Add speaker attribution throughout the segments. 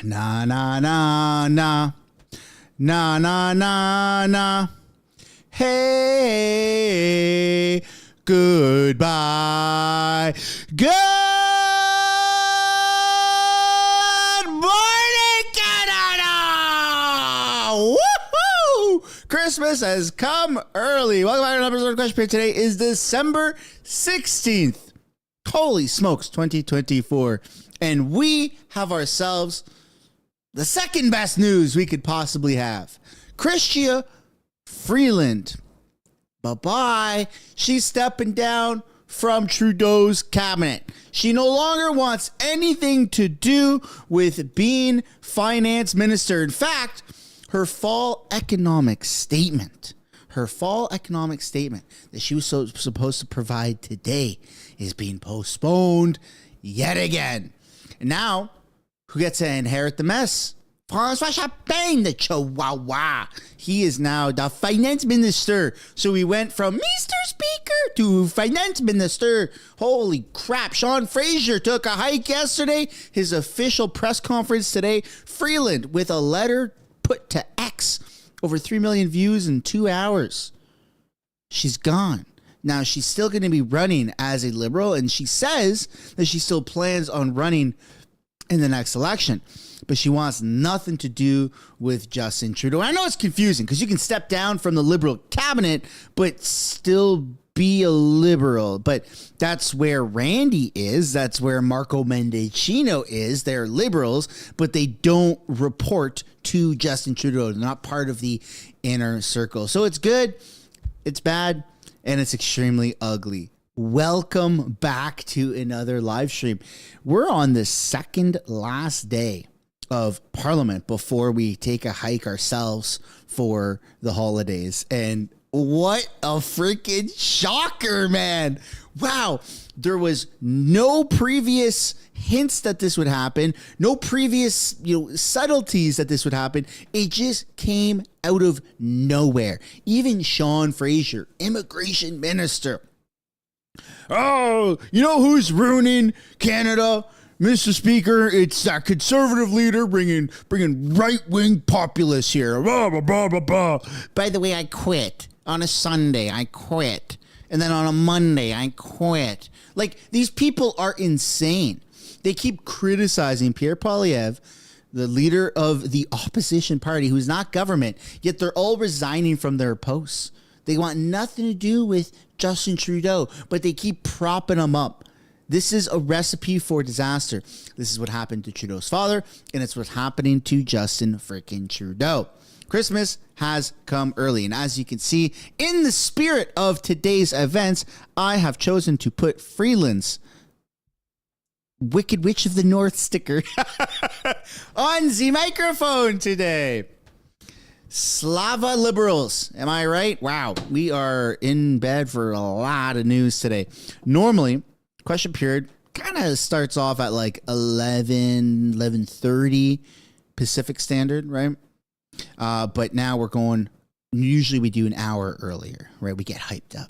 Speaker 1: Na na na na na na na na. Hey, goodbye. Good morning, Canada! Woohoo! Christmas has come early. Welcome back to another episode of Question Period. Today is December 16th. Holy smokes, 2024. And we have ourselves the second best news we could possibly have. Chrystia Freeland. Bye-bye. She's stepping down from Trudeau's cabinet. She no longer wants anything to do with being finance minister. In fact, her fall economic statement that she was supposed to provide today is being postponed yet again. And now, who gets to inherit the mess? François Champagne, the Chihuahua. He is now the finance minister. So we went from Mr. Speaker to finance minister. Holy crap. Sean Fraser took a hike yesterday. His official press conference today. Freeland with a letter put to X. Over 3 million views in 2 hours. She's gone. Now, she's still going to be running as a Liberal, and she says that she still plans on running in the next election, but she wants nothing to do with Justin Trudeau. And I know it's confusing because you can step down from the Liberal cabinet, but still be a Liberal. But that's where Randy is. That's where Marco Mendicino is. They're Liberals, but they don't report to Justin Trudeau. They're not part of the inner circle. So it's good, it's bad, and it's extremely ugly. Welcome back to another live stream. We're on the second last day of Parliament before we take a hike ourselves for the holidays. And what a freaking shocker, man. Wow. There was no previous hints that this would happen. No previous, subtleties that this would happen. It just came out of nowhere. Even Sean Fraser, immigration minister. Oh, you know who's ruining Canada, Mr. Speaker? It's that conservative leader bringing right-wing populists here. Blah, blah, blah, blah, blah. By the way, I quit. On a Sunday, I quit. And then on a Monday, I quit. Like, these people are insane. They keep criticizing Pierre Poilievre, the leader of the opposition party, who's not government, yet they're all resigning from their posts. They want nothing to do with Justin Trudeau, but they keep propping him up. This is a recipe for disaster. This is what happened to Trudeau's father, and it's what's happening to Justin freaking Trudeau. Christmas has come early, and as you can see, in the spirit of today's events, I have chosen to put Freeland's Wicked Witch of the North sticker on the microphone today. Slava Liberals. Am I right? Wow. We are in bed for a lot of news today. Normally, question period kind of starts off at like 11:30 Pacific Standard, right? But now we're going, usually we do an hour earlier, right? We get hyped up.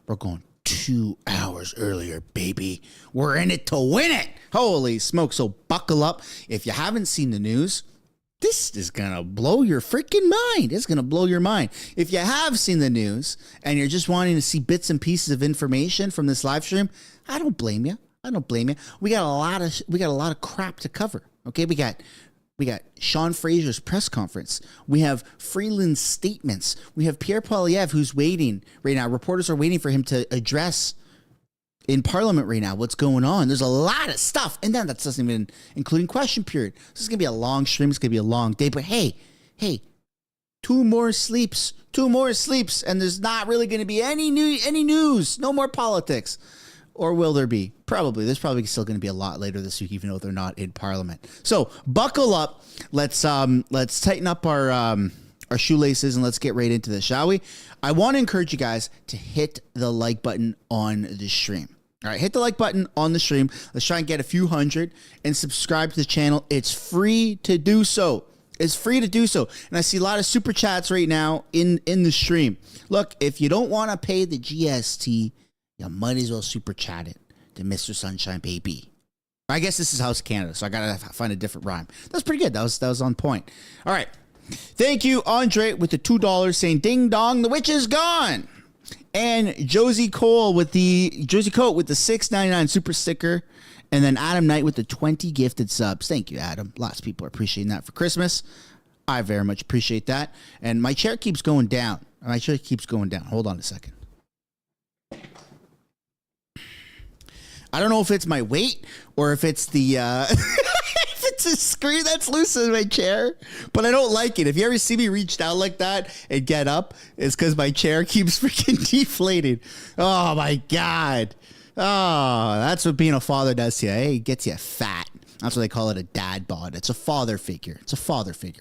Speaker 1: We're going 2 hours earlier, baby. We're in it to win it. Holy smoke. So buckle up. If you haven't seen the news, this is going to blow your freaking mind. It's going to blow your mind. If you have seen the news and you're just wanting to see bits and pieces of information from this live stream, I don't blame you. We got a lot of crap to cover. Okay? We got Sean Fraser's press conference. We have Freeland's statements. We have Pierre Poilievre, who's waiting right now. Reporters are waiting for him to address in Parliament right now what's going on. There's a lot of stuff. And then that doesn't even including question period. This is going to be a long stream. It's going to be a long day. But hey, 2 more sleeps. And there's not really going to be any news. No more politics. Or will there be? Probably. There's probably still going to be a lot later this week, even though they're not in Parliament. So buckle up. Let's tighten up our shoelaces and let's get right into this, shall we? I want to encourage you guys to hit the like button on the stream. All right, hit the like button on the stream. Let's try and get a few hundred and subscribe to the channel. It's free to do so. And I see a lot of super chats right now in the stream. Look, if you don't want to pay the GST, you might as well super chat it to Mistersunshinebaby. I guess this is House Canada, so I got to find a different rhyme. That's pretty good. That was on point. All right. Thank you, Andre, with the $2 saying, ding dong, the witch is gone. And Josie Coat with the $6.99 super sticker. And then Adam Knight with the 20 gifted subs. Thank you, Adam. Lots of people are appreciating that for Christmas. I very much appreciate that. And my chair keeps going down. Hold on a second. I don't know if it's my weight or if it's the if it's a screw that's loose in my chair, but I don't like it. If you ever see me reach down like that and get up, it's because my chair keeps freaking deflating. Oh my God. Oh, that's what being a father does to you. Hey, it gets you fat. That's what they call it, a dad bod. It's a father figure.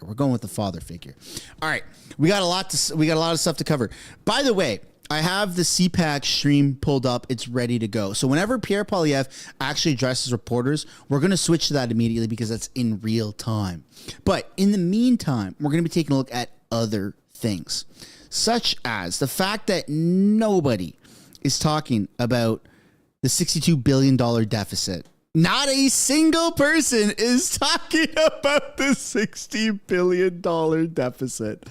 Speaker 1: We're going with the father figure. All right, we got a lot of stuff to cover. By the way, I have the CPAC stream pulled up. It's ready to go. So whenever Pierre Poilievre actually addresses reporters, we're going to switch to that immediately because that's in real time. But in the meantime, we're going to be taking a look at other things, such as the fact that nobody is talking about the $62 billion deficit. Not a single person is talking about the $60 billion deficit.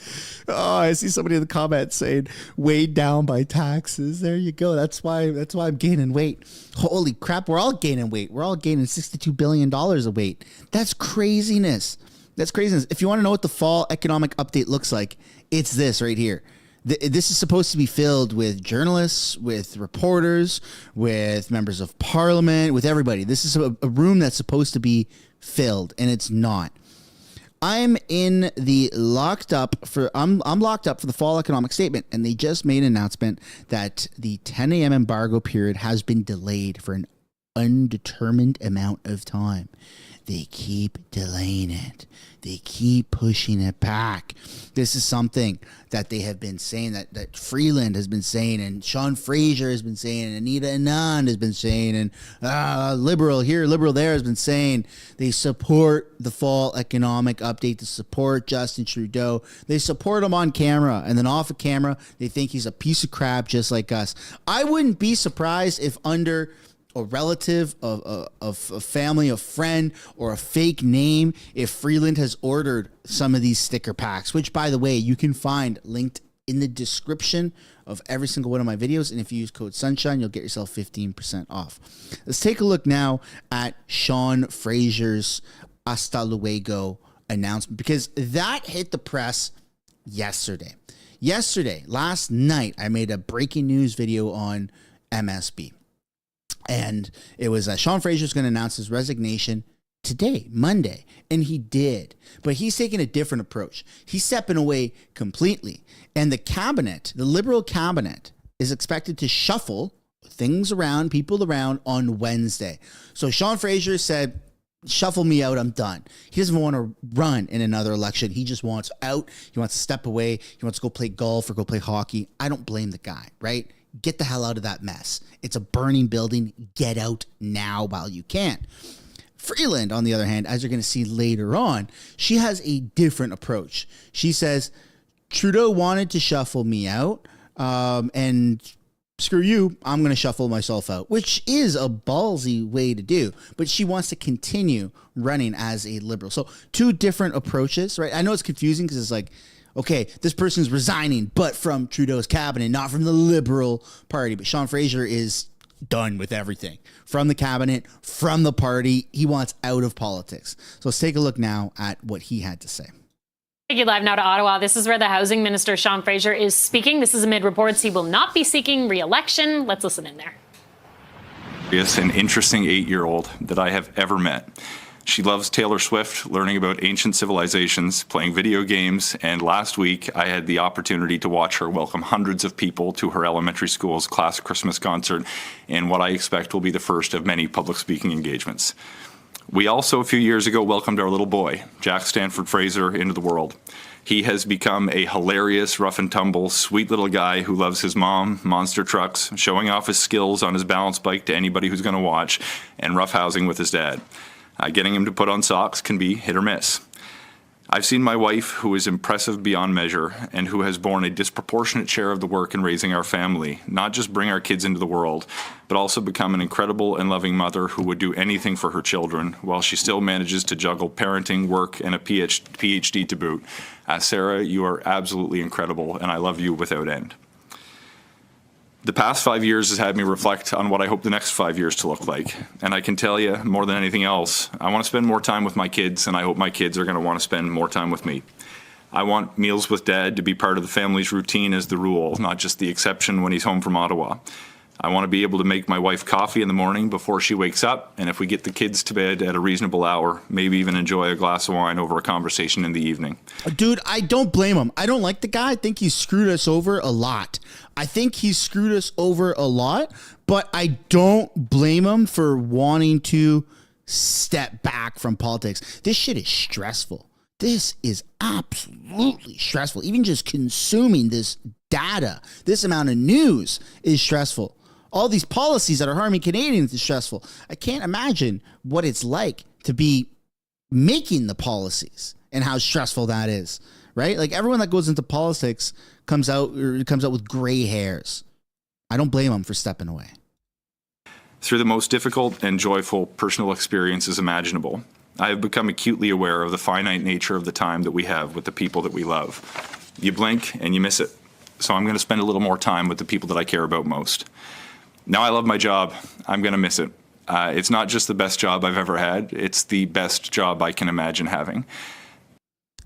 Speaker 1: Oh, I see somebody in the comments saying weighed down by taxes. There you go. That's why I'm gaining weight. Holy crap. We're all gaining weight. We're all gaining $62 billion of weight. That's craziness. If you want to know what the fall economic update looks like, it's this right here. This is supposed to be filled with journalists, with reporters, with members of parliament, with everybody. This is a room that's supposed to be filled, and it's not. I'm locked up for the fall economic statement, and they just made an announcement that the 10 a.m. embargo period has been delayed for an undetermined amount of time. They keep delaying it. They keep pushing it back. This is something that they have been saying, that Freeland has been saying, and Sean Fraser has been saying, and Anita Anand has been saying, and liberal here, liberal there has been saying. They support the fall economic update, to support Justin Trudeau. They support him on camera, and then off of camera, they think he's a piece of crap just like us. I wouldn't be surprised if under a relative, a family, a friend, or a fake name, if Freeland has ordered some of these sticker packs, which, by the way, you can find linked in the description of every single one of my videos. And if you use code SUNSHINE, you'll get yourself 15% off. Let's take a look now at Sean Fraser's hasta luego announcement, because that hit the press yesterday. Last night, I made a breaking news video on MSB. And it was Sean Fraser's going to announce his resignation today, Monday. And he did. But he's taking a different approach. He's stepping away completely. And the cabinet, the Liberal cabinet, is expected to shuffle things around, people around on Wednesday. So Sean Fraser said, shuffle me out, I'm done. He doesn't want to run in another election. He just wants out. He wants to step away. He wants to go play golf or go play hockey. I don't blame the guy, right? Get the hell out of that mess. It's a burning building. Get out now while you can. Freeland, on the other hand, as you're going to see later on, she has a different approach. She says, Trudeau wanted to shuffle me out, and screw you, I'm going to shuffle myself out, which is a ballsy way to do. But she wants to continue running as a Liberal. So two different approaches, right? I know it's confusing because it's like, okay, this person's resigning, but from Trudeau's cabinet, not from the Liberal Party. But Sean Fraser is done with everything. From the cabinet, from the party. He wants out of politics. So let's take a look now at what he had to say.
Speaker 2: Take you live now to Ottawa. This is where the Housing Minister, Sean Fraser, is speaking. This is amid reports he will not be seeking re-election. Let's listen in there.
Speaker 3: It's an interesting 8-year-old that I have ever met. She loves Taylor Swift, learning about ancient civilizations, playing video games, and last week I had the opportunity to watch her welcome hundreds of people to her elementary school's class Christmas concert in what I expect will be the first of many public speaking engagements. We also, a few years ago, welcomed our little boy, Jack Stanford Fraser, into the world. He has become a hilarious, rough and tumble, sweet little guy who loves his mom, monster trucks, showing off his skills on his balance bike to anybody who's going to watch, and roughhousing with his dad. Getting him to put on socks can be hit or miss. I've seen my wife, who is impressive beyond measure and who has borne a disproportionate share of the work in raising our family, not just bring our kids into the world, but also become an incredible and loving mother who would do anything for her children while she still manages to juggle parenting, work, and a PhD to boot. Sarah, you are absolutely incredible, and I love you without end. The past 5 years has had me reflect on what I hope the next 5 years to look like. And I can tell you, more than anything else, I want to spend more time with my kids, and I hope my kids are going to want to spend more time with me. I want meals with Dad to be part of the family's routine as the rule, not just the exception when he's home from Ottawa. I want to be able to make my wife coffee in the morning before she wakes up, and if we get the kids to bed at a reasonable hour, maybe even enjoy a glass of wine over a conversation in the evening.
Speaker 1: Dude, I don't blame him. I don't like the guy. I think he's screwed us over a lot. But I don't blame him for wanting to step back from politics. This shit is stressful. This is absolutely stressful. Even just consuming this data, this amount of news is stressful. All these policies that are harming Canadians is stressful. I can't imagine what it's like to be making the policies and how stressful that is, right? Like everyone that goes into politics comes out with gray hairs. I don't blame them for stepping away.
Speaker 3: Through the most difficult and joyful personal experiences imaginable, I have become acutely aware of the finite nature of the time that we have with the people that we love. You blink and you miss it. So I'm going to spend a little more time with the people that I care about most. Now I love my job. I'm going to miss it. It's not just the best job I've ever had. It's the best job I can imagine having.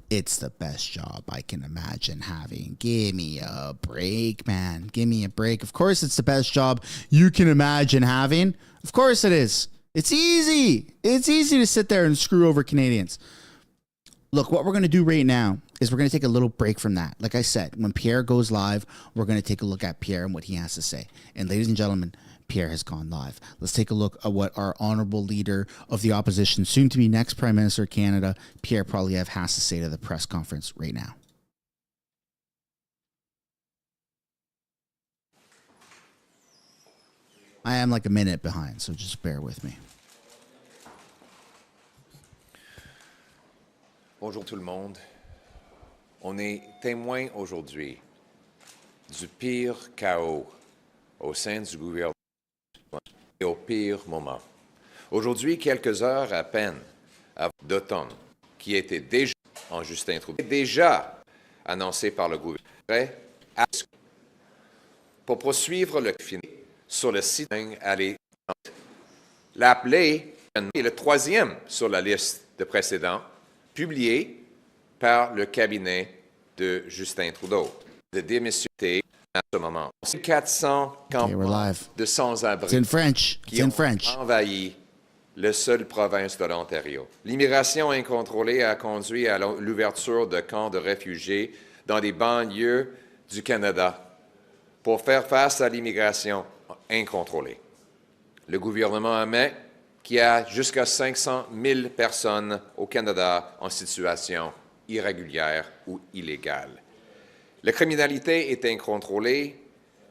Speaker 1: It's the best job I can imagine having. Give me a break, man. Give me a break. Of course it's the best job you can imagine having. Of course it is. It's easy. It's easy to sit there and screw over Canadians. Look, what we're going to do right now is we're going to take a little break from that. Like I said, when Pierre goes live, we're going to take a look at Pierre and what he has to say. And ladies and gentlemen, Pierre has gone live. Let's take a look at what our honorable leader of the opposition, soon to be next Prime Minister of Canada, Pierre Poilievre, has to say to the press conference right now. I am like a minute behind, so just bear with me.
Speaker 4: Bonjour tout le monde. On est témoin aujourd'hui du pire chaos au sein du gouvernement et au pire moment. Aujourd'hui, quelques heures à peine avant d'automne, qui était déjà en Justin Trudeau, déjà annoncé par le gouvernement, pour poursuivre le film sur le site aller l'appelé est le troisième sur la liste de précédents publié par le cabinet de Justin Trudeau de démissionner à ce moment. 400 campements de sans-abri qui ont envahi la seule province de l'Ontario. L'immigration incontrôlée a conduit à l'ouverture de camps de réfugiés dans des banlieues du Canada pour faire face à l'immigration incontrôlée. Le gouvernement admet qu'il y a jusqu'à 500 000 personnes au Canada en situation irrégulière ou illégale. La criminalité est incontrôlée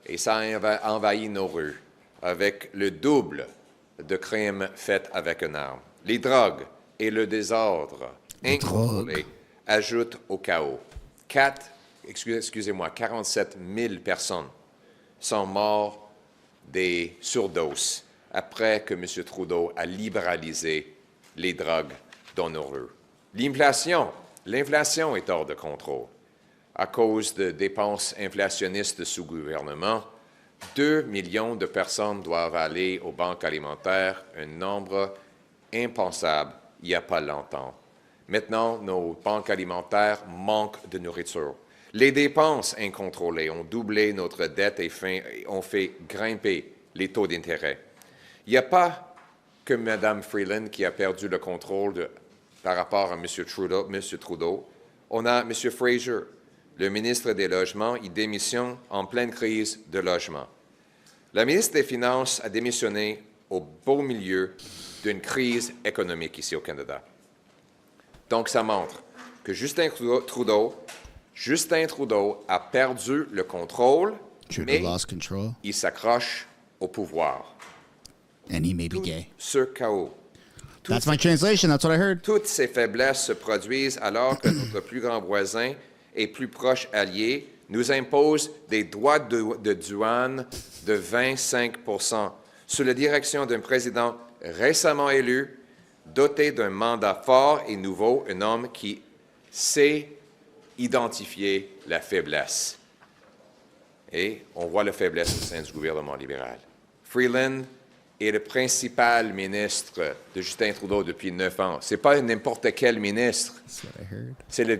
Speaker 4: et ça a envahi nos rues avec le double de crimes faits avec une arme. Les drogues et le désordre incontrôlé ajoutent au chaos. 47 000 personnes sont mortes des surdoses après que M. Trudeau a libéralisé les drogues dans nos rues. L'inflation est hors de contrôle. À cause de dépenses inflationnistes sous gouvernement, 2 millions de personnes doivent aller aux banques alimentaires, un nombre impensable il n'y a pas longtemps. Maintenant, nos banques alimentaires manquent de nourriture. Les dépenses incontrôlées ont doublé notre dette et ont fait grimper les taux d'intérêt. Il n'y a pas que Mme Freeland qui a perdu le contrôle par rapport à M. Trudeau. On a M. Fraser, le ministre des Logements, il démissionne en pleine crise de logement. La ministre des Finances a démissionné au beau milieu d'une crise économique ici au Canada. Donc, ça montre que Justin Trudeau a perdu le contrôle, mais il s'accroche au pouvoir.
Speaker 1: And he may be gay.
Speaker 4: Ce chaos,
Speaker 1: That's my translation. That's what I heard.
Speaker 4: Toutes ces faiblesses se produisent alors que notre plus grand voisin et plus proche allié nous impose des droits de douane de 25 sous la direction d'un président récemment élu, doté d'un mandat fort et nouveau, un homme qui sait identifier la faiblesse. Et on voit la faiblesse au sein du gouvernement libéral. Freeland est le principal ministre de Justin Trudeau depuis 9 ans. Ce n'est pas n'importe quel ministre. C'est le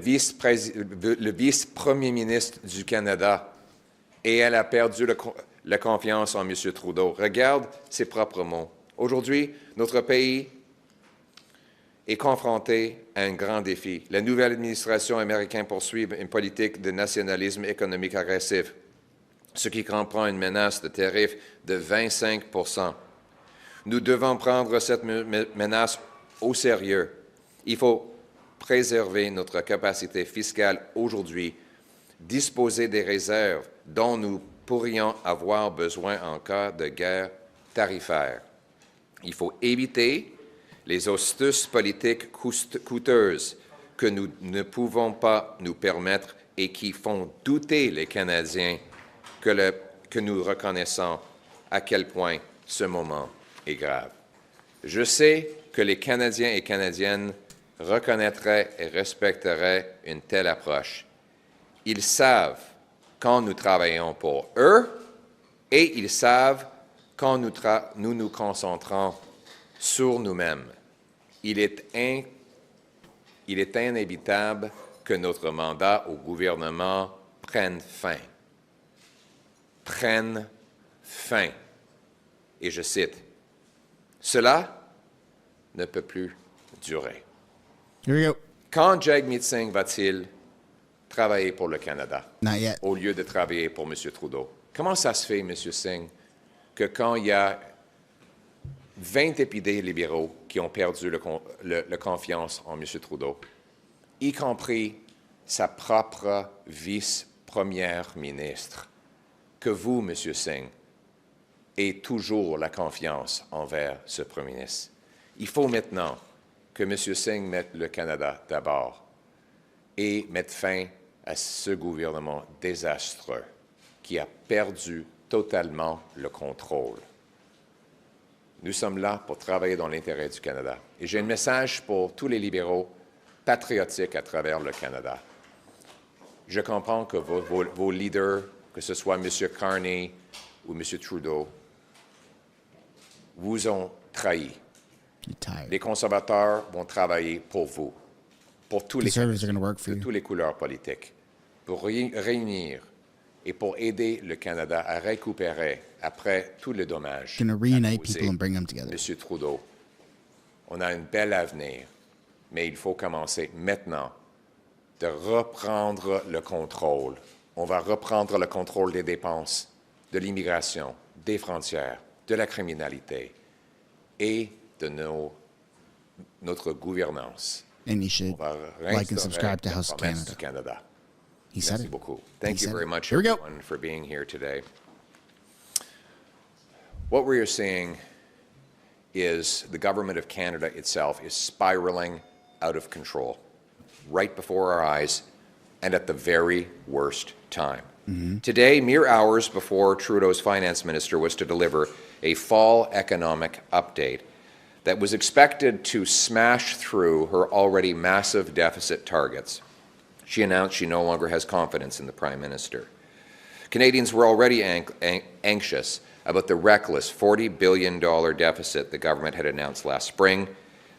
Speaker 4: vice-premier ministre du Canada. Et elle a perdu la confiance en M. Trudeau. Regarde ses propres mots. Aujourd'hui, notre pays est confronté à un grand défi. La nouvelle administration américaine poursuit une politique de nationalisme économique agressif, ce qui comprend une menace de tarif de 25 Nous devons prendre cette menace au sérieux. Il faut préserver notre capacité fiscale aujourd'hui, disposer des réserves dont nous pourrions avoir besoin en cas de guerre tarifaire. Il faut éviter les astuces politiques coûteuses que nous ne pouvons pas nous permettre et qui font douter les Canadiens que nous reconnaissons à quel point ce moment est grave. Je sais que les Canadiens et Canadiennes reconnaîtraient et respecteraient une telle approche. Ils savent quand nous travaillons pour eux et ils savent quand nous nous concentrons sur nous-mêmes. Il est inévitable que notre mandat au gouvernement prenne fin. Prenne fin. Et je cite, « Cela ne peut plus durer. »
Speaker 1: Here we go.
Speaker 4: Quand Jagmeet Singh va-t-il travailler pour le Canada
Speaker 1: Not yet.
Speaker 4: au lieu de travailler pour M. Trudeau? Comment ça se fait, M. Singh, que quand il y a 20 députés libéraux qui ont perdu la confiance en M. Trudeau, y compris sa propre vice-première ministre, que vous, M. Singh, ayez toujours la confiance envers ce premier ministre. Il faut maintenant que M. Singh mette le Canada d'abord et mette fin à ce gouvernement désastreux qui a perdu totalement le contrôle. Nous sommes là pour travailler dans l'intérêt du Canada. Et j'ai un message pour tous les libéraux patriotiques à travers le Canada. Je comprends que vos leaders, que ce soit M. Carney ou M. Trudeau, vous ont trahi. Les conservateurs vont travailler pour vous, pour tous les de toutes les couleurs politiques, pour réunir et pour aider le Canada à récupérer après tous les dommages. Monsieur Trudeau, on a un bel avenir, mais il faut commencer maintenant de reprendre le contrôle. On va reprendre le contrôle des dépenses, de l'immigration, des frontières, de la criminalité et de notre gouvernance.
Speaker 1: And you should like and subscribe to House of
Speaker 4: Canada.
Speaker 1: He said
Speaker 4: Merci
Speaker 1: it.
Speaker 4: beaucoup. Thank you very much,
Speaker 1: Here we go.
Speaker 4: everyone, for being here today. What we are seeing is the government of Canada itself is spiraling out of control right before our eyes and at the very worst time. Today, mere hours before Trudeau's finance minister was to deliver a fall economic update that was expected to smash through her already massive deficit targets, she announced she no longer has confidence in the Prime Minister. Canadians were already anxious about the reckless $40 billion deficit the government had announced last spring,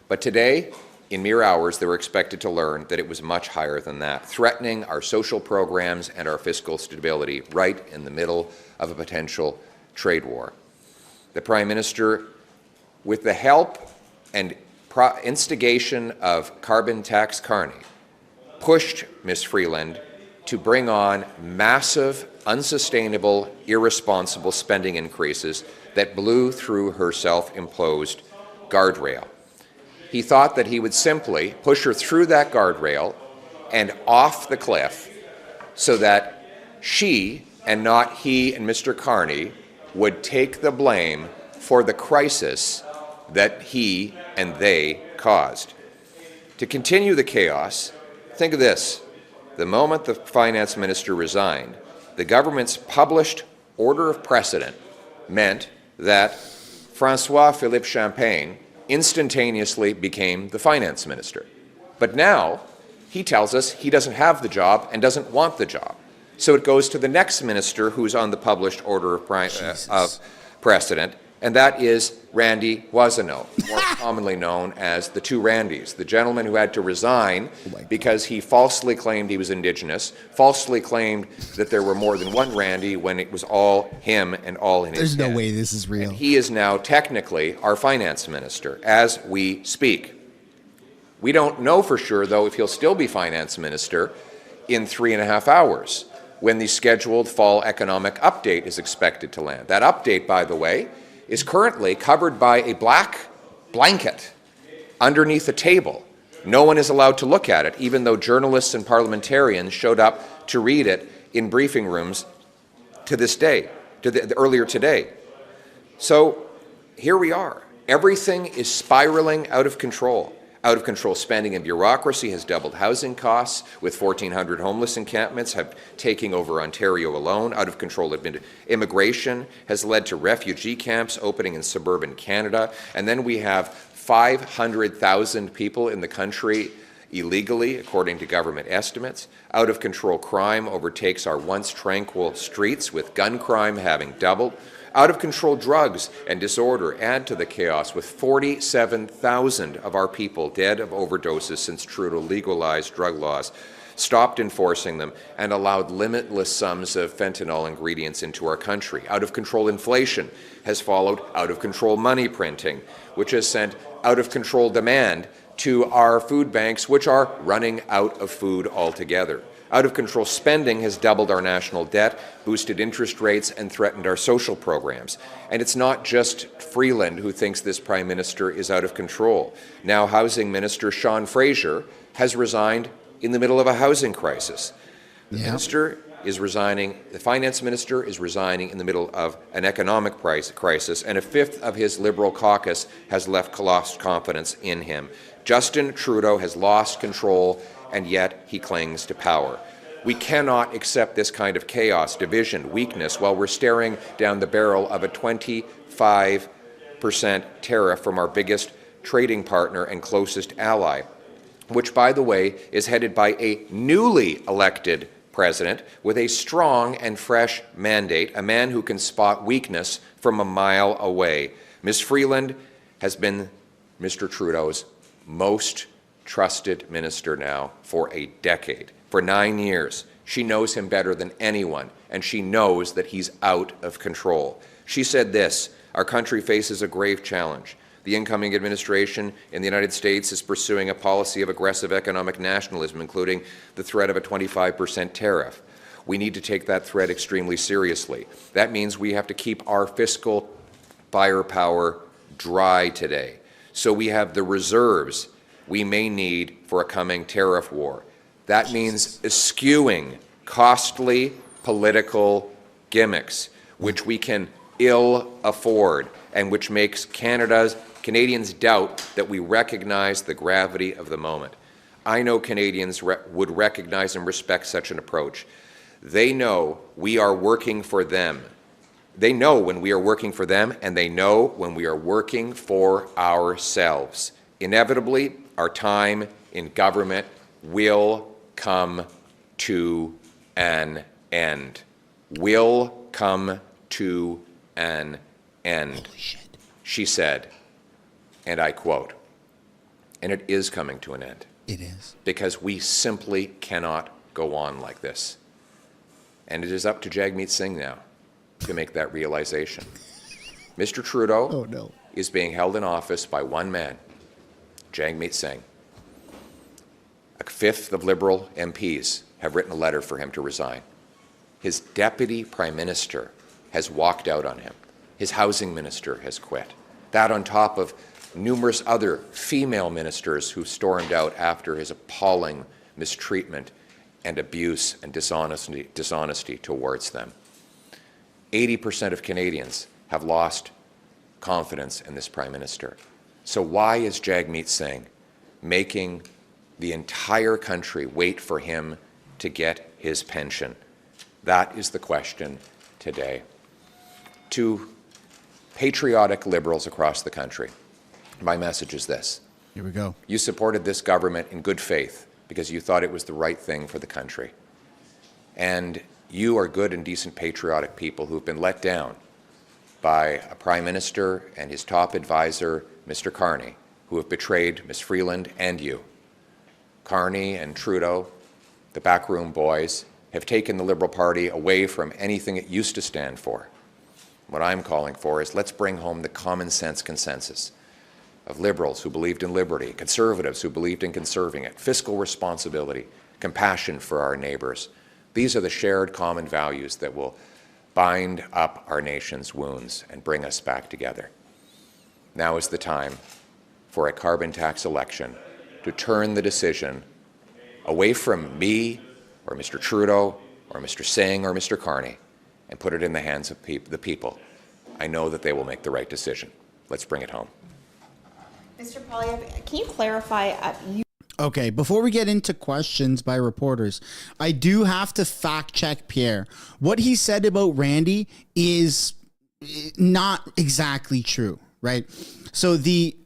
Speaker 4: but today, in mere hours, they were expected to learn that it was much higher than that, threatening our social programs and our fiscal stability right in the middle of a potential trade war. The Prime Minister, with the help and instigation of carbon tax Carney, pushed Ms. Freeland to bring on massive, unsustainable, irresponsible spending increases that blew through her self-imposed guardrail. He thought that he would simply push her through that guardrail and off the cliff so that she, and not he and Mr. Carney, would take the blame for the crisis that he and they caused. To continue the chaos, think of this. The moment the finance minister resigned, the government's published order of precedent meant that François-Philippe Champagne instantaneously became the finance minister. But now he tells us he doesn't have the job and doesn't want the job. So it goes to the next minister who's on the published order of precedent, and that is Randy Boissonnault, more commonly known as the two Randys, the gentleman who had to resign because he falsely claimed he was Indigenous, falsely claimed that there were more than one Randy when it was all him and all in his head.
Speaker 1: There's no way this is real.
Speaker 4: And he is now technically our finance minister as we speak. We don't know for sure, though, if he'll still be finance minister in 3.5 hours when the scheduled fall economic update is expected to land. That update, by the way, is currently covered by a black blanket underneath a table. No one is allowed to look at it, even though journalists and parliamentarians showed up to read it in briefing rooms to this day, earlier today. So here we are. Everything is spiraling out of control. Out of control spending and bureaucracy has doubled housing costs, with 1,400 homeless encampments taking over Ontario alone. Out of control immigration has led to refugee camps opening in suburban Canada. And then we have 500,000 people in the country illegally, according to government estimates. Out of control crime overtakes our once tranquil streets, with gun crime having doubled. Out of control drugs and disorder add to the chaos, with 47,000 of our people dead of overdoses since Trudeau legalized drug laws, stopped enforcing them, and allowed limitless sums of fentanyl ingredients into our country. Out of control inflation has followed out of control money printing, which has sent out of control demand to our food banks, which are running out of food altogether. Out of control spending has doubled our national debt, boosted interest rates, and threatened our social programs. And it's not just Freeland who thinks this Prime Minister is out of control. Now Housing Minister Fraser has resigned in the middle of a housing crisis. The minister is resigning, the finance minister is resigning in the middle of an economic crisis, and a fifth of his Liberal caucus has lost confidence in him. Justin Trudeau has lost control, and yet he clings to power. We cannot accept this kind of chaos, division, weakness, while we're staring down the barrel of a 25% tariff from our biggest trading partner and closest ally, which, by the way, is headed by a newly elected president with a strong and fresh mandate, a man who can spot weakness from a mile away. Ms. Freeland has been Mr. Trudeau's most trusted minister now for a decade. For 9 years, she knows him better than anyone, and she knows that he's out of control. She said this: "Our country faces a grave challenge. The incoming administration in the United States is pursuing a policy of aggressive economic nationalism, including the threat of a 25% tariff. We need to take that threat extremely seriously. That means we have to keep our fiscal firepower dry today, so we have the reserves we may need for a coming tariff war. That means eschewing costly political gimmicks, which we can ill afford, and which makes Canadians doubt that we recognize the gravity of the moment. I know Canadians would recognize and respect such an approach. They know we are working for them. They know when we are working for them, and they know when we are working for ourselves. Inevitably, our time in government will come to an end. Will come to an end," she said, and I quote. And it is coming to an end.
Speaker 1: It is.
Speaker 4: Because we simply cannot go on like this. And it is up to Jagmeet Singh now to make that realization. Mr. Trudeau is being held in office by one man, Jagmeet Singh. A fifth of Liberal MPs have written a letter for him to resign. His deputy prime minister has walked out on him. His housing minister has quit. That on top of numerous other female ministers who stormed out after his appalling mistreatment and abuse and dishonesty towards them. 80% of Canadians have lost confidence in this Prime Minister. So why is Jagmeet Singh making the entire country wait for him to get his pension? That is the question today. To patriotic Liberals across the country, my message is this.
Speaker 1: Here we go.
Speaker 4: You supported this government in good faith because you thought it was the right thing for the country. And you are good and decent patriotic people who have been let down by a Prime Minister and his top advisor, Mr. Carney, who have betrayed Ms. Freeland and you. Carney and Trudeau, the backroom boys, have taken the Liberal Party away from anything it used to stand for. What I'm calling for is let's bring home the common sense consensus of Liberals who believed in liberty, Conservatives who believed in conserving it, fiscal responsibility, compassion for our neighbours. These are the shared common values that will bind up our nation's wounds and bring us back together. Now is the time for a carbon tax election to turn the decision away from me or Mr. Trudeau or Mr. Singh or Mr. Carney and put it in the hands of the people. I know that they will make the right decision. Let's bring it home.
Speaker 5: Mr. Poilievre, can you clarify?
Speaker 1: Okay, before we get into questions by reporters, I do have to fact check Pierre. What he said about Randy is not exactly true, right? So the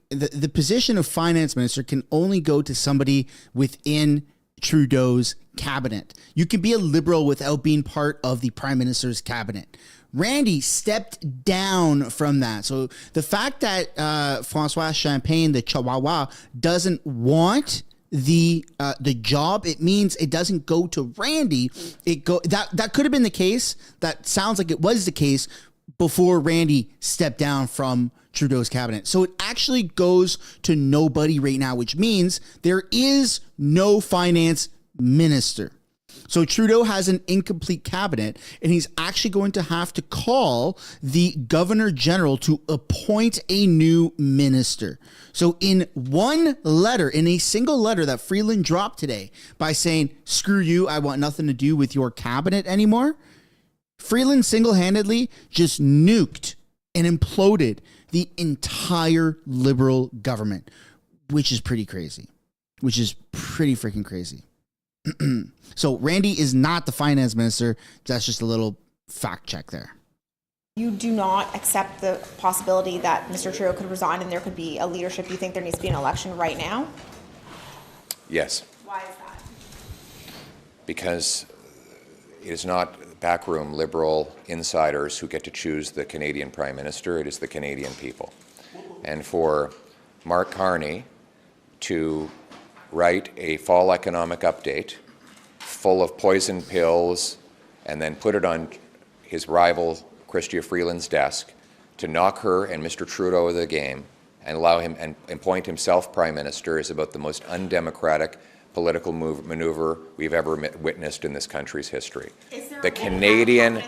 Speaker 1: position of finance minister can only go to somebody within Trudeau's cabinet. You can be a Liberal without being part of the Prime Minister's cabinet. Randy stepped down from that. So the fact that François Champagne, the Chihuahua, doesn't want the job, it means it doesn't go to Randy. That could have been the case. That sounds like it was the case before Randy stepped down from Trudeau's cabinet. So it actually goes to nobody right now, which means there is no finance minister. So Trudeau has an incomplete cabinet, and he's actually going to have to call the Governor General to appoint a new minister. So in one letter, in a single letter that Freeland dropped today by saying, screw you, I want nothing to do with your cabinet anymore, Freeland single-handedly just nuked and imploded the entire Liberal government, which is pretty crazy, which is pretty freaking crazy. So Randy is not the finance minister. That's just a little fact check there.
Speaker 5: You do not accept the possibility that Mr. Trudeau could resign and there could be a leadership. You think there needs to be an election right now?
Speaker 4: Yes.
Speaker 5: Why is that?
Speaker 4: Because it is not backroom Liberal insiders who get to choose the Canadian Prime Minister. It is the Canadian people. And for Mark Carney to write a fall economic update full of poison pills and then put it on his rival Chrystia Freeland's desk to knock her and Mr. Trudeau out of the game and allow him and appoint himself Prime Minister is about the most undemocratic political maneuver we've ever witnessed in this country's history. The Canadian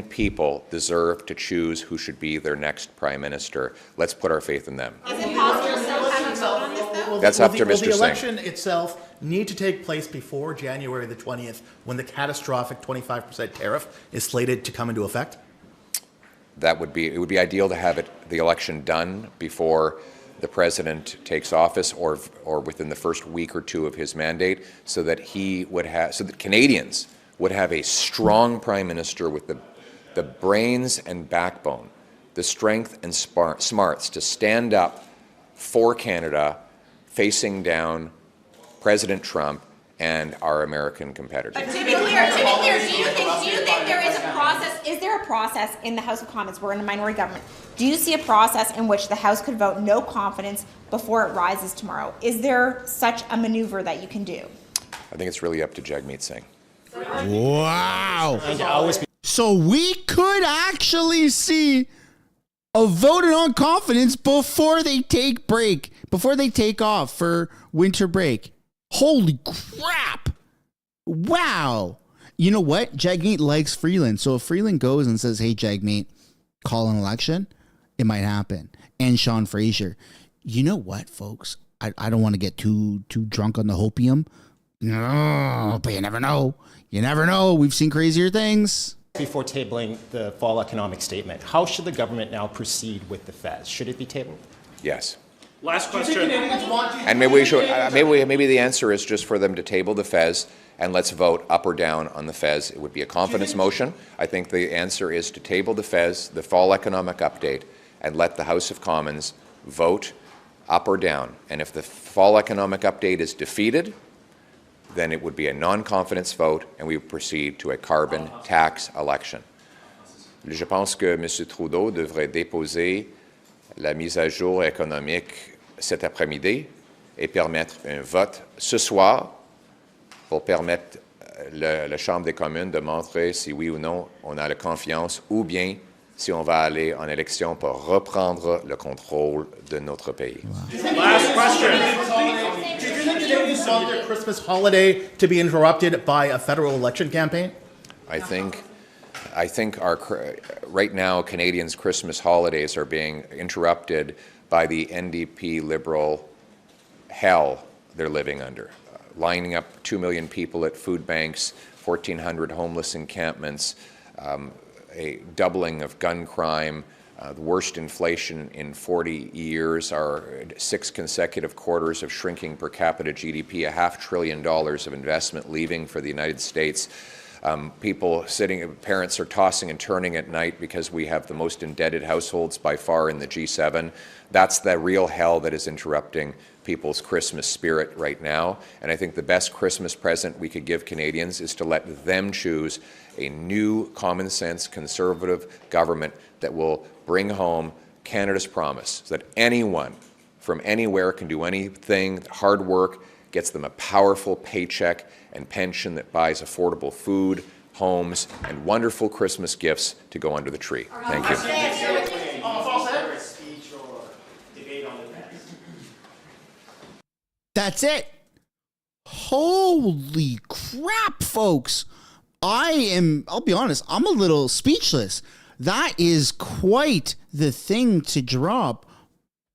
Speaker 4: people deserve to choose who should be their next Prime Minister. Let's put our faith in them.
Speaker 5: Is it possible to still have a vote on this, though?
Speaker 4: That's up to Mr. Singh.
Speaker 6: Will the election itself need to take place before January the 20th, when the catastrophic 25% tariff is slated to come into effect?
Speaker 4: It would be ideal to have the election done before the president takes office or within the first week or two of his mandate, so that Canadians would have a strong Prime Minister with the brains and backbone, the strength and smarts to stand up for Canada, facing down President Trump and our American competitors.
Speaker 5: But to be clear, do you think there is a process? Is there a process in the House of Commons? We're in a minority government. Do you see a process in which the House could vote no confidence before it rises tomorrow? Is there such a maneuver that you can do?
Speaker 4: I think it's really up to Jagmeet Singh.
Speaker 1: Wow. So we could actually see a vote on confidence before they take off for winter break. Holy crap. Wow. You know what? Jagmeet likes Freeland. So if Freeland goes and says, hey, Jagmeet, call an election, it might happen. And Sean Fraser. You know what, folks? I don't want to get too drunk on the hopium. No, but you never know. You never know. We've seen crazier things.
Speaker 7: Before tabling the fall economic statement, how should the government now proceed with the Fez? Should it be tabled?
Speaker 4: Yes.
Speaker 8: Last question.
Speaker 4: And maybe the answer is just for them to table the Fez and let's vote up or down on the Fez. It would be a confidence motion. I think the answer is to table the Fez, the fall economic update, and let the House of Commons vote up or down. And if the fall economic update is defeated, then it would be a non-confidence vote and we would proceed to a carbon tax election. Je pense que M. Trudeau devrait déposer la mise à jour économique cet après-midi et permettre un vote ce soir pour permettre la Chambre des communes de montrer si oui ou non on a la confiance ou bien si on va aller en élection pour reprendre le contrôle de notre pays.
Speaker 8: Last question.
Speaker 6: Do you think Canadians want their Christmas holiday to be interrupted by a federal election campaign?
Speaker 4: I think right now Canadians' Christmas holidays are being interrupted by the NDP Liberal hell they're living under. Lining up 2 million people at food banks, 1,400 homeless encampments, a doubling of gun crime, the worst inflation in 40 years, our 6 consecutive quarters of shrinking per capita GDP, $500 billion of investment leaving for the United States. Parents are tossing and turning at night because we have the most indebted households by far in the G7. That's the real hell that is interrupting people's Christmas spirit right now. And I think the best Christmas present we could give Canadians is to let them choose a new common sense conservative government that will bring home Canada's promise so that anyone from anywhere can do anything, hard work, gets them a powerful paycheck and pension that buys affordable food, homes, and wonderful Christmas gifts to go under the tree. Thank you.
Speaker 1: That's it. Holy crap, folks. I'll be honest, I'm a little speechless. That is quite the thing to drop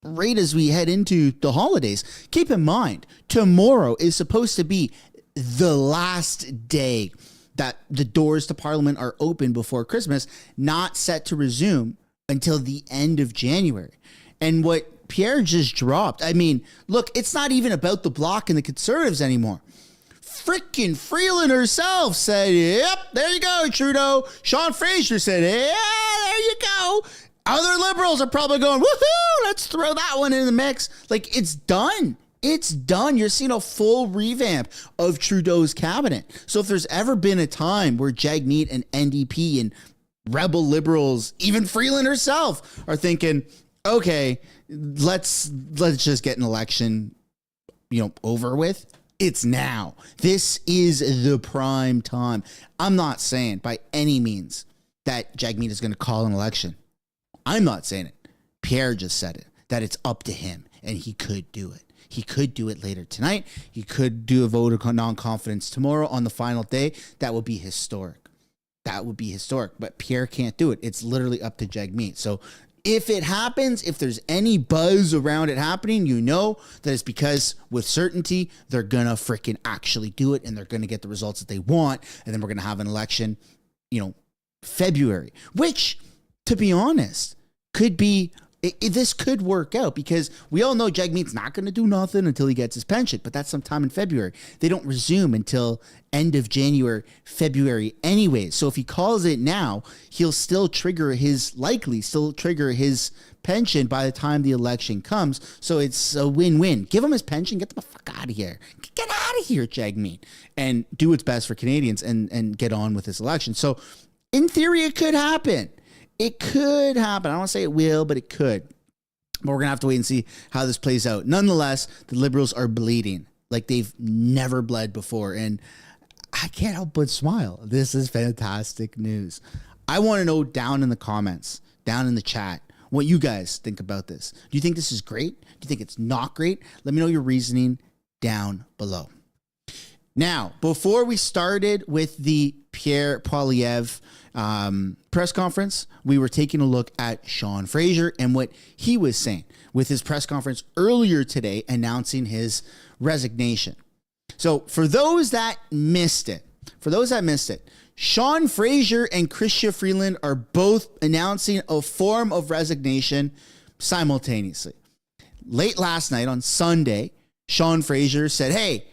Speaker 1: right as we head into the holidays. Keep in mind, tomorrow is supposed to be the last day that the doors to Parliament are open before Christmas, not set to resume until the end of January. And what Pierre just dropped, I mean, look, it's not even about the Bloc and the Conservatives anymore. Frickin' Freeland herself said, yep, there you go, Trudeau. Sean Fraser said, yeah, there you go. Other Liberals are probably going, woohoo, let's throw that one in the mix. Like, it's done. It's done. You're seeing a full revamp of Trudeau's cabinet. So if there's ever been a time where Jagmeet and NDP and rebel Liberals, even Freeland herself, are thinking, okay, let's just get an election, over with. It's now. This is the prime time. I'm not saying by any means that Jagmeet is going to call an election. I'm not saying it. Pierre just said it, that it's up to him, and he could do it. He could do it later tonight. He could do a vote of non-confidence tomorrow on the final day. That would be historic. That would be historic. But Pierre can't do it. It's literally up to Jagmeet. So if it happens, if there's any buzz around it happening, you know that it's because with certainty, they're going to freaking actually do it and they're going to get the results that they want. And then we're going to have an election, February, which, to be honest, could be, this could work out because we all know Jagmeet's not going to do nothing until he gets his pension, but that's sometime in February. They don't resume until end of January, February anyways. So if he calls it now, he'll still trigger his pension by the time the election comes. So it's a win-win. Give him his pension, get the fuck out of here. Get out of here, Jagmeet, and do what's best for Canadians and get on with this election. So in theory, it could happen. It could happen. I don't want to say it will, but it could. But we're going to have to wait and see how this plays out. Nonetheless, the Liberals are bleeding like they've never bled before. And I can't help but smile. This is fantastic news. I want to know down in the comments, down in the chat, what you guys think about this. Do you think this is great? Do you think it's not great? Let me know your reasoning down below. Now, before we started with the Pierre Poilievre press conference, we were taking a look at Sean Fraser and what he was saying with his press conference earlier today announcing his resignation. So for those that missed it, For those that missed it, Sean Fraser and Freeland are both announcing a form of resignation simultaneously. Late last night on Sunday, Sean Fraser said, "Hey,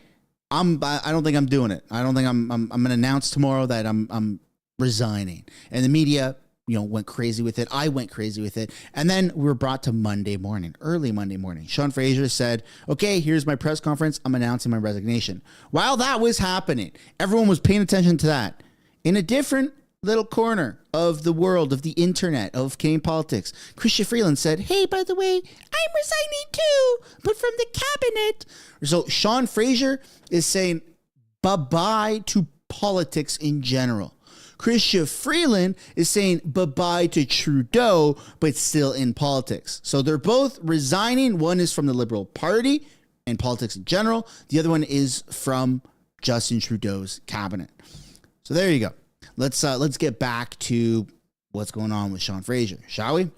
Speaker 1: I don't think I'm doing it. I don't think I'm going to announce tomorrow that I'm resigning." And the media, went crazy with it. I went crazy with it. And then we were brought to Monday morning, early Monday morning. Sean Fraser said, "Okay, here's my press conference. I'm announcing my resignation." While that was happening, everyone was paying attention to that. In a different little corner of the world, of the internet, of Canadian politics, Freeland said, "Hey, by the way, I'm resigning too, but from the cabinet." So Sean Fraser is saying bye-bye to politics in general. Freeland is saying bye-bye to Trudeau, but still in politics. So they're both resigning. One is from the Liberal Party and politics in general. The other one is from Justin Trudeau's cabinet. So there you go. Let's get back to what's going on with Sean Fraser, shall we?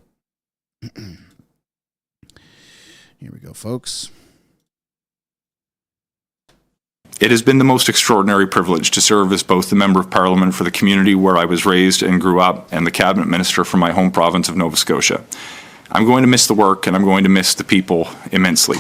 Speaker 1: Here we go, folks.
Speaker 3: It has been the most extraordinary privilege to serve as both the Member of Parliament for the community where I was raised and grew up and the Cabinet Minister for my home province of Nova Scotia. I'm going to miss the work and I'm going to miss the people immensely.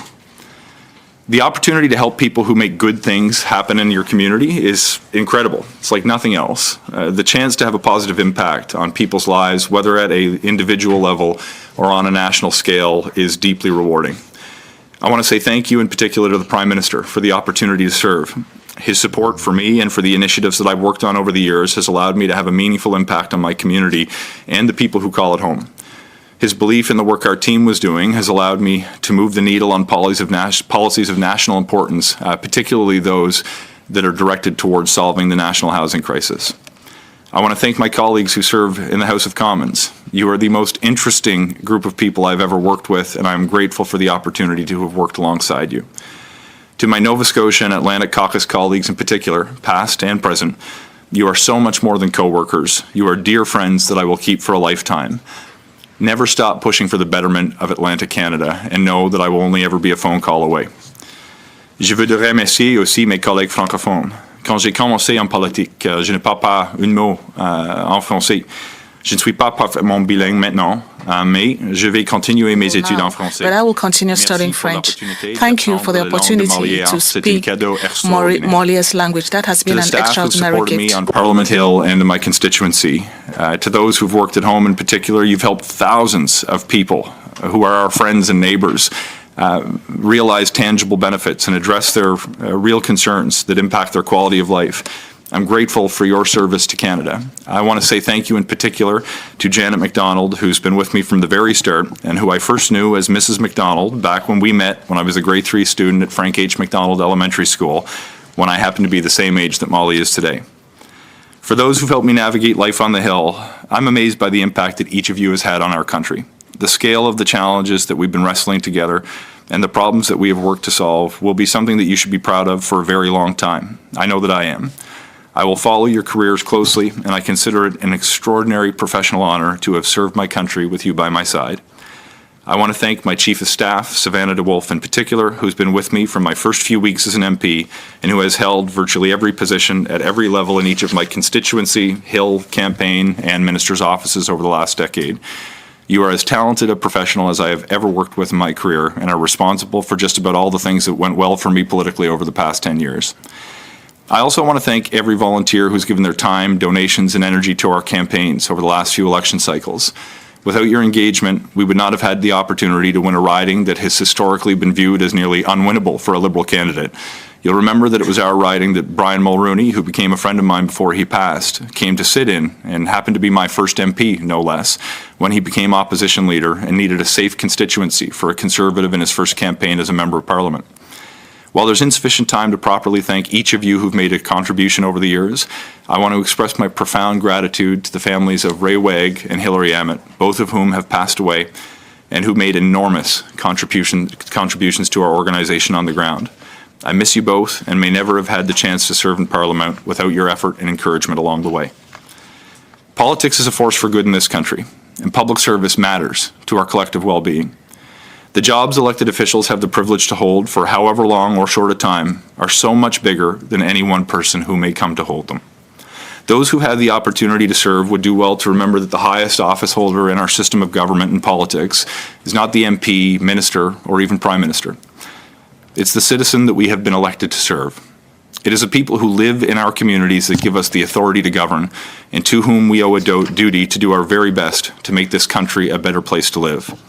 Speaker 3: The opportunity to help people who make good things happen in your community is incredible. It's like nothing else. The chance to have a positive impact on people's lives, whether at an individual level or on a national scale, is deeply rewarding. I want to say thank you in particular to the Prime Minister for the opportunity to serve. His support for me and for the initiatives that I've worked on over the years has allowed me to have a meaningful impact on my community and the people who call it home. His belief in the work our team was doing has allowed me to move the needle on policies of national importance, particularly those that are directed towards solving the national housing crisis. I want to thank my colleagues who serve in the House of Commons. You are the most interesting group of people I've ever worked with, and I'm grateful for the opportunity to have worked alongside you. To my Nova Scotia and Atlantic Caucus colleagues in particular, past and present, you are so much more than co-workers. You are dear friends that I will keep for a lifetime. Never stop pushing for the betterment of Atlantic Canada, and know that I will only ever be a phone call away. Je voudrais remercier aussi mes collègues francophones. Quand j'ai commencé en politique, je ne parle pas un mot en français. Je ne suis pas parfaitement bilingue maintenant, mais je vais continuer mes études en français.
Speaker 9: But I will continue studying French. Thank you for the opportunity to speak Moliere's language. That has been an extraordinary gift. To the staff who support me on Parliament Hill and in my constituency, to those who've worked at home in particular, you've helped thousands of people who are our friends and neighbors realize tangible benefits and address their real concerns that impact their quality of life. I'm grateful for your service to Canada. I want to say thank you in particular to Janet MacDonald, who's been with me from the very start and who I first knew as Mrs. MacDonald back when we met when I was a grade 3 student at Frank H. MacDonald Elementary School, when I happened to be the same age that Molly is today. For those who've helped me navigate life on the Hill, I'm amazed by the impact that each of you has had on our country. The scale of the challenges that we've been wrestling together and the problems that we have worked to solve will be something that you should be proud of for a very long time. I know that I am. I will follow your careers closely, and I consider it an extraordinary professional honor to have served my country with you by my side. I want to thank my Chief of Staff, Savannah DeWolf in particular, who's been with me from my first few weeks as an MP and who has held virtually every position at every level in each of my constituency, Hill, campaign, and ministers' offices over the last decade. You are as talented a professional as I have ever worked with in my career and are responsible for just about all the things that went well for me politically over the past 10 years. I also want to thank every volunteer who's given their time, donations, and energy to our campaigns over the last few election cycles. Without your engagement, we would not have had the opportunity to win a riding that has historically been viewed as nearly unwinnable for a Liberal candidate. You'll remember that it was our riding that Brian Mulrooney, who became a friend of mine before he passed, came to sit in and happened to be my first MP, no less, when he became opposition leader and needed a safe constituency for a Conservative in his first campaign as a Member of Parliament. While there's insufficient time to properly thank each of you who've made a contribution over the years, I want to express my profound gratitude to the families of Ray Wegg and Hilary Ammett, both of whom have passed away and who made enormous contributions to our organization on the ground. I miss you both and may never have had the chance to serve in Parliament without your effort and encouragement along the way. Politics is a force for good in this country, and public service matters to our collective well-being.
Speaker 3: The jobs elected officials have the privilege to hold for however long or short a time are so much bigger than any one person who may come to hold them. Those who had the opportunity to serve would do well to remember that the highest office holder in our system of government and politics is not the MP, minister, or even prime minister. It's the citizen that we have been elected to serve. It is the people who live in our communities that give us the authority to govern and to whom we owe a duty to do our very best to make this country a better place to live.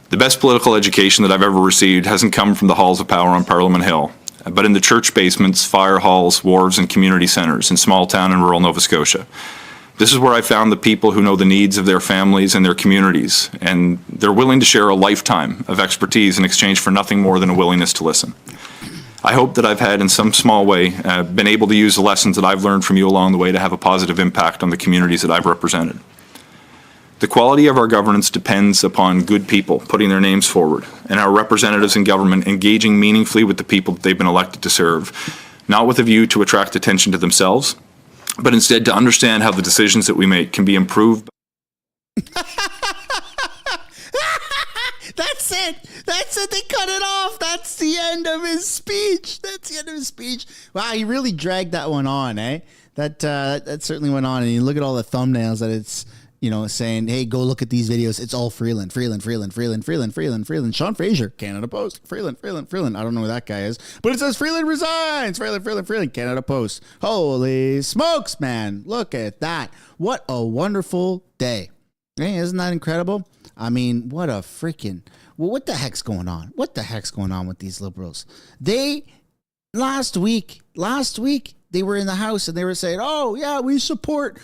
Speaker 3: The best political education that I've ever received hasn't come from the halls of power on Parliament Hill, but in the church basements, fire halls, wharves, and community centres in small town and rural Nova Scotia. This is where I found the people who know the needs of their families and their communities, and they're willing to share a lifetime of expertise in exchange for nothing more than a willingness to listen. I hope that I've had, in some small way, been able to use the lessons that I've learned from you along the way to have a positive impact on the communities that I've represented. The quality of our governance depends upon good people putting their names forward and our representatives in government engaging meaningfully with the people that they've been elected to serve, not with a view to attract attention to themselves, but instead to understand how the decisions that we make can be improved.
Speaker 1: That's it. That's it. They cut it off. That's the end of his speech. That's the end of his speech. Wow, he really dragged that one on, eh? That certainly went on. And you look at all the thumbnails that it's, saying, hey, go look at these videos. It's all Freeland. Sean Fraser, Canada Post. Freeland. I don't know who that guy is. But it says Freeland resigns. Freeland, Canada Post. Holy smokes, man. Look at that. What a wonderful day. Hey, isn't that incredible? I mean, what a freaking... Well, what the heck's going on? What the heck's going on with these liberals? Last week, they were in the House and they were saying, oh, yeah, we support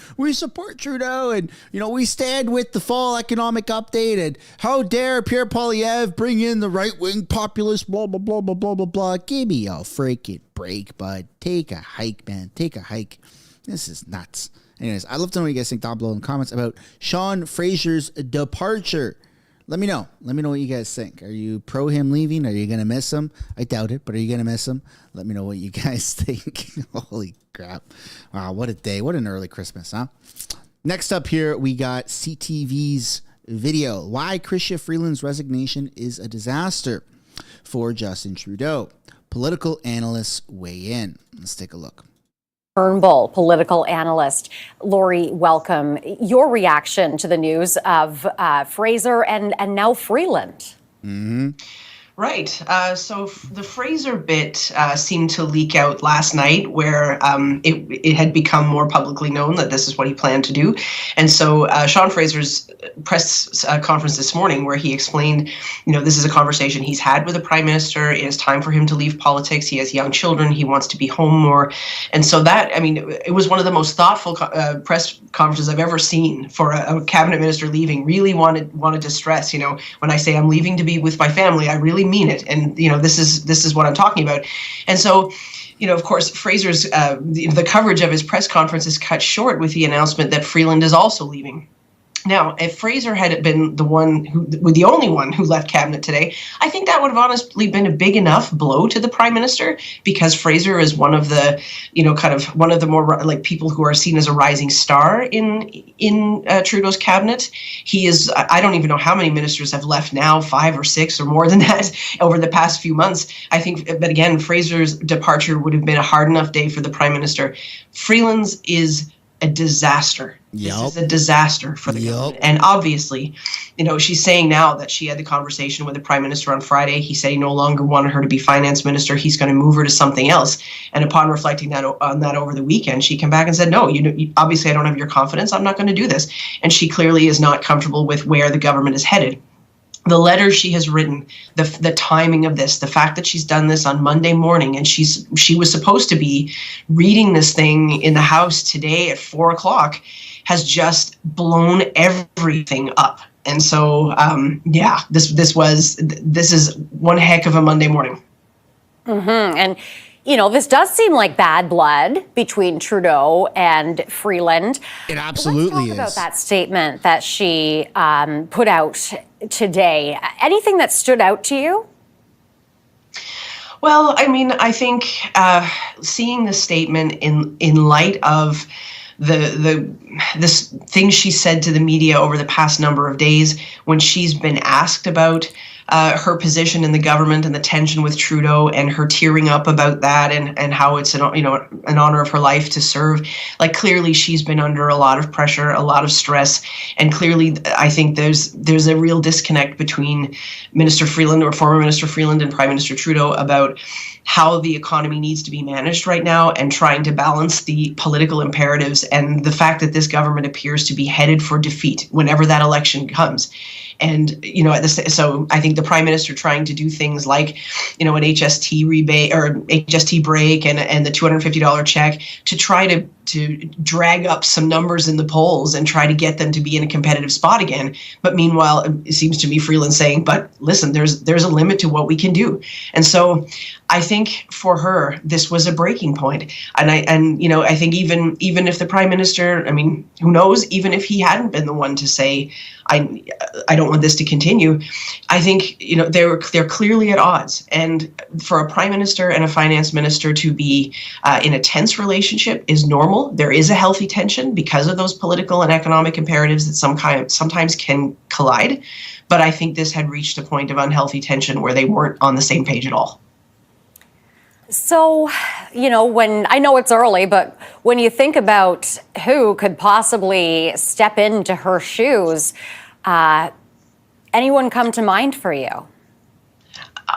Speaker 1: Trudeau and, we stand with the fall economic update and how dare Pierre Poilievre bring in the right-wing populist, blah, blah, blah, blah, blah, blah, blah. Give me a freaking break, bud. Take a hike, man. Take a hike. This is nuts. Anyways, I'd love to know what you guys think down below in the comments about Sean Fraser's departure. Let me know. Let me know what you guys think. Are you pro him leaving? Are you going to miss him? I doubt it, but are you going to miss him? Let me know what you guys think. Holy crap. Wow, what a day. What an early Christmas, huh? Next up here, we got CTV's video. Why Chrystia Freeland's resignation is a disaster for Justin Trudeau. Political analysts weigh in. Let's take a look.
Speaker 10: Turnbull, political analyst. Lori, welcome. Your reaction to the news of Fraser and now Freeland.
Speaker 1: Mm-hmm.
Speaker 11: Right. So the Fraser bit seemed to leak out last night where it had become more publicly known that this is what he planned to do. And so Sean Fraser's press conference this morning where he explained, this is a conversation he's had with the Prime Minister. It is time for him to leave politics. He has young children. He wants to be home more. And so it was one of the most thoughtful press conferences I've ever seen for a cabinet minister leaving. Really wanted to stress, when I say I'm leaving to be with my family, I really mean it. And, this is what I'm talking about. And so, of course, Fraser's, the coverage of his press conference is cut short with the announcement that Freeland is also leaving. Now, if Fraser had been the only one who left cabinet today, I think that would have honestly been a big enough blow to the Prime Minister, because Fraser is one of the, one of the more people who are seen as a rising star in Trudeau's cabinet. He is, I don't even know how many ministers have left now, 5 or 6 or more than that over the past few months. I think, but again, Fraser's departure would have been a hard enough day for the Prime Minister. Freeland's is a disaster.
Speaker 1: Yep.
Speaker 11: This is a disaster for the government. And obviously, she's saying now that she had the conversation with the Prime Minister on Friday. He said he no longer wanted her to be finance minister. He's going to move her to something else. And upon reflecting on that over the weekend, she came back and said, no, obviously I don't have your confidence. I'm not going to do this. And she clearly is not comfortable with where the government is headed. The letters she has written, the timing of this, the fact that she's done this on Monday morning, and she was supposed to be reading this thing in the House today at 4:00, has just blown everything up. And so, this is one heck of a Monday morning.
Speaker 10: Mm-hmm. And this does seem like bad blood between Trudeau and Freeland.
Speaker 1: It absolutely is.
Speaker 10: Let's talk about that statement that she put out today. Anything that stood out to you?
Speaker 11: Well, I think seeing the statement in light of this thing she said to the media over the past number of days, when she's been asked about her position in the government and the tension with Trudeau and her tearing up about that and how it's an honor of her life to serve. Like, clearly she's been under a lot of pressure, a lot of stress, and clearly I think there's a real disconnect between Minister Freeland, or former Minister Freeland, and Prime Minister Trudeau about how the economy needs to be managed right now and trying to balance the political imperatives and the fact that this government appears to be headed for defeat whenever that election comes. And, so I think the Prime Minister trying to do things like, an HST rebate or HST break and the $250 check to try to drag up some numbers in the polls and try to get them to be in a competitive spot again. But meanwhile, it seems to me Freeland saying, but listen, there's a limit to what we can do. And so I think for her, this was a breaking point. And I think even if the Prime Minister, who knows, even if he hadn't been the one to say, I don't want this to continue, I think, they're clearly at odds. And for a Prime Minister and a Finance Minister to be in a tense relationship is normal. There is a healthy tension because of those political and economic imperatives that sometimes can collide. But I think this had reached a point of unhealthy tension where they weren't on the same page at all.
Speaker 10: So, when I know it's early, but when you think about who could possibly step into her shoes, anyone come to mind for you?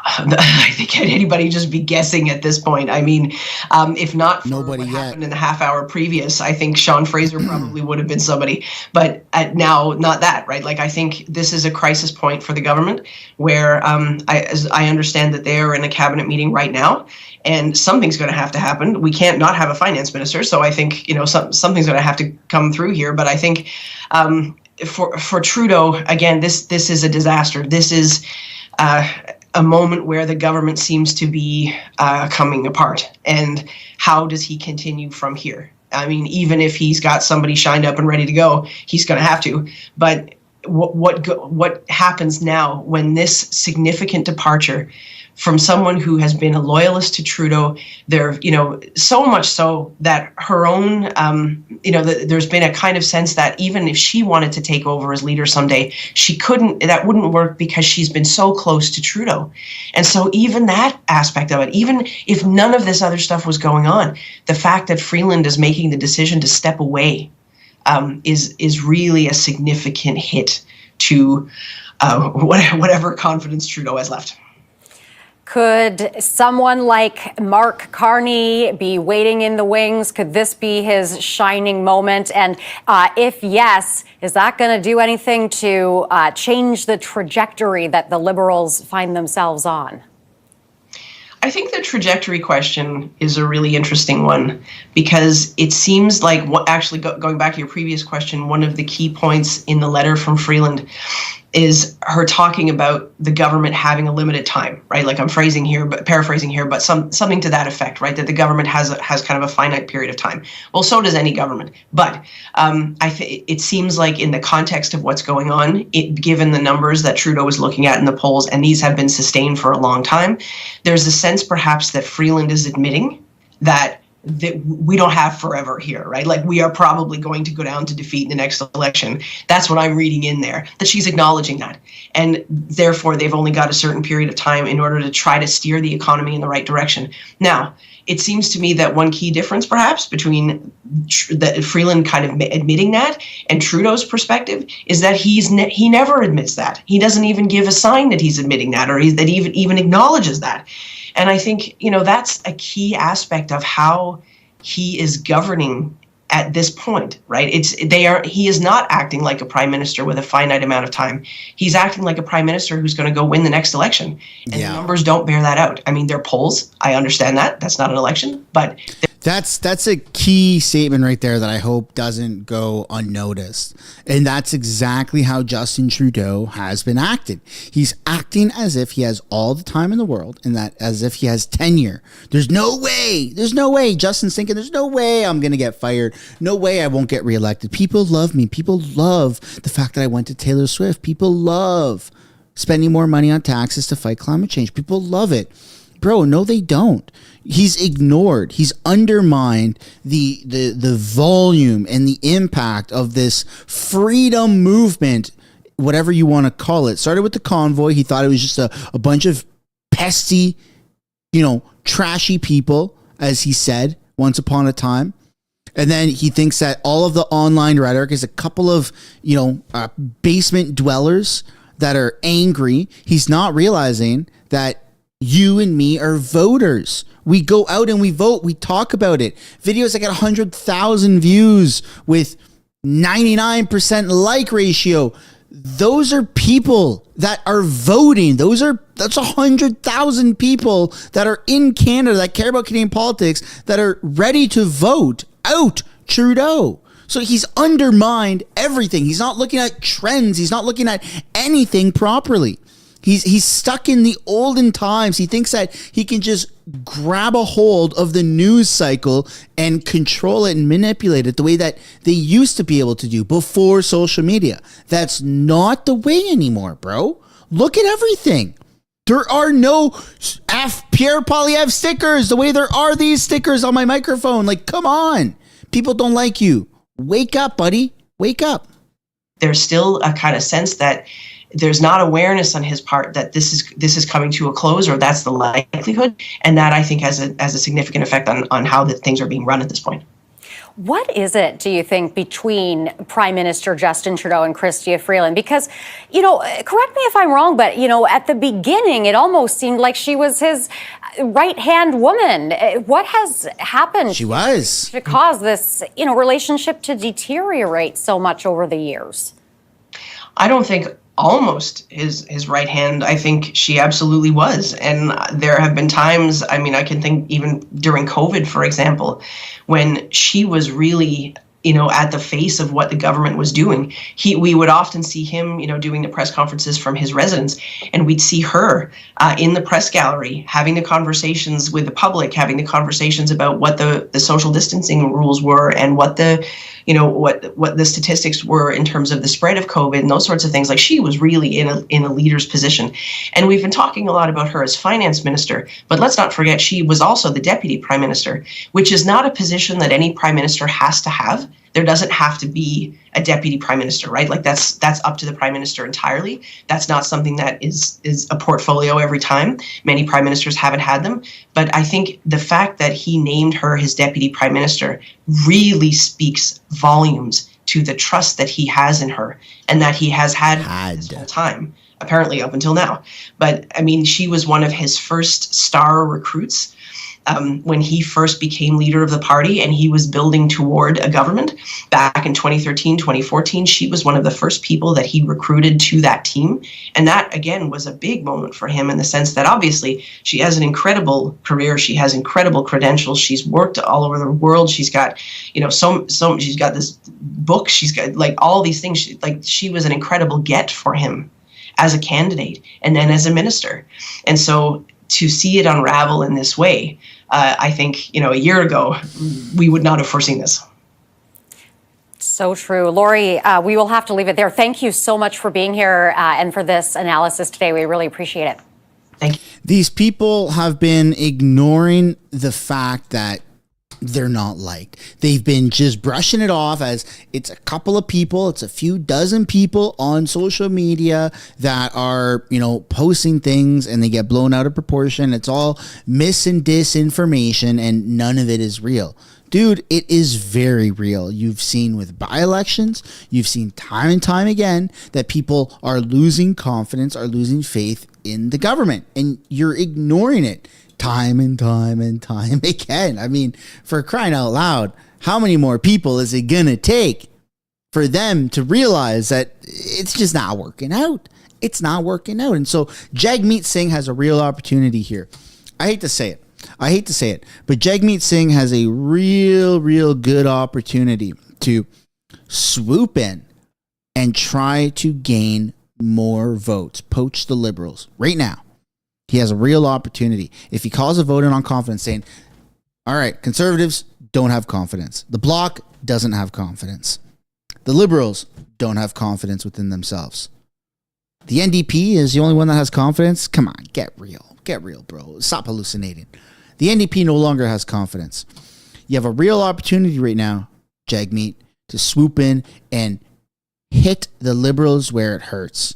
Speaker 11: I think anybody just be guessing at this point. If not for
Speaker 1: nobody
Speaker 11: what
Speaker 1: yet
Speaker 11: happened in the half hour previous, I think Sean Fraser probably would have been somebody. But now, not that, right? Like, I think this is a crisis point for the government where I understand that they are in a cabinet meeting right now, and something's going to have to happen. We can't not have a finance minister, so I think something's going to have to come through here. But I think for Trudeau, again, this is a disaster. This is a moment where the government seems to be coming apart. And how does he continue from here? Even if he's got somebody shined up and ready to go, he's going to have to. But what happens now when this significant departure from someone who has been a loyalist to Trudeau, so much so that her own, there's been a kind of sense that even if she wanted to take over as leader someday, she couldn't, that wouldn't work because she's been so close to Trudeau. And so even that aspect of it, even if none of this other stuff was going on, the fact that Freeland is making the decision to step away is really a significant hit to whatever confidence Trudeau has left.
Speaker 10: Could someone like Mark Carney be waiting in the wings? Could this be his shining moment? And if yes, is that going to do anything to change the trajectory that the Liberals find themselves on?
Speaker 11: I think the trajectory question is a really interesting one because it seems like going back to your previous question, one of the key points in the letter from Freeland is her talking about the government having a limited time, right? Like, I'm paraphrasing here, but something to that effect, right? That the government has kind of a finite period of time. Well, so does any government. But it seems like in the context of what's going on, given the numbers that Trudeau is looking at in the polls, and these have been sustained for a long time, there's a sense perhaps that Freeland is admitting that we don't have forever here, right? Like, we are probably going to go down to defeat in the next election. That's what I'm reading in there, that she's acknowledging that. And therefore, they've only got a certain period of time in order to try to steer the economy in the right direction. Now, it seems to me that one key difference, perhaps, between Freeland kind of admitting that and Trudeau's perspective is that he never admits that. He doesn't even give a sign that he's admitting that, or that he even acknowledges that. And I think, that's a key aspect of how he is governing at this point, right? He is not acting like a prime minister with a finite amount of time. He's acting like a prime minister who's going to go win the next election. And the numbers don't bear that out. They're polls. I understand that. That's not an election, but
Speaker 1: That's a key statement right there that I hope doesn't go unnoticed. And that's exactly how Justin Trudeau has been acting. He's acting as if he has all the time in the world and that as if he has tenure. There's no way. Justin's thinking there's no way I'm going to get fired. No way I won't get reelected. People love me. People love the fact that I went to Taylor Swift. People love spending more money on taxes to fight climate change. People love it. Bro, no, they don't. He's ignored. He's undermined the volume and the impact of this freedom movement whatever you want to call it. Started with the convoy. He thought it was just a bunch of pesty, trashy people, as he said once upon a time. And then he thinks that all of the online rhetoric is a couple of, basement dwellers that are angry. He's not realizing that you and me are voters. We go out and we vote. We talk about it. Videos that get 100,000 views with 99% like ratio. Those are people that are voting. That's 100,000 people that are in Canada that care about Canadian politics that are ready to vote out Trudeau. So he's undermined everything. He's not looking at trends. He's not looking at anything properly. He's stuck in the olden times. He thinks that he can just grab a hold of the news cycle and control it and manipulate it the way that they used to be able to do before social media. That's not the way anymore, bro. Look at everything. There are no Pierre Poilievre stickers the way there are these stickers on my microphone. Like, come on. People don't like you. Wake up, buddy. Wake up.
Speaker 11: There's still a kind of sense that there's not awareness on his part that this is coming to a close, or that's the likelihood, and that I think has a significant effect on how things are being run at this point.
Speaker 10: What is it, do you think, between Prime Minister Justin Trudeau and Chrystia Freeland? Because, correct me if I'm wrong, but, at the beginning, it almost seemed like she was his right-hand woman. What has happened to cause this, relationship to deteriorate so much over the years?
Speaker 11: I don't think almost his right hand. I think she absolutely was. And there have been times, I can think even during COVID, for example, when she was really, at the face of what the government was doing. We would often see him, doing the press conferences from his residence, and we'd see her in the press gallery having the conversations with the public, having the conversations about what the social distancing rules were and what the what the statistics were in terms of the spread of COVID and those sorts of things. Like, she was really in a leader's position. And we've been talking a lot about her as finance minister, but let's not forget she was also the deputy prime minister, which is not a position that any prime minister has to have. There doesn't have to be a deputy prime minister, right? Like, that's up to the prime minister entirely. That's not something that is a portfolio every time. Many prime ministers haven't had them. But I think the fact that he named her his deputy prime minister really speaks volumes to the trust that he has in her and that he has had this whole time, apparently up until now. But she was one of his first star recruits when he first became leader of the party and he was building toward a government back in 2013, 2014. She was one of the first people that he recruited to that team. And that, again, was a big moment for him in the sense that obviously she has an incredible career. She has incredible credentials. She's worked all over the world. She's got, she's got this book. She's got like all these things. She was an incredible get for him as a candidate and then as a minister. And so to see it unravel in this way, I think, a year ago, we would not have foreseen this.
Speaker 10: So true. Lori, we will have to leave it there. Thank you so much for being here and for this analysis today. We really appreciate it.
Speaker 11: Thank you.
Speaker 1: These people have been ignoring the fact that they're not liked. They've been just brushing it off as it's a couple of people, it's a few dozen people on social media that are, posting things and they get blown out of proportion. It's all mis and disinformation and none of it is real. Dude, it is very real. You've seen with by-elections, you've seen time and time again that people are losing confidence, are losing faith in the government, and you're ignoring it. Time and time and time again. For crying out loud, how many more people is it going to take for them to realize that it's just not working out? It's not working out. And so Jagmeet Singh has a real opportunity here. I hate to say it, but Jagmeet Singh has a real good opportunity to swoop in and try to gain more votes, poach the Liberals right now. He has a real opportunity. If he calls a vote in on confidence saying, all right, Conservatives don't have confidence. The Bloc doesn't have confidence. The Liberals don't have confidence within themselves. The NDP is the only one that has confidence. Come on, get real. Get real, bro. Stop hallucinating. The NDP no longer has confidence. You have a real opportunity right now, Jagmeet, to swoop in and hit the Liberals where it hurts.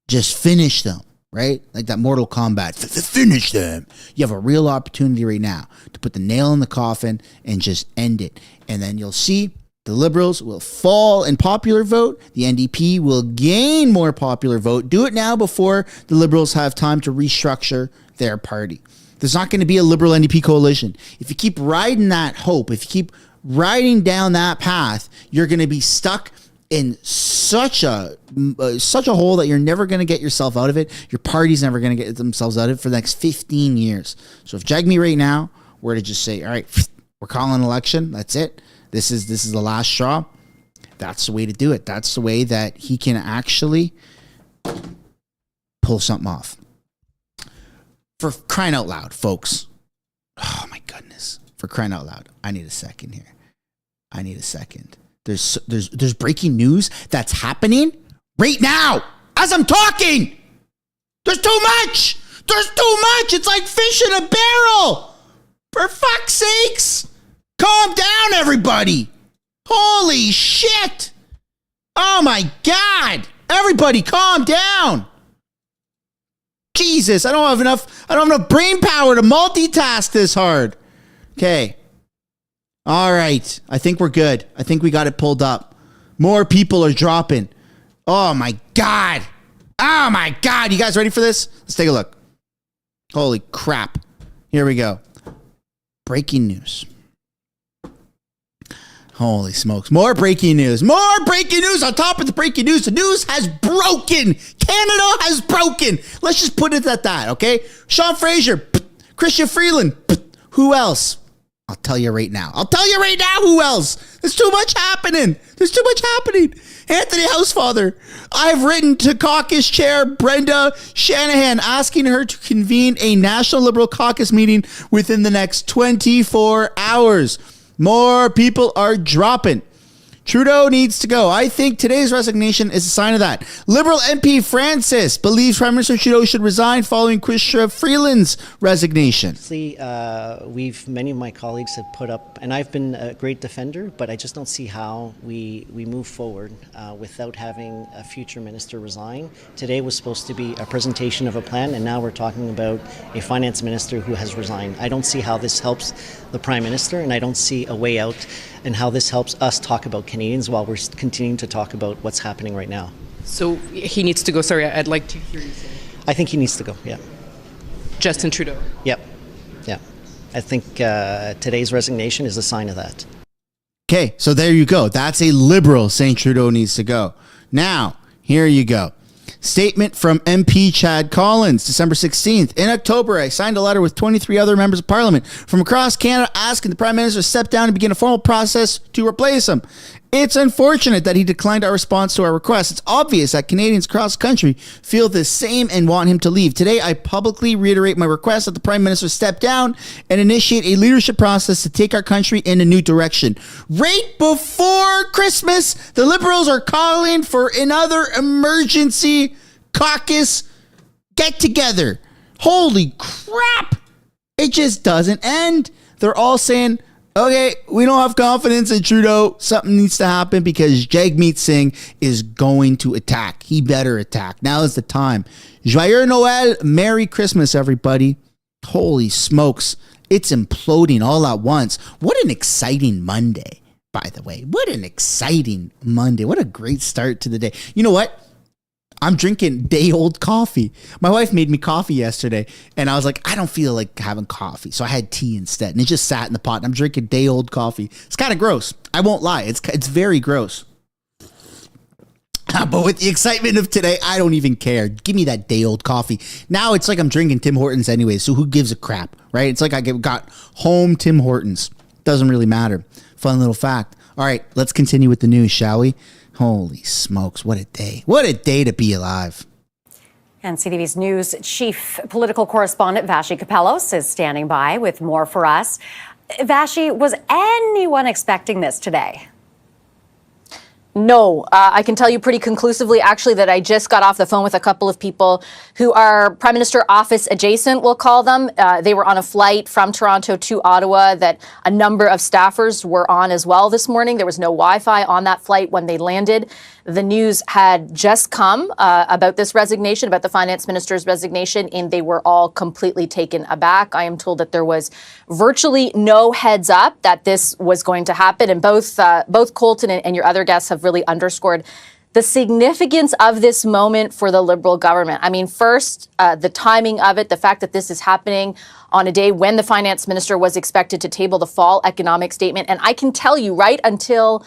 Speaker 1: Just finish them, right? Like that Mortal Kombat. Finish them. You have a real opportunity right now to put the nail in the coffin and just end it. And then you'll see the Liberals will fall in popular vote. The NDP will gain more popular vote. Do it now before the Liberals have time to restructure their party. There's not going to be a Liberal NDP coalition. If you keep riding that hope, if you keep riding down that path, you're going to be stuck in such a hole that you're never going to get yourself out of it. Your party's never going to get themselves out of it for the next 15 years. So if Jagmeet right now were to just say, all right, we're calling an election, that's it. This is the last straw. That's the way to do it. That's the way that he can actually pull something off. For crying out loud, folks. Oh my goodness. For crying out loud. I need a second here. I need a second. There's breaking news that's happening right now as I'm talking. There's too much. There's too much. It's like fish in a barrel. For fuck's sakes. Calm down, everybody. Holy shit. Oh my God. Everybody calm down. Jesus, I don't have enough brain power to multitask this hard. Okay. All right. I think we're good. I think we got it pulled up. More people are dropping. Oh my God. Oh my God. You guys ready for this? Let's take a look. Holy crap. Here we go. Breaking news. Holy smokes. More breaking news. More breaking news on top of the breaking news. The news has broken. Canada has broken. Let's just put it at that, okay? Sean Fraser, Christian Freeland, who else? I'll tell you right now. Who else? There's too much happening. Anthony Housefather. I've written to caucus chair Brenda Shanahan asking her to convene a National Liberal caucus meeting within the next 24 hours. More people are dropping. Trudeau needs to go. I think today's resignation is a sign of that. Liberal MP Francis believes Prime Minister Trudeau should resign following Chrystia Freeland's resignation.
Speaker 12: Many of my colleagues have put up, and I've been a great defender, but I just don't see how we move forward without having a future minister resign. Today was supposed to be a presentation of a plan, and now we're talking about a finance minister who has resigned. I don't see how this helps the Prime Minister, and I don't see a way out and how this helps us talk about Canadians while we're continuing to talk about what's happening right now.
Speaker 13: So he needs to go. Sorry, I'd like to hear you say.
Speaker 12: I think he needs to go, yeah.
Speaker 13: Justin Trudeau?
Speaker 12: Yep. Yeah. I think today's resignation is a sign of that.
Speaker 1: Okay, so there you go. That's a Liberal saying Trudeau needs to go. Now, here you go. Statement from MP Chad Collins, December 16th. In October, I signed a letter with 23 other members of Parliament from across Canada asking the Prime Minister to step down and begin a formal process to replace him. It's unfortunate that he declined our response to our request. It's obvious that Canadians across the country feel the same and want him to leave. Today, I publicly reiterate my request that the Prime Minister step down and initiate a leadership process to take our country in a new direction. Right before Christmas, the Liberals are calling for another emergency caucus get-together. Holy crap! It just doesn't end. They're all saying, okay, we don't have confidence in Trudeau. Something needs to happen because Jagmeet Singh is going to attack. He better attack. Now is the time. Joyeux Noël. Merry Christmas, everybody. Holy smokes. It's imploding all at once. What an exciting Monday, by the way. What an exciting Monday. What a great start to the day. You know what? I'm drinking day-old coffee. My wife made me coffee yesterday, and I was like, I don't feel like having coffee. So I had tea instead, and it just sat in the pot, and I'm drinking day-old coffee. It's kind of gross. I won't lie. It's very gross. But with the excitement of today, I don't even care. Give me that day-old coffee. Now it's like I'm drinking Tim Hortons anyway, so who gives a crap, right? It's like I got home Tim Hortons. Doesn't really matter. Fun little fact. All right, let's continue with the news, shall we? Holy smokes, what a day. What a day to be alive.
Speaker 10: And CTV's news chief political correspondent Vashi Kapelos is standing by with more for us. Vashi, was anyone expecting this today?
Speaker 14: No, I can tell you pretty conclusively, actually, that I just got off the phone with a couple of people who are Prime Minister office adjacent, we'll call them. They were on a flight from Toronto to Ottawa that a number of staffers were on as well this morning. There was no Wi-Fi on that flight when they landed. The news had just come about this resignation, about the finance minister's resignation, and they were all completely taken aback. I am told that there was virtually no heads up that this was going to happen. And both Colton and your other guests have really underscored the significance of this moment for the Liberal government. I mean, first, the timing of it, the fact that this is happening on a day when the finance minister was expected to table the fall economic statement. And I can tell you right until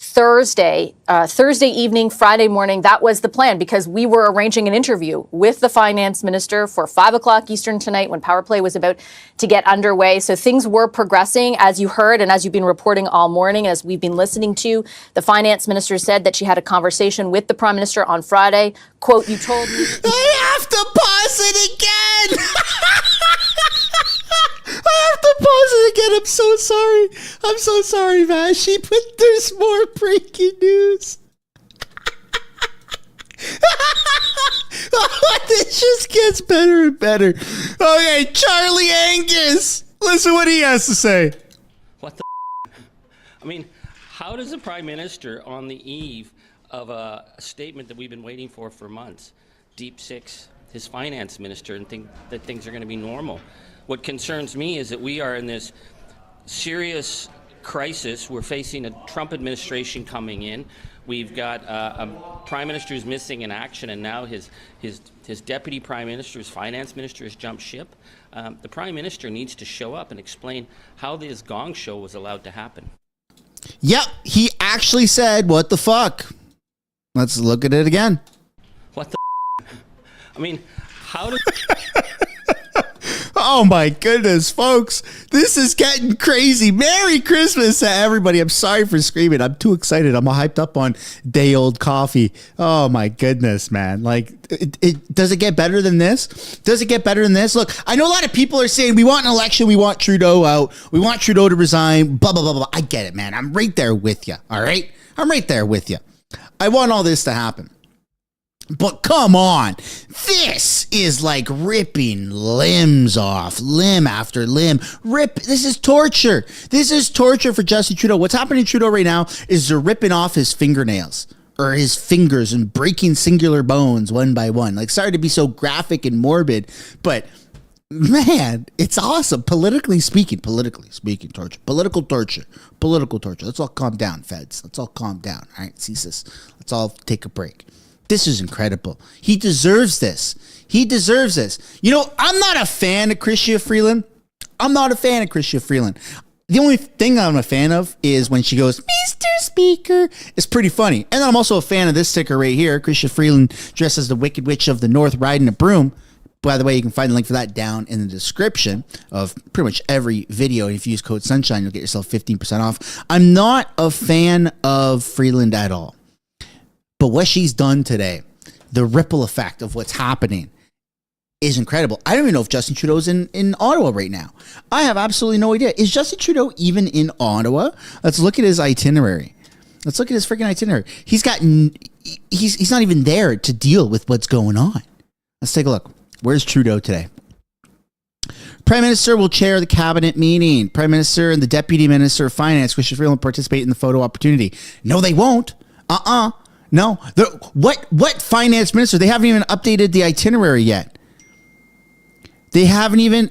Speaker 14: Thursday evening, Friday morning, that was the plan, because we were arranging an interview with the finance minister for 5 o'clock Eastern tonight when Power Play was about to get underway. So things were progressing, as you heard and as you've been reporting all morning, as we've been listening to. The finance minister said that she had a conversation with the prime minister on Friday. Quote, "You told me..."
Speaker 1: I have to pause it again. I have to pause it again. I'm so sorry. I'm so sorry, Vashi, but there's more breaking news. It just gets better and better. Okay, Charlie Angus. Listen what he has to say.
Speaker 15: What the I mean, how does the Prime Minister, on the eve of a statement that we've been waiting for months, deep six his finance minister and think that things are going to be normal? What concerns me is that we are in this serious crisis. We're facing a Trump administration coming in. We've got a prime minister who's missing in action, and now his deputy prime minister, his finance minister, has jumped ship. The prime minister needs to show up and explain how this gong show was allowed to happen.
Speaker 1: Yep, he actually said, "What the fuck?" Let's look at it again.
Speaker 15: What the I mean, how did...
Speaker 1: Oh my goodness, folks. This is getting crazy. Merry Christmas to everybody. I'm sorry for screaming. I'm too excited. I'm hyped up on day old coffee. Oh my goodness, man. Like, does it get better than this? Does it get better than this? Look, I know a lot of people are saying we want an election. We want Trudeau out. We want Trudeau to resign. Blah, blah, blah, blah. I get it, man. I'm right there with you. All right. I'm right there with you. I want all this to happen. But come on, this is like ripping limbs off, limb after limb. This is torture. This is torture for Justin Trudeau. What's happening to Trudeau right now is they're ripping off his fingernails or his fingers and breaking singular bones one by one. Like, sorry to be so graphic and morbid, but man, it's awesome. Politically speaking, torture, political torture. Let's all calm down, feds. Let's all calm down. All right, CSIS. Let's all take a break. This is incredible. He deserves this. He deserves this. You know, I'm not a fan of Chrystia Freeland. The only thing I'm a fan of is when she goes, "Mr. Speaker." It's pretty funny. And then I'm also a fan of this sticker right here. Chrystia Freeland dressed as the Wicked Witch of the North riding a broom. By the way, you can find the link for that down in the description of pretty much every video. If you use code SUNSHINE, you'll get yourself 15% off. I'm not a fan of Freeland at all. But what she's done today, the ripple effect of what's happening is incredible. I don't even know if Justin Trudeau's in Ottawa right now. I have absolutely no idea. Is Justin Trudeau even in Ottawa? Let's look at his itinerary. Let's look at his freaking itinerary. He's not even there to deal with what's going on. Let's take a look. Where's Trudeau today? Prime Minister will chair the cabinet meeting. Prime Minister and the Deputy Minister of Finance, Chrystia Freeland, participate in the photo opportunity. No, they won't. No. What finance minister? They haven't even updated the itinerary yet. They haven't even.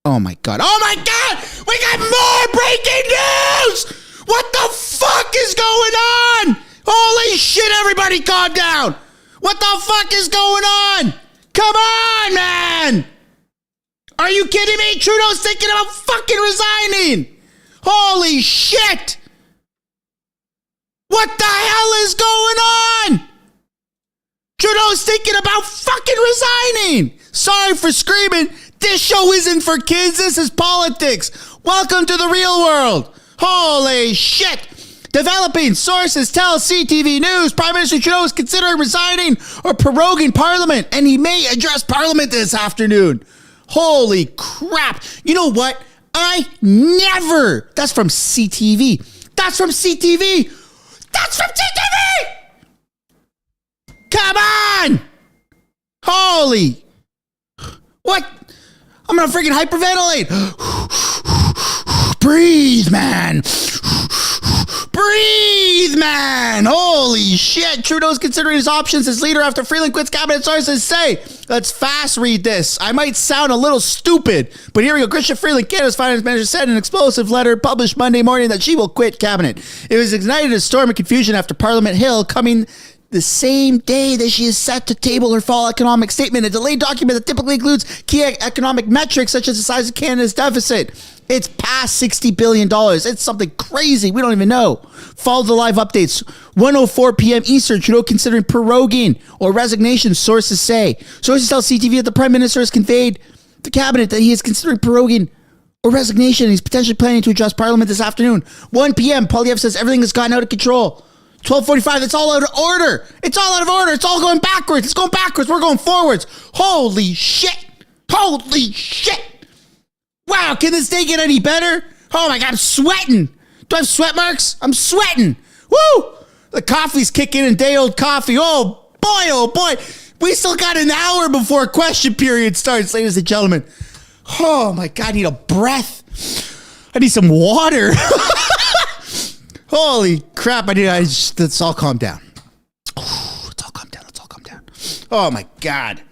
Speaker 1: Oh my God. We got more breaking news. What the fuck is going on? Holy shit, everybody calm down. What the fuck is going on? Come on, man. Are you kidding me? Trudeau's thinking about fucking resigning. Holy shit. What the hell is going on? Trudeau's thinking about fucking resigning. Sorry for screaming. This show isn't for kids. This is politics. Welcome to the real world. Holy shit. Developing sources tell CTV News Prime Minister Trudeau is considering resigning or proroguing Parliament, and he may address Parliament this afternoon. Holy crap. You know what? That's from CTV. Come on! Holy... What? I'm gonna freaking hyperventilate. Breathe, man. Breathe, man. Holy shit. Trudeau's considering his options as leader after Freeland quits cabinet, sources say. Let's fast read this. I might sound a little stupid, but here we go. Christian Freeland, Canada's finance manager, said in an explosive letter published Monday morning that she will quit cabinet. It was ignited a storm of confusion after Parliament Hill coming the same day that she is set to table her fall economic statement, a delayed document that typically includes key economic metrics such as the size of Canada's deficit. It's past $60 billion. It's something crazy. We don't even know. Follow the live updates. 1:04 p.m. Eastern, Trudeau considering proroguing or resignation, sources say. Sources tell CTV that the Prime Minister has conveyed to Cabinet that he is considering proroguing or resignation. He's potentially planning to address Parliament this afternoon. 1 p.m. Poilievre says everything has gotten out of control. 12:45, it's all out of order. It's all out of order. It's all going backwards. It's going backwards. We're going forwards. Holy shit. Holy shit. Wow, can this day get any better? Oh my God, I'm sweating. Do I have sweat marks? I'm sweating. Woo! The coffee's kicking in, day old coffee. Oh boy. We still got an hour before question period starts, ladies and gentlemen. Oh my God, I need a breath. I need some water. Holy crap, let's all calm down. Let's all calm down. Oh my God.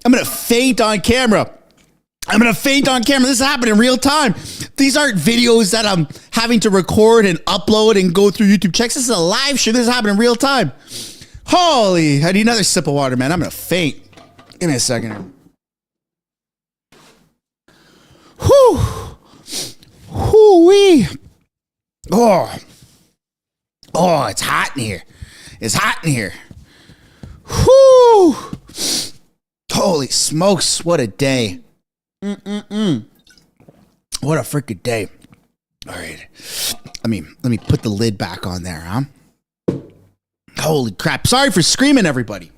Speaker 1: I'm going to faint on camera. This is happening in real time. These aren't videos that I'm having to record and upload and go through YouTube checks. This is a live show. This is happening in real time. Holy, I need another sip of water, man. I'm going to faint. Give me a second. Whew. Whoo-wee. Oh, it's hot in here. Whoo. Holy smokes, what a day. What a freaking day. All right. Let me put the lid back on there, huh? Holy crap. Sorry for screaming, everybody.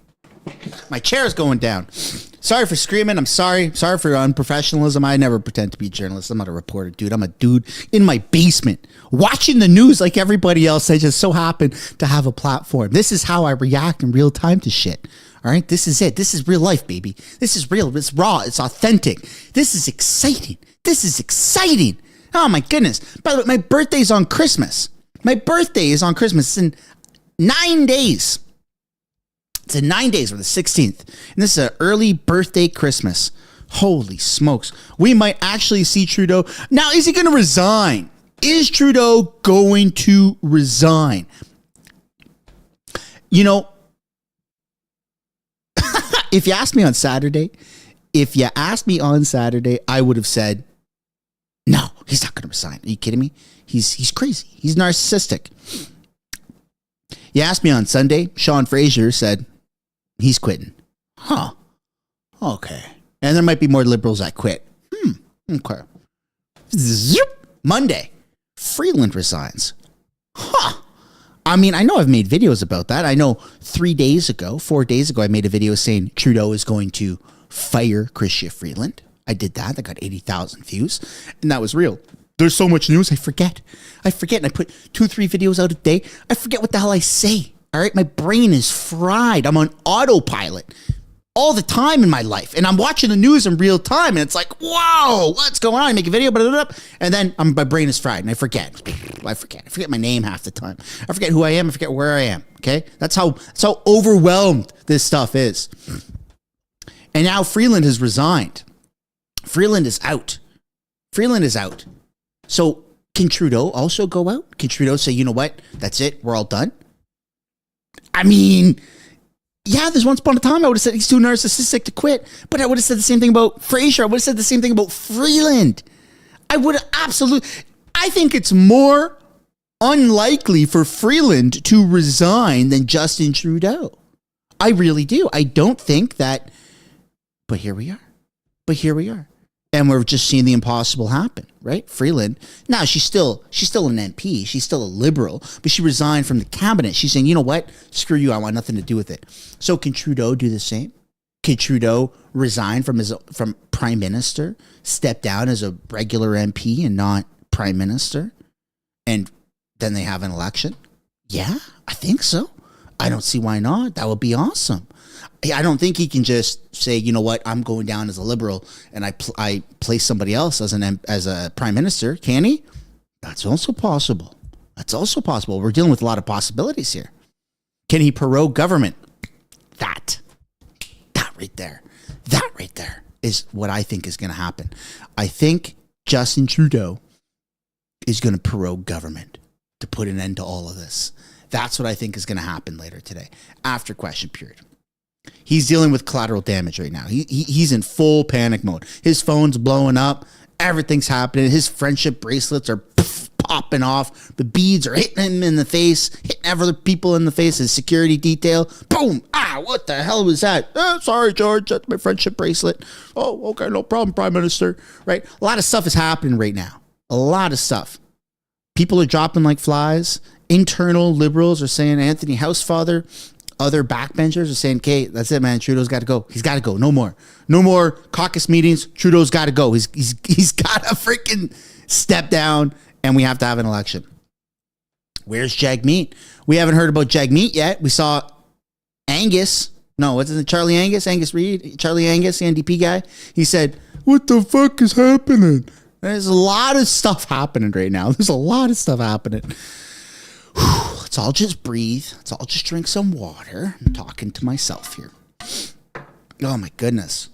Speaker 1: My chair's going down. Sorry for screaming. I'm sorry. Sorry for unprofessionalism. I never pretend to be a journalist. I'm not a reporter, dude. I'm a dude in my basement watching the news like everybody else. I just so happen to have a platform. This is how I react in real time to shit. All right, this is it. This is real life, baby. This is real. It's raw. It's authentic. This is exciting. Oh, my goodness. By the way, my birthday's on Christmas. It's in 9 days. We're the 16th. And this is an early birthday Christmas. Holy smokes. We might actually see Trudeau. Now, is he going to resign? Is Trudeau going to resign? You know, if you asked me on Saturday, I would have said, no, he's not going to resign. Are you kidding me? He's crazy. He's narcissistic. You asked me on Sunday, Sean Fraser said, he's quitting. Huh. Okay. And there might be more liberals that quit. Okay. Monday, Freeland resigns. Huh. I mean, I know I've made videos about that. I know 4 days ago, I made a video saying Trudeau is going to fire Chrystia Freeland. I did that. That got 80,000 views. And that was real. There's so much news. I forget. And I put 2-3 videos out a day. I forget what the hell I say. All right. My brain is fried. I'm on autopilot all the time in my life. And I'm watching the news in real time. And it's like, whoa, what's going on? I make a video, and then my brain is fried and I forget. I forget my name half the time. I forget who I am. I forget where I am. Okay. That's how overwhelmed this stuff is. And now Freeland has resigned. Freeland is out. So can Trudeau also go out? Can Trudeau say, you know what? That's it. We're all done. I mean, yeah, there's once upon a time I would have said he's too narcissistic to quit, but I would have said the same thing about Fraser. I would have said the same thing about Freeland. I think it's more unlikely for Freeland to resign than Justin Trudeau. I really do. I don't think that, but here we are. And we're just seeing the impossible happen, right? Freeland, now she's still an MP. She's still a liberal, but she resigned from the cabinet. She's saying, you know what? Screw you. I want nothing to do with it. So can Trudeau do the same? Can Trudeau resign from prime minister, step down as a regular MP and not prime minister? And then they have an election? Yeah, I think so. I don't see why not. That would be awesome. I don't think he can just say, you know what, I'm going down as a Liberal and I place somebody else as a prime minister. Can he? That's also possible. That's also possible. We're dealing with a lot of possibilities here. Can he prorogue government? That right there is what I think is going to happen. I think Justin Trudeau is going to prorogue government to put an end to all of this. That's what I think is going to happen later today, after question period. He's dealing with collateral damage right now. He's in full panic mode. His phone's blowing up. Everything's happening. His friendship bracelets are popping off. The beads are hitting him in the face, hitting other people in the face. His security detail, boom. What the hell was that? Oh, sorry, George. That's my friendship bracelet. Oh, okay, no problem, Prime Minister. Right? A lot of stuff is happening right now. A lot of stuff. People are dropping like flies. Internal Liberals are saying Anthony Housefather. Other backbenchers are saying, okay, that's it, man. Trudeau's got to go. He's got to go. No more caucus meetings. Trudeau's got to go. He's got to freaking step down, and we have to have an election. Where's Jagmeet? We haven't heard about Jagmeet yet. We saw Angus. No, what's it? Charlie Angus? Angus Reid? Charlie Angus, the NDP guy. He said, what the fuck is happening? There's a lot of stuff happening right now. There's a lot of stuff happening. Let's all just breathe. Let's all just drink some water. I'm talking to myself here. Oh my goodness.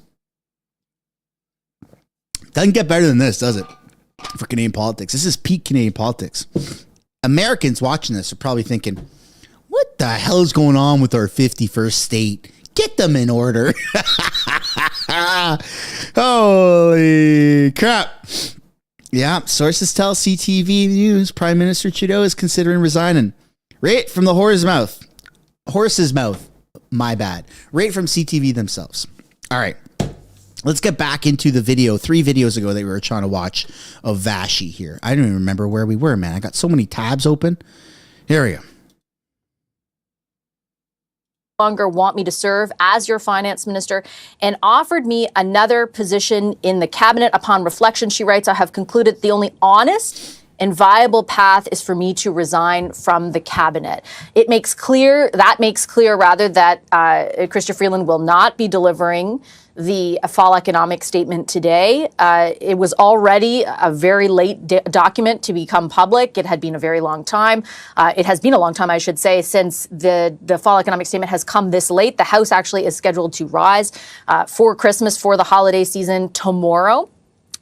Speaker 1: Doesn't get better than this, does it? For Canadian politics. This is peak Canadian politics. Americans watching this are probably thinking, what the hell is going on with our 51st state? Get them in order. Holy crap. Yeah, sources tell CTV News Prime Minister Trudeau is considering resigning. Right from the horse's mouth. Horse's mouth. My bad. Right from CTV themselves. All right. Let's get back into the video. 3 videos ago that we were trying to watch of Vashi here. I don't even remember where we were, man. I got so many tabs open. Here we go.
Speaker 14: Longer want me to serve as your finance minister and offered me another position in the cabinet. Upon reflection, she writes, I have concluded the only honest and viable path is for me to resign from the cabinet. That makes clear that Chrystia Freeland will not be delivering the fall economic statement today. It was already a very late document to become public. It had been a very long time. It has been a long time, I should say, since the fall economic statement has come this late. The House actually is scheduled to rise for Christmas, for the holiday season tomorrow.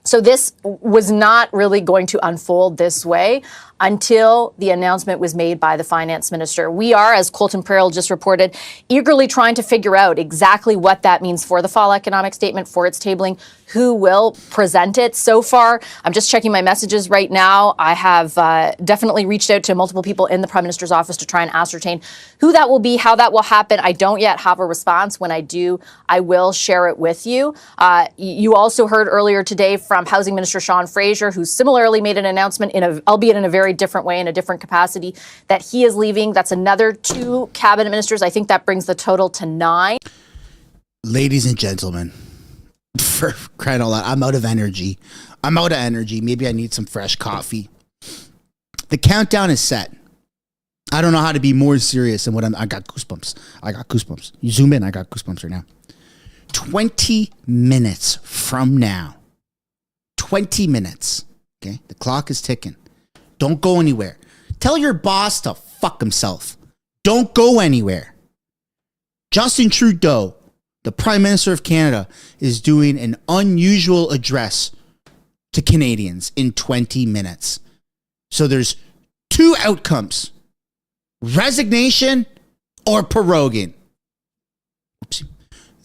Speaker 14: So this was not really going to unfold this way until the announcement was made by the finance minister. We are, as Colton Pearl just reported, eagerly trying to figure out exactly what that means for the fall economic statement, for its tabling, who will present it. So far, I'm just checking my messages right now. I have definitely reached out to multiple people in the Prime Minister's office to try and ascertain who that will be, how that will happen. I don't yet have a response. When I do, I will share it with you. You also heard earlier today from Housing Minister Sean Fraser, who similarly made an announcement, albeit in a very different way, in a different capacity, that he is leaving. That's another 2 cabinet ministers. I think that brings the total to 9.
Speaker 1: Ladies and gentlemen, for crying out loud, I'm out of energy. Maybe I need some fresh coffee. The countdown is set. I don't know how to be more serious than what I got goosebumps. You zoom in, I got goosebumps right now. 20 minutes from now. 20 minutes. Okay? The clock is ticking. Don't go anywhere. Tell your boss to fuck himself. Don't go anywhere. Justin Trudeau, the Prime Minister of Canada, is doing an unusual address to Canadians in 20 minutes. So there's 2 outcomes. Resignation or proroguing.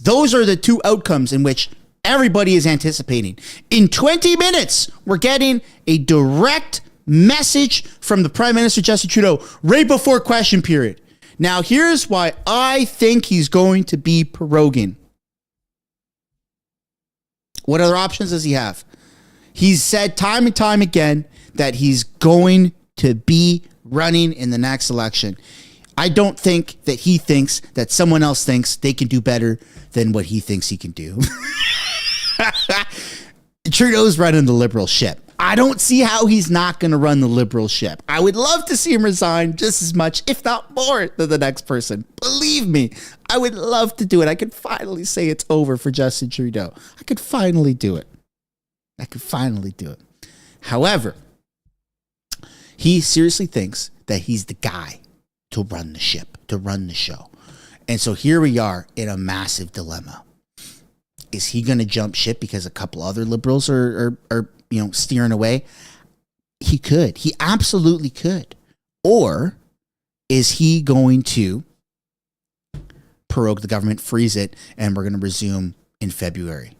Speaker 1: Those are the 2 outcomes in which everybody is anticipating. In 20 minutes, we're getting a direct message from the Prime Minister, Justin Trudeau, right before question period. Now, here's why I think he's going to be proroguing. What other options does he have? He's said time and time again that he's going to be running in the next election. I don't think that he thinks that someone else thinks they can do better than what he thinks he can do. Trudeau's running the Liberal ship. I don't see how he's not going to run the Liberal ship. I would love to see him resign just as much, if not more, than the next person. Believe me, I would love to do it. I could finally say it's over for Justin Trudeau. I could finally do it. However, he seriously thinks that he's the guy to run the ship, to run the show. And so here we are in a massive dilemma. Is he going to jump ship because a couple other Liberals are steering away? He could. He absolutely could. Or is he going to prorogue the government, freeze it, and we're going to resume in February?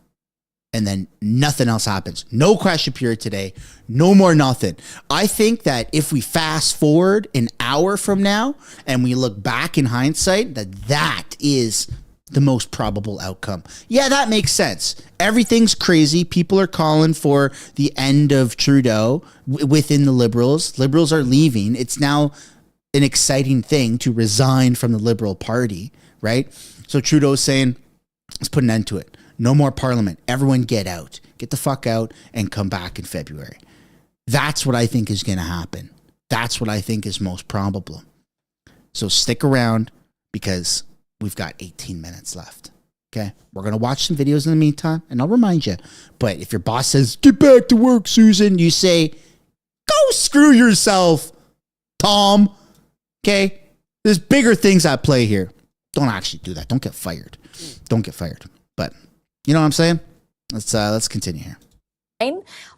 Speaker 1: And then nothing else happens. No question period today. No more nothing. I think that if we fast forward an hour from now and we look back in hindsight, that is the most probable outcome. Yeah, that makes sense. Everything's crazy. People are calling for the end of Trudeau within the Liberals. Liberals are leaving. It's now an exciting thing to resign from the Liberal Party, right? So Trudeau's saying, let's put an end to it. No more Parliament. Everyone get out. Get the fuck out and come back in February. That's what I think is going to happen. That's what I think is most probable. So stick around because we've got 18 minutes left. Okay? We're going to watch some videos in the meantime, and I'll remind you. But if your boss says, get back to work, Susan, you say, go screw yourself, Tom. Okay? There's bigger things at play here. Don't actually do that. Don't get fired. But you know what I'm saying? Let's continue here.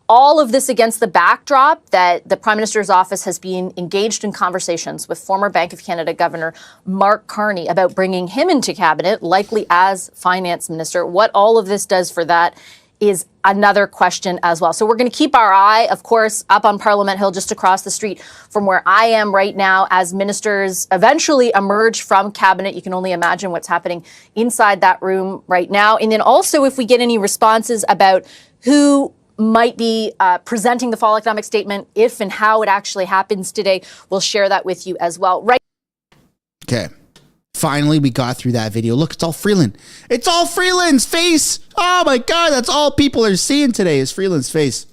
Speaker 14: All of this against the backdrop that the Prime Minister's office has been engaged in conversations with former Bank of Canada Governor Mark Carney about bringing him into cabinet, likely as finance minister. What all of this does for that is another question as well. So we're going to keep our eye, of course, up on Parliament Hill, just across the street from where I am right now, as ministers eventually emerge from cabinet. You can only imagine what's happening inside that room right now. And then also, if we get any responses about who might be presenting the fall economic statement, if and how it actually happens today, we'll share that with you as well. Right.
Speaker 1: Okay. Finally, we got through that video. Look, it's all Freeland. It's all Freeland's face. Oh my God, that's all people are seeing today is Freeland's face.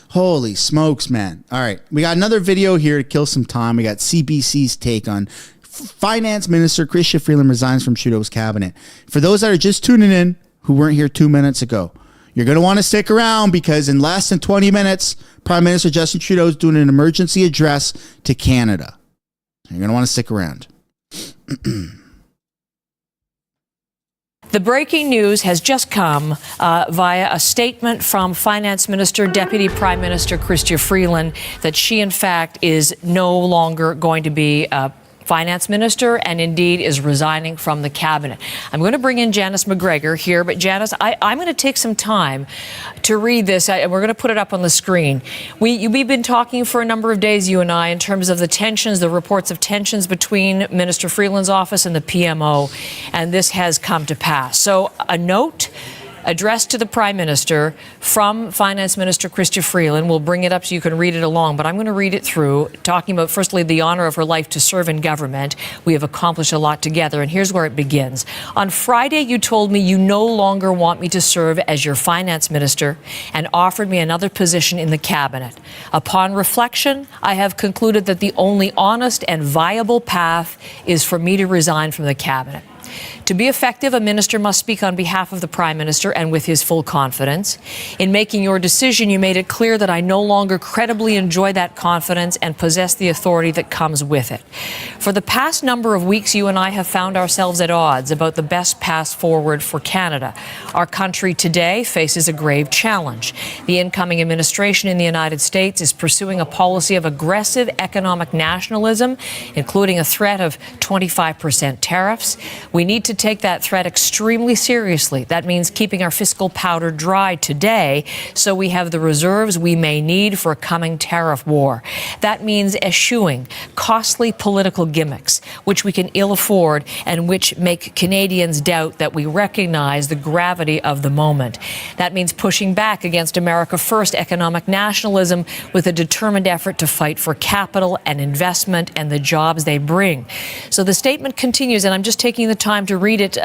Speaker 1: Holy smokes, man. All right, we got another video here to kill some time. We got CBC's take on Finance Minister Chrystia Freeland resigns from Trudeau's cabinet. For those that are just tuning in, who weren't here 2 minutes ago, you're going to want to stick around because in less than 20 minutes, Prime Minister Justin Trudeau is doing an emergency address to Canada. You're going to want to stick around.
Speaker 16: The breaking news has just come via a statement from Finance Minister, Deputy Prime Minister Chrystia Freeland, that she, in fact, is no longer going to be Finance Minister and indeed is resigning from the cabinet. I'm going to bring in Janice McGregor here, but Janice, I'm going to take some time to read this, and we're going to put it up on the screen. We've been talking for a number of days, you and I, in terms of the tensions, the reports of tensions between Minister Freeland's office and the PMO, and this has come to pass. So a note addressed to the Prime Minister from Finance Minister Chrystia Freeland. We'll bring it up so you can read it along, but I'm going to read it through, talking about, firstly, the honor of her life to serve in government. We have accomplished a lot together, and here's where it begins. On Friday, you told me you no longer want me to serve as your Finance Minister and offered me another position in the cabinet. Upon reflection, I have concluded that the only honest and viable path is for me to resign from the cabinet. To be effective, a minister must speak on behalf of the Prime Minister and with his full confidence. In making your decision, you made it clear that I no longer credibly enjoy that confidence and possess the authority that comes with it. For the past number of weeks, you and I have found ourselves at odds about the best path forward for Canada. Our country today faces a grave challenge. The incoming administration in the United States is pursuing a policy of aggressive economic nationalism, including a threat of 25% tariffs. We need to take that threat extremely seriously. That means keeping our fiscal powder dry today so we have the reserves we may need for a coming tariff war. That means eschewing costly political gimmicks, which we can ill afford and which make Canadians doubt that we recognize the gravity of the moment. That means pushing back against America First economic nationalism with a determined effort to fight for capital and investment and the jobs they bring. So the statement continues, and I'm just taking the time time to read it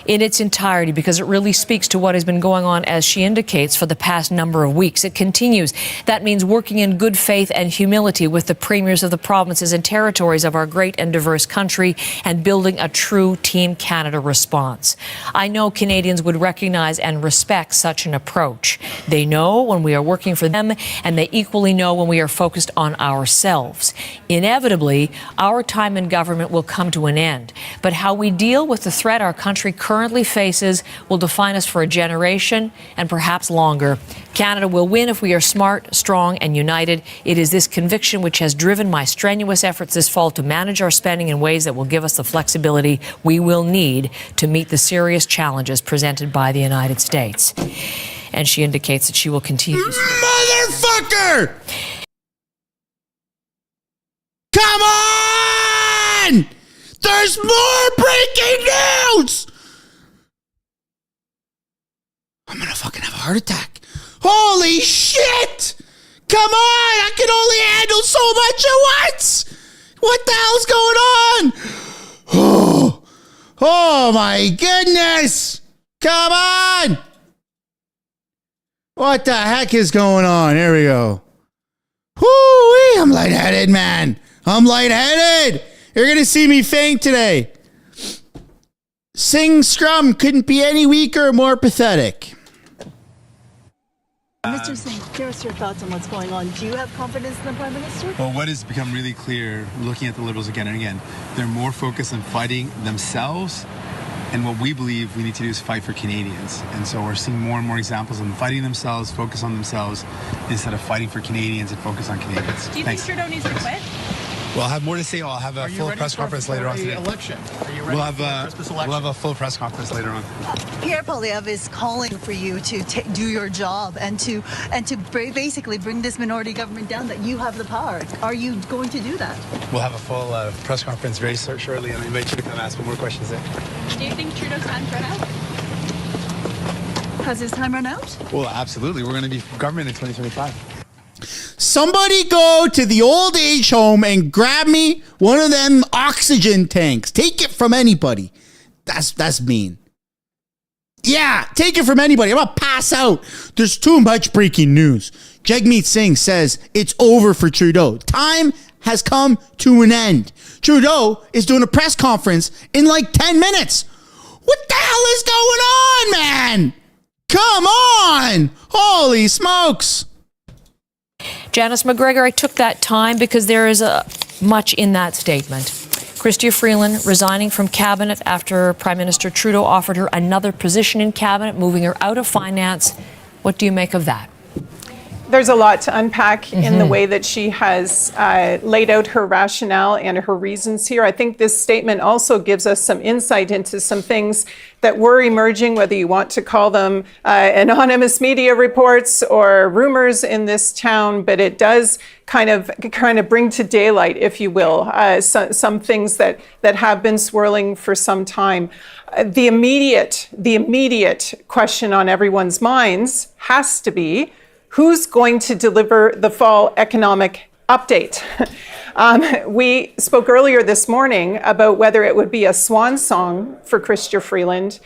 Speaker 16: in its entirety because it really speaks to what has been going on, as she indicates, for the past number of weeks. It continues. That means working in good faith and humility with the premiers of the provinces and territories of our great and diverse country and building a true Team Canada response. I know Canadians would recognize and respect such an approach. They know when we are working for them, and they equally know when we are focused on ourselves. Inevitably, our time in government will come to an end, but how we deal with the threat our country currently faces will define us for a generation and perhaps longer. Canada will win if we are smart, strong, and united. It is this conviction which has driven my strenuous efforts this fall to manage our spending in ways that will give us the flexibility we will need to meet the serious challenges presented by the United States. And she indicates that she will continue to...
Speaker 1: Motherfucker! Come on! There's more breaking news! I'm gonna fucking have a heart attack. Holy shit! Come on! I can only handle so much at once! What the hell's going on? Oh my goodness! Come on! What the heck is going on? Here we go. Whoo-wee! I'm lightheaded, man. I'm lightheaded. You're gonna see me faint today. Sing Scrum couldn't be any weaker or more pathetic.
Speaker 17: Mr. Singh, give us your thoughts on what's going on. Do you have confidence in the Prime Minister?
Speaker 18: Well, what has become really clear, looking at the Liberals again and again, they're more focused on fighting themselves, and what we believe we need to do is fight for Canadians. And so we're seeing more and more examples of them fighting themselves, focus on themselves, instead of fighting for Canadians and focus on Canadians.
Speaker 17: Do you think Trudeau needs to quit?
Speaker 18: Well, I'll have more to say. I'll have a full press conference later on today.
Speaker 6: Election? Are you ready
Speaker 18: We'll
Speaker 6: for the Christmas election?
Speaker 18: have a full press conference later on.
Speaker 17: Pierre Poilievre is calling for you to do your job and to basically bring this minority government down, that you have the power. Are you going to do that?
Speaker 18: We'll have a full press conference very shortly, and I invite you to come ask me more questions there.
Speaker 17: Do you think Trudeau's time's run out? Has his time run out?
Speaker 18: Well, absolutely. We're going to be government in 2025.
Speaker 1: Somebody go to the old age home and grab me one of them oxygen tanks. Take it from anybody. That's mean. Yeah, take it from anybody. I'm gonna pass out. There's too much breaking news. Jagmeet Singh says it's over for Trudeau. Time has come to an end. Trudeau is doing a press conference in like 10 minutes. What the hell is going on, man? Come on. Holy smokes.
Speaker 16: Janice McGregor, I took that time because there is much in that statement. Chrystia Freeland resigning from cabinet after Prime Minister Trudeau offered her another position in cabinet, moving her out of finance. What do you make of that?
Speaker 19: There's a lot to unpack in the way that she has laid out her rationale and her reasons here. I think this statement also gives us some insight into some things that were emerging, whether you want to call them anonymous media reports or rumors in this town, but it does kind of bring to daylight, if you will, some things that have been swirling for some time. The immediate question on everyone's minds has to be, who's going to deliver the fall economic update? We spoke earlier this morning about whether it would be a swan song for Chrystia Freeland.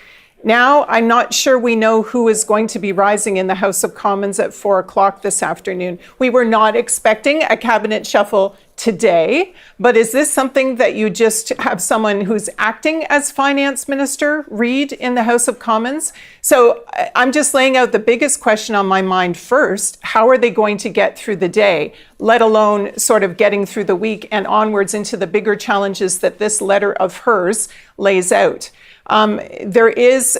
Speaker 19: Now, I'm not sure we know who is going to be rising in the House of Commons at 4 o'clock this afternoon. We were not expecting a cabinet shuffle today, but is this something that you just have someone who's acting as finance minister read in the House of Commons? So I'm just laying out the biggest question on my mind first. How are they going to get through the day, let alone sort of getting through the week and onwards into the bigger challenges that this letter of hers lays out? There is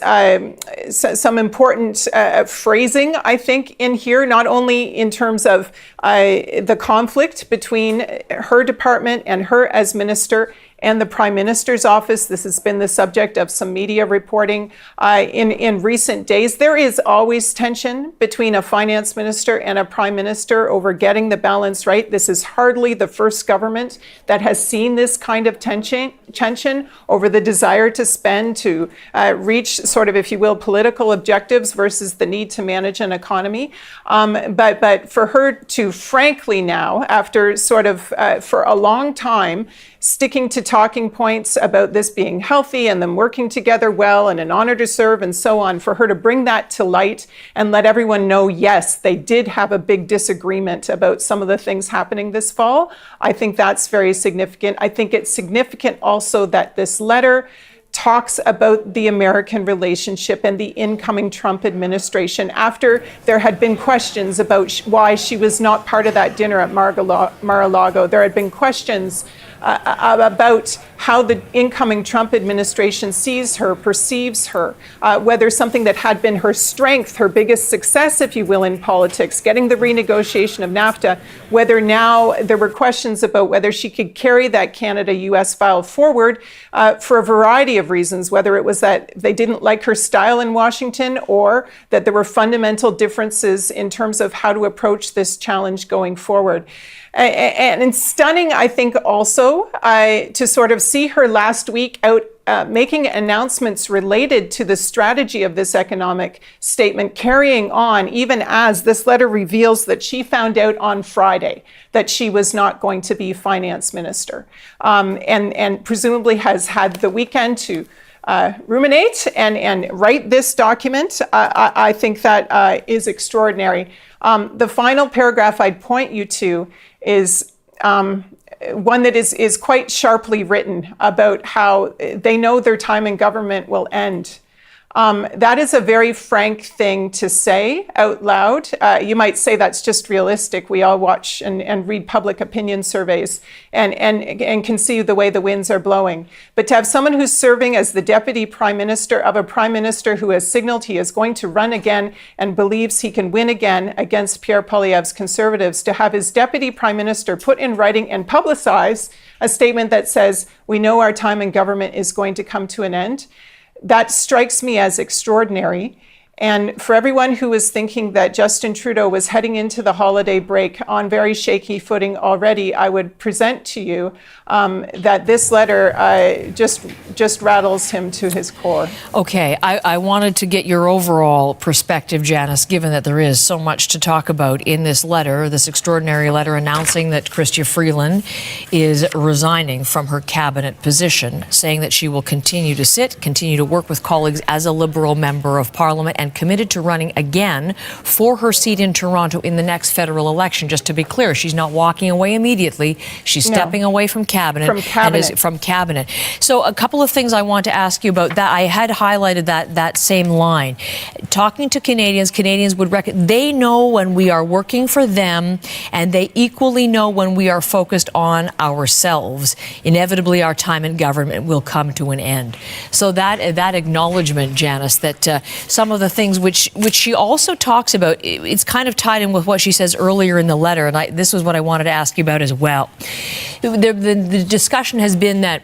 Speaker 19: some important phrasing, I think, in here, not only in terms of the conflict between her department and her as minister and the Prime Minister's office. This has been the subject of some media reporting in recent days. There is always tension between a finance minister and a Prime Minister over getting the balance right. This is hardly the first government that has seen this kind of tension over the desire to spend to reach sort of, if you will, political objectives versus the need to manage an economy. But for her to frankly now, after sort of for a long time, sticking to talking points about this being healthy and them working together well and an honor to serve and so on, for her to bring that to light and let everyone know, yes, they did have a big disagreement about some of the things happening this fall. I think that's very significant. I think it's significant also that this letter talks about the American relationship and the incoming Trump administration after there had been questions about why she was not part of that dinner at Mar-a-Lago. There had been questions about how the incoming Trump administration sees her, perceives her, whether something that had been her strength, her biggest success, if you will, in politics, getting the renegotiation of NAFTA, whether now there were questions about whether she could carry that Canada-US file forward for a variety of reasons, whether it was that they didn't like her style in Washington or that there were fundamental differences in terms of how to approach this challenge going forward. And stunning, I think, also to sort of see her last week out making announcements related to the strategy of this economic statement, carrying on even as this letter reveals that she found out on Friday that she was not going to be finance minister, and presumably has had the weekend to ruminate and write this document. I think that is extraordinary. The final paragraph I'd point you to is one that is quite sharply written about how they know their time in government will end. That is a very frank thing to say out loud. You might say that's just realistic. We all watch and read public opinion surveys and can see the way the winds are blowing. But to have someone who's serving as the deputy prime minister of a prime minister who has signaled he is going to run again and believes he can win again against Pierre Poilievre's Conservatives, to have his deputy prime minister put in writing and publicize a statement that says, we know our time in government is going to come to an end, that strikes me as extraordinary. And for everyone who was thinking that Justin Trudeau was heading into the holiday break on very shaky footing already, I would present to you that this letter just rattles him to his core.
Speaker 16: Okay, I wanted to get your overall perspective, Janice, given that there is so much to talk about in this letter, this extraordinary letter announcing that Chrystia Freeland is resigning from her cabinet position, saying that she will continue to work with colleagues as a Liberal member of Parliament, and committed to running again for her seat in Toronto in the next federal election. Just to be clear, she's not walking away immediately. She's stepping away from cabinet. From cabinet. So a couple of things I want to ask you about that. I had highlighted that same line. Talking to Canadians would they know when we are working for them, and they equally know when we are focused on ourselves. Inevitably, our time in government will come to an end. So that acknowledgement, Janice, that some of the things which she also talks about, it's kind of tied in with what she says earlier in the letter, and this was what I wanted to ask you about as well. The discussion has been that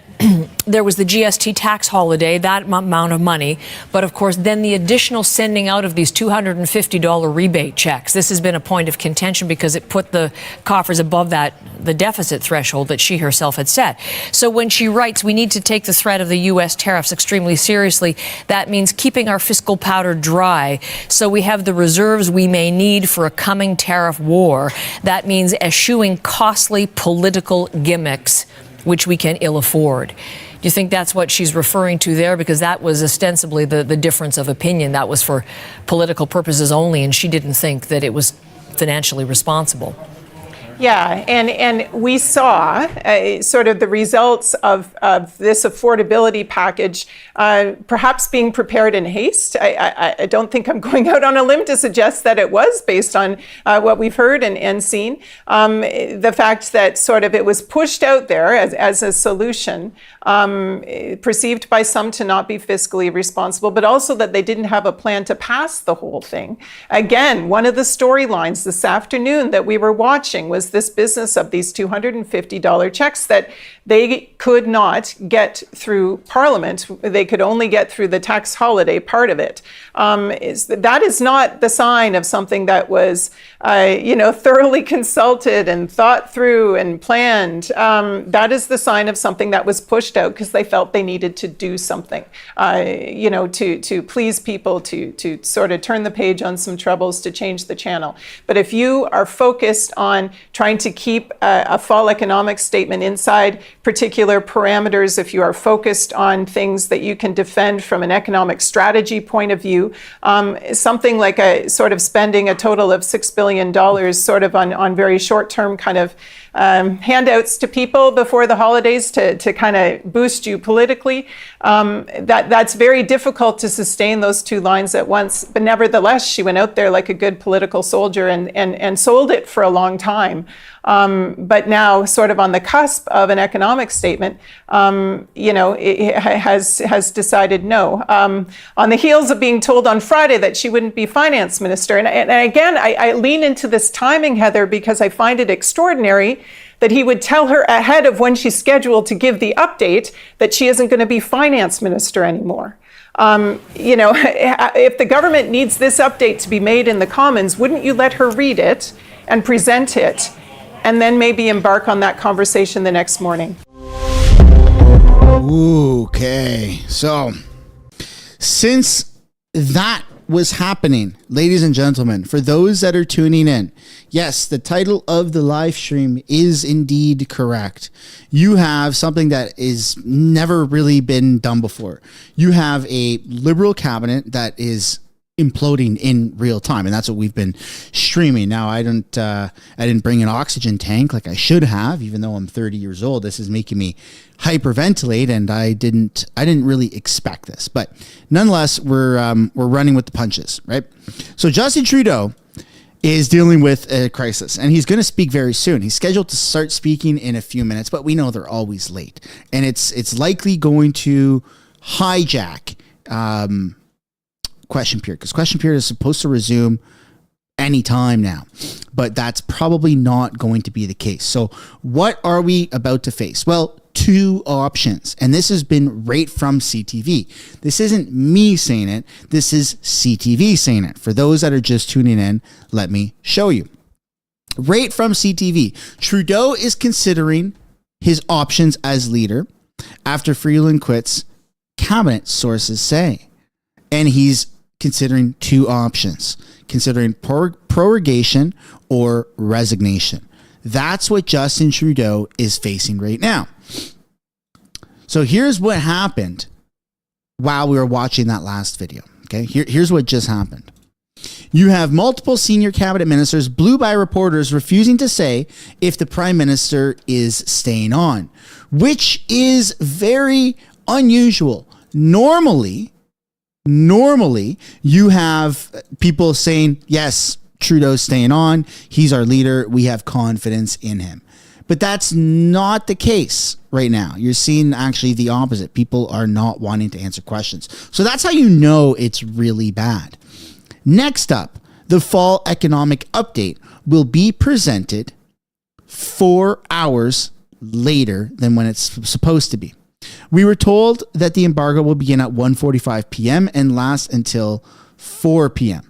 Speaker 16: there was the GST tax holiday, that amount of money, but of course then the additional sending out of these $250 rebate checks. This has been a point of contention because it put the coffers above the deficit threshold that she herself had set. So when she writes, we need to take the threat of the U.S. tariffs extremely seriously, that means keeping our fiscal powder dry so we have the reserves we may need for a coming tariff war. That means eschewing costly political gimmicks which we can ill afford. Do you think that's what she's referring to there? Because that was ostensibly the difference of opinion. That was for political purposes only, and she didn't think that it was financially responsible.
Speaker 19: Yeah, and we saw sort of the results of this affordability package perhaps being prepared in haste. I don't think I'm going out on a limb to suggest that it was, based on what we've heard and seen. The fact that sort of it was pushed out there as a solution, perceived by some to not be fiscally responsible, but also that they didn't have a plan to pass the whole thing. Again, one of the storylines this afternoon that we were watching was this business of these $250 checks that they could not get through Parliament. They could only get through the tax holiday part of it. That is not the sign of something that was, thoroughly consulted and thought through and planned. That is the sign of something that was pushed out because they felt they needed to do something, to please people, to sort of turn the page on some troubles, to change the channel. But if you are focused on trying to keep a fall economic statement inside particular parameters if you are focused on things that you can defend from an economic strategy point of view. Something like a sort of spending a total of $6 billion sort of on very short-term kind of handouts to people before the holidays to kind of boost you politically. That's very difficult to sustain those two lines at once. But nevertheless, she went out there like a good political soldier and sold it for a long time. But now, sort of on the cusp of an economic statement, it has decided no. On the heels of being told on Friday that she wouldn't be finance minister. And again, I lean into this timing, Heather, because I find it extraordinary that he would tell her ahead of when she's scheduled to give the update that she isn't going to be finance minister anymore. If the government needs this update to be made in the Commons, wouldn't you let her read it and present it, and then maybe embark on that conversation the next morning?
Speaker 1: Okay, so since that was happening, ladies and gentlemen, for those that are tuning in, yes, the title of the live stream is indeed correct. You have something that is never really been done before. You have a Liberal cabinet that is imploding in real time, and that's what we've been streaming. Now, I didn't bring an oxygen tank like I should have, even though I'm 30 years old. This is making me hyperventilate, and I didn't really expect this. But nonetheless, we're running with the punches, right? So Justin Trudeau is dealing with a crisis, and he's going to speak very soon. He's scheduled to start speaking in a few minutes, but we know they're always late, and it's likely going to hijack question period, because question period is supposed to resume any time now, but that's probably not going to be the case. So what are we about to face? Well, two options, and this has been right from CTV. This isn't me saying it. This is CTV saying it. For those that are just tuning in, let me show you. Right from CTV, Trudeau is considering his options as leader after Freeland quits, cabinet sources say. And he's considering two options, considering prorogation or resignation. That's what Justin Trudeau is facing right now. So here's what happened while we were watching that last video. Okay, here's what just happened. You have multiple senior cabinet ministers, blew by reporters, refusing to say if the prime minister is staying on, which is very unusual. Normally, you have people saying, yes, Trudeau's staying on. He's our leader. We have confidence in him. But that's not the case right now. You're seeing actually the opposite. People are not wanting to answer questions. So that's how you know it's really bad. Next up, the fall economic update will be presented 4 hours later than when it's supposed to be. We were told that the embargo will begin at 1:45 p.m. and last until 4 p.m.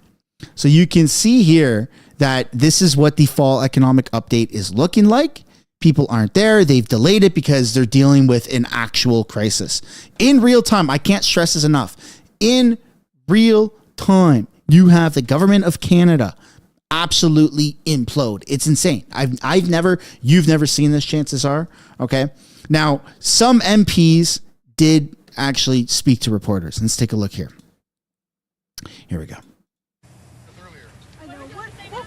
Speaker 1: So you can see here that this is what the fall economic update is looking like. People aren't there. They've delayed it because they're dealing with an actual crisis. In real time, I can't stress this enough. In real time, you have the government of Canada absolutely implode. It's insane. You've never seen this, chances are. Okay. Now, some MPs did actually speak to reporters. Let's take a look here. Here we go.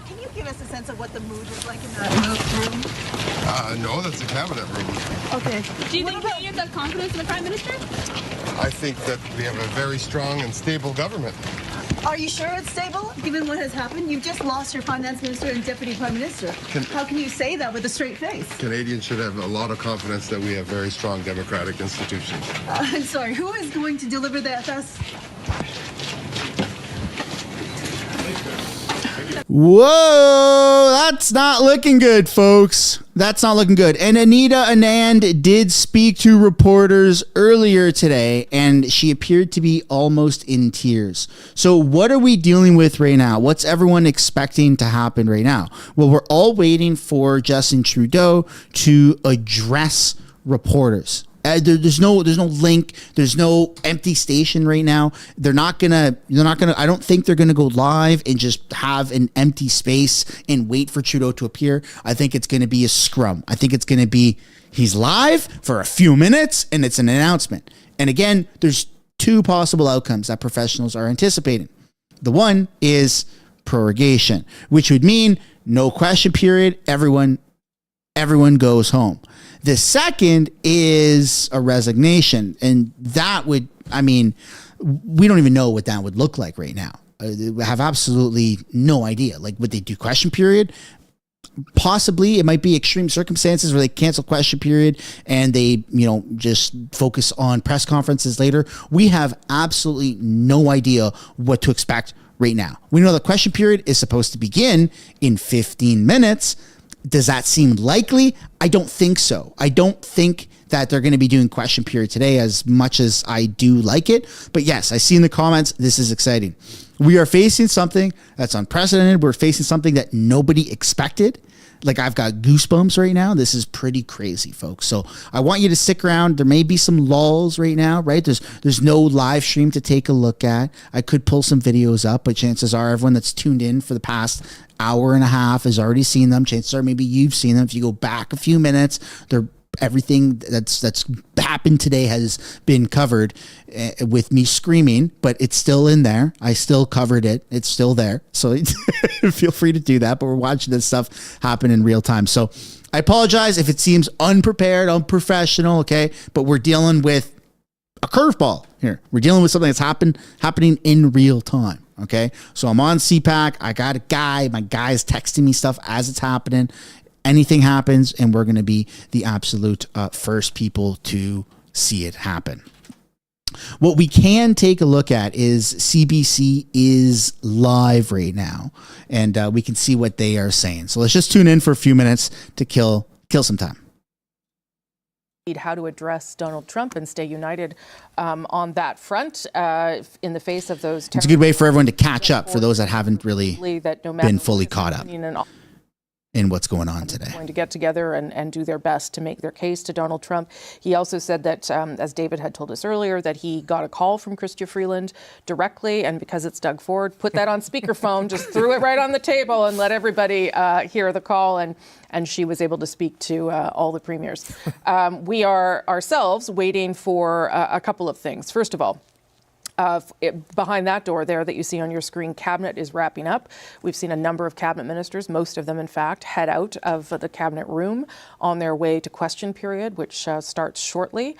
Speaker 17: Can you give us a sense of what the mood was like in that room?
Speaker 20: No, that's the cabinet room.
Speaker 17: Okay.
Speaker 21: Do you think Canadians have confidence in the Prime Minister?
Speaker 20: I think that we have a very strong and stable government.
Speaker 17: Are you sure it's stable, given what has happened? You've just lost your finance minister and deputy prime minister. How can you say that with a straight face?
Speaker 20: Canadians should have a lot of confidence that we have very strong democratic institutions.
Speaker 17: I'm sorry, who is going to deliver the FS?
Speaker 1: Whoa, that's not looking good, folks. That's not looking good. And Anita Anand did speak to reporters earlier today, and she appeared to be almost in tears. So what are we dealing with right now? What's everyone expecting to happen right now? Well, we're all waiting for Justin Trudeau to address reporters. There's no link. There's no empty station right now. They're not gonna. I don't think they're gonna go live and just have an empty space and wait for Trudeau to appear. I think it's gonna be a scrum. I think it's gonna be he's live for a few minutes and it's an announcement. And again, there's two possible outcomes that professionals are anticipating. The one is prorogation, which would mean no question period. Everyone goes home. The second is a resignation. And that would, we don't even know what that would look like right now. We have absolutely no idea. Like, would they do question period? Possibly. It might be extreme circumstances where they cancel question period and they, just focus on press conferences later. We have absolutely no idea what to expect right now. We know the question period is supposed to begin in 15 minutes. Does that seem likely? I don't think so. I don't think that they're going to be doing question period today as much as I do like it. But yes, I see in the comments, this is exciting. We are facing something that's unprecedented. We're facing something that nobody expected. Like, I've got goosebumps right now. This is pretty crazy, folks. So I want you to stick around. There may be some lulls right now, right? There's no live stream to take a look at. I could pull some videos up, but chances are everyone that's tuned in for the past hour and a half has already seen them. Chances are maybe you've seen them. If you go back a few minutes, everything that's happened today has been covered with me screaming, but it's still in there. I still covered it. It's still there. So feel free to do that. But we're watching this stuff happen in real time. So I apologize if it seems unprepared, unprofessional. Okay. But we're dealing with a curveball here. We're dealing with something that's happening in real time. Okay. So I'm on CPAC. I got a guy. My guy's texting me stuff as it's happening. Anything happens, and we're going to be the absolute first people to see it happen. What we can take a look at is CBC is live right now, and we can see what they are saying. So let's just tune in for a few minutes to kill some time.
Speaker 2: How to address Donald Trump and stay united on that front in the face of those.
Speaker 1: It's a good way for everyone to catch up for those that haven't really been fully caught up in what's going on today.
Speaker 2: Going to get together and do their best to make their case to Donald Trump. He also said that, as David had told us earlier, that he got a call from Chrystia Freeland directly, and because it's Doug Ford, put that on speakerphone, just threw it right on the table and let everybody hear the call, and she was able to speak to all the premiers. We are ourselves waiting for a couple of things. First of all, behind that door there that you see on your screen, cabinet is wrapping up. We've seen a number of cabinet ministers, most of them in fact, head out of the cabinet room on their way to question period, which starts shortly.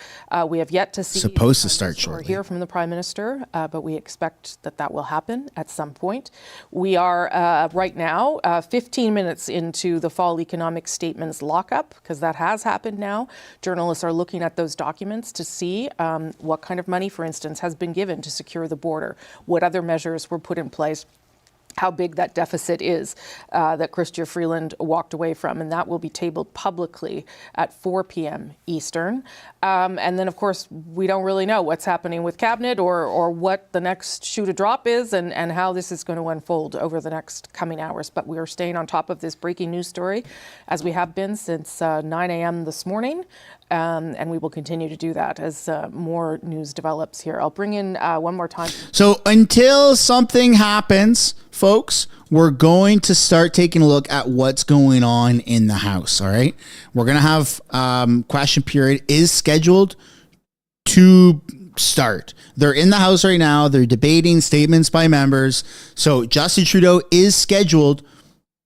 Speaker 2: We have yet to see
Speaker 1: supposed to start shortly.
Speaker 2: Or hear from the Prime Minister, but we expect that will happen at some point. We are right now 15 minutes into the fall economic statements lockup, because that has happened now. Journalists are looking at those documents to see what kind of money, for instance, has been given to secure the border, what other measures were put in place, how big that deficit is that Chrystia Freeland walked away from, and that will be tabled publicly at 4 p.m. Eastern. And then, of course, we don't really know what's happening with Cabinet or what the next shoe to drop is and how this is going to unfold over the next coming hours. But we are staying on top of this breaking news story, as we have been since 9 a.m. this morning. And we will continue to do that as more news develops here. I'll bring in one more time.
Speaker 1: So until something happens, folks, we're going to start taking a look at what's going on in the House. All right. We're going to have question period is scheduled to start. They're in the House right now. They're debating statements by members. So Justin Trudeau is scheduled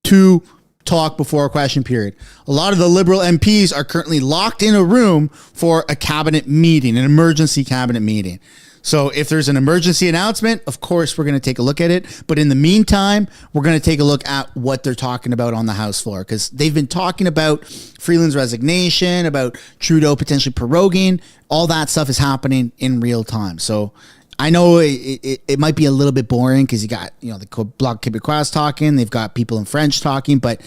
Speaker 1: to talk before a question period. A lot of the Liberal MPs are currently locked in a room for a cabinet meeting, an emergency cabinet meeting. So if there's an emergency announcement, of course, we're going to take a look at it. But in the meantime, we're going to take a look at what they're talking about on the House floor, because they've been talking about Freeland's resignation, about Trudeau potentially proroguing. All that stuff is happening in real time. So I know it might be a little bit boring because you got, the Bloc Québécois talking, they've got people in French talking, but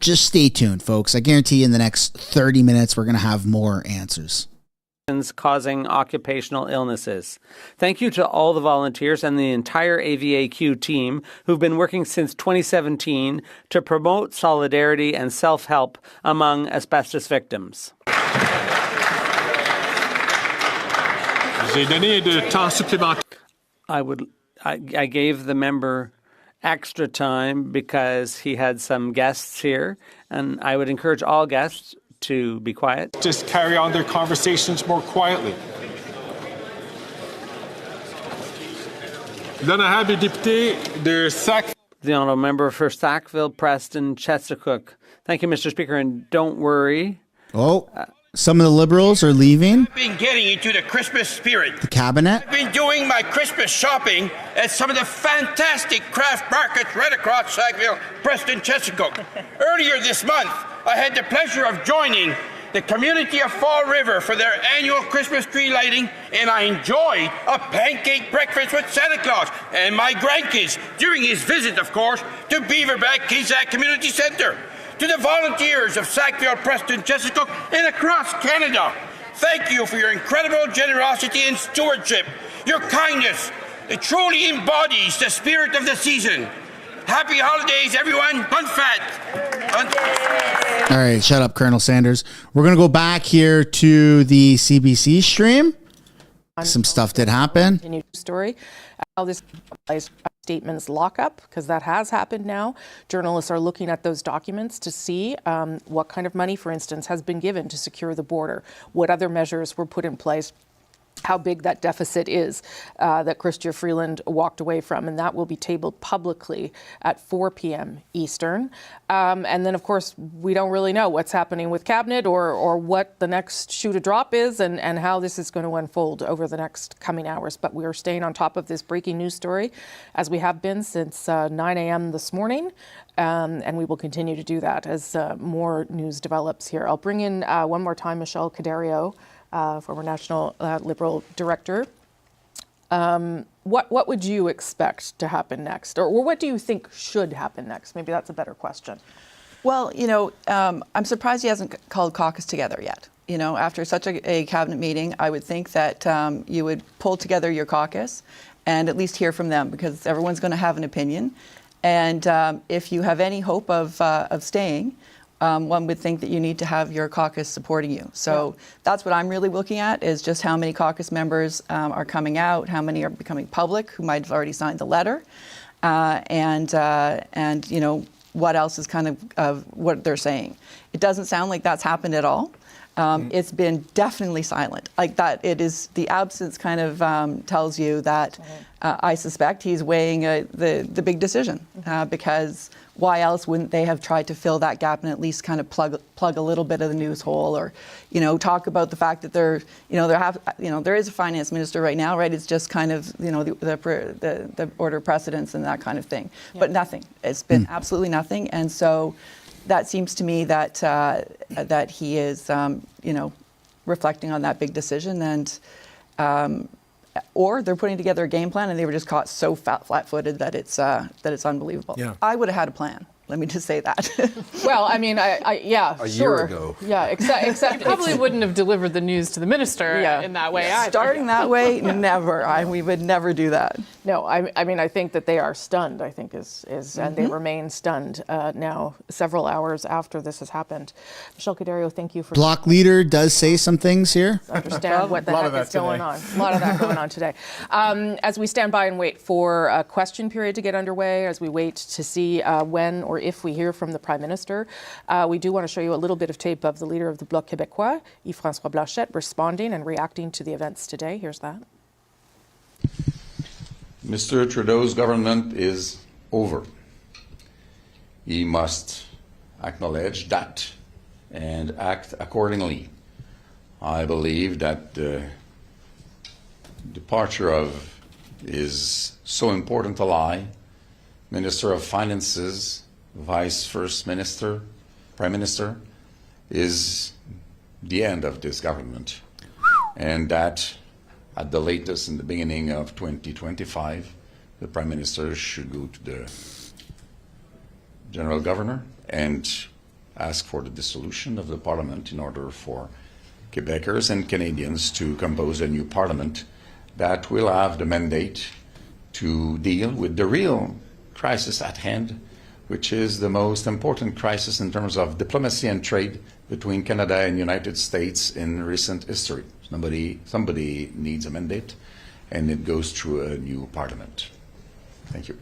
Speaker 1: just stay tuned, folks. I guarantee you in the next 30 minutes, we're going to have more answers.
Speaker 22: Causing occupational illnesses. Thank you to all the volunteers and the entire AVAQ team who've been working since 2017 to promote solidarity and self-help among asbestos victims. I gave the member extra time because he had some guests here, and I would encourage all guests to be quiet.
Speaker 8: Just carry on their conversations more quietly.
Speaker 22: The honourable member for Sackville, Preston, Chesapeake. Thank you, Mr. Speaker, and don't worry.
Speaker 1: Some of the Liberals are leaving
Speaker 5: I've been getting into the Christmas spirit.
Speaker 1: the cabinet.
Speaker 5: I've been doing my Christmas shopping at some of the fantastic craft markets right across Sackville, Preston, Chesapeake. Earlier this month, I had the pleasure of joining the community of Fall River for their annual Christmas tree lighting, and I enjoyed a pancake breakfast with Santa Claus and my grandkids during his visit, of course, to Beaverback Kizak Community Centre. To the volunteers of Sackville, Preston, Chesapeake, and across Canada, thank you for your incredible generosity and stewardship. Your kindness, it truly embodies the spirit of the season. Happy holidays, everyone. Bun fat.
Speaker 1: All right, shut up, Colonel Sanders. We're going to go back here to the CBC stream. Some stuff did happen.
Speaker 2: New story. How this statements lockup, because that has happened now. Journalists are looking at those documents to see what kind of money, for instance, has been given to secure the border, what other measures were put in place, how big that deficit is that Chrystia Freeland walked away from, and that will be tabled publicly at 4 p.m. Eastern. And then, of course, we don't really know what's happening with Cabinet or what the next shoe to drop is and how this is going to unfold over the next coming hours. But we are staying on top of this breaking news story, as we have been since 9 a.m. this morning. And we will continue to do that as more news develops here. I'll bring in one more time Michelle Cadario, former National Liberal Director. What would you expect to happen next? Or what do you think should happen next? Maybe that's a better question.
Speaker 7: Well, I'm surprised he hasn't called caucus together yet. After such a cabinet meeting, I would think that you would pull together your caucus and at least hear from them, because everyone's going to have an opinion. And if you have any hope of staying, one would think that you need to have your caucus supporting you. So that's what I'm really looking at, is just how many caucus members are coming out, how many are becoming public, who might have already signed the letter, and what else is kind of what they're saying. It doesn't sound like that's happened at all. It's been definitely silent. Like that, it is the absence kind of tells you that I suspect he's weighing the big decision, because why else wouldn't they have tried to fill that gap and at least kind of plug a little bit of the news hole, or talk about the fact that there is a finance minister right now, right? It's just kind of the order of precedence and that kind of thing, but nothing. It's been absolutely nothing, and so. That seems to me that that he is, reflecting on that big decision, and or they're putting together a game plan, and they were just caught so flat-footed that it's unbelievable. Yeah. I would have had a plan. Let me just say that.
Speaker 2: Well, I mean, a
Speaker 23: year ago.
Speaker 2: Yeah, except
Speaker 13: you probably wouldn't have delivered the news to the minister in that way either.
Speaker 7: Starting that way, never. We would never do that.
Speaker 2: No, I mean, I think that they are stunned, I think is and they remain stunned now, several hours after this has happened. Michelle Cadario, thank you for...
Speaker 1: Bloc leader does say some things here.
Speaker 2: Understand what the heck is going on. A lot of that going on today. As we stand by and wait for a question period to get underway, as we wait to see when or if we hear from the Prime Minister, we do want to show you a little bit of tape of the leader of the Bloc Québécois, Yves-François Blanchet, responding and reacting to the events today. Here's that.
Speaker 24: Mr. Trudeau's government is over. He must acknowledge that and act accordingly. I believe that the departure of his so important ally, Minister of Finances, Vice First Minister, Prime Minister, is the end of this government. And that at the latest in the beginning of 2025, the Prime Minister should go to the General Governor and ask for the dissolution of the Parliament in order for Quebecers and Canadians to compose a new Parliament that will have the mandate to deal with the real crisis at hand, which is the most important crisis in terms of diplomacy and trade between Canada and the United States in recent history. Somebody needs a mandate, and it goes through a new parliament. Thank you.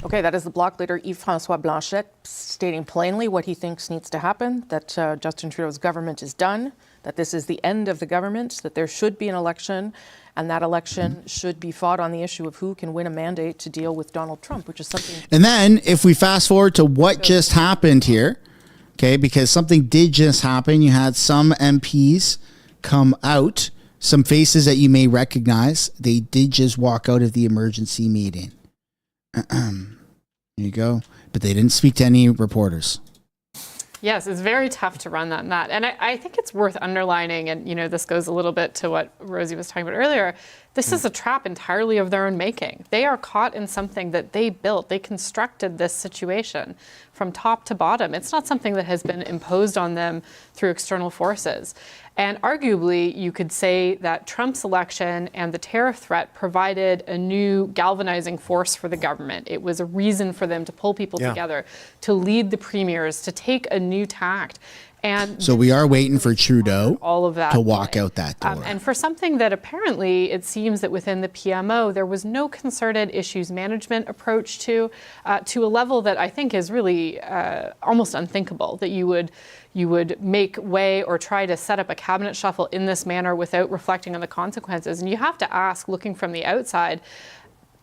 Speaker 2: Okay, that is the Bloc leader Yves-François Blanchet stating plainly what he thinks needs to happen, that Justin Trudeau's government is done, that this is the end of the government, that there should be an election, and that election should be fought on the issue of who can win a mandate to deal with Donald Trump, which is something...
Speaker 1: And then if we fast forward to what just happened here, okay, because something did just happen. You had some MPs come out, some faces that you may recognize. They did just walk out of the emergency meeting. There you go. But they didn't speak to any reporters.
Speaker 13: Yes, it's very tough to run that. And I think it's worth underlining, and this goes a little bit to what Rosie was talking about earlier. This is a trap entirely of their own making. They are caught in something that they built. They constructed this situation from top to bottom. It's not something that has been imposed on them through external forces. And arguably, you could say that Trump's election and the tariff threat provided a new galvanizing force for the government. It was a reason for them to pull people together, to lead the premiers, to take a new tact. And
Speaker 1: so we are waiting for Trudeau
Speaker 13: all of that
Speaker 1: to walk out that door.
Speaker 13: And for something that apparently it seems that within the PMO, there was no concerted issues management approach to a level that I think is really almost unthinkable, that you would make way or try to set up a cabinet shuffle in this manner without reflecting on the consequences. And you have to ask, looking from the outside,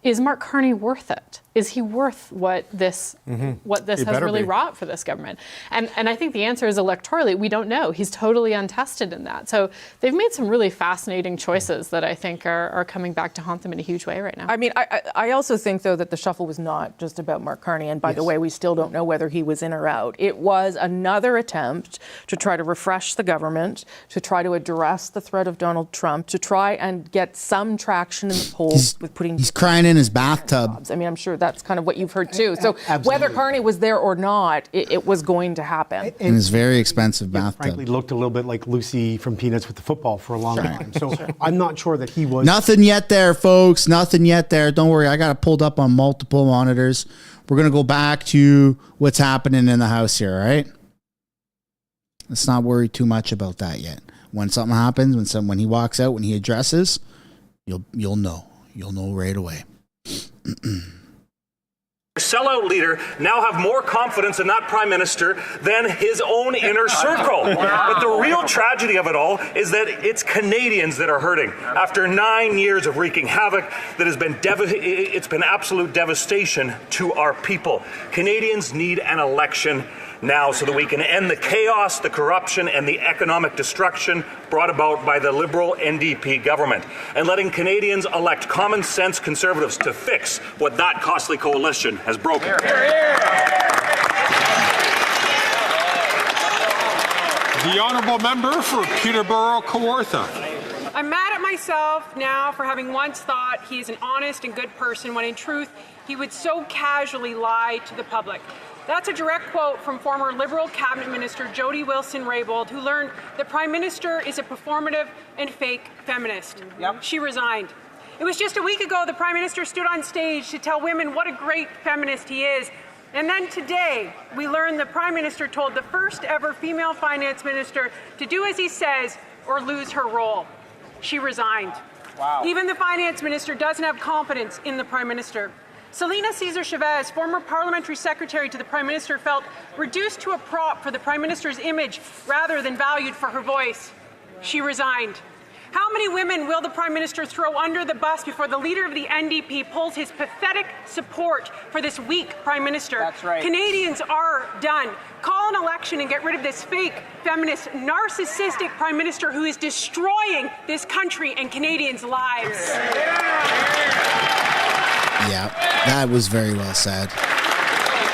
Speaker 13: is Mark Carney worth it? Is he worth what this has really wrought for this government? And I think the answer is electorally, we don't know. He's totally untested in that. So they've made some really fascinating choices that I think are coming back to haunt them in a huge way right now.
Speaker 2: I mean, I also think, though, that the shuffle was not just about Mark Carney. And by the way, we still don't know whether he was in or out. It was another attempt to try to refresh the government, to try to address the threat of Donald Trump, to try and get some traction in the polls with putting...
Speaker 1: He's crying in his bathtub.
Speaker 2: I mean, I'm sure that's kind of what you've heard too. So whether Carney was there or not, it was going to happen.
Speaker 1: In his very expensive bathtub.
Speaker 3: Frankly, looked a little bit like Lucy from Peanuts with the football for a long time. So I'm not sure that he was.
Speaker 1: Nothing yet there, folks. Nothing yet there. Don't worry. I got it pulled up on multiple monitors. We're going to go back to what's happening in the House here, all right? Let's not worry too much about that yet. When something happens, when he walks out, when he addresses, you'll know. You'll know right away.
Speaker 4: Sellout leader now have more confidence in that prime minister than his own inner circle. But the real tragedy of it all is that it's Canadians that are hurting. After 9 years of wreaking havoc, that has been it's been absolute devastation to our people. Canadians need an election now so that we can end the chaos, the corruption, and the economic destruction brought about by the Liberal NDP government, and letting Canadians elect common sense Conservatives to fix what that costly coalition has broken.
Speaker 8: The honourable member for Peterborough-Kawartha.
Speaker 9: I'm mad at myself now for having once thought he's an honest and good person when in truth he would so casually lie to the public. That's a direct quote from former Liberal Cabinet Minister Jody Wilson-Raybould, who learned the Prime Minister is a performative and fake feminist. She resigned. It was just a week ago the Prime Minister stood on stage to tell women what a great feminist he is. And then today, we learned the Prime Minister told the first ever female finance minister to do as he says or lose her role. She resigned. Wow. Even the finance minister doesn't have confidence in the Prime Minister. Selina Caesar-Chavez, former parliamentary secretary to the Prime Minister, felt reduced to a prop for the Prime Minister's image rather than valued for her voice. She resigned. How many women will the Prime Minister throw under the bus before the leader of the NDP pulls his pathetic support for this weak Prime Minister? That's right. Canadians are done. Call an election and get rid of this fake, feminist, narcissistic Prime Minister who is destroying this country and Canadians' lives.
Speaker 1: Yeah, that was very well said.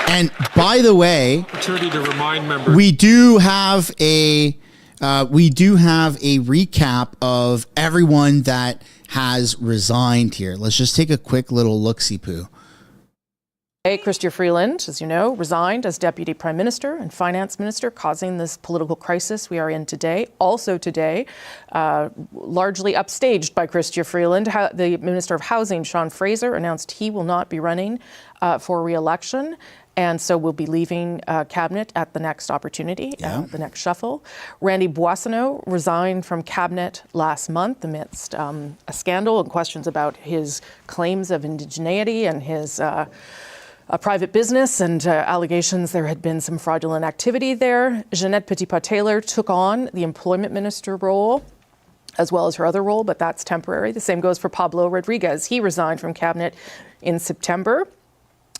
Speaker 1: And by the way,
Speaker 8: opportunity to remind members,
Speaker 1: we do have a recap of everyone that has resigned here. Let's just take a quick little look-see-poo.
Speaker 2: Chrystia Freeland, as you know, resigned as Deputy Prime Minister and Finance Minister, causing this political crisis we are in today. Also today, largely upstaged by Chrystia Freeland, the Minister of Housing, Sean Fraser, announced he will not be running for re-election. And so we'll be leaving Cabinet at the next opportunity, the next shuffle. Randy Boissonnault resigned from Cabinet last month amidst a scandal and questions about his claims of indigeneity and his a private business and allegations there had been some fraudulent activity there. Jeanette Petitpas-Taylor took on the employment minister role as well as her other role, but that's temporary. The same goes for Pablo Rodriguez. He resigned from Cabinet in September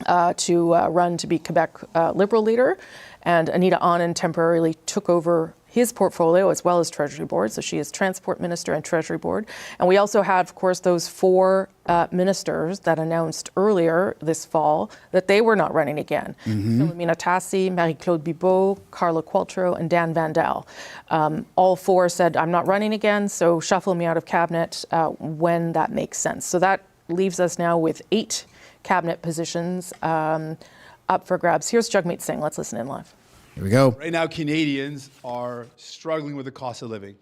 Speaker 2: to run to be Quebec Liberal leader. And Anita Anand temporarily took over his portfolio as well as Treasury Board. So she is Transport Minister and Treasury Board. And we also had, of course, those four ministers that announced earlier this fall that they were not running again. Philomena Tassi, Marie-Claude Bibeau, Carla Qualtrough, and Dan Vandal. All four said, I'm not running again, so shuffle me out of Cabinet when that makes sense. So that leaves us now with 8 Cabinet positions up for grabs. Here's Jagmeet Singh. Let's listen in live.
Speaker 1: Here we go.
Speaker 18: Right now, Canadians are struggling with the cost of living.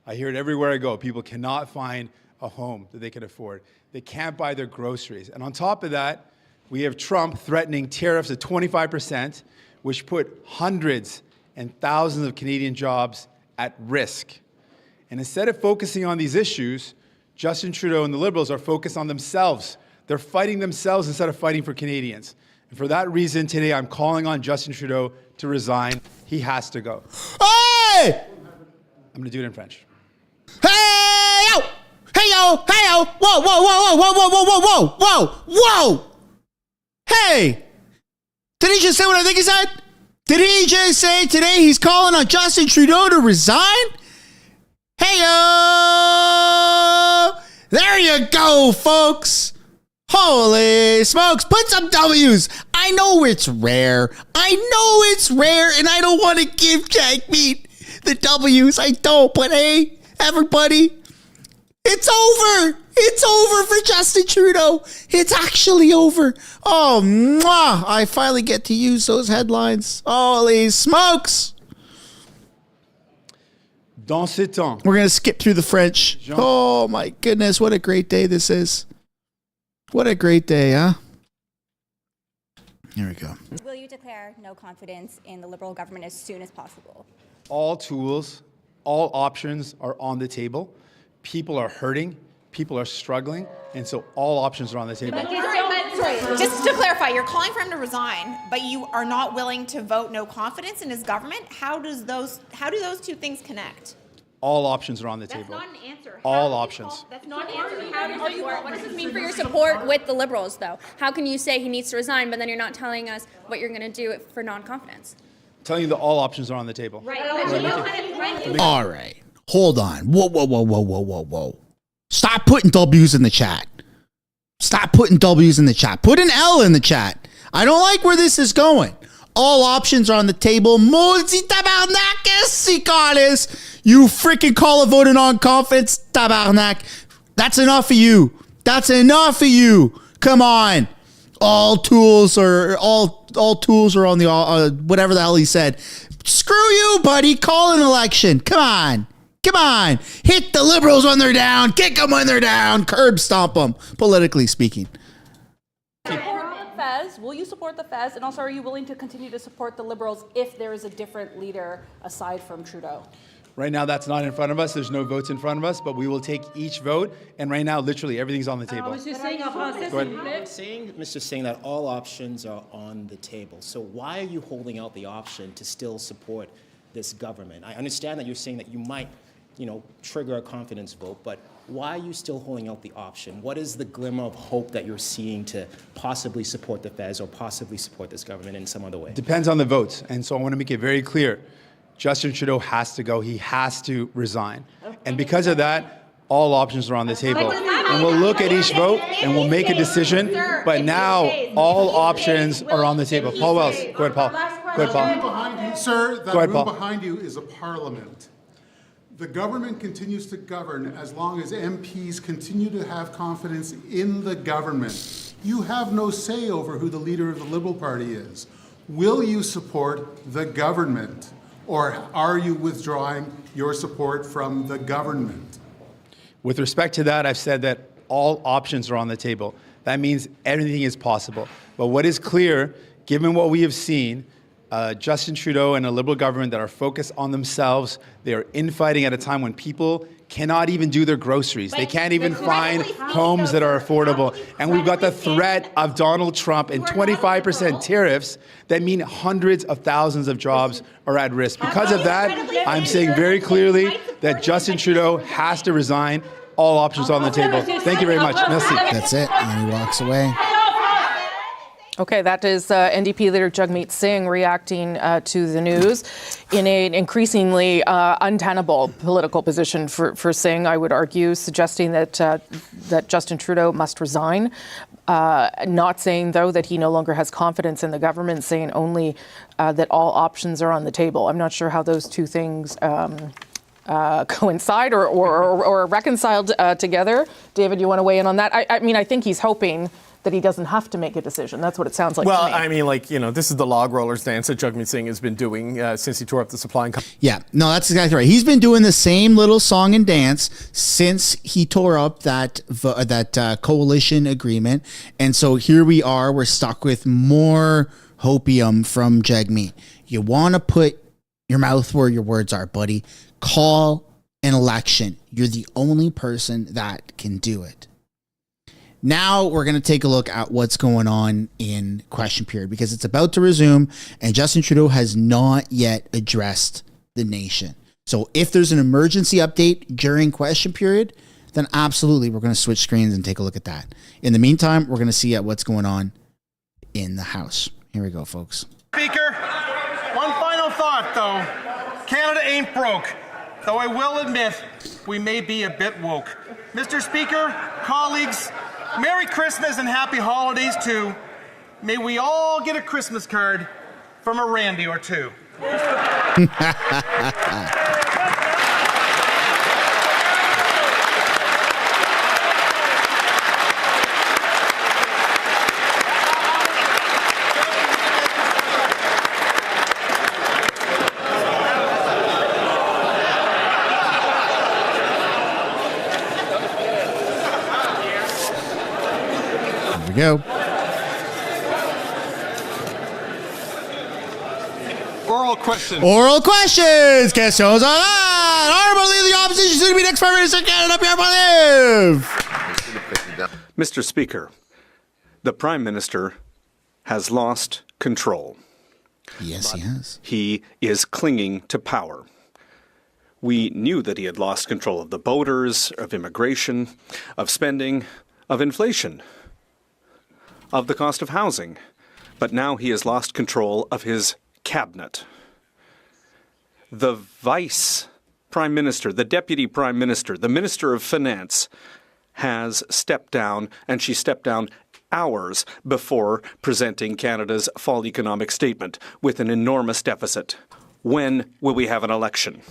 Speaker 18: I hear it everywhere I go. People cannot find a home that they can afford. They can't buy their groceries. And on top of that, we have Trump threatening tariffs at 25%, which put hundreds and thousands of Canadian jobs at risk. And instead of focusing on these issues, Justin Trudeau and the Liberals are focused on themselves. They're fighting themselves instead of fighting for Canadians. And for that reason, today I'm calling on Justin Trudeau to resign. He has to go.
Speaker 1: Hey!
Speaker 18: I'm going to do it in French.
Speaker 1: Hey yo! Hey yo! Hey yo! Whoa! Whoa! Whoa! Whoa! Whoa! Whoa! Whoa! Whoa! Whoa! Whoa! Hey! Did he just say what I think he said? Did he just say today he's calling on Justin Trudeau to resign? Hey yo! There you go, folks. Holy smokes, put some W's. I know it's rare. And I don't want to give Jagmeet the W's. I don't. But hey, everybody, it's over. It's over for Justin Trudeau. It's actually over. Oh, mwah. I finally get to use those headlines. Holy smokes.
Speaker 18: Dans ces temps.
Speaker 1: We're going to skip through the French. Oh, my goodness. What a great day this is. What a great day, huh? Here we go.
Speaker 10: Will you declare no confidence in the Liberal government as soon as possible?
Speaker 18: All tools, all options are on the table. People are hurting. People are struggling. And so all options are on the table.
Speaker 11: Just to clarify, you're calling for him to resign, but you are not willing to vote no confidence in his government? How do those two things connect?
Speaker 18: All options are on the table.
Speaker 10: That's not an answer.
Speaker 18: All options.
Speaker 10: That's not an answer. What does this mean for your support with the Liberals, though? How can you say he needs to resign, but then you're not telling us what you're going to do for non-confidence?
Speaker 18: I'm telling you that all options are on the table.
Speaker 10: Right.
Speaker 1: All right. Hold on. Whoa. Stop putting W's in the chat. Stop putting W's in the chat. Put an L in the chat. I don't like where this is going. All options are on the table. Mozi tabarnak, sicales. You freaking call a vote in non-confidence, tabarnak. That's enough of you. Come on. All tools are on the whatever the hell he said. Screw you, buddy. Call an election. Come on. Hit the Liberals when they're down. Kick them when they're down. Curb stomp them, politically speaking.
Speaker 12: Will you support the Fez? And also, are you willing to continue to support the Liberals if there is a different leader aside from Trudeau?
Speaker 18: Right now, that's not in front of us. There's no votes in front of us, but we will take each vote. And right now, literally, everything's on the table.
Speaker 23: Mr. Singh, that all options are on the table. So why are you holding out the option to still support this government? I understand that you're saying that you might, trigger a confidence vote, but why are you still holding out the option? What is the glimmer of hope that you're seeing to possibly support the Fez or possibly support this government in some other way?
Speaker 18: Depends on the votes. And so I want to make it very clear. Justin Trudeau has to go. He has to resign. And because of that, all options are on the table. And we'll look at each vote and we'll make a decision. But now all options are on the table. Paul Wells. Go ahead, Paul.
Speaker 25: Behind you, sir, that room behind you is a parliament. The government continues to govern as long as MPs continue to have confidence in the government. You have no say over who the leader of the Liberal Party is. Will you support the government, or are you withdrawing your support from the government?
Speaker 6: With respect to that, I've said that all options are on the table. That means everything is possible. But what is clear, given what we have seen, Justin Trudeau and a Liberal government that are focused on themselves, they are infighting at a time when people cannot even do their groceries. They can't even find homes that are affordable. And we've got the threat of Donald Trump and 25% tariffs that mean hundreds of thousands of jobs are at risk. Because of that, I'm saying very clearly that Justin Trudeau has to resign. All options on the table. Thank you very much. Merci.
Speaker 1: That's it. And he walks away.
Speaker 2: Okay, that is NDP leader Jagmeet Singh reacting to the news in an increasingly untenable political position for Singh, I would argue, suggesting that Justin Trudeau must resign. Not saying, though, that he no longer has confidence in the government, saying only that all options are on the table. I'm not sure how those two things coincide or reconciled together. David, you want to weigh in on that? I mean, I think he's hoping that he doesn't have to make a decision. That's what it sounds like to me.
Speaker 14: Well, I mean, this is the log rollers dance that Jagmeet Singh has been doing since he tore up the supply and
Speaker 1: Yeah, no, that's exactly right. He's been doing the same little song and dance since he tore up that coalition agreement. And so here we are. We're stuck with more hopium from Jagmeet. You want to put your mouth where your words are, buddy. Call an election. You're the only person that can do it. Now we're going to take a look at what's going on in question period because it's about to resume and Justin Trudeau has not yet addressed the nation. So if there's an emergency update during question period, then absolutely we're going to switch screens and take a look at that. In the meantime, we're going to see what's going on in the House. Here we go, folks.
Speaker 15: Speaker, one final thought, though. Canada ain't broke, though I will admit we may be a bit woke. Mr. Speaker, colleagues, Merry Christmas and Happy Holidays, too. May we all get a Christmas card from a Randy or two.
Speaker 1: We go.
Speaker 8: Oral questions.
Speaker 1: Oral questions. Questions online. Honorable Leader of the Opposition, soon to be next Prime Minister Canada, Pierre Poilievre.
Speaker 16: Mr. Speaker, the Prime Minister has lost control.
Speaker 1: Yes, he has.
Speaker 16: He is clinging to power. We knew that he had lost control of the borders, of immigration, of spending, of inflation, of the cost of housing, but now he has lost control of his cabinet. The Vice Prime Minister, the Deputy Prime Minister, the Minister of Finance has stepped down, and she stepped down hours before presenting Canada's fall economic statement with an enormous deficit. When will we have an election?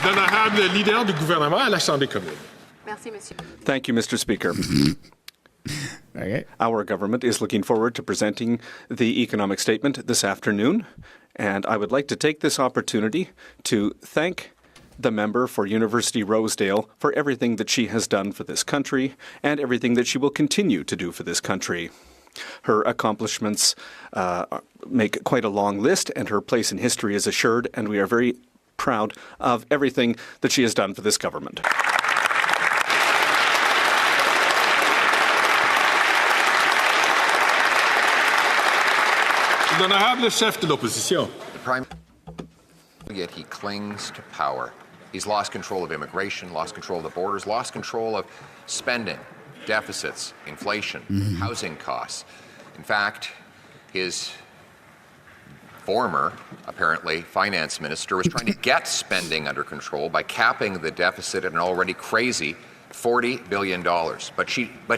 Speaker 8: L'honorable leader du gouvernement à l'Assemblée commune.
Speaker 10: Merci, monsieur.
Speaker 16: Thank you, Mr. Speaker.
Speaker 1: Okay.
Speaker 16: Our government is looking forward to presenting the economic statement this afternoon, and I would like to take this opportunity to thank the member for University Rosedale for everything that she has done for this country and everything that she will continue to do for this country. Her accomplishments make quite a long list, and her place in history is assured, and we are very proud of everything that she has done for this government.
Speaker 8: L'honorable chef de l'opposition.
Speaker 19: The Prime yet he clings to power. He's lost control of immigration, lost control of the borders, lost control of spending, deficits, inflation, housing costs. In fact, his former, apparently, finance minister was trying to get spending under control by capping the deficit at an already crazy $40 billion. But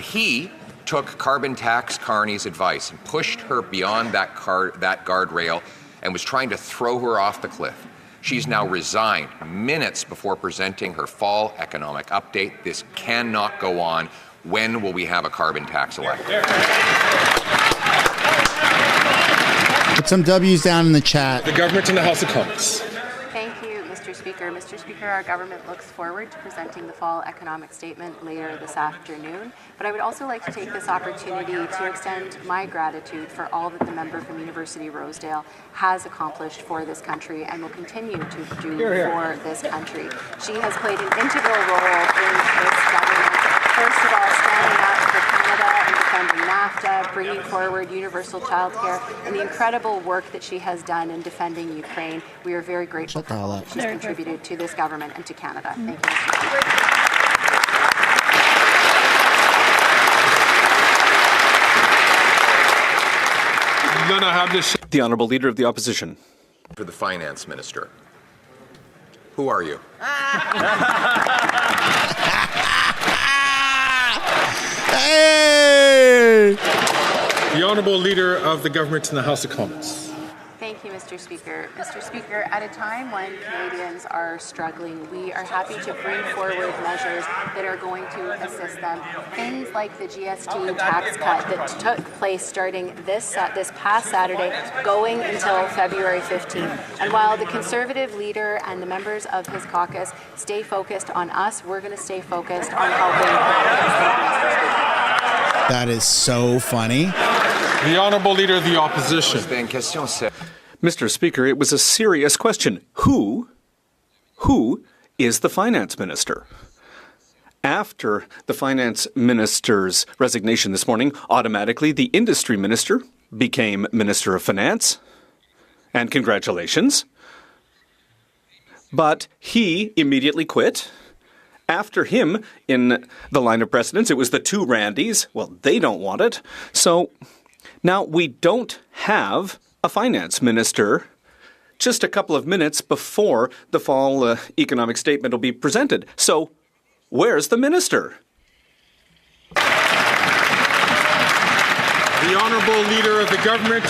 Speaker 19: he took Carbon Tax Carney's advice and pushed her beyond that guardrail and was trying to throw her off the cliff. She's now resigned minutes before presenting her fall economic update. This cannot go on. When will we have a carbon tax elected?
Speaker 1: Put some W's down in the chat.
Speaker 8: The government in the House of Commons.
Speaker 5: Thank you, Mr. Speaker. Mr. Speaker, our government looks forward to presenting the fall economic statement later this afternoon. But I would also like to take this opportunity to extend my gratitude for all that the member from University Rosedale has accomplished for this country and will continue to do for this country. She has played an integral role in this government. First of all, standing up for Canada and defending NAFTA, bringing forward universal childcare, and the incredible work that she has done in defending Ukraine. We are very grateful for all that she's contributed to this government and to Canada. Thank you, Mr. Speaker.
Speaker 16: The Honourable Leader of the Opposition.
Speaker 19: For the Finance Minister. Who are you?
Speaker 1: Hey!
Speaker 8: The Honourable Leader of the Government in the House of Commons.
Speaker 5: Thank you, Mr. Speaker. Mr. Speaker, at a time when Canadians are struggling, we are happy to bring forward measures that are going to assist them. Things like the GST tax cut that took place starting this past Saturday, going until February 15th. And while the Conservative leader and the members of his caucus stay focused on us, we're going to stay focused on helping Canadians.
Speaker 1: That is so funny.
Speaker 8: The Honourable Leader of the Opposition.
Speaker 16: Mr. Speaker, it was a serious question. Who is the Finance Minister? After the Finance Minister's resignation this morning, automatically the Industry Minister became Minister of Finance. And congratulations. But he immediately quit. After him, in the line of precedence, it was the two Randys. Well, they don't want it. So now we don't have a finance minister just a couple of minutes before the fall economic statement will be presented. So where's the minister?
Speaker 8: The Honourable Leader of the Government,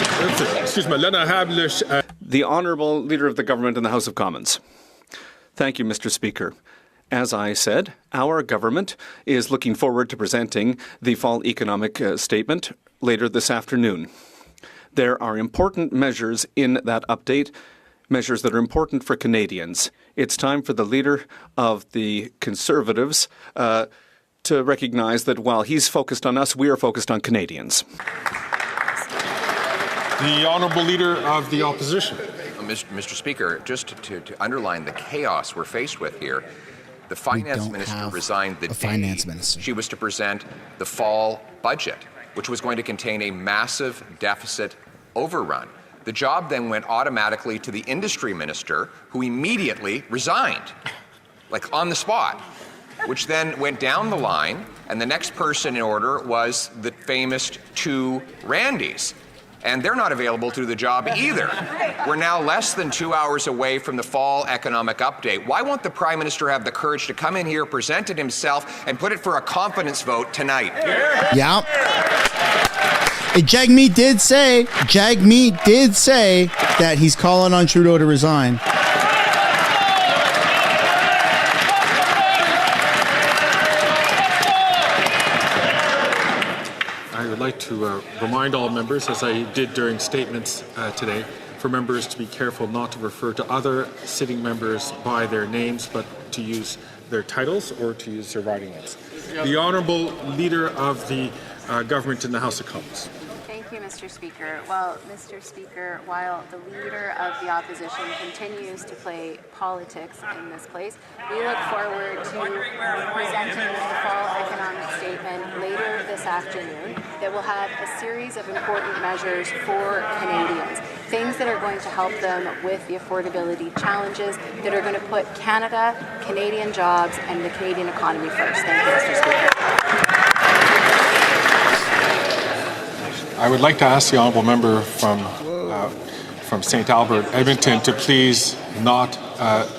Speaker 16: The Honourable Leader of the Government in the House of Commons. Thank you, Mr. Speaker. As I said, our government is looking forward to presenting the fall economic statement later this afternoon. There are important measures in that update, measures that are important for Canadians. It's time for the Leader of the Conservatives to recognize that while he's focused on us, we are focused on Canadians.
Speaker 8: The Honourable Leader of the Opposition.
Speaker 19: Mr. Speaker, just to underline the chaos we're faced with here, the Finance Minister resigned the day she was to present the fall budget, which was going to contain a massive deficit overrun. The job then went automatically to the Industry Minister, who immediately resigned, like on the spot, which then went down the line, and the next person in order was the famous two Randys. And they're not available to do the job either. We're now less than 2 hours away from the fall economic update. Why won't the Prime Minister have the courage to come in here, present it himself, and put it for a confidence vote tonight?
Speaker 1: Yeah. Jagmeet did say that he's calling on Trudeau to resign.
Speaker 8: I would like to remind all members, as I did during statements today, for members to be careful not to refer to other sitting members by their names, but to use their titles or to use their writing names. The Honourable Leader of the Government in the House of Commons.
Speaker 5: Thank you, Mr. Speaker. Well, Mr. Speaker, while the Leader of the Opposition continues to play politics in this place, we look forward to presenting the fall economic statement later this afternoon that will have a series of important measures for Canadians, things that are going to help them with the affordability challenges, that are going to put Canada, Canadian jobs, and the Canadian economy first. Thank you, Mr. Speaker.
Speaker 8: I would like to ask the honourable member from St. Albert, Edmonton, to please not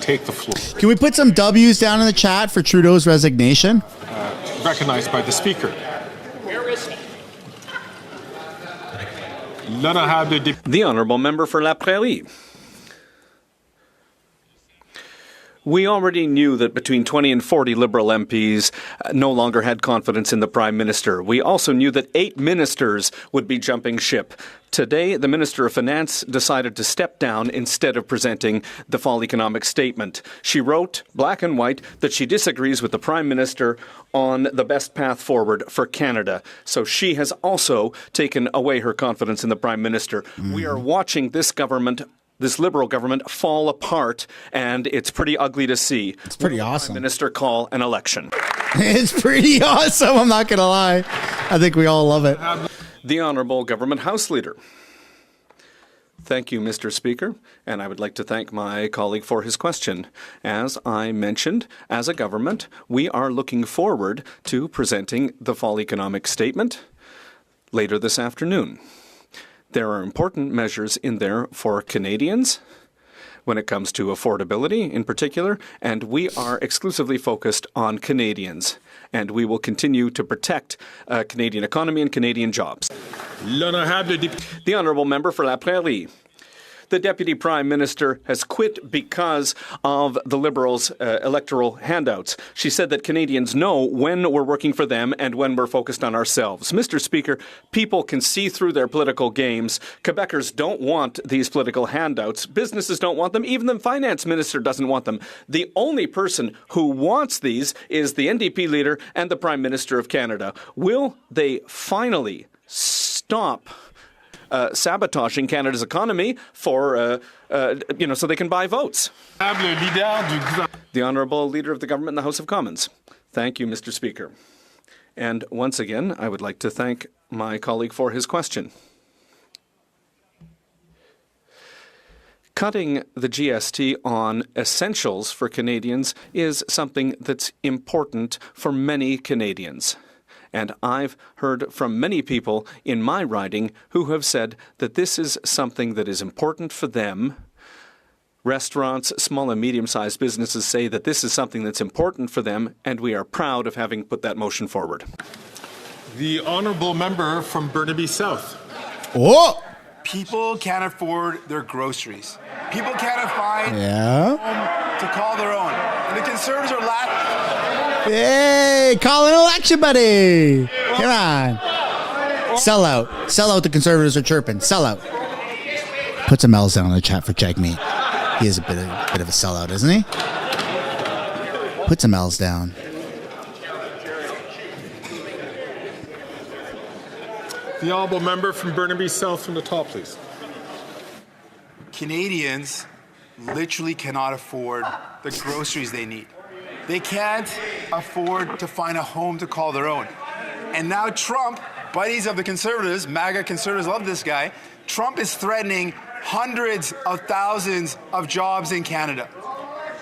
Speaker 8: take the floor.
Speaker 1: Can we put some W's down in the chat for Trudeau's resignation?
Speaker 8: Recognized by the Speaker.
Speaker 16: The Honourable Member for La Prairie. We already knew that between 20 and 40 Liberal MPs no longer had confidence in the Prime Minister. We also knew that 8 ministers would be jumping ship. Today, the Minister of Finance decided to step down instead of presenting the fall economic statement. She wrote, black and white, that she disagrees with the Prime Minister on the best path forward for Canada. So she has also taken away her confidence in the Prime Minister. We are watching this government, this Liberal government, fall apart, and it's pretty ugly to see.
Speaker 1: It's pretty awesome.
Speaker 16: Prime Minister call an election.
Speaker 1: It's pretty awesome, I'm not going to lie. I think we all love it.
Speaker 16: The Honourable Government House Leader. Thank you, Mr. Speaker, and I would like to thank my colleague for his question. As I mentioned, as a government, we are looking forward to presenting the fall economic statement later this afternoon. There are important measures in there for Canadians when it comes to affordability in particular, and we are exclusively focused on Canadians. And we will continue to protect Canadian economy and Canadian jobs. The Honourable Member for La Prairie. The Deputy Prime Minister has quit because of the Liberals' electoral handouts. She said that Canadians know when we're working for them and when we're focused on ourselves. Mr. Speaker, people can see through their political games. Quebecers don't want these political handouts. Businesses don't want them. Even the Finance Minister doesn't want them. The only person who wants these is the NDP leader and the Prime Minister of Canada. Will they finally stop sabotaging Canada's economy for, so they can buy votes? The Honourable Leader of the Government in the House of Commons. Thank you, Mr. Speaker. And once again, I would like to thank my colleague for his question. Cutting the GST on essentials for Canadians is something that's important for many Canadians. And I've heard from many people in my riding who have said that this is something that is important for them. Restaurants, small and medium-sized businesses say that this is something that's important for them, and we are proud of having put that motion forward.
Speaker 8: The Honourable Member from Burnaby South.
Speaker 1: Oh!
Speaker 7: People can't afford their groceries. People can't find home to call their own. And the Conservatives are laughing.
Speaker 1: Hey, call an election, buddy. Come on. Sell out. Sell out, the Conservatives are chirping. Sell out. Put some L's down in the chat for Jagmeet. He is a bit of a sellout, isn't he? Put some L's down.
Speaker 8: The Honourable Member from Burnaby South from the top, please.
Speaker 7: Canadians literally cannot afford the groceries they need. They can't afford to find a home to call their own. And now Trump, buddies of the Conservatives, MAGA Conservatives love this guy, Trump is threatening hundreds of thousands of jobs in Canada.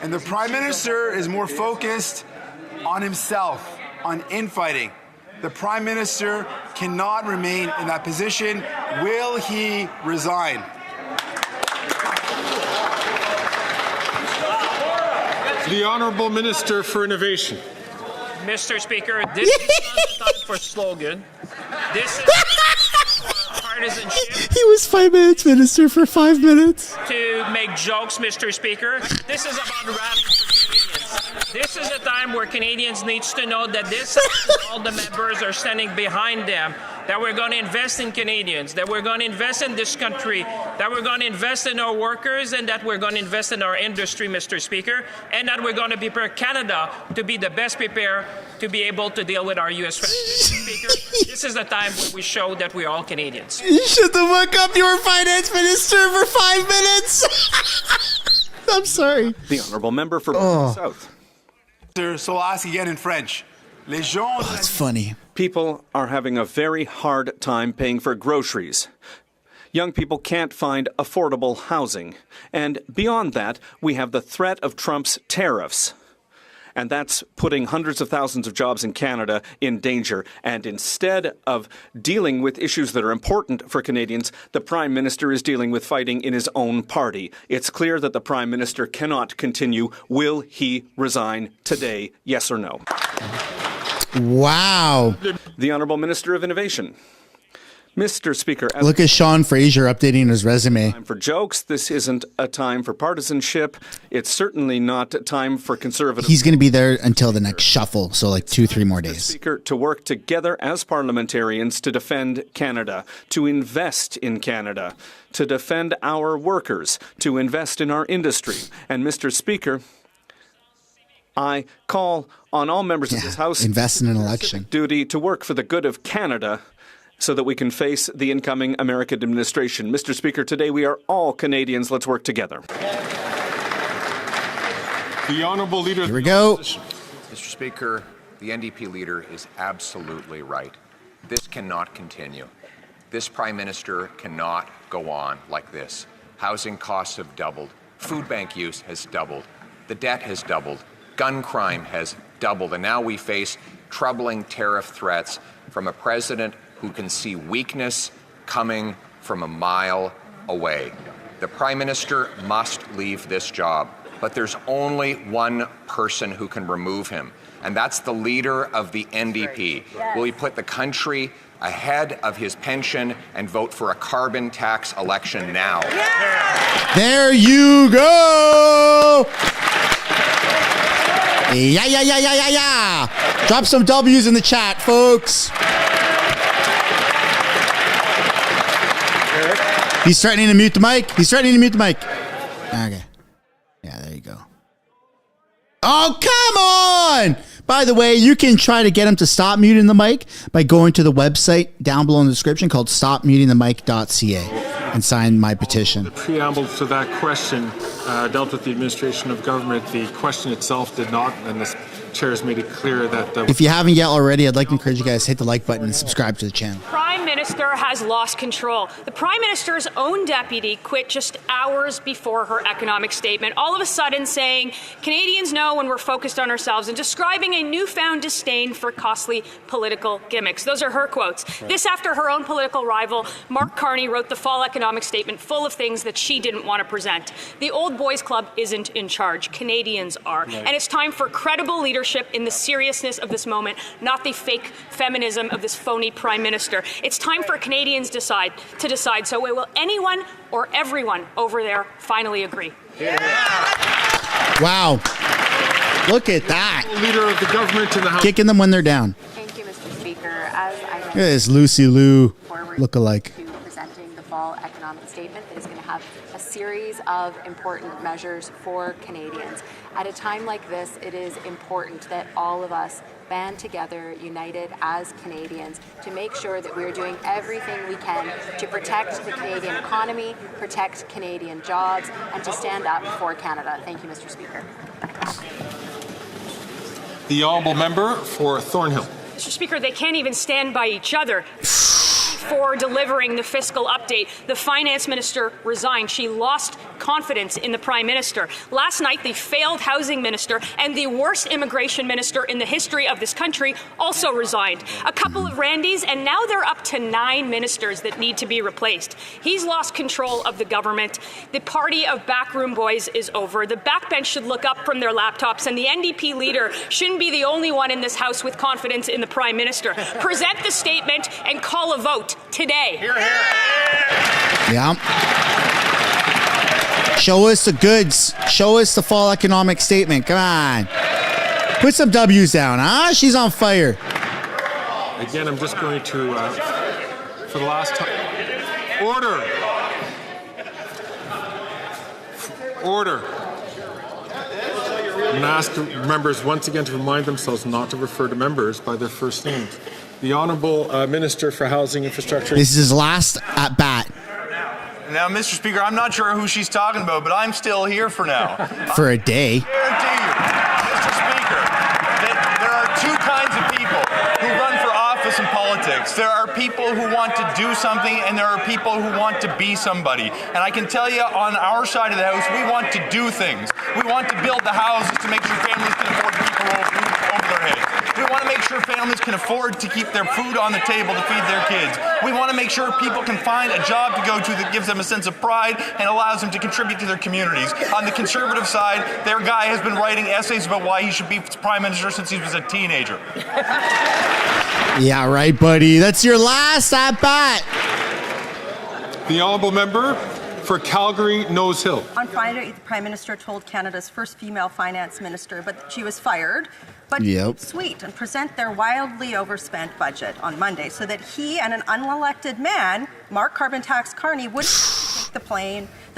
Speaker 7: And the Prime Minister is more focused on himself, on infighting. The Prime Minister cannot remain in that position. Will he resign?
Speaker 8: The Honourable Minister for Innovation.
Speaker 17: Mr. Speaker, this is not the time for slogan. This is partisanship.
Speaker 1: He was 5 minutes minister for 5 minutes.
Speaker 17: To make jokes, Mr. Speaker. This is about rallying for Canadians. This is a time where Canadians need to know that this all the members are standing behind them, that we're going to invest in Canadians, that we're going to invest in this country, that we're going to invest in our workers, and that we're going to invest in our industry, Mr. Speaker, and that we're going to prepare Canada to be the best prepared to be able to deal with our U.S. friends. Mr. Speaker, this is the time where we show that we are all Canadians.
Speaker 1: Shut the fuck up, you were Finance Minister for 5 minutes. I'm sorry.
Speaker 16: The Honourable Member for Burnaby South.
Speaker 7: So I'll ask again in French. Les gens...
Speaker 1: That's funny.
Speaker 16: People are having a very hard time paying for groceries. Young people can't find affordable housing. And beyond that, we have the threat of Trump's tariffs. And that's putting hundreds of thousands of jobs in Canada in danger. And instead of dealing with issues that are important for Canadians, the Prime Minister is dealing with fighting in his own party. It's clear that the Prime Minister cannot continue. Will he resign today? Yes or no?
Speaker 1: Wow.
Speaker 16: The Honourable Minister of Innovation. Mr. Speaker,
Speaker 1: Look at Sean Fraser updating his resume.
Speaker 16: time for jokes. This isn't a time for partisanship. It's certainly not a time for conservative.
Speaker 1: He's going to be there until the next shuffle, so like 2-3 more days.
Speaker 16: Speaker, to work together as parliamentarians to defend Canada, to invest in Canada, to defend our workers, to invest in our industry. And Mr. Speaker, I call on all members of this House
Speaker 1: invest in an election.
Speaker 16: duty to work for the good of Canada so that we can face the incoming American administration. Mr. Speaker, today we are all Canadians. Let's work together.
Speaker 8: The Honourable Leader.
Speaker 1: Here we go.
Speaker 19: Mr. Speaker, the NDP leader is absolutely right. This cannot continue. This Prime Minister cannot go on like this. Housing costs have doubled. Food bank use has doubled. The debt has doubled. Gun crime has doubled. And now we face troubling tariff threats from a president who can see weakness coming from a mile away. The Prime Minister must leave this job, but there's only one person who can remove him, and that's the leader of the NDP. Will he put the country ahead of his pension and vote for a carbon tax election now?
Speaker 1: There you go. Yeah. Drop some W's in the chat, folks. He's threatening to mute the mic. Okay. Yeah, there you go. Oh, come on! By the way, you can try to get him to stop muting the mic by going to the website down below in the description called stopmutingthemic.ca and sign my petition.
Speaker 8: The preamble to that question dealt with the administration of government. The question itself did not, and the chair has made it clear that...
Speaker 1: If you haven't yet already, I'd like to encourage you guys to hit the like button and subscribe to the channel.
Speaker 13: Prime Minister has lost control. The Prime Minister's own deputy quit just hours before her economic statement, all of a sudden saying, Canadians know when we're focused on ourselves, and describing a newfound disdain for costly political gimmicks. Those are her quotes. Right. This after her own political rival, Mark Carney, wrote the fall economic statement full of things that she didn't want to present. The old boys club isn't in charge. Canadians are. Right. And it's time for credible leadership in the seriousness of this moment, not the fake feminism of this phony Prime Minister. It's time for Canadians to decide. So will anyone or everyone over there finally agree?
Speaker 1: Yeah. Wow. Look at that.
Speaker 8: Leader of the government in the House.
Speaker 1: Kicking them when they're down.
Speaker 5: Thank you, Mr. Speaker. As I
Speaker 1: Look at this Lucy Lou look-alike.
Speaker 5: to presenting the fall economic statement that is going to have a series of important measures for Canadians. At a time like this, it is important that all of us band together, united as Canadians, to make sure that we're doing everything we can to protect the Canadian economy, protect Canadian jobs, and to stand up for Canada. Thank you, Mr. Speaker.
Speaker 8: The Honourable Member for Thornhill.
Speaker 13: Mr. Speaker, they can't even stand by each other. For delivering the fiscal update, the finance minister resigned. She lost confidence in the Prime Minister. Last night, the failed housing minister and the worst immigration minister in the history of this country also resigned. A couple of Randys, and now they're up to 9 ministers that need to be replaced. He's lost control of the government. The party of backroom boys is over. The backbench should look up from their laptops, and the NDP leader shouldn't be the only one in this House with confidence in the Prime Minister. Present the statement and call a vote today. Hear, hear.
Speaker 1: Yeah. Show us the goods. Show us the fall economic statement. Come on. Put some W's down, huh? She's on fire.
Speaker 8: Again, I'm just going to, for the last time, order. Order. I'm going to ask members once again to remind themselves not to refer to members by their first names. The Honourable Minister for Housing, Infrastructure.
Speaker 1: This is his last at bat.
Speaker 20: Now, Mr. Speaker, I'm not sure who she's talking about, but I'm still here for now.
Speaker 1: For a day.
Speaker 20: I guarantee you, Mr. Speaker, that there are two kinds of people who run for office in politics. There are people who want to do something, and there are people who want to be somebody. And I can tell you, on our side of the house, we want to do things. We want to build the houses to make sure families can afford to keep a roof over their heads. We We want to make sure families can afford to keep their food on the table to feed their kids. We want to make sure people can find a job to go to that gives them a sense of pride and allows them to contribute to their communities. On the Conservative side, their guy has been writing essays about why he should be Prime Minister since he was a teenager.
Speaker 1: Yeah, right, buddy. That's your last at-bat.
Speaker 8: The honourable member for Calgary Nose Hill.
Speaker 3: On Friday, the Prime Minister told Canada's first female finance minister, but she was fired. But sweet and present their wildly overspent budget on Monday so that he and an unelected man, Mark Carbon Tax Carney, would take the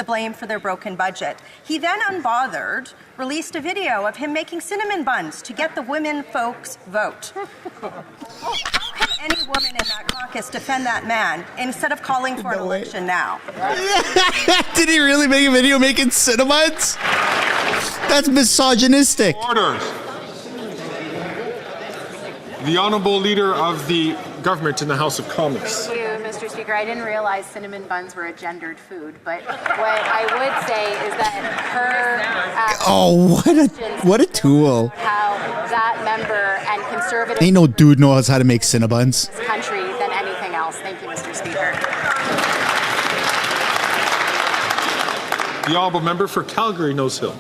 Speaker 3: blame for their broken budget. He then, unbothered, released a video of him making cinnamon buns to get the women folks vote. How can any woman in that caucus defend that man instead of calling for an election now?
Speaker 1: Did he really make a video making cinnamons? That's misogynistic.
Speaker 8: Order. The Honourable Leader of the Government in the House of Commons.
Speaker 5: Thank you, Mr. Speaker. I didn't realize cinnamon buns were a gendered food, but what I would say is that her
Speaker 1: what a tool.
Speaker 5: how that member and Conservative
Speaker 1: Ain't no dude knows how to make cinnabuns.
Speaker 5: this country than anything else. Thank you, Mr. Speaker.
Speaker 8: The Honourable Member for Calgary Nose Hill.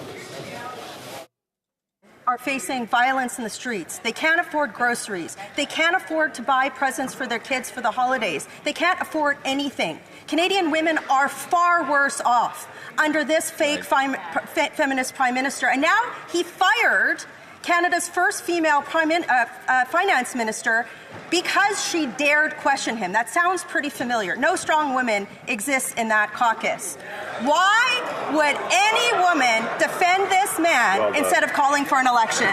Speaker 3: Are facing violence in the streets. They can't afford groceries. They can't afford to buy presents for their kids for the holidays. They can't afford anything. Canadian women are far worse off under this fake feminist Prime Minister. And now he fired Canada's first female finance minister because she dared question him. That sounds pretty familiar. No strong women exist in that caucus. Why would any woman defend this man instead of calling for an election?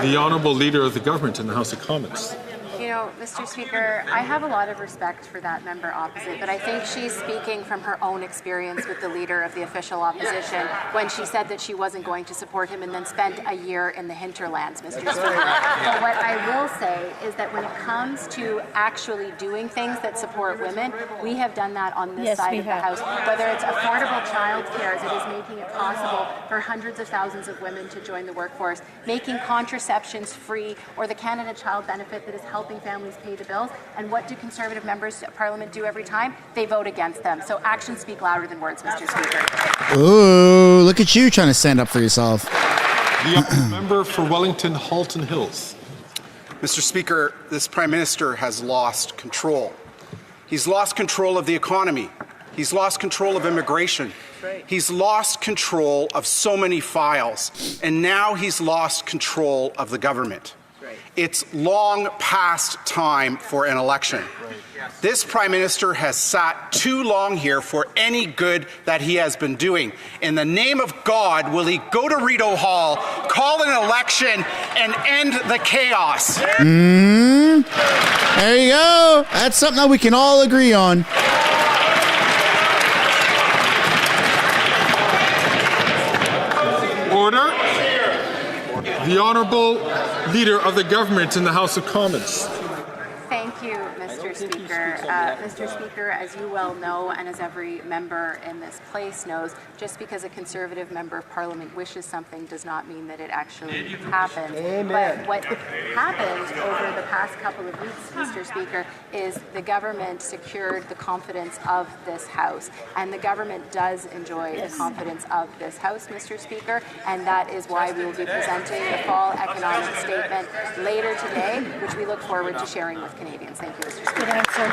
Speaker 8: The Honourable Leader of the Government in the House of Commons.
Speaker 5: You know, Mr. Speaker, I have a lot of respect for that member opposite, but I think she's speaking from her own experience with the Leader of the official opposition when she said that she wasn't going to support him and then spent a year in the hinterlands, Mr. Speaker. But what I will say is that when it comes to actually doing things that support women, we have done that on this side of the House. Whether it's affordable childcare that is making it possible for hundreds of thousands of women to join the workforce, making contraceptions free, or the Canada Child Benefit that is helping families pay the bills. And what do Conservative members of Parliament do every time? They vote against them. So actions speak louder than words, Mr. Speaker.
Speaker 1: Ooh, look at you trying to stand up for yourself.
Speaker 8: The member for Wellington Halton Hills.
Speaker 4: Mr. Speaker, this Prime Minister has lost control. He's lost control of the economy. He's lost control of immigration. He's lost control of so many files. And now he's lost control of the government. It's long past time for an election. This Prime Minister has sat too long here for any good that he has been doing. In the name of God, will he go to Rideau Hall, call an election, and end the chaos?
Speaker 1: There you go. That's something that we can all agree on.
Speaker 8: Order. The Honourable Leader of the Government in the House of Commons.
Speaker 5: Thank you, Mr. Speaker. Mr. Speaker, as you well know, and as every member in this place knows, just because a Conservative member of Parliament wishes something does not mean that it actually happens. But what happened over the past couple of weeks, Mr. Speaker, is the government secured the confidence of this House. And the government does enjoy the confidence of this House, Mr. Speaker, and that is why we will be presenting the fall economic statement later today, which we look forward to sharing with Canadians. Thank you, Mr. Speaker. Good answer.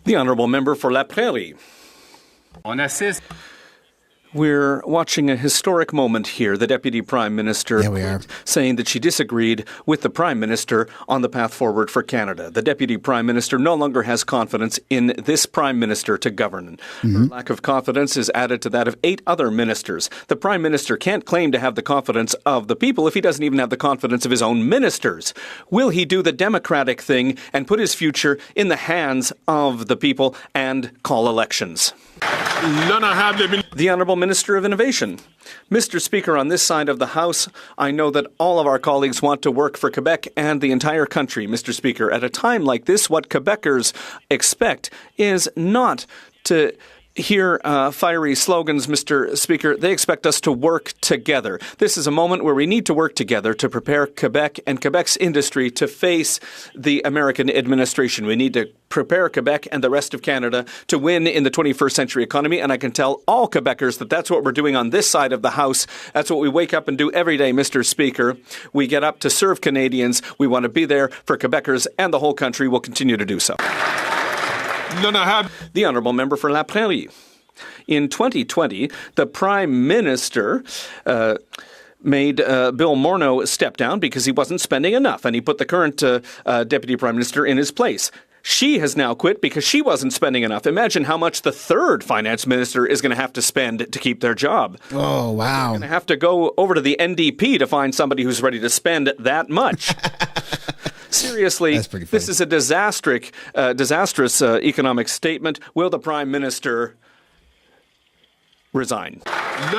Speaker 16: The Honourable Member for La Prairie. We're watching a historic moment here. The Deputy Prime Minister saying that she disagreed with the Prime Minister on the path forward for Canada. The Deputy Prime Minister no longer has confidence in this Prime Minister to govern. Her lack of confidence is added to that of 8 other ministers. The Prime Minister can't claim to have the confidence of the people if he doesn't even have the confidence of his own ministers. Will he do the democratic thing and put his future in the hands of the people and call elections? The Honourable Minister of Innovation. Mr. Speaker, on this side of the House, I know that all of our colleagues want to work for Quebec and the entire country, Mr. Speaker. At a time like this, what Quebecers expect is not to hear fiery slogans, Mr. Speaker. They expect us to work together. This is a moment where we need to work together to prepare Quebec and Quebec's industry to face the American administration. We need to prepare Quebec and the rest of Canada to win in the 21st century economy. And I can tell all Quebecers that that's what we're doing on this side of the House. That's what we wake up and do every day, Mr. Speaker. We get up to serve Canadians. We want to be there for Quebecers and the whole country. We'll continue to do so. The Honourable Member for La Prairie. In 2020, the Prime Minister made Bill Morneau step down because he wasn't spending enough, and he put the current Deputy Prime Minister in his place. She has now quit because she wasn't spending enough. Imagine how much the third Finance Minister is going to have to spend to keep their job.
Speaker 1: Oh, wow.
Speaker 16: They're going to have to go over to the NDP to find somebody who's ready to spend that much. Seriously, this is a disastrous economic statement. Will the Prime Minister resign?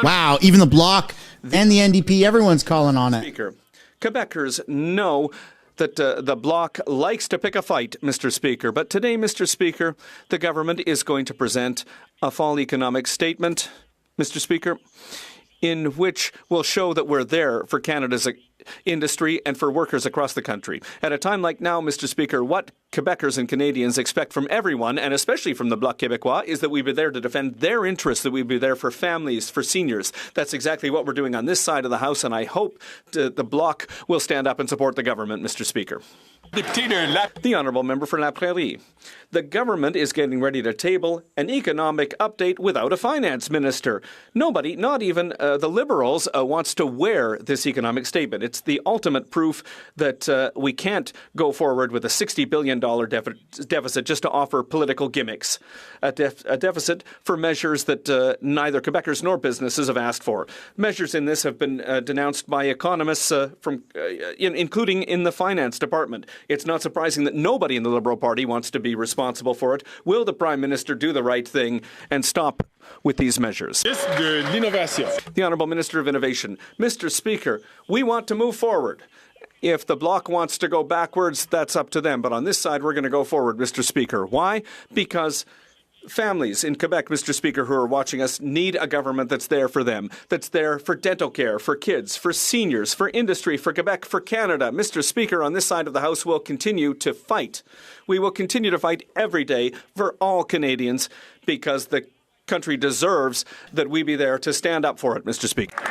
Speaker 1: Wow, even the Bloc and the NDP, everyone's calling on it.
Speaker 16: Speaker, Quebecers know that the Bloc likes to pick a fight, Mr. Speaker. But today, Mr. Speaker, the government is going to present a fall economic statement, Mr. Speaker, in which will show that we're there for Canada's industry and for workers across the country. At a time like now, Mr. Speaker, what Quebecers and Canadians expect from everyone, and especially from the Bloc Québécois, is that we be there to defend their interests, that we be there for families, for seniors. That's exactly what we're doing on this side of the House, and I hope the Bloc will stand up and support the government, Mr. Speaker. The Honourable Member for La Prairie. The government is getting ready to table an economic update without a finance minister. Nobody, not even the Liberals, wants to wear this economic statement. It's the ultimate proof that we can't go forward with a $60 billion deficit just to offer political gimmicks. A deficit for measures that neither Quebecers nor businesses have asked for. Measures in this have been denounced by economists, including in the finance department. It's not surprising that nobody in the Liberal Party wants to be responsible for it. Will the Prime Minister do the right thing and stop with these measures? The Honourable Minister of Innovation. Mr. Speaker, we want to move forward. If the Bloc wants to go backwards, that's up to them. But on this side, we're going to go forward, Mr. Speaker. Why? Because families in Quebec, Mr. Speaker, who are watching us, need a government that's there for them, that's there for dental care, for kids, for seniors, for industry, for Quebec, for Canada. Mr. Speaker, on this side of the House, we'll continue to fight. We will continue to fight every day for all Canadians because the country deserves that we be there to stand up for it, Mr. Speaker.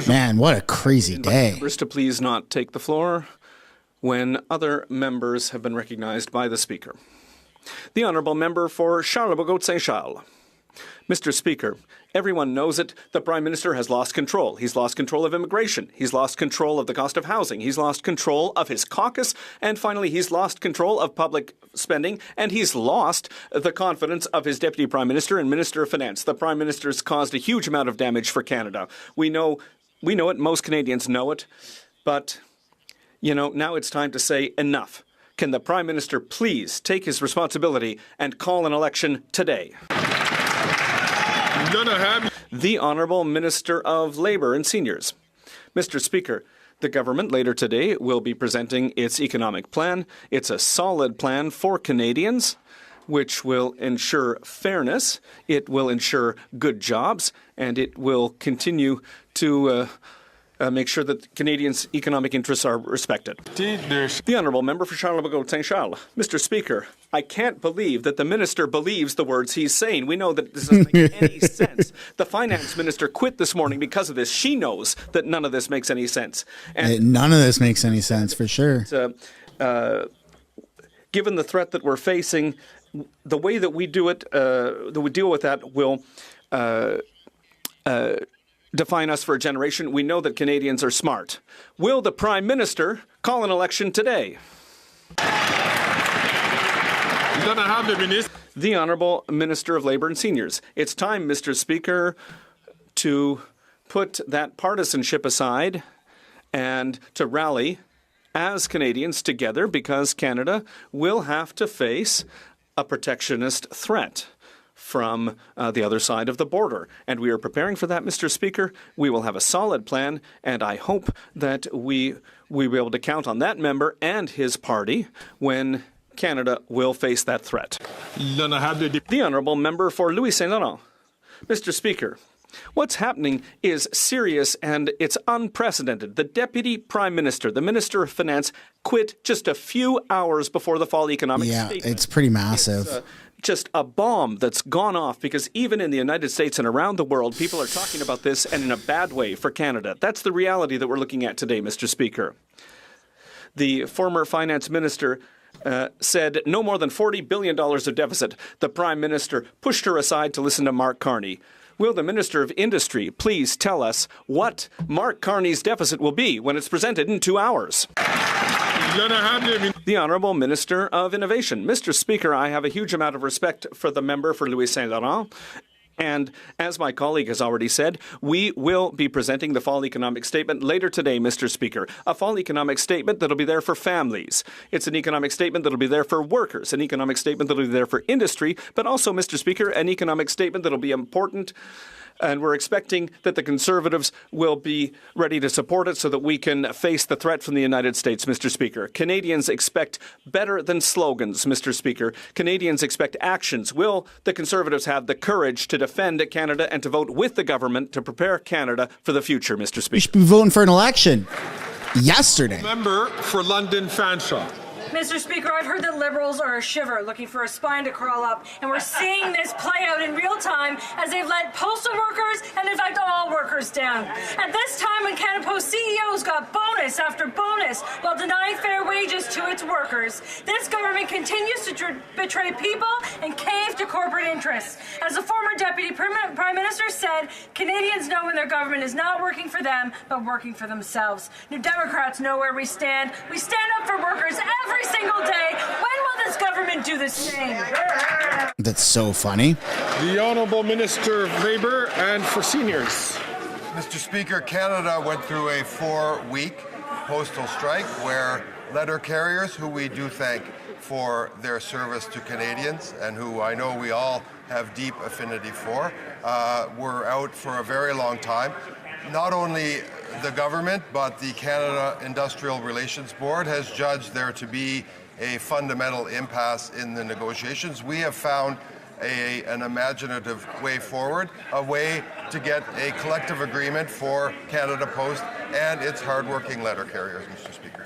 Speaker 1: Man, what a crazy day.
Speaker 16: Members to please not take the floor when other members have been recognized by the Speaker. The Honourable Member for Charlebourg-Saint-Charles. Mr. Speaker, everyone knows it. The Prime Minister has lost control. He's lost control of immigration. He's lost control of the cost of housing. He's lost control of his caucus. And finally, he's lost control of public spending. And he's lost the confidence of his Deputy Prime Minister and Minister of Finance. The Prime Minister has caused a huge amount of damage for Canada. We know it. Most Canadians know it. But now it's time to say enough. Can the Prime Minister please take his responsibility and call an election today? The Honourable Minister of Labour and Seniors. Mr. Speaker, the government later today will be presenting its economic plan. It's a solid plan for Canadians, which will ensure fairness, it will ensure good jobs, and it will continue to make sure that Canadians' economic interests are respected. The Honourable Member for Charlebourg-Saint-Charles. Mr. Speaker, I can't believe that the Minister believes the words he's saying. We know that this doesn't make any sense. The Finance Minister quit this morning because of this. She knows that none of this makes any sense. And
Speaker 1: none of this makes any sense, for sure.
Speaker 16: Given the threat that we're facing, the way that we do it, that we deal with that will define us for a generation. We know that Canadians are smart. Will the Prime Minister call an election today? The Honourable Minister of Labour and Seniors. It's time, Mr. Speaker, to put that partisanship aside and to rally as Canadians together, because Canada will have to face a protectionist threat. from the other side of the border. And we are preparing for that, Mr. Speaker. We will have a solid plan, and I hope that we will be able to count on that member and his party when Canada will face that threat. The Honourable Member for Louis Saint Laurent. Mr. Speaker, what's happening is serious and it's unprecedented. The Deputy Prime Minister, the Minister of Finance, quit just a few hours before the fall economic statement.
Speaker 1: It's pretty massive.
Speaker 16: It's, just a bomb that's gone off, because even in the United States and around the world, people are talking about this, and in a bad way for Canada. That's the reality that we're looking at today, Mr. Speaker. The former finance minister said no more than $40 billion of deficit. The Prime Minister pushed her aside to listen to Mark Carney. Will the Minister of Industry please tell us what Mark Carney's deficit will be when it's presented in 2 hours? The Honourable Minister of Innovation. Mr. Speaker, I have a huge amount of respect for the member for Louis Saint Laurent. And as my colleague has already said, we will be presenting the fall economic statement later today, Mr. Speaker. A fall economic statement that'll be there for families. It's an economic statement that'll be there for workers, an economic statement that'll be there for industry, but also, Mr. Speaker, an economic statement that'll be important. And we're expecting that the Conservatives will be ready to support it so that we can face the threat from the United States, Mr. Speaker. Canadians expect better than slogans, Mr. Speaker. Canadians expect actions. Will the Conservatives have the courage to defend Canada and to vote with the government to prepare Canada for the future, Mr. Speaker?
Speaker 1: You should be voting for an election yesterday.
Speaker 8: Member for London Fanshawe.
Speaker 9: Mr. Speaker, I've heard that Liberals are a shiver looking for a spine to crawl up, and we're seeing this play out in real time as they've let postal workers and, in fact, all workers down. At this time, when Canada Post CEOs got bonus after bonus while denying fair wages to its workers, this government continues to betray people and cave to corporate interests. As the former Deputy Prime Minister said, Canadians know when their government is not working for them, but working for themselves. New Democrats know where we stand. We stand up for workers every single day. When will this government do the same?
Speaker 1: That's so funny.
Speaker 8: The Honourable Minister of Labour and for Seniors.
Speaker 11: Mr. Speaker, Canada went through a 4-week postal strike where letter carriers, who we do thank for their service to Canadians and who I know we all have deep affinity for, were out for a very long time. Not only the government, but the Canada Industrial Relations Board has judged there to be a fundamental impasse in the negotiations. We have found an imaginative way forward, a way to get a collective agreement for Canada Post and its hardworking letter carriers, Mr. Speaker.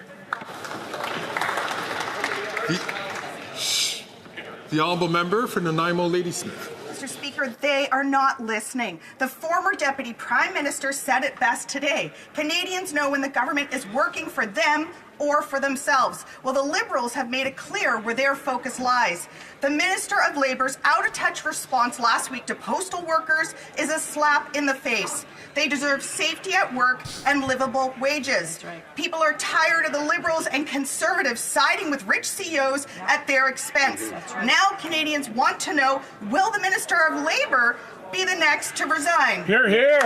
Speaker 8: The Honourable Member for Nanaimo Ladysmith.
Speaker 21: Mr. Speaker, they are not listening. The former Deputy Prime Minister said it best today. Canadians know when the government is working for them or for themselves. Well, the Liberals have made it clear where their focus lies. The Minister of Labour's out-of-touch response last week to postal workers is a slap in the face. They deserve safety at work and livable wages. People are tired of the Liberals and Conservatives siding with rich CEOs at their expense. Now Canadians want to know, will the Minister of Labour be the next to resign?
Speaker 8: Hear, hear.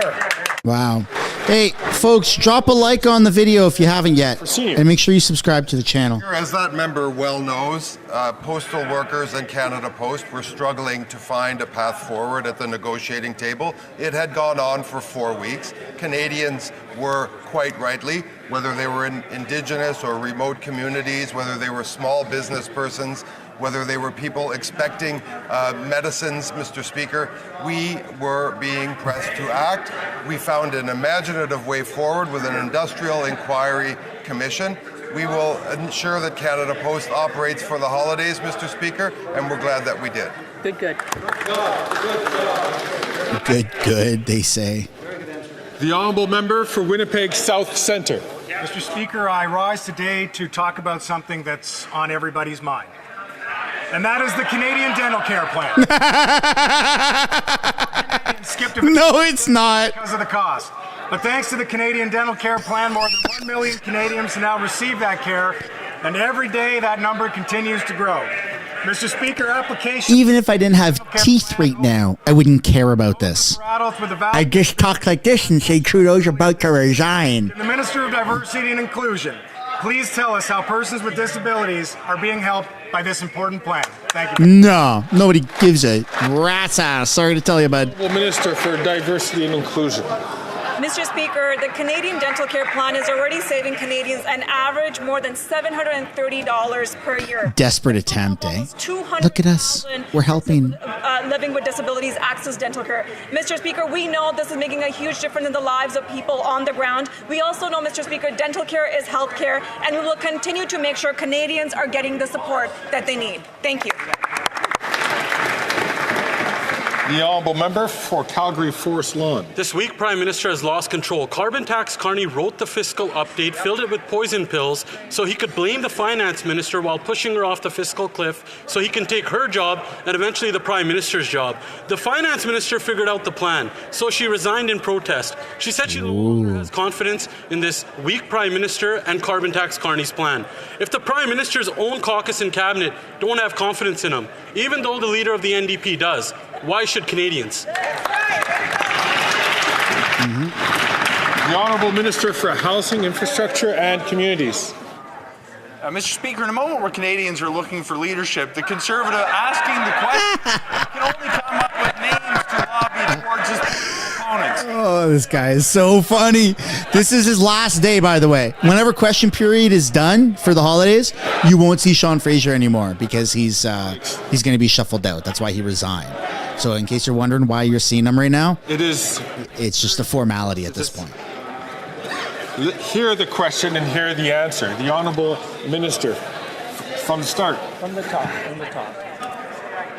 Speaker 1: Wow. Hey, folks, drop a like on the video if you haven't yet. And make sure you subscribe to the channel.
Speaker 11: As that member well knows, postal workers and Canada Post were struggling to find a path forward at the negotiating table. It had gone on for 4 weeks. Canadians were, quite rightly, whether they were in Indigenous or remote communities, whether they were small business persons, whether they were people expecting medicines, Mr. Speaker, we were being pressed to act. We found an imaginative way forward with an industrial inquiry commission. We will ensure that Canada Post operates for the holidays, Mr. Speaker, and we're glad that we did.
Speaker 2: Good, good.
Speaker 1: Good, good, they say.
Speaker 8: The Honourable Member for Winnipeg South Centre.
Speaker 15: Mr. Speaker, I rise today to talk about something that's on everybody's mind. And that is the Canadian Dental Care Plan.
Speaker 1: No, it's not.
Speaker 15: Because of the cost. But thanks to the Canadian Dental Care Plan, more than 1 million Canadians now receive that care, and every day that number continues to grow. Mr. Speaker, application...
Speaker 1: Even if I didn't have teeth right now, I wouldn't care about this. I just talk like this and say Trudeau's about to resign.
Speaker 15: The Minister of Diversity and Inclusion, please tell us how persons with disabilities are being helped by this important plan. Thank you.
Speaker 1: No, nobody gives a rat's ass. Sorry to tell you, bud.
Speaker 8: Minister for Diversity and Inclusion.
Speaker 12: Mr. Speaker, the Canadian Dental Care Plan is already saving Canadians an average more than $730 per year.
Speaker 1: Desperate attempt, eh? Look at us. We're helping.
Speaker 12: Living with disabilities access dental care. Mr. Speaker, we know this is making a huge difference in the lives of people on the ground. We also know, Mr. Speaker, dental care is health care, and we will continue to make sure Canadians are getting the support that they need. Thank you.
Speaker 8: The honourable member for Calgary Forest Lawn.
Speaker 18: This week, Prime Minister has lost control. Carbon tax Carney wrote the fiscal update, filled it with poison pills, so he could blame the finance minister while pushing her off the fiscal cliff, so he can take her job and eventually the Prime Minister's job. The finance minister figured out the plan, so she resigned in protest. She said she no longer has confidence in this weak Prime Minister and carbon tax Carney's plan. If the Prime Minister's own caucus and cabinet don't have confidence in him, even though the leader of the NDP does, why should Canadians?
Speaker 8: The Honourable Minister for Housing, Infrastructure and Communities.
Speaker 20: Mr. Speaker, in a moment where Canadians are looking for leadership, the Conservative asking the question can only come up with names to lobby towards his opponents.
Speaker 1: Oh, this guy is so funny. This is his last day, by the way. Whenever question period is done for the holidays, you won't see Sean Fraser anymore because he's going to be shuffled out. That's why he resigned. So in case you're wondering why you're seeing him right now,
Speaker 8: it's
Speaker 1: just a formality at this point.
Speaker 8: Hear the question and hear the answer. The Honourable Minister, from the start.
Speaker 12: From the top.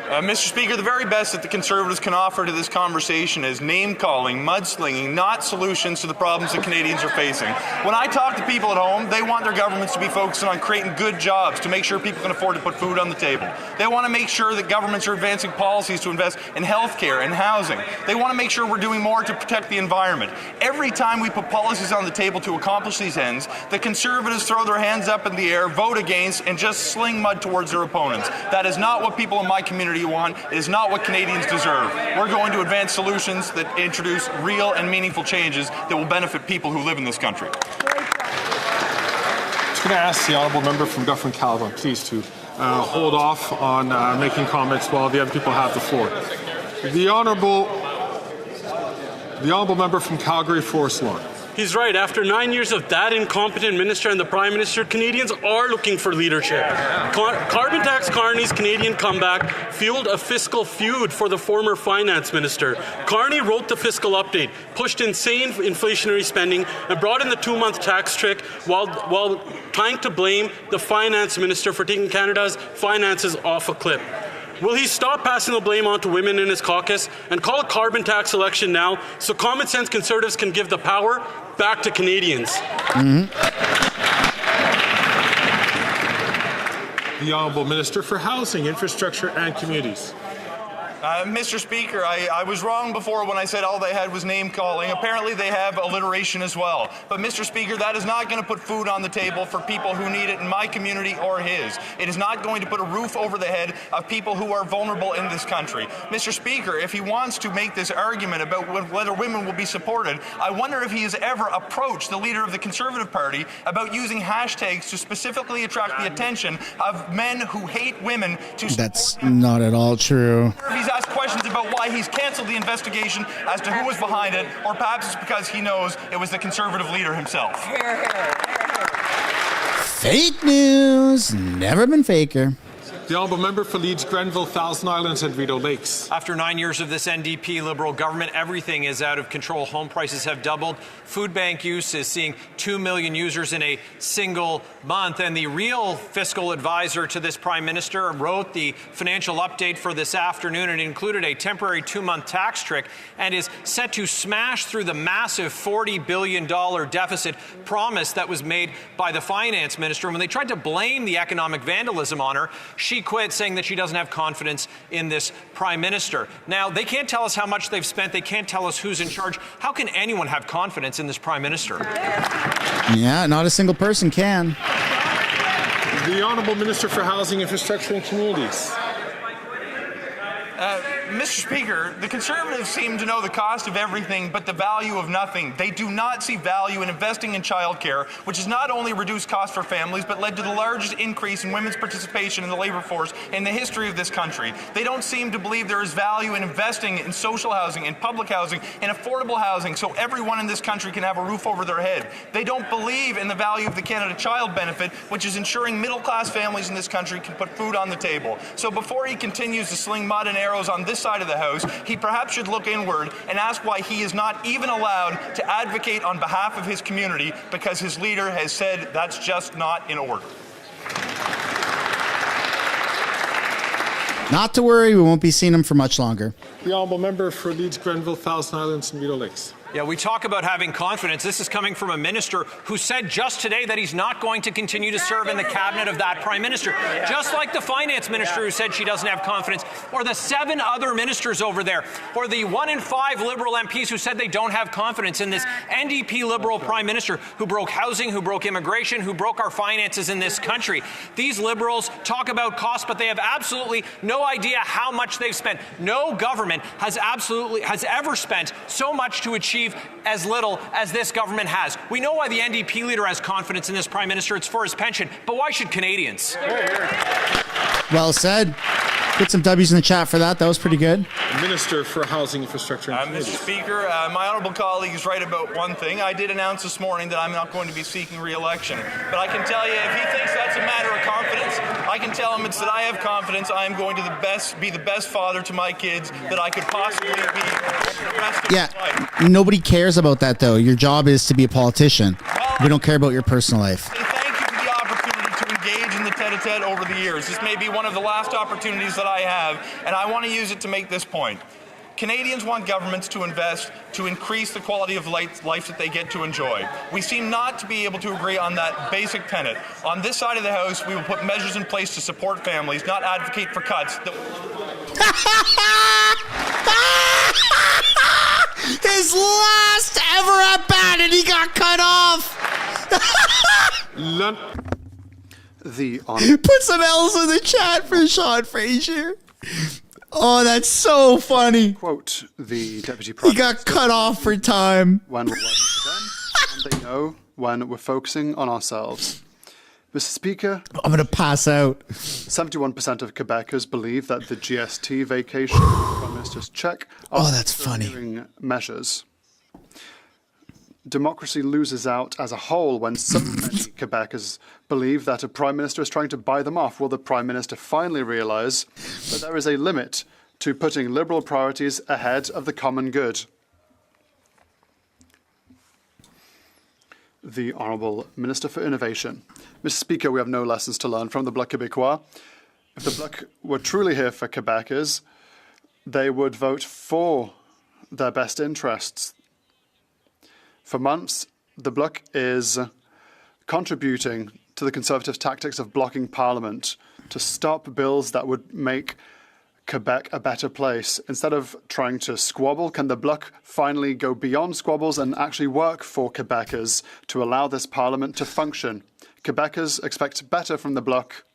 Speaker 20: Mr. Speaker, the very best that the Conservatives can offer to this conversation is name-calling, mudslinging, not solutions to the problems that Canadians are facing. When I talk to people at home, they want their governments to be focusing on creating good jobs to make sure people can afford to put food on the table. They want to make sure that governments are advancing policies to invest in healthcare and housing. They want to make sure we're doing more to protect the environment. Every time we put policies on the table to accomplish these ends, the Conservatives throw their hands up in the air, vote against, and just sling mud towards their opponents. That is not what people in my community want. It is not what Canadians deserve. We're going to advance solutions that introduce real and meaningful changes that will benefit people who live in this country.
Speaker 8: I'm just going to ask the Honourable Member from Dufferin-Caledon, please, to hold off on making comments while the other people have the floor. The Honourable Member from Calgary Forest Lawn.
Speaker 18: He's right. After 9 years of that incompetent minister and the Prime Minister, Canadians are looking for leadership. Carbon tax Carney's Canadian comeback fueled a fiscal feud for the former finance minister. Carney wrote the fiscal update, pushed insane inflationary spending, and brought in the 2-month tax trick while trying to blame the finance minister for taking Canada's finances off a cliff. Will he stop passing the blame on to women in his caucus and call a carbon tax election now so common sense Conservatives can give the power back to Canadians?
Speaker 8: The Honourable Minister for Housing, Infrastructure and Communities.
Speaker 20: Mr. Speaker, I was wrong before when I said all they had was name-calling. Apparently they have alliteration as well. But, Mr. Speaker, that is not going to put food on the table for people who need it in my community or his. It is not going to put a roof over the head of people who are vulnerable in this country. Mr. Speaker, if he wants to make this argument about whether women will be supported, I wonder if he has ever approached the leader of the Conservative Party about using hashtags to specifically attract the attention of men who hate women to...
Speaker 1: That's not at all true.
Speaker 20: He's asked questions about why he's canceled the investigation as to who was behind it, or perhaps it's because he knows it was the Conservative leader himself.
Speaker 1: Fake news. Never been faker.
Speaker 8: The Honourable Member for Leeds, Grenville, Thousand Islands and Rideau Lakes.
Speaker 22: After 9 years of this NDP Liberal government, everything is out of control. Home prices have doubled. Food bank use is seeing 2 million users in a single month. And the real fiscal advisor to this Prime Minister wrote the financial update for this afternoon. It included a temporary 2-month tax trick and is set to smash through the massive $40 billion deficit promise that was made by the finance minister. And when they tried to blame the economic vandalism on her, she quit, saying that she doesn't have confidence in this Prime Minister. Now, they can't tell us how much they've spent. They can't tell us who's in charge. How can anyone have confidence in this Prime Minister?
Speaker 1: Yeah, not a single person can.
Speaker 8: The Honourable Minister for Housing, Infrastructure and Communities.
Speaker 20: Mr. Speaker, the Conservatives seem to know the cost of everything but the value of nothing. They do not see value in investing in childcare, which has not only reduced costs for families, but led to the largest increase in women's participation in the labor force in the history of this country. They don't seem to believe there is value in investing in social housing, in public housing, in affordable housing, so everyone in this country can have a roof over their head. They don't believe in the value of the Canada Child Benefit, which is ensuring middle-class families in this country can put food on the table. So before he continues to sling mud and arrows on this side of the House, he perhaps should look inward and ask why he is not even allowed to advocate on behalf of his community, because his leader has said that's just not in order.
Speaker 1: Not to worry, we won't be seeing him for much longer.
Speaker 8: The honourable member for Leeds, Grenville, Thousand Islands and Rideau Lakes.
Speaker 22: Yeah, we talk about having confidence. This is coming from a minister who said just today that he's not going to continue to serve in the cabinet of that prime minister. Just like the finance minister who said she doesn't have confidence, or the 7 other ministers over there, or the 1 in 5 Liberal MPs who said they don't have confidence in this NDP Liberal prime minister who broke housing, who broke immigration, who broke our finances in this country. These Liberals talk about costs, but they have absolutely no idea how much they've spent. No government has ever spent so much to achieve as little as this government has. We know why the NDP leader has confidence in this prime minister. It's for his pension. But why should Canadians?
Speaker 1: Well said. Put some W's in the chat for that. That was pretty good.
Speaker 8: Minister for Housing, Infrastructure and Communities.
Speaker 20: Mr. Speaker, my honourable colleague is right about one thing. I did announce this morning that I'm not going to be seeking re-election. But I can tell you, if he thinks that's a matter of confidence, I can tell him it's that I have confidence. I am going to be the best father to my kids that I could possibly be for the rest of my life.
Speaker 1: Nobody cares about that, though. Your job is to be a politician. We don't care about your personal life.
Speaker 20: Engage in the tete-a-tete over the years. This may be one of the last opportunities that I have, and I want to use it to make this point. Canadians want governments to invest to increase the quality of life that they get to enjoy. We seem not to be able to agree on that basic tenet. On this side of the House, we will put measures in place to support families, not advocate for cuts.
Speaker 1: His last ever at bat, and he got cut off. Put some L's in the chat for Sean Fraser. Oh, that's so funny.
Speaker 6: Quote, the Deputy Prime
Speaker 1: He got cut off for time.
Speaker 6: When we're working for them, and they know when we're focusing on ourselves. Mr. Speaker,
Speaker 1: I'm going to pass out.
Speaker 6: 71% of Quebecers believe that the GST vacation Prime Minister's check are
Speaker 1: that's funny.
Speaker 6: Measures. Democracy loses out as a whole when so many Quebecers believe that a Prime Minister is trying to buy them off. Will the Prime Minister finally realise that there is a limit to putting Liberal priorities ahead of the common good? The Honourable Minister for Innovation. Mr. Speaker, we have no lessons to learn from the Bloc Québécois. If the Bloc were truly here for Quebecers, they would vote for their best interests. For months, the Bloc is contributing to the Conservative tactics of blocking Parliament to stop bills that would make Quebec a better place. Instead of trying to squabble, can the Bloc finally go beyond squabbles and actually work for Quebecers to allow this Parliament to function? Quebecers expect better from the Bloc,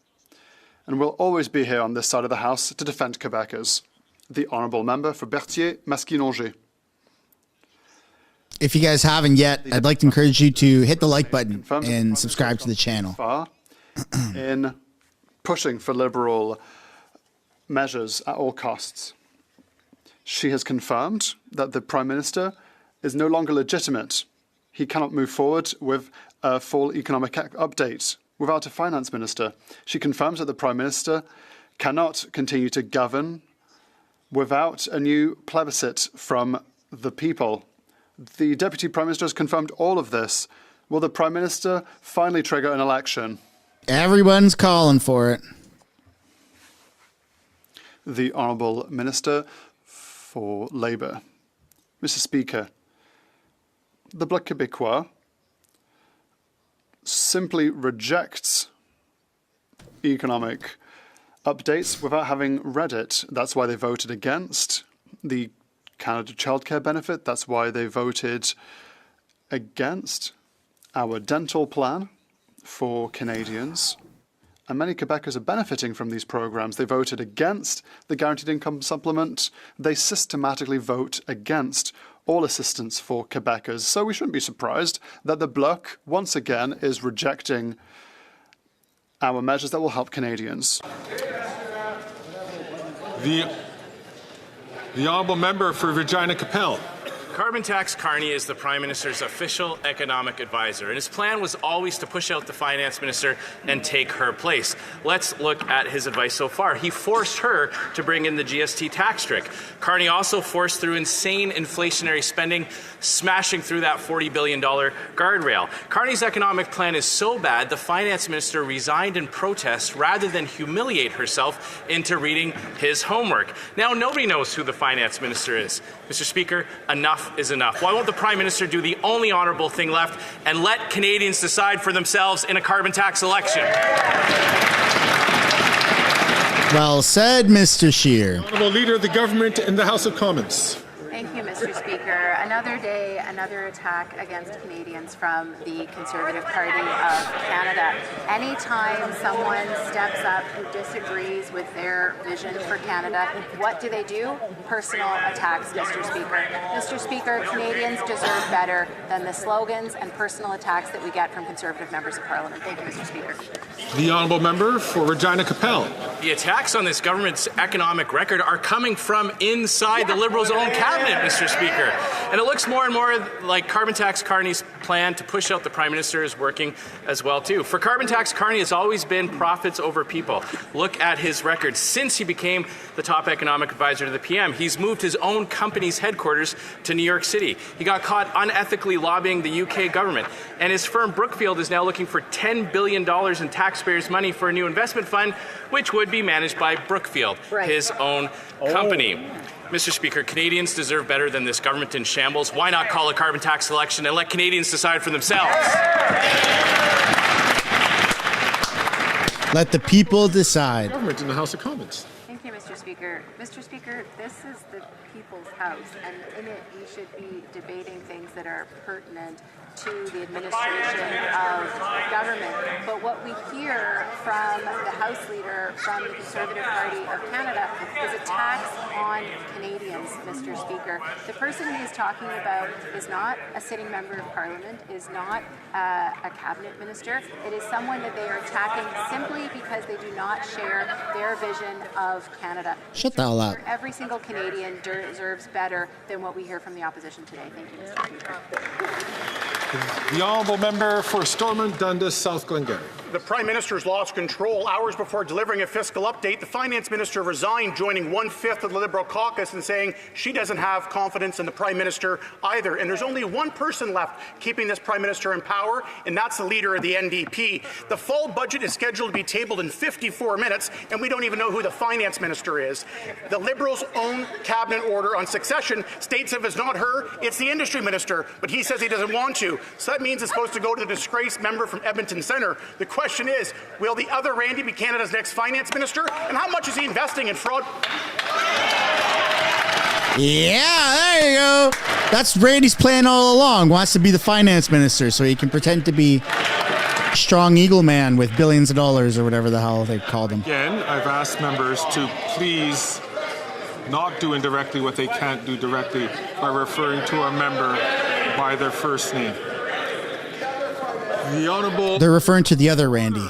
Speaker 6: and will always be here on this side of the House to defend Quebecers. The Honourable Member for Berthier, Masquinongé.
Speaker 1: If you guys haven't yet, I'd like to encourage you to hit the like button and subscribe to the channel.
Speaker 6: In pushing for Liberal measures at all costs. She has confirmed that the Prime Minister is no longer legitimate. He cannot move forward with a full economic update without a Finance Minister. She confirms that the Prime Minister cannot continue to govern without a new plebiscite from the people. The Deputy Prime Minister has confirmed all of this. Will the Prime Minister finally trigger an election?
Speaker 1: Everyone's calling for it.
Speaker 6: The Honourable Minister for Labour. Mr. Speaker, the Bloc Québécois simply rejects economic updates without having read it. That's why they voted against the Canada Childcare Benefit. That's why they voted against our dental plan for Canadians and many Quebecers are benefiting from these programs. They voted against the Guaranteed Income Supplement. They systematically vote against all assistance for Quebecers. So we shouldn't be surprised that the Bloc, once again, is rejecting our measures that will help Canadians.
Speaker 8: The honourable member for Regina Capel.
Speaker 10: Carbon Tax Carney is the Prime Minister's official economic advisor, and his plan was always to push out the Finance Minister and take her place. Let's look at his advice so far. He forced her to bring in the GST tax trick. Carney also forced through insane inflationary spending, smashing through that $40 billion guardrail. Carney's economic plan is so bad, the Finance Minister resigned in protest rather than humiliate herself into reading his homework. Now nobody knows who the Finance Minister is. Mr. Speaker, enough is enough. Why won't the Prime Minister do the only honourable thing left and let Canadians decide for themselves in a carbon tax election?
Speaker 1: Well said, Mr. Scheer.
Speaker 8: Honourable Leader of the Government in the House of Commons.
Speaker 5: Thank you, Mr. Speaker. Another day, another attack against Canadians from the Conservative Party of Canada. Anytime someone steps up who disagrees with their vision for Canada, what do? Personal attacks, Mr. Speaker. Mr. Speaker, Canadians deserve better than the slogans and personal attacks that we get from Conservative members of Parliament. Thank you, Mr. Speaker.
Speaker 8: The honourable member for Regina Capel.
Speaker 10: The attacks on this government's economic record are coming from inside the Liberals' own cabinet, Mr. Speaker. And it looks more and more like Carbon Tax Carney's plan to push out the Prime Minister is working as well, too. For Carbon Tax Carney, it's always been profits over people. Look at his record. Since he became the top economic advisor to the PM, he's moved his own company's headquarters to New York City. He got caught unethically lobbying the UK government. And his firm Brookfield is now looking for $10 billion in taxpayers' money for a new investment fund, which would be managed by Brookfield, his own company. Mr. Speaker, Canadians deserve better than this government in shambles. Why not call a carbon tax election and let Canadians decide for themselves?
Speaker 1: Let the people decide.
Speaker 8: Government in the House of Commons.
Speaker 5: Thank you, Mr. Speaker. Mr. Speaker, this is the people's house, and in it we should be debating things that are pertinent to the administration of government. But what we hear from the House Leader from the Conservative Party of Canada is attacks on Canadians, Mr. Speaker. The person he is talking about is not a sitting member of Parliament, is not a cabinet minister. It is someone that they are attacking simply because they do not share their vision of Canada.
Speaker 1: Shut the hell up.
Speaker 5: Every single Canadian deserves better than what we hear from the opposition today. Thank you, Mr. Speaker.
Speaker 8: The honourable member for Stormont Dundas, South Glengarry.
Speaker 14: The Prime Minister's lost control. Hours before delivering a fiscal update, the Finance Minister resigned, joining 1/5 of the Liberal caucus and saying she doesn't have confidence in the Prime Minister either. And there's only one person left keeping this Prime Minister in power, and that's the Leader of the NDP. The fall budget is scheduled to be tabled in 54 minutes, and we don't even know who the Finance Minister is. The Liberals' own cabinet order on succession states if it's not her, it's the Industry Minister, but he says he doesn't want to. So that means it's supposed to go to the disgraced member from Edmonton Centre. The question is, will the other Randy be Canada's next Finance Minister? And how much is he investing in fraud?
Speaker 1: Yeah, there you go. That's Randy's plan all along. Wants to be the Finance Minister so he can pretend to be Strong Eagle Man with billions of dollars or whatever the hell they called him.
Speaker 8: Again, I've asked members to please not do indirectly what they can't do directly by referring to a member by their first name. The Honourable...
Speaker 1: They're referring to the other Randy.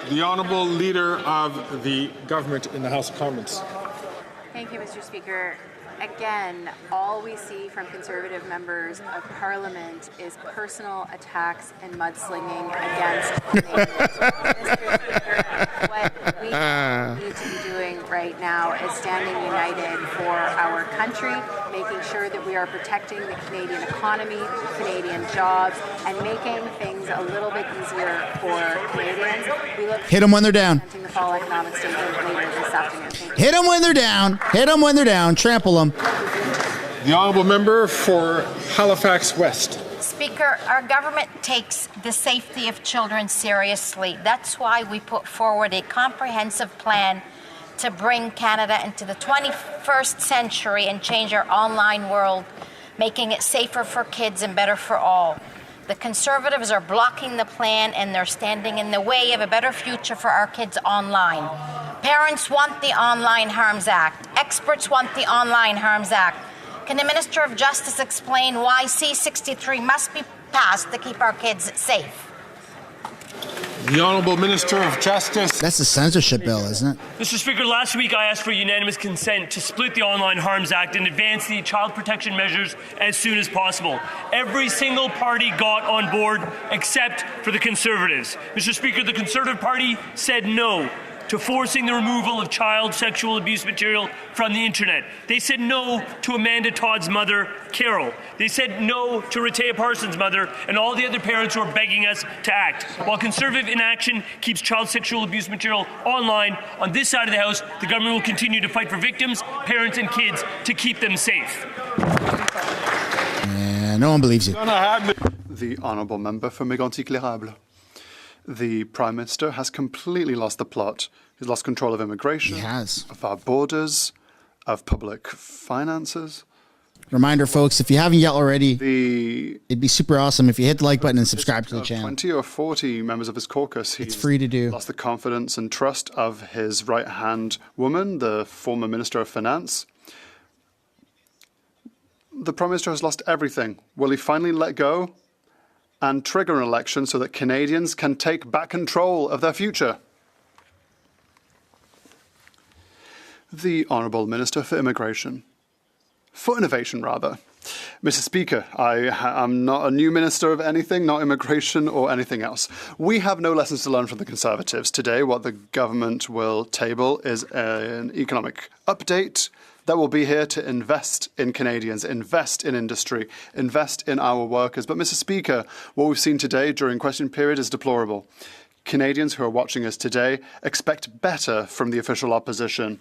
Speaker 8: The Honourable Leader of the Government in the House of Commons.
Speaker 5: Thank you, Mr. Speaker. Again, all we see from Conservative members of Parliament is personal attacks and mudslinging against Canadians. Mr. Speaker, what we need to be doing right now is standing united for our country, making sure that we are protecting the Canadian economy, Canadian jobs, and making things a little bit easier for Canadians. We look
Speaker 1: Hit them when they're down.
Speaker 5: the fall economic statement later this afternoon. Thank you.
Speaker 1: Hit them when they're down. Hit them when they're down. Trample them.
Speaker 8: The Honourable Member for Halifax West.
Speaker 23: Speaker, our government takes the safety of children seriously. That's why we put forward a comprehensive plan to bring Canada into the 21st century and change our online world, making it safer for kids and better for all. The Conservatives are blocking the plan and they're standing in the way of a better future for our kids online. Parents want the Online Harms Act. Experts want the Online Harms Act. Can the Minister of Justice explain why C-63 must be passed to keep our kids safe?
Speaker 8: The Honourable Minister of Justice.
Speaker 1: That's the censorship bill, isn't it?
Speaker 7: Mr. Speaker, last week I asked for unanimous consent to split the Online Harms Act and advance the child protection measures as soon as possible. Every single party got on board except for the Conservatives. Mr. Speaker, the Conservative Party said no to forcing the removal of child sexual abuse material from the internet. They said no to Amanda Todd's mother, Carol. They said no to Rehtaeh Parsons' mother and all the other parents who are begging us to act. While Conservative inaction keeps child sexual abuse material online, on this side of the House, the government will continue to fight for victims, parents and kids to keep them safe.
Speaker 1: Yeah, no one believes you.
Speaker 6: The Honourable Member for Mégantic-L'Érable. The Prime Minister has completely lost the plot. He's lost control of immigration, of our borders, of public finances.
Speaker 1: Reminder, folks, if you haven't yet already, it'd be super awesome if you hit the like button and subscribe to the channel.
Speaker 6: 20 or 40 members of his caucus.
Speaker 1: It's free to do.
Speaker 6: Lost the confidence and trust of his right-hand woman, the former Minister of Finance. The Prime Minister has lost everything. Will he finally let go and trigger an election so that Canadians can take back control of their future? The Honourable Minister for Immigration. For Innovation, rather. Mr. Speaker, I am not a new minister of anything, not immigration or anything else. We have no lessons to learn from the Conservatives. Today, what the government will table is an economic update that will be here to invest in Canadians, invest in industry, invest in our workers. But, Mr. Speaker, what we've seen today during question period is deplorable. Canadians who are watching us today expect better from the official opposition.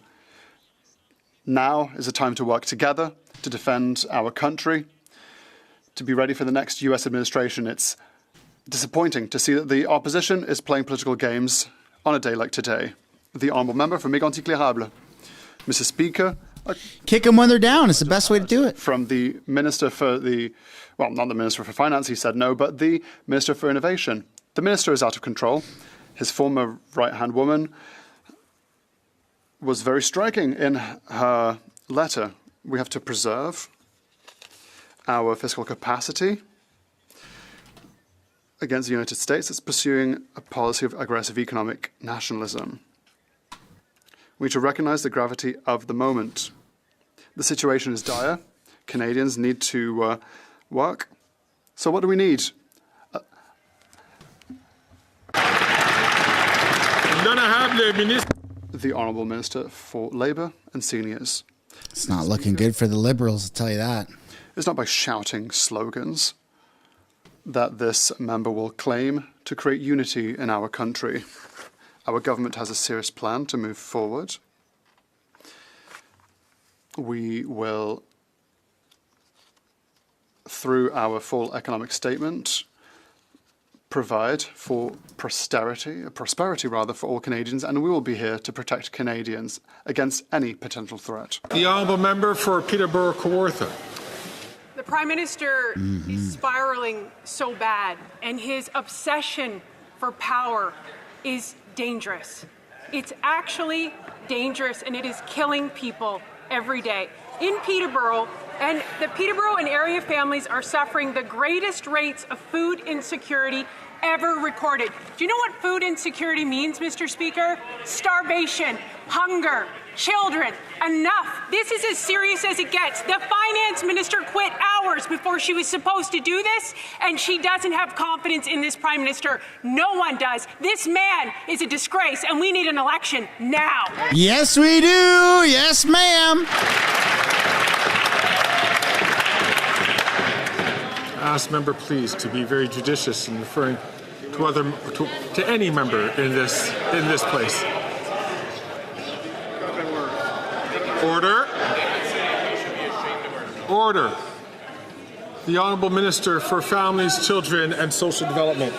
Speaker 6: Now is a time to work together, to defend our country, to be ready for the next US administration. It's disappointing to see that the opposition is playing political games on a day like today. The Honourable Member for Mégantic-L'Érable. Mr. Speaker,
Speaker 1: kick them when they're down. It's the best way to do it.
Speaker 6: From the Minister for not the Minister for Finance, he said no, but the Minister for Innovation. The Minister is out of control. His former right-hand woman was very striking in her letter. We have to preserve our fiscal capacity against the United States that's pursuing a policy of aggressive economic nationalism. We need to recognize the gravity of the moment. The situation is dire. Canadians need to work. So what do we need? The Honourable Minister for Labour and Seniors.
Speaker 1: It's not looking good for the Liberals, I'll tell you that.
Speaker 6: It's not by shouting slogans that this member will claim to create unity in our country. Our government has a serious plan to move forward. We will, through our full economic statement, provide for prosperity for all Canadians, and we will be here to protect Canadians against any potential threat.
Speaker 8: The Honourable Member for Peterborough-Kawartha.
Speaker 17: The Prime Minister is spiraling so bad, and his obsession for power is dangerous. It's actually dangerous, and it is killing people every day. In Peterborough, and the Peterborough and area families are suffering the greatest rates of food insecurity ever recorded. Do you know what food insecurity means, Mr. Speaker? Starvation, hunger, children. Enough. This is as serious as it gets. The finance minister quit hours before she was supposed to do this, and she doesn't have confidence in this Prime Minister. No one does. This man is a disgrace, and we need an election now.
Speaker 1: Yes, we do. Yes, ma'am.
Speaker 8: Ask member, please, to be very judicious in referring to any member in this place. Order. Order. The Honourable Minister for Families, Children and Social Development.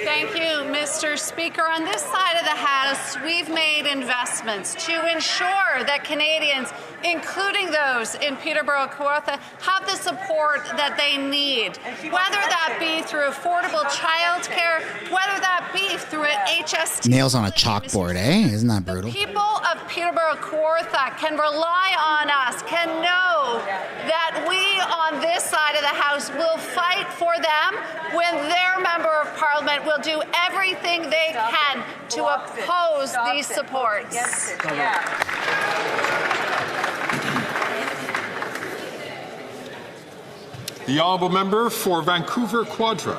Speaker 19: Thank you, Mr.
Speaker 3: Mr. Speaker. On this side of the House, we've made investments to ensure that Canadians, including those in Peterborough Kawartha, have the support that they need, whether that be through affordable childcare, whether that be through an HST.
Speaker 1: Nails on a chalkboard, eh? Isn't that brutal?
Speaker 3: People of Peterborough Kawartha can rely on us, can know that we on this side of the House will fight for them when their Member of Parliament will do everything they can to oppose these supports.
Speaker 8: The honourable member for Vancouver Quadra.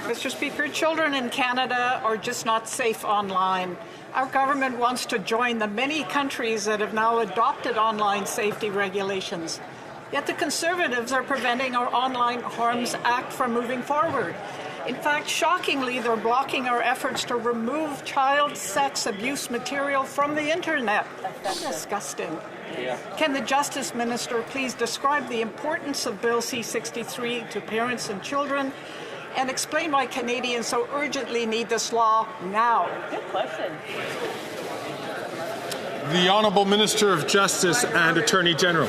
Speaker 13: Mr. Speaker, children in Canada are just not safe online. Our government wants to join the many countries that have now adopted online safety regulations. Yet the Conservatives are preventing our Online Harms Act from moving forward. In fact, shockingly, they're blocking our efforts to remove child sex abuse material from the internet. Disgusting. Can the Justice Minister please describe the importance of Bill C-63 to parents and children and explain why Canadians so urgently need this law now?
Speaker 19: Good question.
Speaker 8: The Honourable Minister of Justice and Attorney General.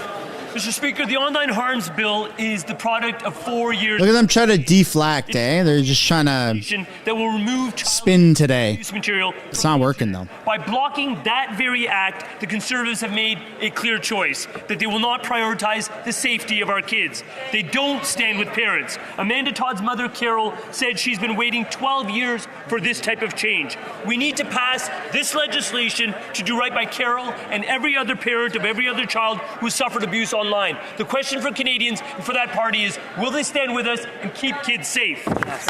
Speaker 7: Mr. Speaker, the Online Harms Bill is the product of 4 years.
Speaker 1: Look at them try to deflect, eh? They're just trying to
Speaker 7: that will remove
Speaker 1: spin today.
Speaker 7: Material.
Speaker 1: It's not working, though.
Speaker 7: By blocking that very act, the Conservatives have made a clear choice that they will not prioritize the safety of our kids. They don't stand with parents. Amanda Todd's mother, Carol, said she's been waiting 12 years for this type of change. We need to pass this legislation to do right by Carol and every other parent of every other child who suffered abuse online. The question for Canadians and for that party is, will they stand with us and keep kids safe? Yes.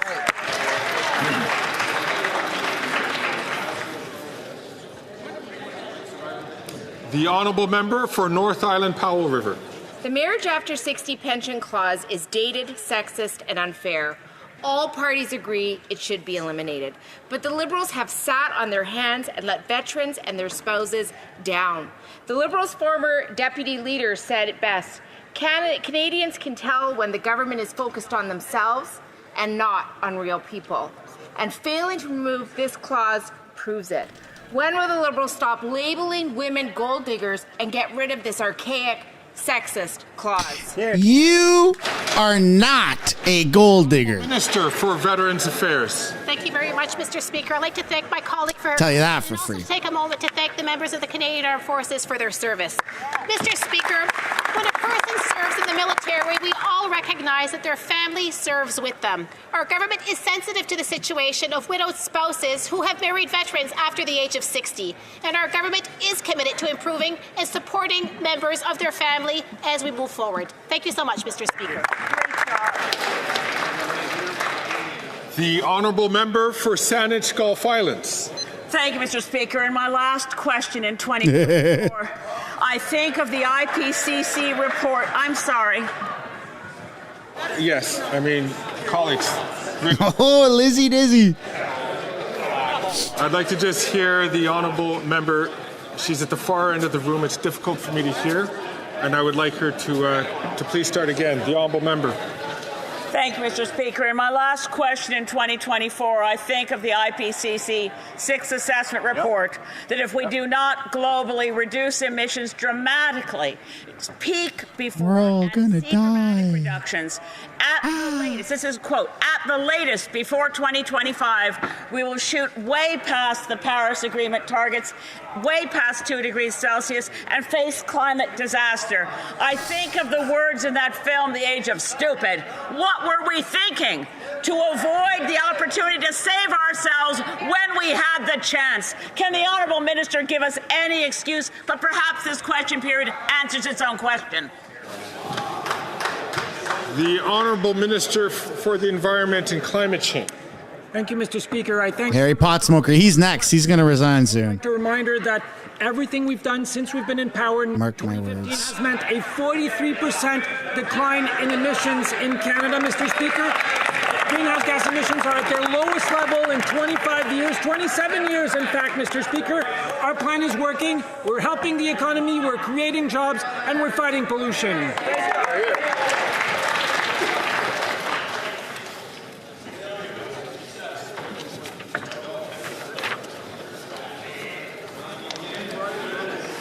Speaker 8: The honourable member for North Island Powell River.
Speaker 24: The Marriage After 60 pension clause is dated, sexist, and unfair. All parties agree it should be eliminated. But the Liberals have sat on their hands and let veterans and their spouses down. The Liberals' former deputy leader said it best: Canadians can tell when the government is focused on themselves and not on real people. And failing to remove this clause proves it. When will the Liberals stop labeling women gold diggers and get rid of this archaic, sexist clause?
Speaker 1: You are not a gold digger.
Speaker 8: Minister for Veterans Affairs.
Speaker 25: Thank you very much, Mr. Speaker. I'd like to thank my colleague for...
Speaker 1: Tell you that for free.
Speaker 25: Take a moment to thank the members of the Canadian Armed Forces for their service. Mr. Speaker, when a person serves in the military, we all recognize that their family serves with them. Our government is sensitive to the situation of widowed spouses who have married veterans after the age of 60. And our government is committed to improving and supporting members of their family as we move forward. Thank you so much, Mr. Speaker.
Speaker 8: The honourable member for Saanich Gulf Islands.
Speaker 26: Thank you, Mr. Speaker. And my last question in 2024, I think of the IPCC report. I'm sorry.
Speaker 8: Yes, I mean, colleagues.
Speaker 1: Oh, Lizzie Dizzy.
Speaker 8: I'd like to just hear the honourable member. She's at the far end of the room. It's difficult for me to hear. And I would like her to please start again. The honourable member.
Speaker 26: Thank you, Mr. Speaker. In my last question in 2024, I think of the IPCC Sixth Assessment Report that if we do not globally reduce emissions dramatically, peak before
Speaker 1: we're all gonna die.
Speaker 26: Reductions at the latest, this is a quote, at the latest before 2025, we will shoot way past the Paris Agreement targets, way past 2 degrees Celsius, and face climate disaster. I think of the words in that film, The Age of Stupid. What were we thinking? To avoid the opportunity to save ourselves when we had the chance. Can the honourable minister give us any excuse, but perhaps this question period answers its own question?
Speaker 8: The honourable minister for the Environment and Climate Change.
Speaker 27: Thank you, Mr. Speaker. I thank
Speaker 1: Harry Potsmoker. He's next. He's going to resign soon.
Speaker 27: A reminder that everything we've done since we've been in power in
Speaker 1: Mark my
Speaker 27: 2015
Speaker 1: words.
Speaker 27: has meant a 43% decline in emissions in Canada, Mr. Speaker. Greenhouse gas emissions are at their lowest level in 25 years, 27 years, in fact, Mr. Speaker. Our plan is working. We're helping the economy, we're creating jobs, and we're fighting pollution.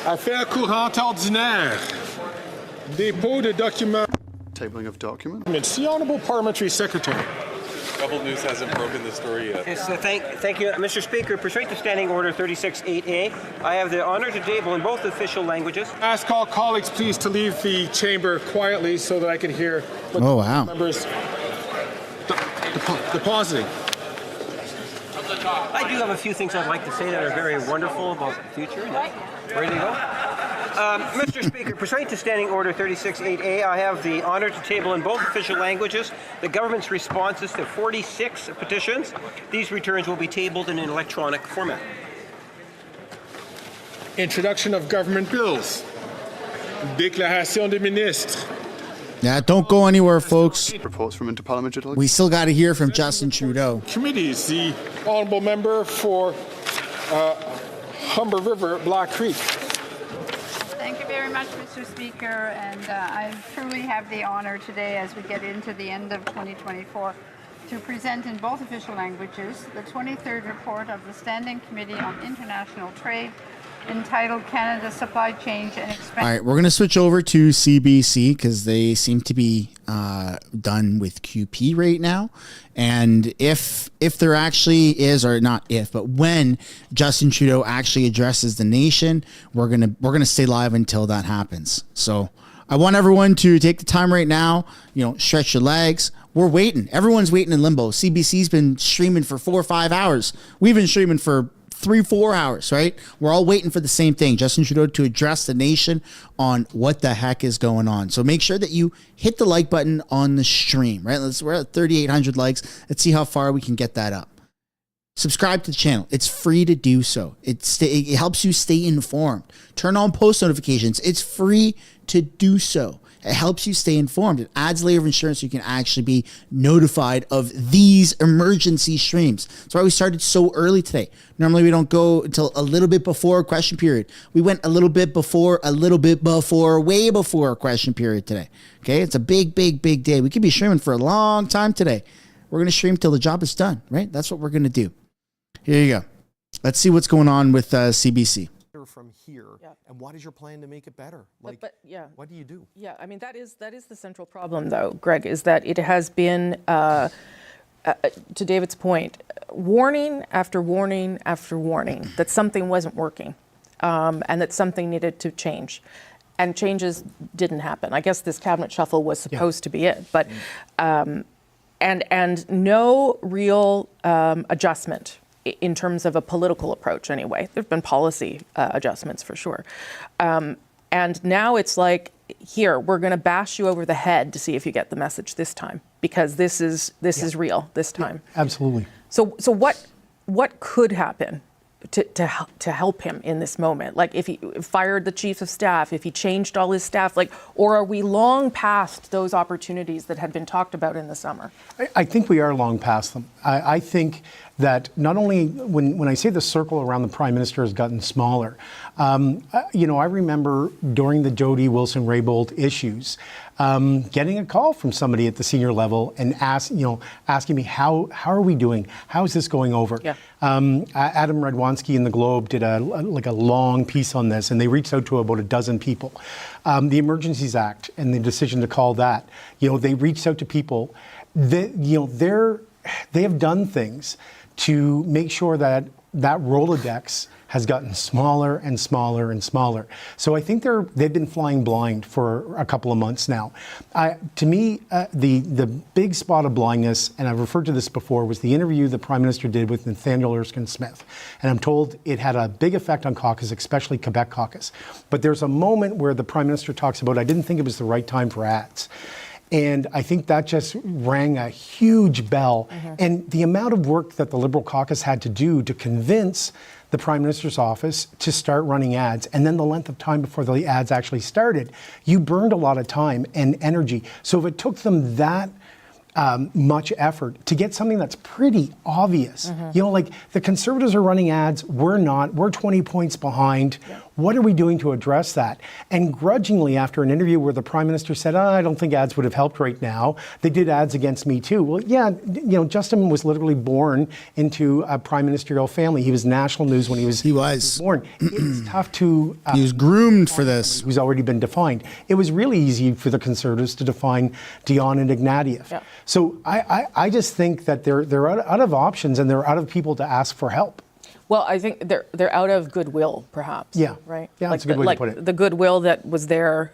Speaker 8: Affaire courante ordinaire. Dépôt de documents.
Speaker 6: Tabling of documents.
Speaker 8: The Honourable Parliamentary Secretary.
Speaker 2: Double News hasn't broken the story yet.
Speaker 4: Yes, thank you, Mr. Speaker. Pursuant to Standing Order 36.8a, I have the honour to table in both official languages.
Speaker 8: Ask all colleagues, please, to leave the chamber quietly so that I can hear what members depositing.
Speaker 4: I do have a few things I'd like to say that are very wonderful about the future. Ready to go? Mr. Speaker, pursuant to Standing Order 36.8a, I have the honour to table in both official languages the government's responses to 46 petitions. These returns will be tabled in an electronic format.
Speaker 8: Introduction of government bills. Déclaration des ministres.
Speaker 1: Yeah, don't go anywhere, folks.
Speaker 6: Reports from interparliamentary.
Speaker 1: We still got to hear from Justin Trudeau.
Speaker 8: Committees. The honourable member for Humber River, Black Creek.
Speaker 9: Thank you very much, Mr. Speaker, and I truly have the honour today, as we get into the end of 2024, to present in both official languages the 23rd report of the Standing Committee on International Trade, entitled Canada's Supply Chain and Expansion.
Speaker 1: All right, we're going to switch over to CBC because they seem to be done with QP right now. And if there actually is, or not if, but when Justin Trudeau actually addresses the nation, we're gonna stay live until that happens. So I want everyone to take the time right now, stretch your legs. We're waiting. Everyone's waiting in limbo. CBC's been streaming for 4 or 5 hours. We've been streaming for 3-4 hours, right? We're all waiting for the same thing, Justin Trudeau to address the nation on what the heck is going on. So make sure that you hit the like button on the stream, right? We're at 3,800 likes. Let's see how far we can get that up. Subscribe to the channel. It's free to do so. It helps you stay informed. Turn on post notifications. It's free to do so. It helps you stay informed. It adds a layer of insurance so you can actually be notified of these emergency streams. That's why we started so early today. Normally we don't go until a little bit before question period. We went a little bit before, way before question period today. Okay, it's a big day. We could be streaming for a long time today. We're going to stream till the job is done, right? That's what we're going to do. Here you go. Let's see what's going on with CBC.
Speaker 11: From here, and what is your plan to make it better? Like,
Speaker 16: but yeah,
Speaker 11: what do you do?
Speaker 16: Yeah, I mean that is the central problem, though, Greg, is that it has been, to David's point, warning after warning after warning that something wasn't working, and that something needed to change, and changes didn't happen. I guess this cabinet shuffle was supposed to be it, but and no real adjustment. In terms of a political approach, anyway. There have been policy adjustments for sure. And now it's like, here, we're going to bash you over the head to see if you get the message this time, because this is real this time.
Speaker 11: Yeah, absolutely.
Speaker 16: So what could happen to help him in this moment? Like if he fired the chief of staff, if he changed all his staff, or are we long past those opportunities that had been talked about in the summer?
Speaker 11: I think we are long past them. I think that not only when I say the circle around the Prime Minister has gotten smaller, I remember during the Jody Wilson-Raybould issues, getting a call from somebody at the senior level and asking me how are we doing? How is this going over?
Speaker 16: Yeah.
Speaker 11: Adam Radwanski in the Globe did a long piece on this, and they reached out to about a dozen people. The Emergencies Act and the decision to call that, they reached out to people. They have done things to make sure that Rolodex has gotten smaller and smaller and smaller. So I think they've been flying blind for a couple of months now. To me, the big spot of blindness, and I've referred to this before, was the interview the Prime Minister did with Nathaniel Erskine Smith. And I'm told it had a big effect on caucus, especially Quebec caucus. But there's a moment where the Prime Minister talks about, I didn't think it was the right time for ads. And I think that just rang a huge bell. Mm-hmm. And the amount of work that the Liberal caucus had to do to convince the Prime Minister's office to start running ads, and then the length of time before the ads actually started, you burned a lot of time and energy. So if it took them that much effort to get something that's pretty obvious. You know, like the Conservatives are running ads, we're not, we're 20 points behind. What are we doing to address that? And grudgingly, after an interview where the Prime Minister said, I don't think ads would have helped right now, they did ads against me too. Well, yeah, you know, Justin was literally born into a prime ministerial family. He was national news when he was born. It's tough to...
Speaker 1: he was groomed for this.
Speaker 11: Who's already been defined. It was really easy for the Conservatives to define Dion and Ignatieff. Yeah. So I just think that they're out of options and they're out of people to ask for help.
Speaker 16: Well, I think they're out of goodwill, perhaps.
Speaker 11: Yeah.
Speaker 16: Right?
Speaker 11: Yeah, that's a good way to put it.
Speaker 16: The goodwill that was there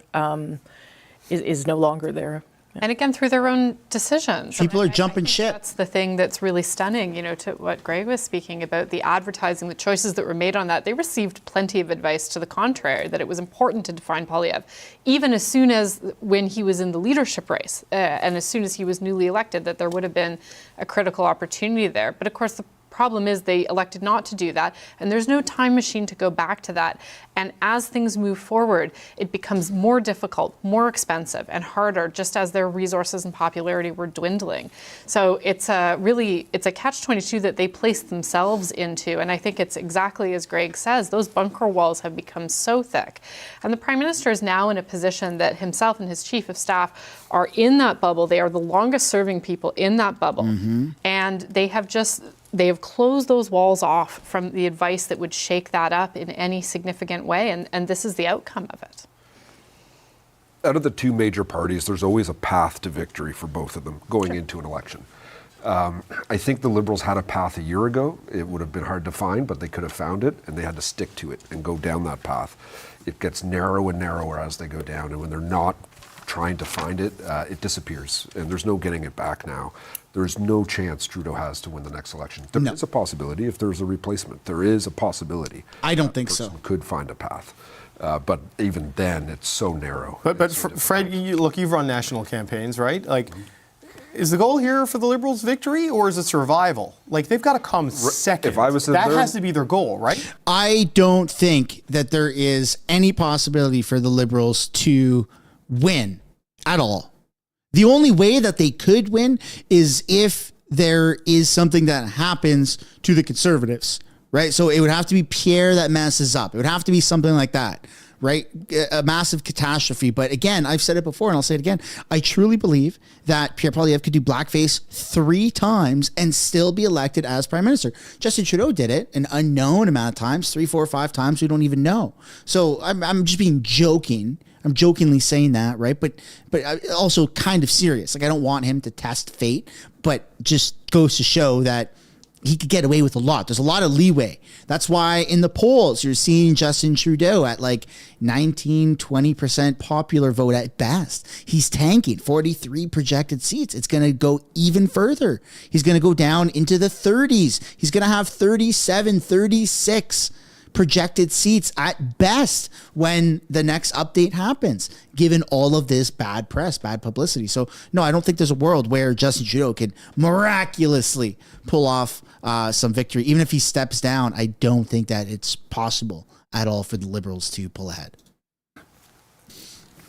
Speaker 16: is no longer there.
Speaker 12: And again, through their own decisions.
Speaker 1: People are jumping ship.
Speaker 12: That's the thing that's really stunning, you know, to what Greg was speaking about, the advertising, the choices that were made on that. They received plenty of advice to the contrary, that it was important to define Poilievre, even as soon as when he was in the leadership race, and as soon as he was newly elected, that there would have been a critical opportunity there. But of course, the problem is they elected not to do that, and there's no time machine to go back to that. And as things move forward, it becomes more difficult, more expensive, and harder, just as their resources and popularity were dwindling. So it's a catch-22 that they placed themselves into, and I think it's exactly as Greg says, those bunker walls have become so thick. And the Prime Minister is now in a position that himself and his Chief of Staff are in that bubble. They are the longest-serving people in that bubble, and they have closed those walls off from the advice that would shake that up in any significant way, and this is the outcome of it.
Speaker 15: Out of the two major parties, there's always a path to victory for both of them going into an election. I think the Liberals had a path a year ago. It would have been hard to find, but they could have found it, and they had to stick to it and go down that path. It gets narrow and narrower as they go down, and when they're not trying to find it, it disappears, and there's no getting it back now. There's no chance Trudeau has to win the next election. There is a possibility if there's a replacement. There is a possibility.
Speaker 1: I don't think so.
Speaker 15: Could find a path. But even then, it's so narrow.
Speaker 18: But Fred, you've run national campaigns, right? Like, is the goal here for the Liberals victory or is it survival? Like, they've got to come second.
Speaker 15: If I was
Speaker 18: that has to be their goal, right?
Speaker 1: I don't think that there is any possibility for the Liberals to win at all. The only way that they could win is if there is something that happens to the Conservatives, right? So it would have to be Pierre that messes up. It would have to be something like that, right? A massive catastrophe. But again, I've said it before and I'll say it again. I truly believe that Pierre Poilievre could do blackface 3 times and still be elected as Prime Minister. Justin Trudeau did it an unknown amount of times, 3, 4, 5 times. We don't even know. So I'm just being joking. I'm jokingly saying that, right? But also kind of serious. Like, I don't want him to test fate, but just goes to show that he could get away with a lot. There's a lot of leeway. That's why in the polls, you're seeing Justin Trudeau at like 19, 20% popular vote at best. He's tanking 43 projected seats. It's going to go even further. He's going to go down into the 30s. He's going to have 37, 36 projected seats at best when the next update happens, given all of this bad press, bad publicity. So no, I don't think there's a world where Justin Trudeau can miraculously pull off some victory. Even if he steps down, I don't think that it's possible at all for the Liberals to pull ahead.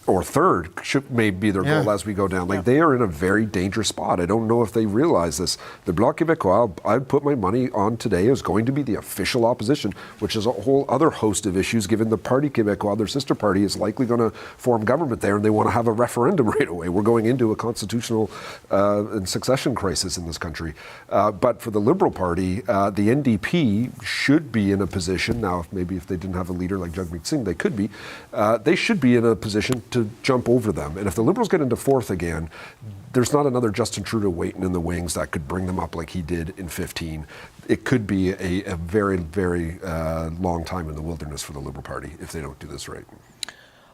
Speaker 15: Or third may be their goal as we go down. Like, they are in a very dangerous spot. I don't know if they realize this. The Bloc Québécois, I'd put my money on today, is going to be the official opposition, which is a whole other host of issues, given the Parti Québécois, their sister party, is likely going to form government there, and they want to have a referendum right away. We're going into a constitutional and succession crisis in this country. But for the Liberal Party, the NDP should be in a position, now maybe if they didn't have a leader like Jagmeet Singh, they could be, they should be in a position to jump over them. And if the Liberals get into 4th again, there's not another Justin Trudeau waiting in the wings that could bring them up like he did in 2015. It could be a very, very long time in the wilderness for the Liberal Party if they don't do this right.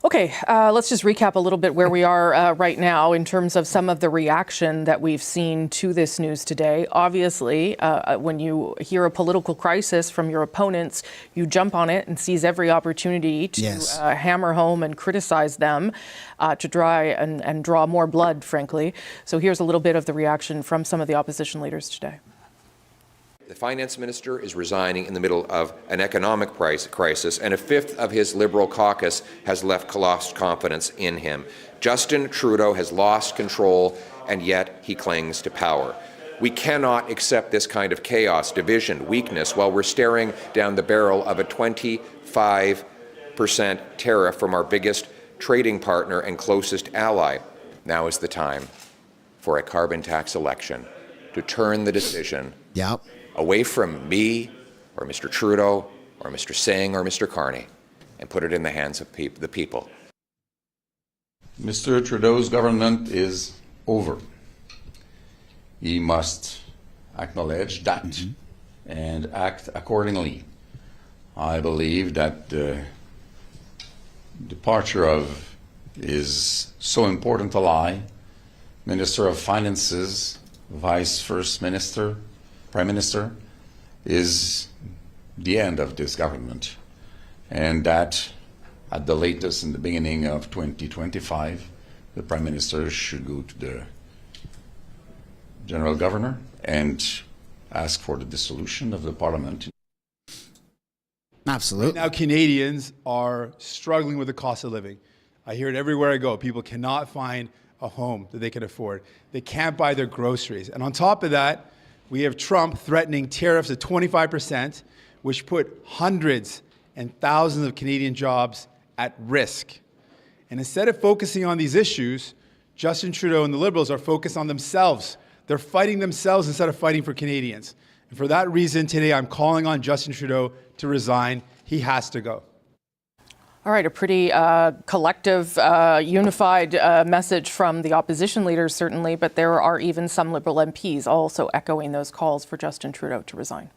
Speaker 16: Okay, let's just recap a little bit where we are right now in terms of some of the reaction that we've seen to this news today. Obviously, when you hear a political crisis from your opponents, you jump on it and seize every opportunity to hammer home and criticize them, to try and draw more blood, frankly. So here's a little bit of the reaction from some of the opposition leaders today.
Speaker 19: The finance minister is resigning in the middle of an economic crisis, and a fifth of his Liberal caucus has lost confidence in him. Justin Trudeau has lost control and yet he clings to power. We cannot accept this kind of chaos, division, weakness while we're staring down the barrel of a 25% tariff from our biggest trading partner and closest ally. Now is the time for a carbon tax election to turn the decision away from me or Mr. Trudeau or Mr. Singh or Mr. Carney and put it in the hands of the people.
Speaker 5: Mr. Trudeau's government is over. He must acknowledge that and act accordingly. I believe that the departure of his so important ally, Minister of Finances, Vice First Minister, Prime Minister, is the end of this government, and that at the latest in the beginning of 2025, the Prime Minister should go to the General Governor and ask for the dissolution of the Parliament.
Speaker 1: Absolutely.
Speaker 10: Right now, Canadians are struggling with the cost of living. I hear it everywhere I go. People cannot find a home that they can afford. They can't buy their groceries. And on top of that, we have Trump threatening tariffs of 25%, which put hundreds and thousands of Canadian jobs at risk. And instead of focusing on these issues, Justin Trudeau and the Liberals are focused on themselves. They're fighting themselves instead of fighting for Canadians. And for that reason, today I'm calling on Justin Trudeau to resign. He has to go.
Speaker 16: All right, a pretty collective, unified message from the opposition leaders, certainly, but there are even some Liberal MPs also echoing those calls for Justin Trudeau to resign.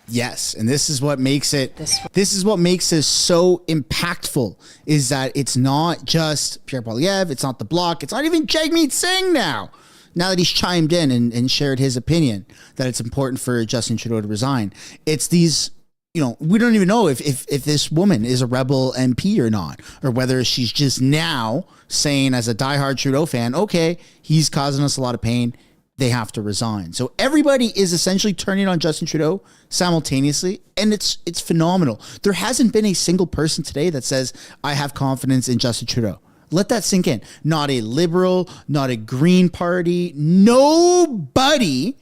Speaker 1: Yes, and this is what makes it so impactful, is that it's not just Pierre Poilievre, it's not the Bloc, it's not even Jagmeet Singh now that he's chimed in and shared his opinion that it's important for Justin Trudeau to resign. It's these, we don't even know if this woman is a Rebel MP or not, or whether she's just now saying as a diehard Trudeau fan, okay, he's causing us a lot of pain, they have to resign. So everybody is essentially turning on Justin Trudeau simultaneously, and it's phenomenal. There hasn't been a single person today that says, I have confidence in Justin Trudeau. Let that sink in. Not a Liberal, not a Green Party. Nobody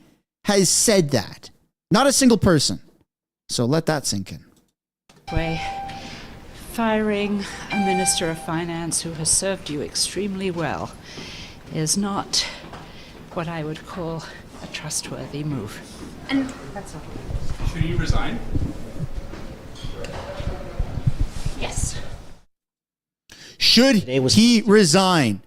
Speaker 1: has said that. Not a single person. So let that sink in.
Speaker 14: Firing a Minister of Finance who has served you extremely well is not what I would call a trustworthy move. And that's all.
Speaker 10: Should he resign?
Speaker 14: Yes.
Speaker 1: Should he resign?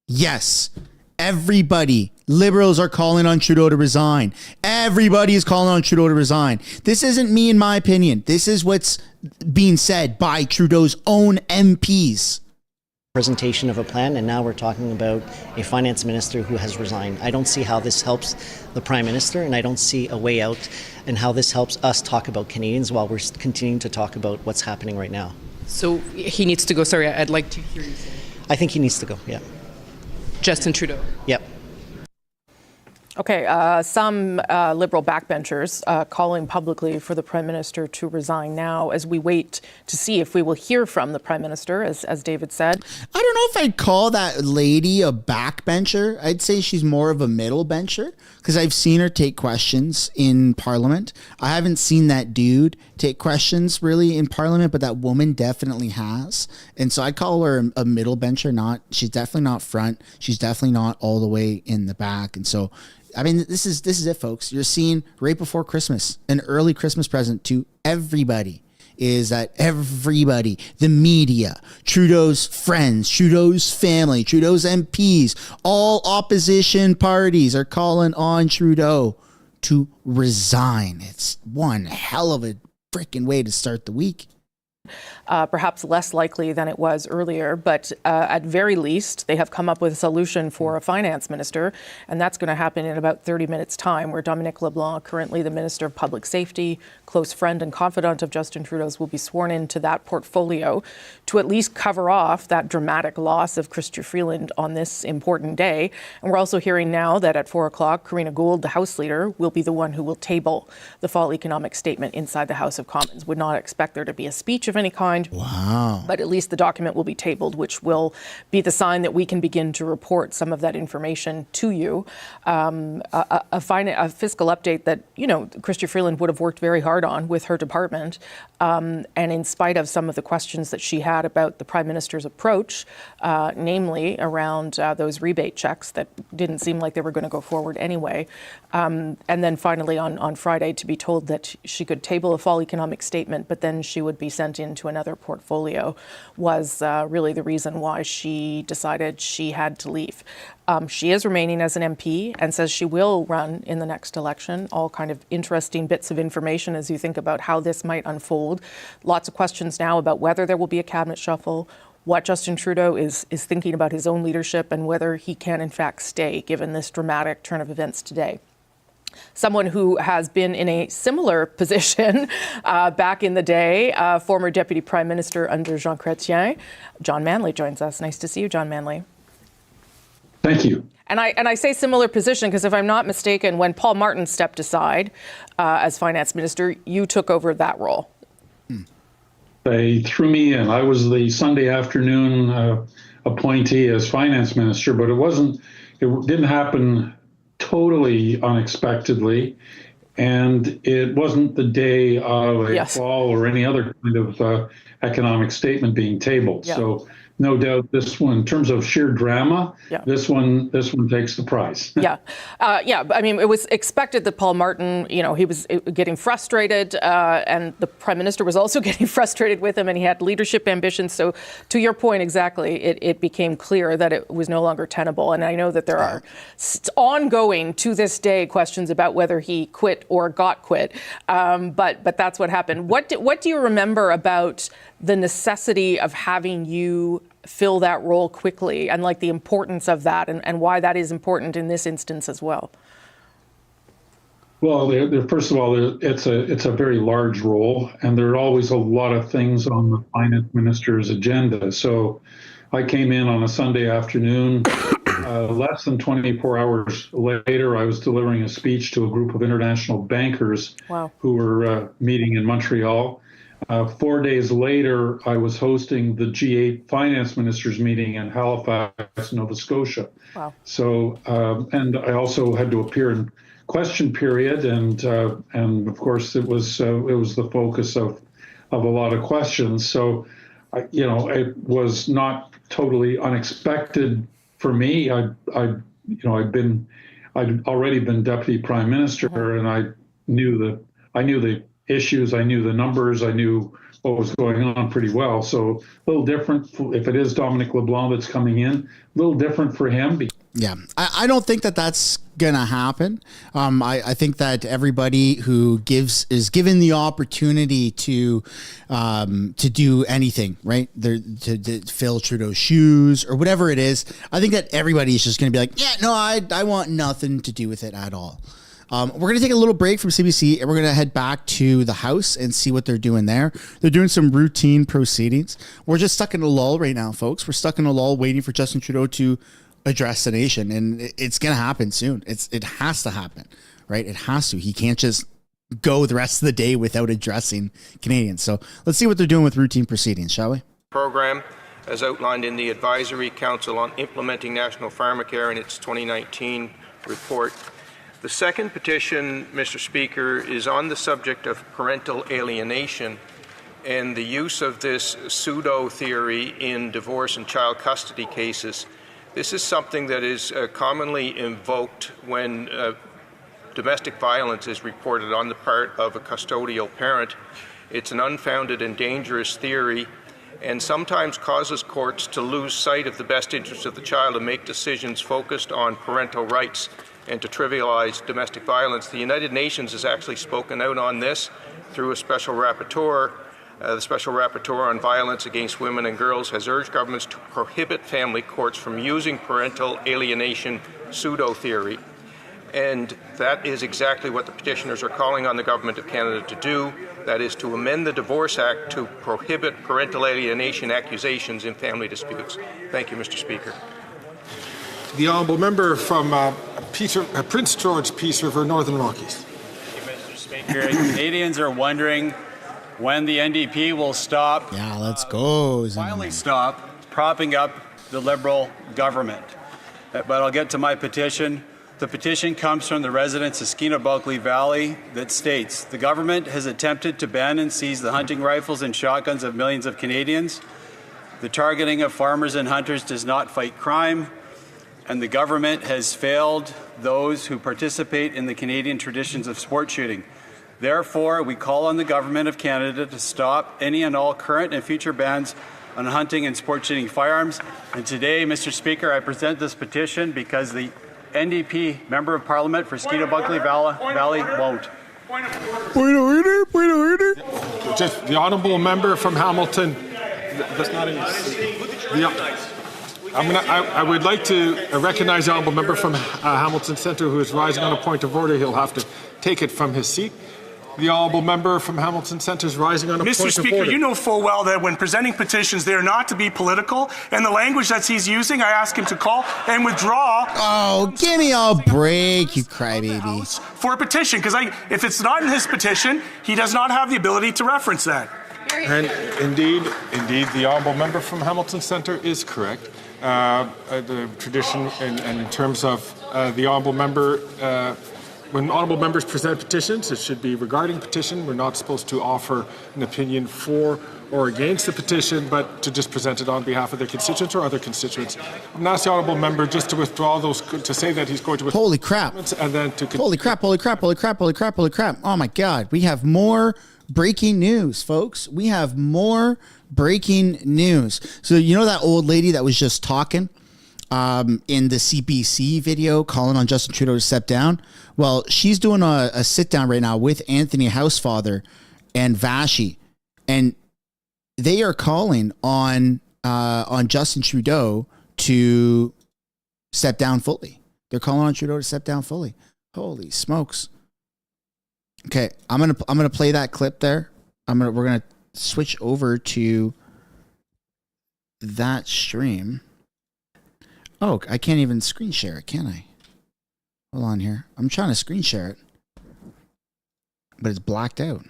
Speaker 1: Yes. Everybody, Liberals are calling on Trudeau to resign. Everybody is calling on Trudeau to resign. This isn't me in my opinion. This is what's being said by Trudeau's own MPs.
Speaker 20: Presentation of a plan, and now we're talking about a finance minister who has resigned. I don't see how this helps the Prime Minister, and I don't see a way out and how this helps us talk about Canadians while we're continuing to talk about what's happening right now.
Speaker 21: So he needs to go. Sorry, I'd like to hear you say.
Speaker 20: I think he needs to go, yeah.
Speaker 21: Justin Trudeau.
Speaker 20: Yep.
Speaker 16: Okay, some Liberal backbenchers calling publicly for the Prime Minister to resign now as we wait to see if we will hear from the Prime Minister, as David said.
Speaker 1: I don't know if I'd call that lady a backbencher. I'd say she's more of a middle bencher, because I've seen her take questions in Parliament. I haven't seen that dude take questions really in Parliament, but that woman definitely has. And so I'd call her a middle bencher. She's definitely not front. She's definitely not all the way in the back. And so, I mean, this is it, folks. You're seeing right before Christmas, an early Christmas present to everybody, is that everybody, the media, Trudeau's friends, Trudeau's family, Trudeau's MPs, all opposition parties are calling on Trudeau to resign. It's one hell of a freaking way to start the week.
Speaker 16: Perhaps less likely than it was earlier, but at very least, they have come up with a solution for a finance minister, and that's going to happen in about 30 minutes' time, where Dominic LeBlanc, currently the Minister of Public Safety, close friend and confidant of Justin Trudeau's, will be sworn into that portfolio to at least cover off that dramatic loss of Chrystia Freeland on this important day. And we're also hearing now that at 4 o'clock, Karina Gould, the House Leader, will be the one who will table the fall economic statement inside the House of Commons. Would not expect there to be a speech of any kind.
Speaker 1: Wow.
Speaker 16: But at least the document will be tabled, which will be the sign that we can begin to report some of that information to you. A fiscal update that, Chrystia Freeland would have worked very hard on with her department. And in spite of some of the questions that she had about the Prime Minister's approach, namely around those rebate checks that didn't seem like they were going to go forward anyway. And then finally on Friday to be told that she could table a fall economic statement, but then she would be sent into another portfolio was really the reason why she decided she had to leave. She is remaining as an MP and says she will run in the next election. All kind of interesting bits of information as you think about how this might unfold. Lots of questions now about whether there will be a cabinet shuffle, what Justin Trudeau is thinking about his own leadership, and whether he can in fact stay given this dramatic turn of events today. Someone who has been in a similar position back in the day, former Deputy Prime Minister under Jean Chrétien, John Manley joins us. Nice to see you, John Manley.
Speaker 3: Thank you.
Speaker 16: And I say similar position because if I'm not mistaken, when Paul Martin stepped aside as Finance Minister, you took over that role.
Speaker 3: They threw me in. I was the Sunday afternoon appointee as Finance Minister, but it didn't happen totally unexpectedly, and it wasn't the day of a fall or any other kind of economic statement being tabled. Yeah. So no doubt this one, in terms of sheer drama, this one takes the prize.
Speaker 16: Yeah. I mean, it was expected that Paul Martin, he was getting frustrated, and the Prime Minister was also getting frustrated with him, and he had leadership ambitions. So to your point exactly, it became clear that it was no longer tenable. And I know that there are ongoing, to this day, questions about whether he quit or got quit. But that's what happened. What do you remember about the necessity of having you fill that role quickly, and like the importance of that, and why that is important in this instance as well?
Speaker 3: Well, first of all, it's a very large role, and there are always a lot of things on the Finance Minister's agenda. So I came in on a Sunday afternoon. Less than 24 hours later, I was delivering a speech to a group of international bankers who were meeting in Montreal. 4 days later, I was hosting the G8 finance ministers meeting in Halifax, Nova Scotia.
Speaker 16: Wow.
Speaker 3: So, and I also had to appear in question period, and of course it was the focus of a lot of questions. So, it was not totally unexpected for me. I'd already been deputy prime minister, and I knew the issues, I knew the numbers, I knew what was going on pretty well. So a little different if it is Dominic LeBlanc that's coming in, a little different for him.
Speaker 1: Yeah, I don't think that that's going to happen. I think that everybody who is given the opportunity to do anything, right? To fill Trudeau's shoes or whatever it is, I think that everybody is just going to be like, yeah, no, I want nothing to do with it at all. We're going to take a little break from CBC, and we're going to head back to the House and see what they're doing there. They're doing some routine proceedings. We're just stuck in a lull right now, folks. We're stuck in a lull waiting for Justin Trudeau to address the nation, and it's going to happen soon. It has to happen, right? It has to. He can't just go the rest of the day without addressing Canadians. So let's see what they're doing with routine proceedings, shall we?
Speaker 4: Program, as outlined in the Advisory Council on Implementing National Pharmacare in its 2019 report. The second petition, Mr. Speaker, is on the subject of parental alienation and the use of this pseudo theory in divorce and child custody cases. This is something that is commonly invoked when domestic violence is reported on the part of a custodial parent. It's an unfounded and dangerous theory, and sometimes causes courts to lose sight of the best interests of the child and make decisions focused on parental rights and to trivialize domestic violence. The United Nations has actually spoken out on this through a special rapporteur. The Special Rapporteur on Violence Against Women and Girls has urged governments to prohibit family courts from using parental alienation pseudo-theory. And that is exactly what the petitioners are calling on the Government of Canada to do. That is to amend the Divorce Act to prohibit parental alienation accusations in family disputes. Thank you, Mr. Speaker.
Speaker 8: The honourable member from Prince George, Peace River, Northern Rockies.
Speaker 7: Thank you, Mr. Speaker. Canadians are wondering when the NDP will stop.
Speaker 1: Yeah, let's go.
Speaker 7: Finally stop propping up the Liberal government. But I'll get to my petition. The petition comes from the residents of Skeena-Bulkley Valley that states, the government has attempted to ban and seize the hunting rifles and shotguns of millions of Canadians. The targeting of farmers and hunters does not fight crime, and the government has failed those who participate in the Canadian traditions of sport shooting. Therefore, we call on the Government of Canada to stop any and all current and future bans on hunting and sport shooting firearms. And today, Mr. Speaker, I present this petition because the NDP Member of Parliament for Skeena-Bulkley Valley won't.
Speaker 8: Point of order. Just the honourable member from Hamilton. That's not I would like to recognize the honourable member from Hamilton Centre who is rising on a point of order. He'll have to take it from his seat. The honourable member from Hamilton Centre is rising on a point of order.
Speaker 13: Mr. Speaker, you know full well that when presenting petitions, they are not to be political. And the language that he's using, I ask him to call and withdraw.
Speaker 1: Oh, give me a break, you crybaby.
Speaker 13: For a petition, because if it's not in his petition, he does not have the ability to reference that.
Speaker 8: And indeed, the honourable member from Hamilton Centre is correct. The tradition, and in terms of the honourable member, when honourable members present petitions, it should be regarding petition. We're not supposed to offer an opinion for or against the petition, but to just present it on behalf of their constituents or other constituents. I'm going to ask the honourable member just to withdraw those, to say that he's going to withdraw.
Speaker 1: Holy crap.
Speaker 8: And then to
Speaker 1: holy crap. Oh my God. We have more breaking news, folks. We have more breaking news. So you know that old lady that was just talking in the CBC video calling on Justin Trudeau to step down? Well, she's doing a sit down right now with Anthony Housefather and Vashi, and they are calling on Justin Trudeau to step down fully. They're calling on Trudeau to step down fully. Holy smokes. Okay, I'm gonna play that clip there. We're gonna switch over to that stream. Oh, I can't even screen share it, can I? Hold on here. I'm trying to screen share it, but it's blacked out.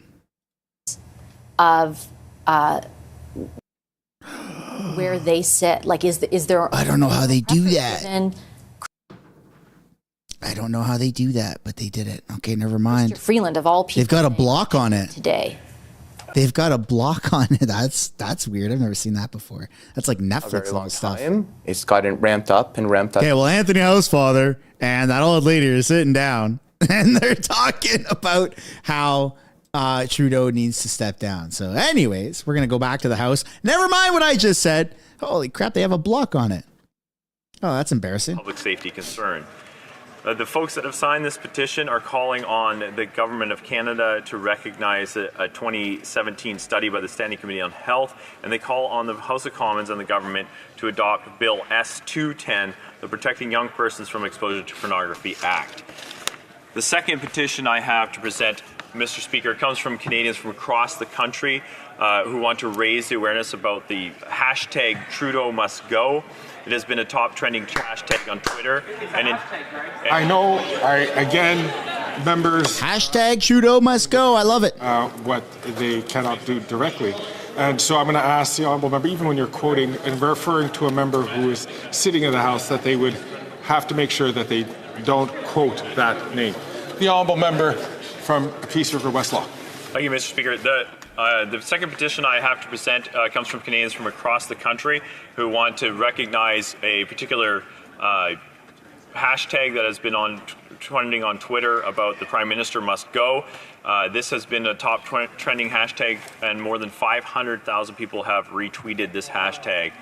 Speaker 17: Of where they sit, like is there?
Speaker 1: I don't know how they do that. I don't know how they do that, but they did it. Okay, never mind.
Speaker 17: Mr. Freeland, of all people,
Speaker 1: they've got a block on it
Speaker 17: today.
Speaker 1: They've got a block on it. That's weird. I've never seen that before. That's like Netflix level stuff.
Speaker 22: It's gotten ramped up.
Speaker 1: Okay, well, Anthony Housefather and that old lady are sitting down, and they're talking about how Trudeau needs to step down. So, anyways, we're gonna go back to the House. Never mind what I just said. Holy crap! They have a block on it. Oh, that's embarrassing.
Speaker 23: Public safety concern. The folks that have signed this petition are calling on the Government of Canada to recognize a 2017 study by the Standing Committee on Health, and they call on the House of Commons and the government to adopt Bill S-210, the Protecting Young Persons from Exposure to Pornography Act. The second petition I have to present, Mr. Speaker, comes from Canadians from across the country who want to raise the awareness about the hashtag Trudeau Must Go. It has been a top trending hashtag on Twitter.
Speaker 8: Members.
Speaker 1: Hashtag Trudeau Must Go. I love it.
Speaker 8: What they cannot do directly. And so I'm going to ask the honourable member, even when you're quoting and referring to a member who is sitting in the House, that they would have to make sure that they don't quote that name. The honourable member from Peace River, Westlaw.
Speaker 23: Thank you, Mr. Speaker. The second petition I have to present comes from Canadians from across the country who want to recognize a particular hashtag that has been trending on Twitter about the Prime Minister must go. This has been a top trending hashtag, and more than 500,000 people have retweeted this hashtag.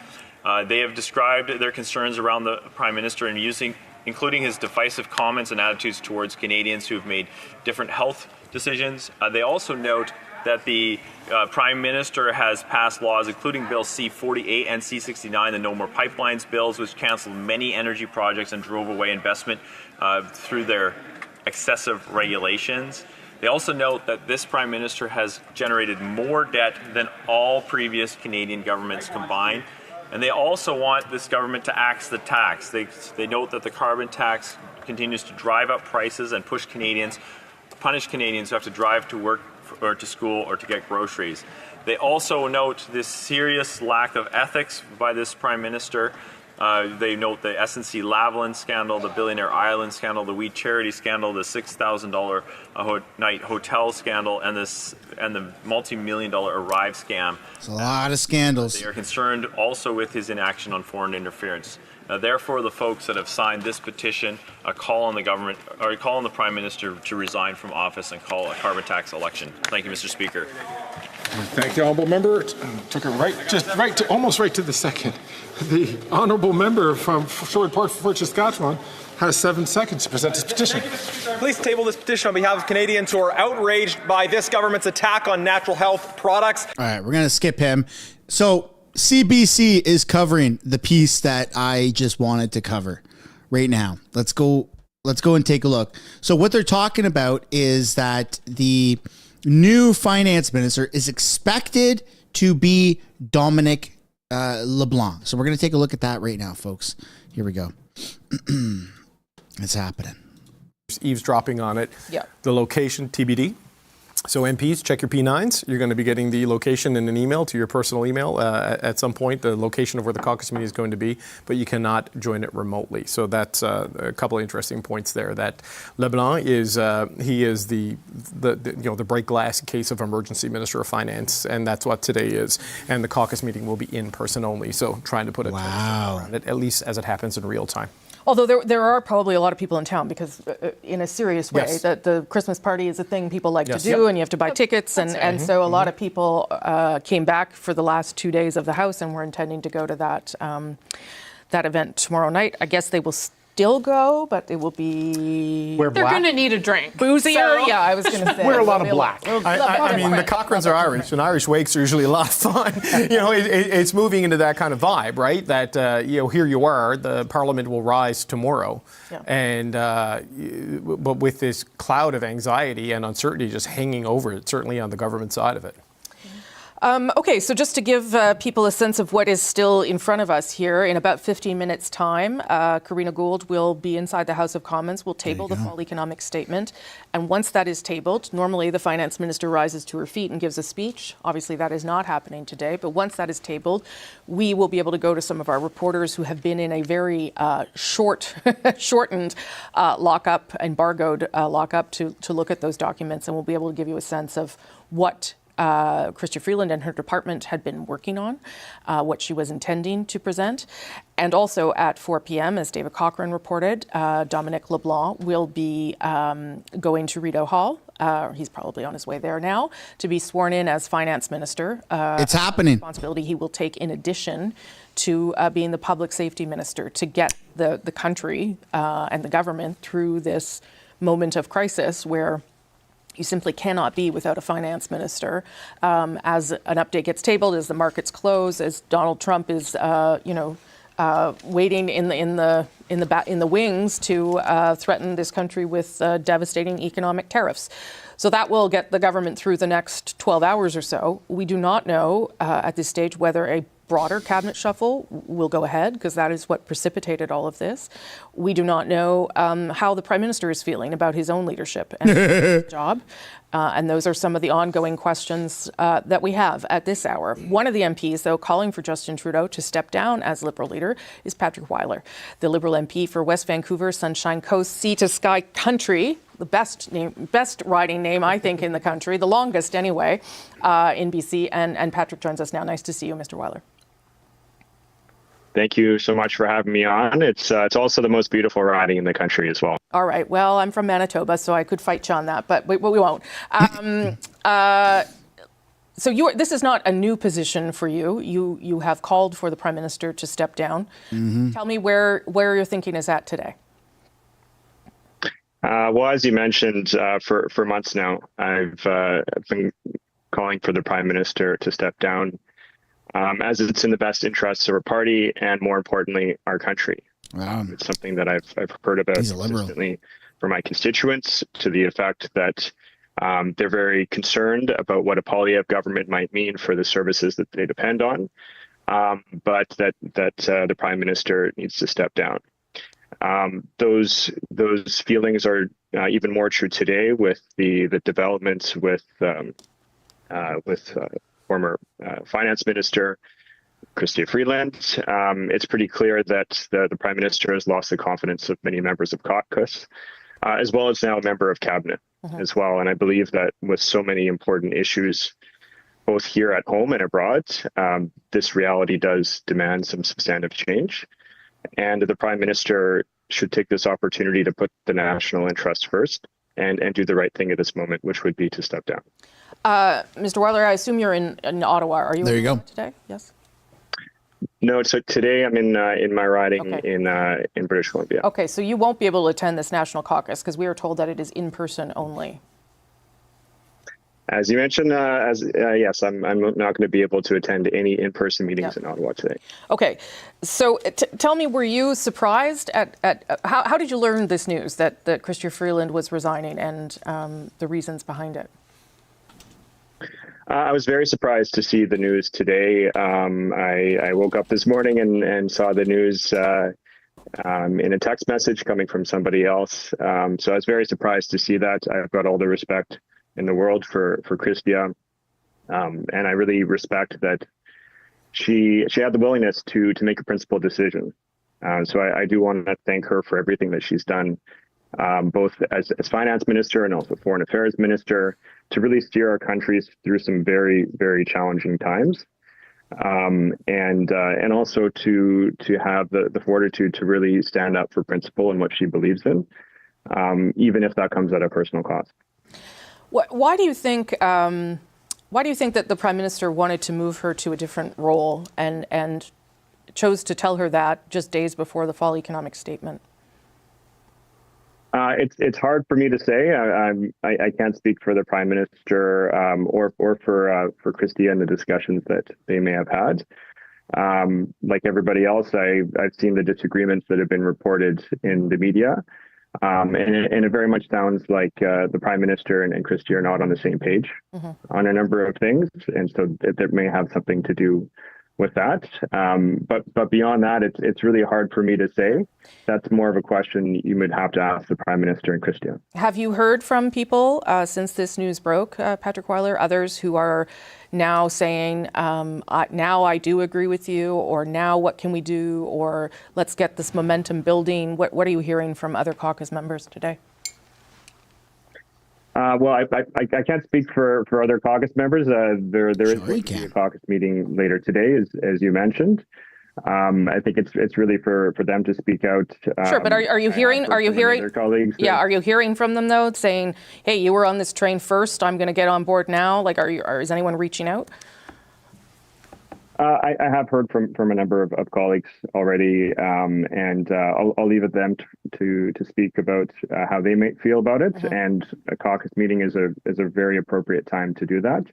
Speaker 23: They have described their concerns around the Prime Minister and including his divisive comments and attitudes towards Canadians who have made different health decisions. They also note that the Prime Minister has passed laws, including Bill C-48 and C-69, the No More Pipelines bills, which canceled many energy projects and drove away investment through their excessive regulations. They also note that this Prime Minister has generated more debt than all previous Canadian governments combined. And they also want this government to axe the tax. They note that the carbon tax continues to drive up prices and punish Canadians who have to drive to work or to school or to get groceries. They also note this serious lack of ethics by this Prime Minister. They note the S&C Lavalin scandal, the Billionaire Island scandal, the We Charity scandal, the $6,000 a night hotel scandal, and the multi-million-dollar Arrive scam.
Speaker 1: It's a lot of scandals.
Speaker 23: They are concerned also with his inaction on foreign interference. Therefore, the folks that have signed this petition call on the government, or call on the Prime Minister to resign from office and call a carbon tax election. Thank you, Mr. Speaker.
Speaker 8: Thank the honourable member. Took it almost right to the second. The honourable member from Sherwood Park for Saskatchewan has 7 seconds to present his petition.
Speaker 2: Please table this petition on behalf of Canadians who are outraged by this government's attack on natural health products.
Speaker 1: All right, we're going to skip him. So CBC is covering the piece that I just wanted to cover right now. Let's go and take a look. So what they're talking about is that the new finance minister is expected to be Dominic LeBlanc. So we're going to take a look at that right now, folks. Here we go. It's happening.
Speaker 18: Eavesdropping on it.
Speaker 16: Yeah.
Speaker 18: The location, TBD. So MPs, check your P9s. You're going to be getting the location in an email to your personal email at some point, the location of where the caucus meeting is going to be, but you cannot join it remotely. So that's a couple of interesting points there. That LeBlanc is the break glass case of emergency minister of finance, and that's what today is. And the caucus meeting will be in person only. So trying to put it around it, at least as it happens in real time.
Speaker 16: Although there are probably a lot of people in town because in a serious way,
Speaker 18: Yes.
Speaker 16: the Christmas party is a thing people like to do, and you have to buy tickets. And so a lot of people came back for the last 2 days of the House and were intending to go to that event tomorrow night. I guess they will still go, but it will be...
Speaker 12: They're going to need a drink.
Speaker 16: Boozier?
Speaker 12: So-
Speaker 16: Yeah, I was going to say.
Speaker 18: We're a lot of black.
Speaker 16: I
Speaker 18: mean, the Cochrans are Irish, and Irish wakes are usually a lot of fun. It's moving into that kind of vibe, right? That, here you are, the Parliament will rise tomorrow.
Speaker 16: Yeah.
Speaker 18: And, but with this cloud of anxiety and uncertainty just hanging over it, certainly on the government side of it.
Speaker 16: Okay, so just to give people a sense of what is still in front of us here, in about 15 minutes' time, Karina Gould will be inside the House of Commons. We'll table the fall economic statement. And once that is tabled, normally the finance minister rises to her feet and gives a speech. Obviously, that is not happening today. But once that is tabled, we will be able to go to some of our reporters who have been in a very shortened lockup, embargoed lockup to look at those documents. And we'll be able to give you a sense of what Chrystia Freeland and her department had been working on, what she was intending to present. And also at 4 p.m., as David Cochrane reported, Dominic LeBlanc will be going to Rideau Hall. He's probably on his way there now to be sworn in as finance minister.
Speaker 1: It's happening.
Speaker 16: Responsibility he will take in addition to being the public safety minister to get the country and the government through this moment of crisis where you simply cannot be without a finance minister. As an update gets tabled, as the markets close, as Donald Trump is, waiting in the wings to threaten this country with devastating economic tariffs. So that will get the government through the next 12 hours or so. We do not know at this stage whether a broader cabinet shuffle will go ahead, because that is what precipitated all of this. We do not know how the Prime Minister is feeling about his own leadership and his job. And those are some of the ongoing questions that we have at this hour. One of the MPs, though, calling for Justin Trudeau to step down as Liberal leader is Patrick Weiler, the Liberal MP for West Vancouver, Sunshine Coast, Sea to Sky Country. The best riding name, I think, in the country, the longest anyway, in BC. And Patrick joins us now. Nice to see you, Mr. Weiler.
Speaker 6: Thank you so much for having me on. It's also the most beautiful riding in the country as well.
Speaker 16: All right. Well, I'm from Manitoba, so I could fight you on that, but we won't. So this is not a new position for you. You have called for the Prime Minister to step down. Mm-hmm. Tell me where your thinking is at today.
Speaker 6: Well, as you mentioned, for months now, I've been calling for the Prime Minister to step down, as it's in the best interests of our party and, more importantly, our country. Wow. It's something that I've heard about consistently from my constituents, to the effect that they're very concerned about what a Poilievre government might mean for the services that they depend on, but that the Prime Minister needs to step down. Those feelings are even more true today with the developments with former finance minister Chrystia Freeland. It's pretty clear that the Prime Minister has lost the confidence of many members of caucus, as well as now a member of cabinet as well. And I believe that with so many important issues, both here at home and abroad, this reality does demand some substantive change. And the Prime Minister should take this opportunity to put the national interest first and do the right thing at this moment, which would be to step down.
Speaker 16: Mr. Weiler, I assume you're in Ottawa. Are you
Speaker 1: There you go.
Speaker 16: today? Yes.
Speaker 6: No, so today I'm in my riding in British Columbia.
Speaker 16: Okay, so you won't be able to attend this national caucus because we are told that it is in person only.
Speaker 6: As you mentioned, yes, I'm not going to be able to attend any in-person meetings in Ottawa today.
Speaker 16: Okay, so tell me, were you surprised at how did you learn this news that Chrystia Freeland was resigning and the reasons behind it?
Speaker 6: I was very surprised to see the news today. I woke up this morning and saw the news in a text message coming from somebody else. So I was very surprised to see that. I've got all the respect in the world for Chrystia. And I really respect that she had the willingness to make a principled decision. So I do want to thank her for everything that she's done, both as finance minister and also foreign affairs minister, to really steer our countries through some very, very challenging times. And also to have the fortitude to really stand up for principle and what she believes in, even if that comes at a personal cost.
Speaker 16: Why do you think that the Prime Minister wanted to move her to a different role and chose to tell her that just days before the fall economic statement?
Speaker 6: It's hard for me to say. I can't speak for the Prime Minister or for Chrystia and the discussions that they may have had. Like everybody else, I've seen the disagreements that have been reported in the media. And it very much sounds like the Prime Minister and Chrystia are not on the same page on a number of things. And so that may have something to do with that. But beyond that, it's really hard for me to say. That's more of a question you would have to ask the Prime Minister and Chrystia.
Speaker 16: Have you heard from people since this news broke, Patrick Weiler, others who are now saying, now I do agree with you, or now what can we do, or let's get this momentum building? What are you hearing from other caucus members today?
Speaker 6: Well, I can't speak for other caucus members. There is going to be a caucus meeting later today, as you mentioned. I think it's really for them to speak out.
Speaker 16: Sure, but are you hearing?
Speaker 6: Their colleagues?
Speaker 16: Are you hearing from them though, saying, "Hey, you were on this train first. I'm going to get on board now." Like, is anyone reaching out?
Speaker 6: I have heard from a number of colleagues already, and I'll leave it them to speak about how they may feel about it. And a caucus meeting is a very appropriate time to do that,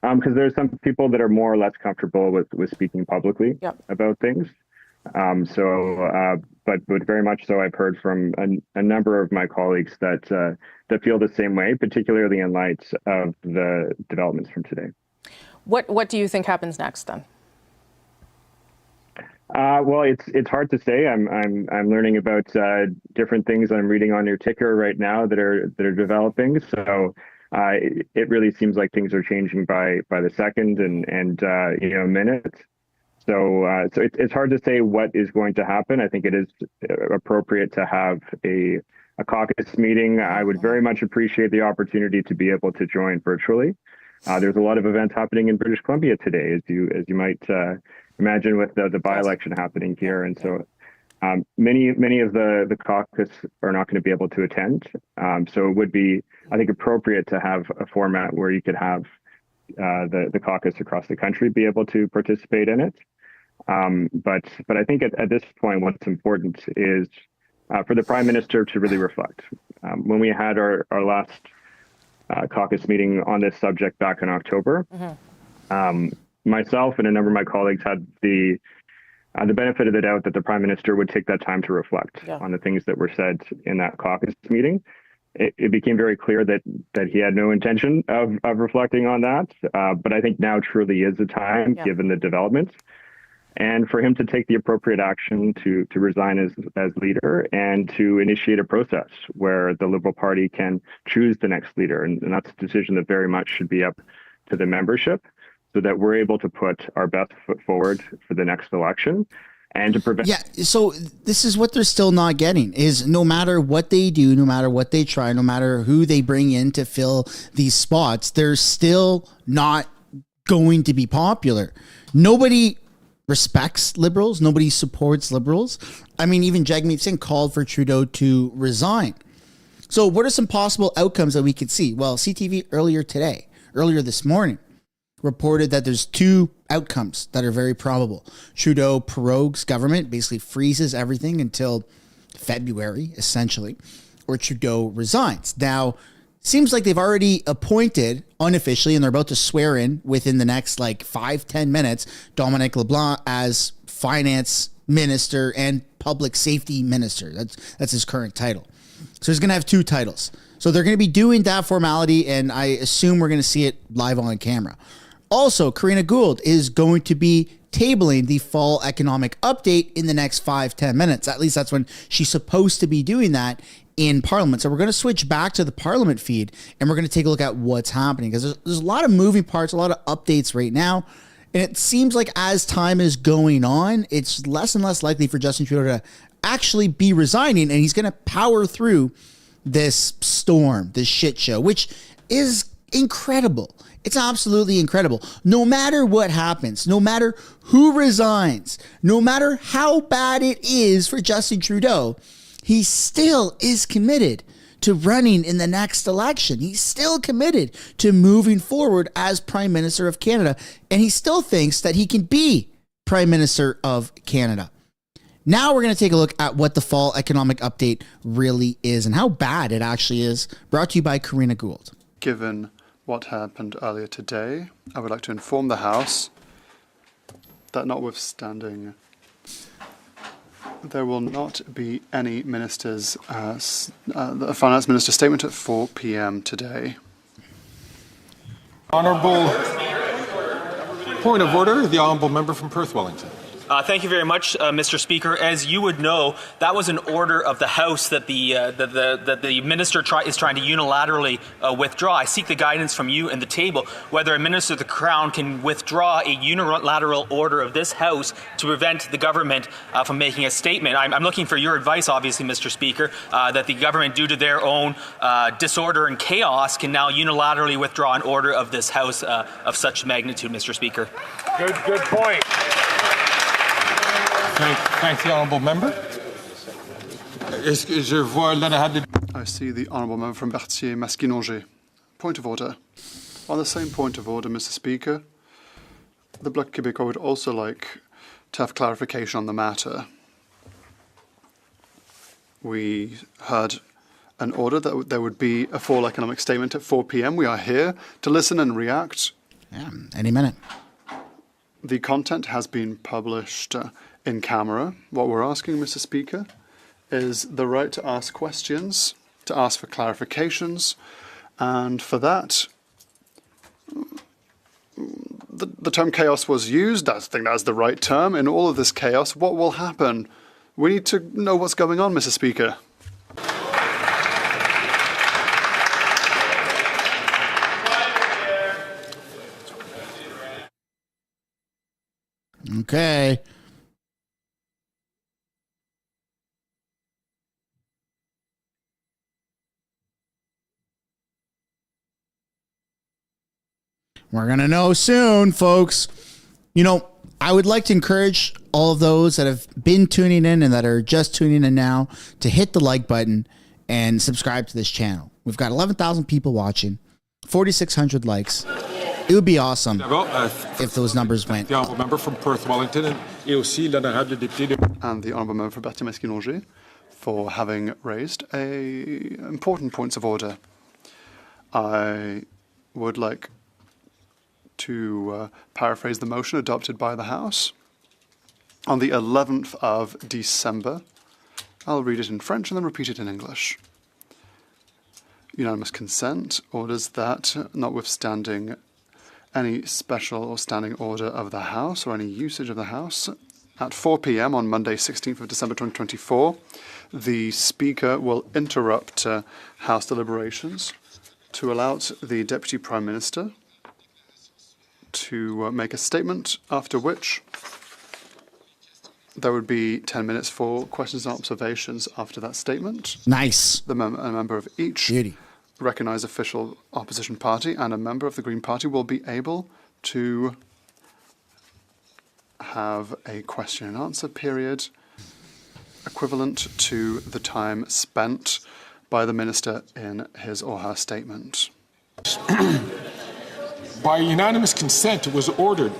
Speaker 6: because there's some people that are more or less comfortable with speaking publicly about things. But very much so, I've heard from a number of my colleagues that feel the same way, particularly in light of the developments from today.
Speaker 16: What do you think happens next then?
Speaker 6: Well, it's hard to say. I'm learning about different things I'm reading on your ticker right now that are developing. So it really seems like things are changing by the second and minute. So it's hard to say what is going to happen. I think it is appropriate to have a caucus meeting. I would very much appreciate the opportunity to be able to join virtually. There's a lot of events happening in British Columbia today, as you might imagine, with the by-election happening here. And so many of the caucus are not going to be able to attend. So it would be, I think, appropriate to have a format where you could have the caucus across the country be able to participate in it. But I think at this point, what's important is for the Prime Minister to really reflect. When we had our last caucus meeting on this subject back in October, myself and a number of my colleagues had the benefit of the doubt that the Prime Minister would take that time to reflect on the things that were said in that caucus meeting. It became very clear that he had no intention of reflecting on that. But I think now truly is the time, given the developments. and for him to take the appropriate action to resign as leader and to initiate a process where the Liberal Party can choose the next leader. And that's a decision that very much should be up to the membership so that we're able to put our best foot forward for the next election and to prevent.
Speaker 1: Yeah, so this is what they're still not getting is no matter what they do, no matter what they try, no matter who they bring in to fill these spots, they're still not going to be popular. Nobody respects Liberals. Nobody supports Liberals. I mean, even Jagmeet Singh called for Trudeau to resign. So what are some possible outcomes that we could see? Well, CTV earlier this morning, reported that there's two outcomes that are very probable. Trudeau prorogues government, basically freezes everything until February, essentially, or Trudeau resigns. Now, seems like they've already appointed unofficially, and they're about to swear in within the next 5-10 minutes, Dominic LeBlanc as finance minister and public safety minister. That's his current title. So he's going to have two titles. So they're going to be doing that formality, and I assume we're going to see it live on camera. Also, Karina Gould is going to be tabling the fall economic update in the next 5-10 minutes. At least that's when she's supposed to be doing that in Parliament. So we're going to switch back to the Parliament feed and we're going to take a look at what's happening because there's a lot of moving parts, a lot of updates right now. And it seems like as time is going on, it's less and less likely for Justin Trudeau to actually be resigning, and he's going to power through this storm, this shit show, which is incredible. It's absolutely incredible. No matter what happens, no matter who resigns, no matter how bad it is for Justin Trudeau, he still is committed to running in the next election. He's still committed to moving forward as Prime Minister of Canada, and he still thinks that he can be Prime Minister of Canada. Now we're going to take a look at what the fall economic update really is and how bad it actually is. Brought to you by Karina Gould.
Speaker 9: Given what happened earlier today, I would like to inform the House that notwithstanding, there will not be any ministers' the finance minister statement at 4 p.m. today.
Speaker 8: Honourable point of order, the honourable member from Perth Wellington.
Speaker 11: Thank you very much, Mr. Speaker. As you would know, that was an order of the House that the minister is trying to unilaterally withdraw. I seek the guidance from you and the table whether a minister of the Crown can withdraw a unilateral order of this House to prevent the government from making a statement. I'm looking for your advice, obviously, Mr. Speaker, that the government, due to their own disorder and chaos, can now unilaterally withdraw an order of this House of such magnitude, Mr. Speaker.
Speaker 8: Good point. Thank the honourable member. I
Speaker 9: see the honourable member from Berthier-Masquinongé. Point of order. On the same point of order, Mr. Speaker, the Bloc Québécois would also like to have clarification on the matter. We heard an order that there would be a fall economic statement at 4 p.m. We are here to listen and react.
Speaker 1: Yeah, any minute.
Speaker 9: The content has been published in camera. What we're asking, Mr. Speaker, is the right to ask questions, to ask for clarifications, and for that, the term chaos was used. I think that's the right term. In all of this chaos, what will happen? We need to know what's going on, Mr. Speaker.
Speaker 1: Okay. We're going to know soon, folks. You know, I would like to encourage all of those that have been tuning in and that are just tuning in now to hit the like button and subscribe to this channel. We've got 11,000 people watching, 4,600 likes. It would be awesome if those numbers went.
Speaker 8: The honourable member from Perth Wellington and the
Speaker 9: honourable member from Berthier-Masquinongé for having raised important points of order. I would like to paraphrase the motion adopted by the House on the 11th of December. I'll read it in French and then repeat it in English. Unanimous consent orders that, notwithstanding any special or standing order of the House or any usage of the House. At 4 p.m. on Monday, 16th of December 2024, the Speaker will interrupt House deliberations to allow the Deputy Prime Minister to make a statement, after which there would be 10 minutes for questions and observations after that statement.
Speaker 1: Nice.
Speaker 9: A member of each recognised official opposition party and a member of the Green Party will be able to have a question and answer period equivalent to the time spent by the Minister in his or her statement.
Speaker 8: By unanimous consent, it was ordered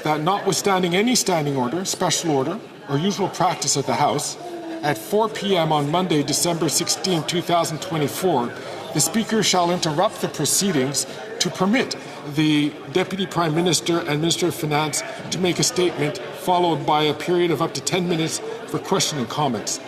Speaker 8: that notwithstanding any standing order, special order, or usual practice of the House, at 4 p.m. on Monday, December 16, 2024, the Speaker shall interrupt the proceedings to permit the Deputy Prime Minister and Minister of Finance to make a statement, followed by a period of up to 10 minutes for question and comments.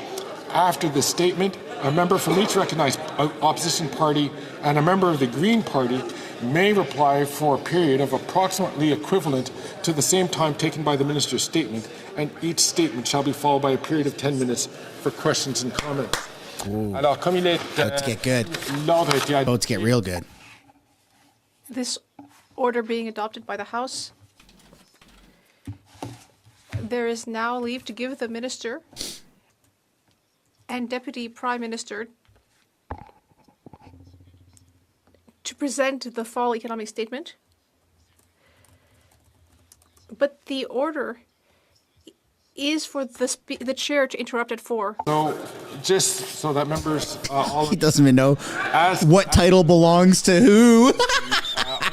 Speaker 8: After the statement, a member from each recognised opposition party and a member of the Green Party may reply for a period of approximately equivalent to the same time taken by the Minister's statement, and each statement shall be followed by a period of 10 minutes for questions and comments.
Speaker 1: About to get good. About to get real good.
Speaker 5: This order being adopted by the House, there is now leave to give the Minister and Deputy Prime Minister to present the fall economic statement. But the order is for the chair to interrupt at 4.
Speaker 8: So, just so that members
Speaker 1: he doesn't even know what title belongs to who.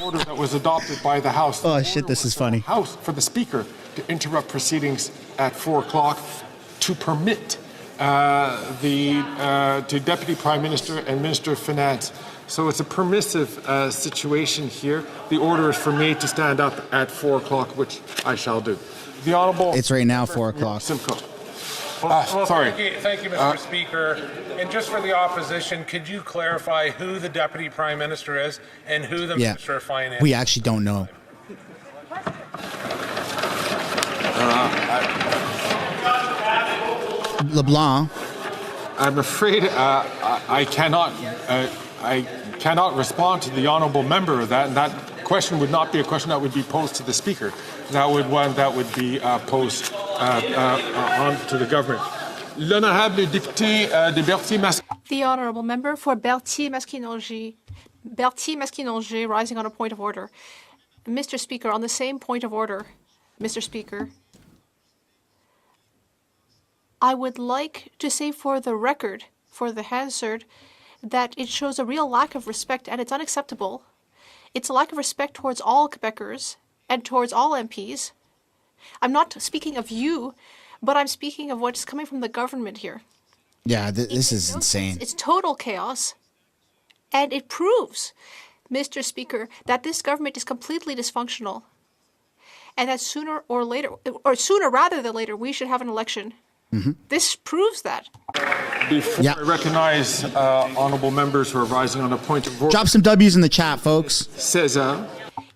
Speaker 8: Order that was adopted by the House.
Speaker 1: Oh shit, this is funny.
Speaker 8: House for the Speaker to interrupt proceedings at 4 o'clock to permit to Deputy Prime Minister and Minister of Finance. So it's a permissive situation here. The order is for me to stand up at 4 o'clock, which I shall do. The Honourable...
Speaker 1: It's right now 4 o'clock.
Speaker 8: Simcoe.
Speaker 15: Sorry. Thank you, Mr. Speaker. And just for the opposition, could you clarify who the Deputy Prime Minister is and who the Minister of Finance is?
Speaker 1: We actually don't know. LeBlanc.
Speaker 8: I'm afraid I cannot respond to the honourable member of that, and that question would not be a question that would be posed to the Speaker. That would be posed on to the government. L'honorable député de Berthier-Mascouche.
Speaker 5: The honourable member for Berthier-Mascouche, rising on a point of order. Mr. Speaker, on the same point of order, Mr. Speaker, I would like to say for the record, for the Hansard, that it shows a real lack of respect and it's unacceptable. It's a lack of respect towards all Quebecers and towards all MPs. I'm not speaking of you, but I'm speaking of what's coming from the government here.
Speaker 1: Yeah, this is insane.
Speaker 5: It's total chaos. And it proves, Mr. Speaker, that this government is completely dysfunctional. And that sooner rather than later, we should have an election. Mm-hmm. This proves that.
Speaker 8: Before I recognize honourable members who are rising on a point of order.
Speaker 1: Drop some W's in the chat, folks.
Speaker 8: Cesar.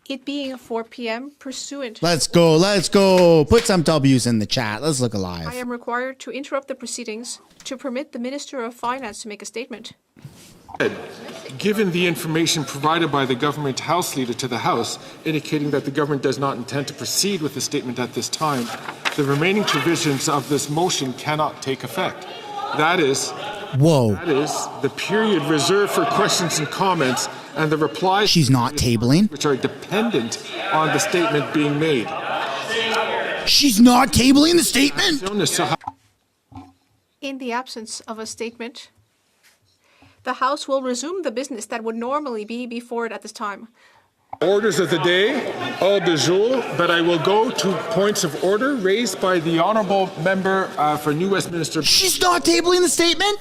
Speaker 5: It being 4 p.m. pursuant.
Speaker 1: Let's go. Put some W's in the chat. Let's look alive.
Speaker 5: I am required to interrupt the proceedings to permit the Minister of Finance to make a statement.
Speaker 8: Given the information provided by the government House Leader to the House, indicating that the government does not intend to proceed with the statement at this time, the remaining provisions of this motion cannot take effect. That is, the period reserved for questions and comments and the replies.
Speaker 1: She's not tabling.
Speaker 8: Which are dependent on the statement being made.
Speaker 1: She's not tabling the statement.
Speaker 5: In the absence of a statement, the House will resume the business that would normally be before it at this time.
Speaker 8: Orders of the day, ordre du jour, but I will go to points of order raised by the honourable member for New Westminster.
Speaker 1: She's not tabling the statement.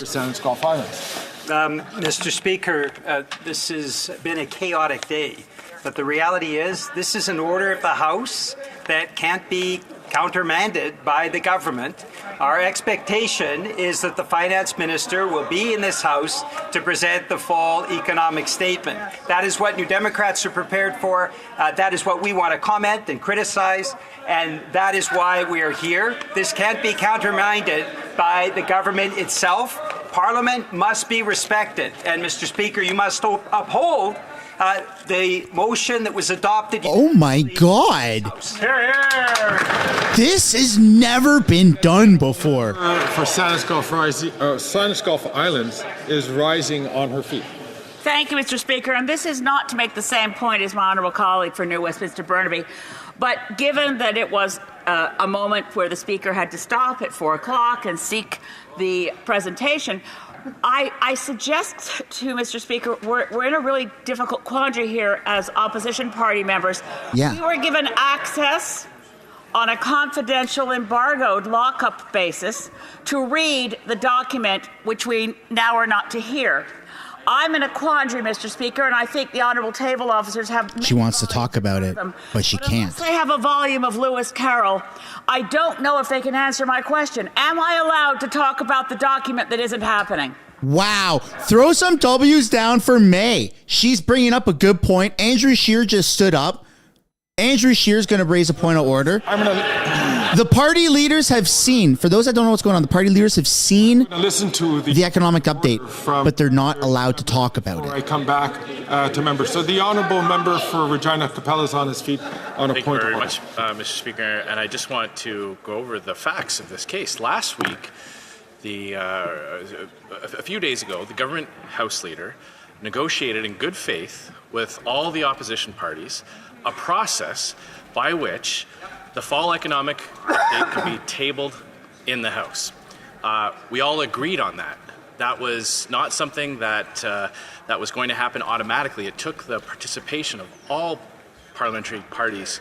Speaker 19: Mr. Speaker, this has been a chaotic day, but the reality is this is an order of the House that can't be countermanded by the government. Our expectation is that the finance minister will be in this House to present the full economic statement. That is what New Democrats are prepared for. That is what we want to comment and criticize, and that is why we are here. This can't be countermanded by the government itself. Parliament must be respected, and Mr. Speaker, you must uphold the motion that was adopted.
Speaker 1: Oh my God. This has never been done before.
Speaker 8: For Spanish Gulf Islands is rising on her feet.
Speaker 10: Thank you, Mr. Speaker. And this is not to make the same point as my honourable colleague for New Westminster Burnaby, but given that it was a moment where the Speaker had to stop at 4 o'clock and seek the presentation, I suggest to Mr. Speaker, we're in a really difficult quandary here as opposition party members.
Speaker 1: Yeah.
Speaker 10: We were given access on a confidential, embargoed lockup basis to read the document which we now are not to hear. I'm in a quandary, Mr. Speaker, and I think the honourable table officers have...
Speaker 1: She wants to talk about it, but she can't.
Speaker 10: They have a volume of Lewis Carroll. I don't know if they can answer my question. Am I allowed to talk about the document that isn't happening?
Speaker 1: Wow. Throw some W's down for May. She's bringing up a good point. Andrew Scheer just stood up. Andrew Scheer's going to raise a point of order. The party leaders have seen, for those that don't know what's going on, the party leaders have seen the economic update, but they're not allowed to talk about it.
Speaker 8: I come back to members. So the honourable member for Regina Capella is on his feet on a point of order.
Speaker 14: Thank you very much, Mr. Speaker. And I just want to go over the facts of this case. Last week, a few days ago, the government House leader negotiated in good faith with all the opposition parties a process by which the fall economic update could be tabled in the House. We all agreed on that. That was not something that was going to happen automatically. It took the participation of all parliamentary parties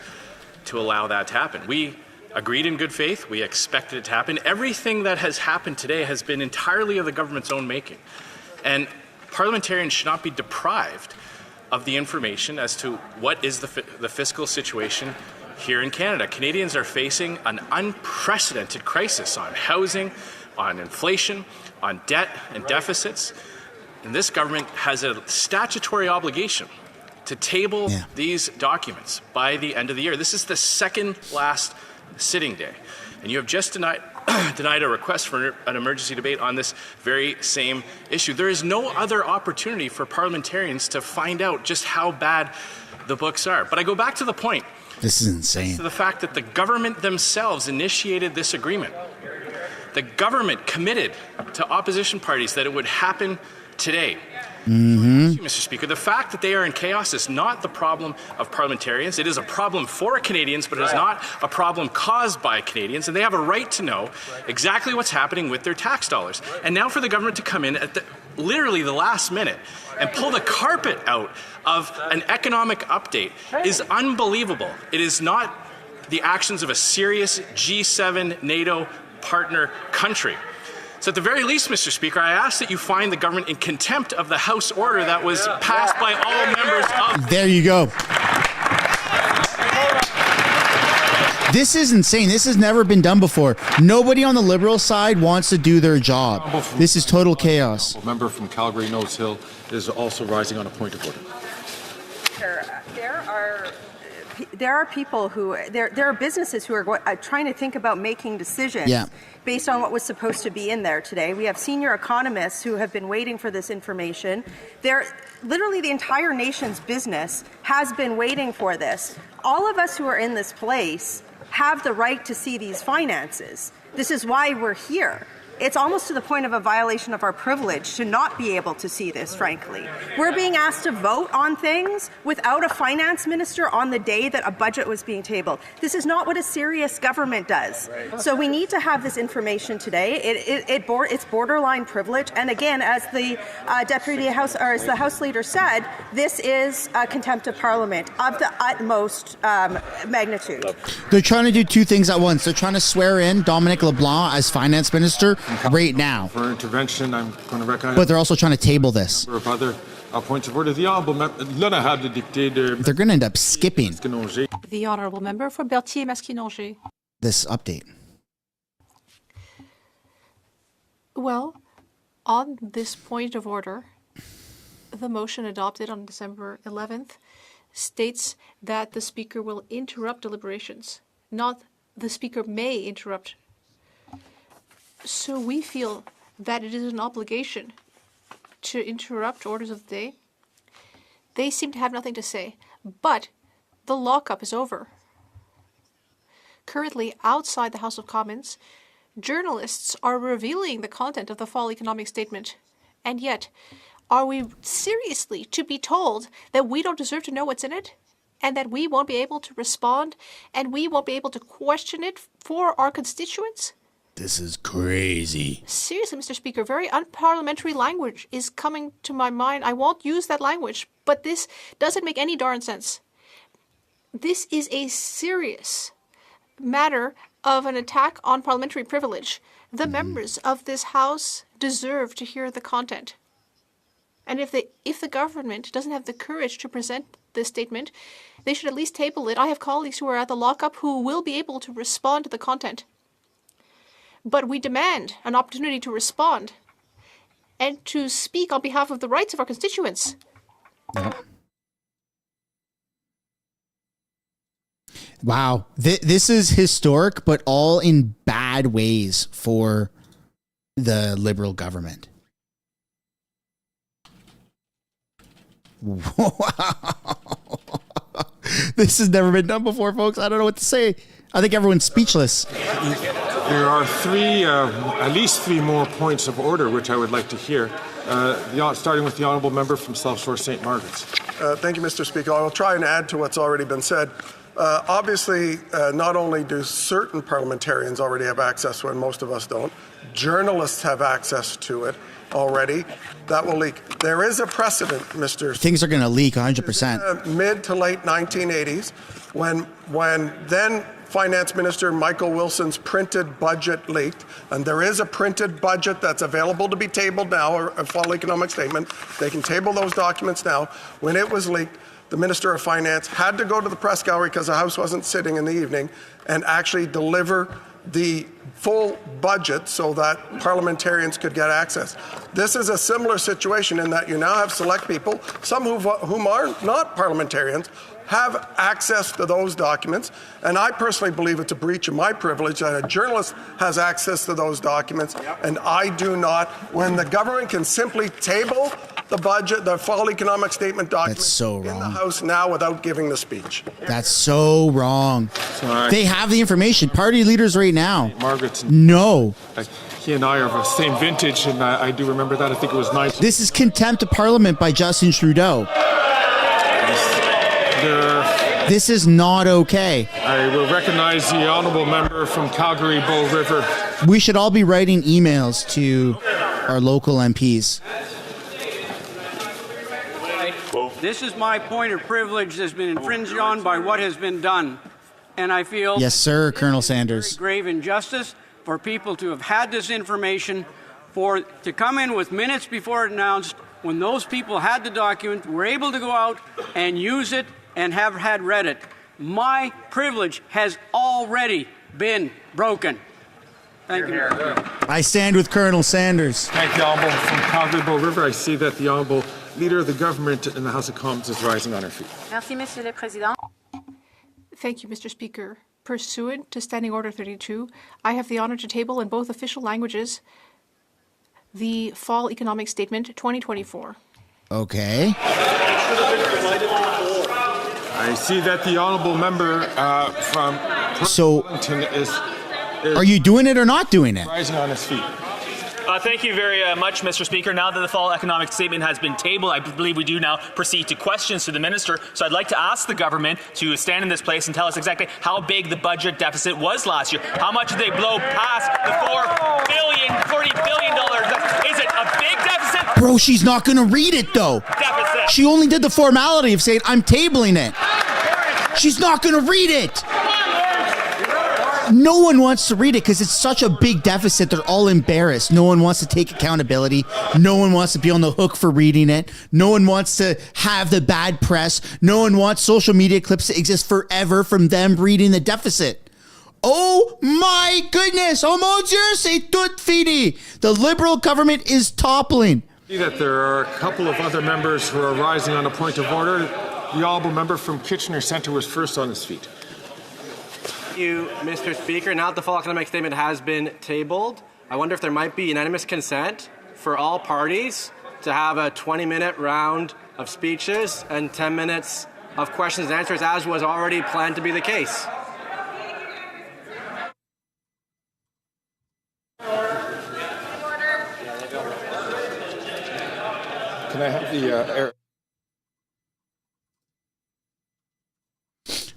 Speaker 14: to allow that to happen. We agreed in good faith. We expected it to happen. Everything that has happened today has been entirely of the government's own making. And parliamentarians should not be deprived of the information as to what is the fiscal situation here in Canada. Canadians are facing an unprecedented crisis on housing, on inflation, on debt and deficits. And this government has a statutory obligation to table these documents by the end of the year. This is the second last sitting day. And you have just denied a request for an emergency debate on this very same issue. There is no other opportunity for parliamentarians to find out just how bad the books are. But I go back to the point.
Speaker 1: This is insane.
Speaker 14: To the fact that the government themselves initiated this agreement. The government committed to opposition parties that it would happen today. Mr. Speaker, the fact that they are in chaos is not the problem of parliamentarians. It is a problem for Canadians, but it is not a problem caused by Canadians, and they have a right to know exactly what's happening with their tax dollars. And now for the government to come in at literally the last minute and pull the carpet out of an economic update is unbelievable. It is not the actions of a serious G7 NATO partner country. So at the very least, Mr. Speaker, I ask that you find the government in contempt of the House order that was passed by all members of...
Speaker 1: There you go. This is insane. This has never been done before. Nobody on the Liberal side wants to do their job. This is total chaos.
Speaker 8: A member from Calgary Nose Hill is also rising on a point of order.
Speaker 21: There are people who, there are businesses who are trying to think about making decisions based on what was supposed to be in there today. We have senior economists who have been waiting for this information. Literally the entire nation's business has been waiting for this. All of us who are in this place have the right to see these finances. This is why we're here. It's almost to the point of a violation of our privilege to not be able to see this, frankly. We're being asked to vote on things without a finance minister on the day that a budget was being tabled. This is not what a serious government does. So we need to have this information today. It's borderline privilege. And again, as the as the House Leader said, this is a contempt of Parliament of the utmost magnitude.
Speaker 1: They're trying to do two things at once. They're trying to swear in Dominic LeBlanc as finance minister right now.
Speaker 8: For intervention, I'm going to recognize...
Speaker 1: But they're also trying to table this.
Speaker 8: ...of other points of order. The honourable member...
Speaker 1: They're going to end up skipping.
Speaker 5: The honourable member for Berthier-Masquinongé.
Speaker 1: this update?
Speaker 5: Well, on this point of order, the motion adopted on December 11th states that the Speaker will interrupt deliberations, not the Speaker may interrupt. So we feel that it is an obligation to interrupt orders of the day. They seem to have nothing to say, but the lockup is over. Currently, outside the House of Commons, journalists are revealing the content of the fall economic statement. And yet, are we seriously to be told that we don't deserve to know what's in it? And that we won't be able to respond? And we won't be able to question it for our constituents?
Speaker 1: This is crazy.
Speaker 5: Seriously, Mr. Speaker, very unparliamentary language is coming to my mind. I won't use that language, but this doesn't make any darn sense. This is a serious matter of an attack on parliamentary privilege. The members of this House deserve to hear the content. And if the government doesn't have the courage to present this statement, they should at least table it. I have colleagues who are at the lockup who will be able to respond to the content. But we demand an opportunity to respond and to speak on behalf of the rights of our constituents.
Speaker 1: Wow. This is historic, but all in bad ways for the Liberal government. Wow. This has never been done before, folks. I don't know what to say. I think everyone's speechless.
Speaker 8: There are at least three more points of order which I would like to hear. Starting with the honourable member from South Shore St. Margaret's.
Speaker 3: Thank you, Mr. Speaker. I will try and add to what's already been said. Obviously, not only do certain parliamentarians already have access to it, and most of us don't, journalists have access to it already. That will leak. There is a precedent, Mr.
Speaker 1: Things are going to leak 100%.
Speaker 3: Mid to late 1980s, when then Finance Minister Michael Wilson's printed budget leaked, and there is a printed budget that's available to be tabled now, a fall economic statement. They can table those documents now. When it was leaked, the Minister of Finance had to go to the press gallery because the House wasn't sitting in the evening and actually deliver the full budget so that parliamentarians could get access. This is a similar situation in that you now have select people, some whom are not parliamentarians, have access to those documents, and I personally believe it's a breach of my privilege that a journalist has access to those documents, and I do not. When the government can simply table the budget, the fall economic statement document in the House now without giving the speech.
Speaker 1: That's so wrong. They have the information. Party leaders right now.
Speaker 8: Margaret's.
Speaker 1: No.
Speaker 8: He and I are of the same vintage, and I do remember that. I think it was 19.
Speaker 1: This is Contempt of Parliament by Justin Trudeau. This is not okay.
Speaker 8: I will recognize the honourable member from Calgary, Bow River.
Speaker 1: We should all be writing emails to our local MPs.
Speaker 4: This is my point of privilege that's been infringed on by what has been done. And I feel
Speaker 1: yes, sir, Colonel Sanders.
Speaker 4: Very grave injustice for people to have had this information, to come in with minutes before it announced, when those people had the document, were able to go out and use it and have had read it. My privilege has already been broken. Thank you.
Speaker 1: I stand with Colonel Sanders.
Speaker 8: Thank you, Honourable from Calgary, Bow River. I see that the Honourable Leader of the Government in the House of Commons is rising on her feet.
Speaker 5: Merci, Monsieur le Président. Thank you, Mr. Speaker. Pursuant to Standing Order 32, I have the honour to table in both official languages the Fall Economic Statement 2024.
Speaker 1: Okay.
Speaker 8: I see that the honourable member from Burlington is
Speaker 1: are you doing it or not doing it?
Speaker 8: Rising on his feet.
Speaker 11: Thank you very much, Mr. Speaker. Now that the fall economic statement has been tabled, I believe we do now proceed to questions to the minister. So I'd like to ask the government to stand in this place and tell us exactly how big the budget deficit was last year. How much did they blow past the $40 billion? Is it a big deficit?
Speaker 1: Bro, she's not going to read it, though.
Speaker 11: Deficit.
Speaker 1: She only did the formality of saying, I'm tabling it. She's not going to read it. No one wants to read it because it's such a big deficit. They're all embarrassed. No one wants to take accountability. No one wants to be on the hook for reading it. No one wants to have the bad press. No one wants social media clips to exist forever from them reading the deficit. Oh my goodness. Oh mon Dieu, c'est tout fini. The Liberal government is toppling.
Speaker 8: See that there are a couple of other members who are rising on a point of order. The honourable member from Kitchener Centre was first on his feet.
Speaker 7: Thank you, Mr. Speaker. Now that the full economic statement has been tabled, I wonder if there might be unanimous consent for all parties to have a 20-minute round of speeches and 10 minutes of questions and answers, as was already planned to be the case.
Speaker 8: Can I have the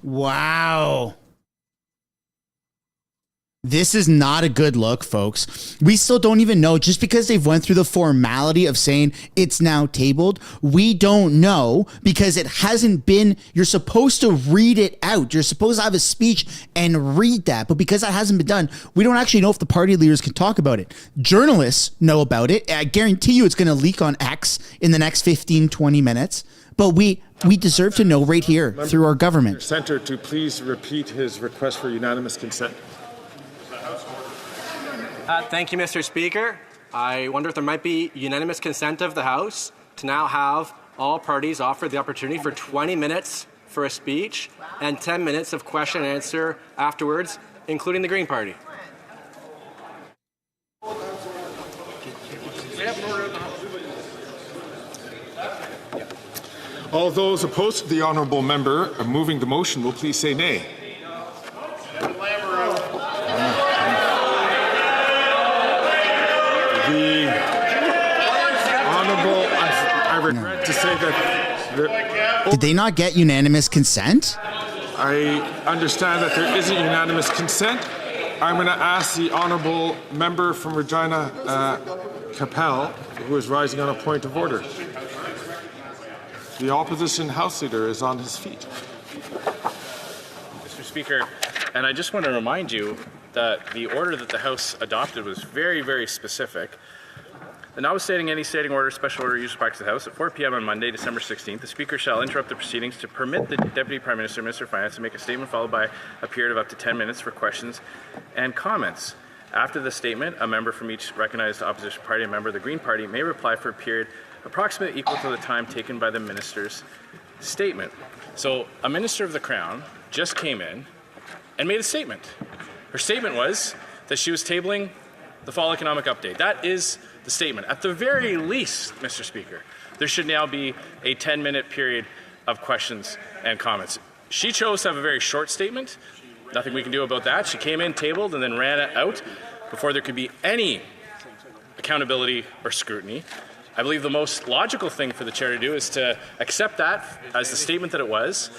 Speaker 1: Wow. This is not a good look, folks. We still don't even know, just because they've went through the formality of saying it's now tabled, we don't know, because it hasn't been, you're supposed to read it out. You're supposed to have a speech and read that. But because that hasn't been done, we don't actually know if the party leaders can talk about it. Journalists know about it. I guarantee you it's going to leak on X in the next 15, 20 minutes. But we deserve to know right here through our government.
Speaker 8: Centre to please repeat his request for unanimous consent.
Speaker 7: Thank you, Mr. Speaker. I wonder if there might be unanimous consent of the House to now have all parties offered the opportunity for 20 minutes for a speech and 10 minutes of question and answer afterwards, including the Green Party.
Speaker 8: All those opposed to the honourable member moving the motion will please say nay. The honourable, I regret to say that...
Speaker 1: Did they not get unanimous consent?
Speaker 8: I understand that there isn't unanimous consent. I'm going to ask the honourable member from Regina Capel, who is rising on a point of order. The opposition House Leader is on his feet.
Speaker 14: Mr. Speaker, and I just want to remind you that the order that the House adopted was very, very specific. And notwithstanding any standing order, special order, usual practice of the House, at 4 p.m. on Monday, December 16th, the Speaker shall interrupt the proceedings to permit the Deputy Prime Minister, Minister of Finance, to make a statement followed by a period of up to 10 minutes for questions and comments. After the statement, a member from each recognized opposition party and a member of the Green Party may reply for a period approximately equal to the time taken by the Minister's statement. So a Minister of the Crown just came in and made a statement. Her statement was that she was tabling the fall economic update. That is the statement. At the very least, Mr. Speaker, there should now be a 10-minute period of questions and comments. She chose to have a very short statement. Nothing we can do about that. She came in, tabled, and then ran it out before there could be any accountability or scrutiny. I believe the most logical thing for the chair to do is to accept that as the statement that it was,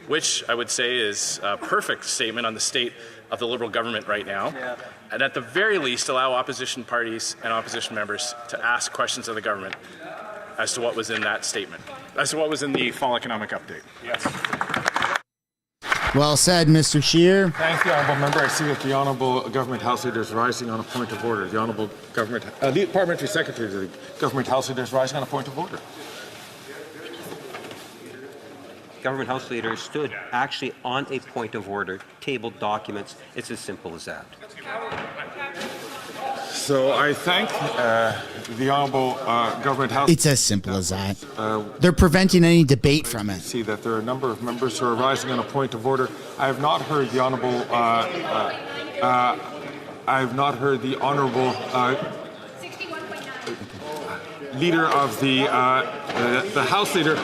Speaker 14: which I would say is a perfect statement on the state of the Liberal government right now, and at the very least allow opposition parties and opposition members to ask questions of the government as to what was in that statement, as to what was in the fall economic update. Yes.
Speaker 1: Well said, Mr. Scheer.
Speaker 8: Thank the honourable member. I see that the honourable government House Leader is rising on a point of order. The honourable government, the Parliamentary Secretary of the government House Leader is rising on a point of order.
Speaker 13: Government House Leader stood actually on a point of order, tabled documents. It's as simple as that.
Speaker 8: So I thank the honourable government House.
Speaker 1: It's as simple as that. They're preventing any debate from it.
Speaker 8: See that there are a number of members who are rising on a point of order. I have not heard the honourable. I have not heard the honourable leader of the House Leader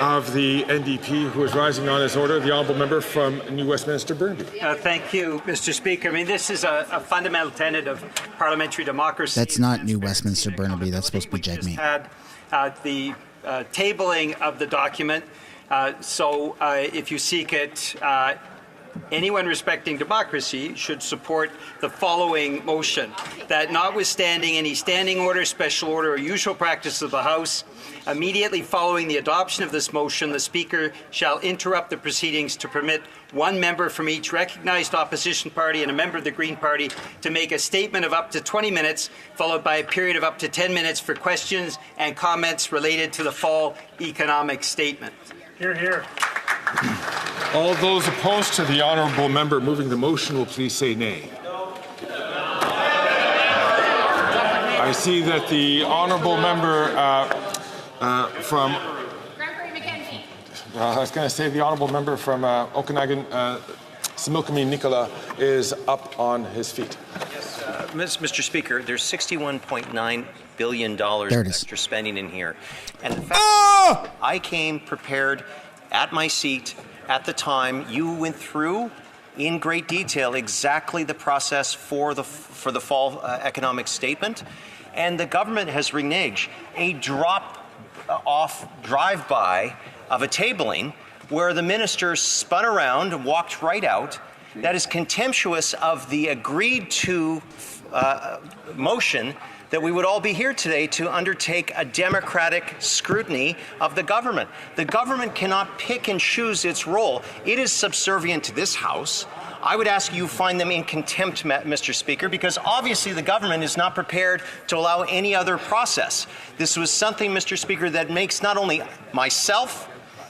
Speaker 8: of the NDP, who is rising on his order, the honourable member from New Westminster Burnaby.
Speaker 19: Thank you, Mr. Speaker. I mean, this is a fundamental tenet of parliamentary democracy.
Speaker 1: That's not New Westminster Burnaby. That's supposed to be Jagmeet.
Speaker 19: Had the tabling of the document. So if you seek it, anyone respecting democracy should support the following motion: that notwithstanding any standing order, special order, or usual practice of the House, immediately following the adoption of this motion, the Speaker shall interrupt the proceedings to permit one member from each recognized opposition party and a member of the Green Party to make a statement of up to 20 minutes, followed by a period of up to 10 minutes for questions and comments related to the fall economic statement.
Speaker 15: Hear, hear.
Speaker 8: All those opposed to the honourable member moving the motion will please say nay. I see that the honourable member from... I was going to say the honourable member from Okanagan, Similkameen Nicola, is up on his feet.
Speaker 17: Mr. Speaker, there's $61.9 billion of extra spending in here. And the fact I came prepared at my seat at the time. You went through in great detail exactly the process for the fall economic statement. And the government has reneged. A drop-off drive-by of a tabling where the minister spun around and walked right out. That is contemptuous of the agreed to motion that we would all be here today to undertake a democratic scrutiny of the government. The government cannot pick and choose its role. It is subservient to this House. I would ask you find them in contempt, Mr. Speaker, because obviously the government is not prepared to allow any other process. This was something, Mr. Speaker, that makes not only myself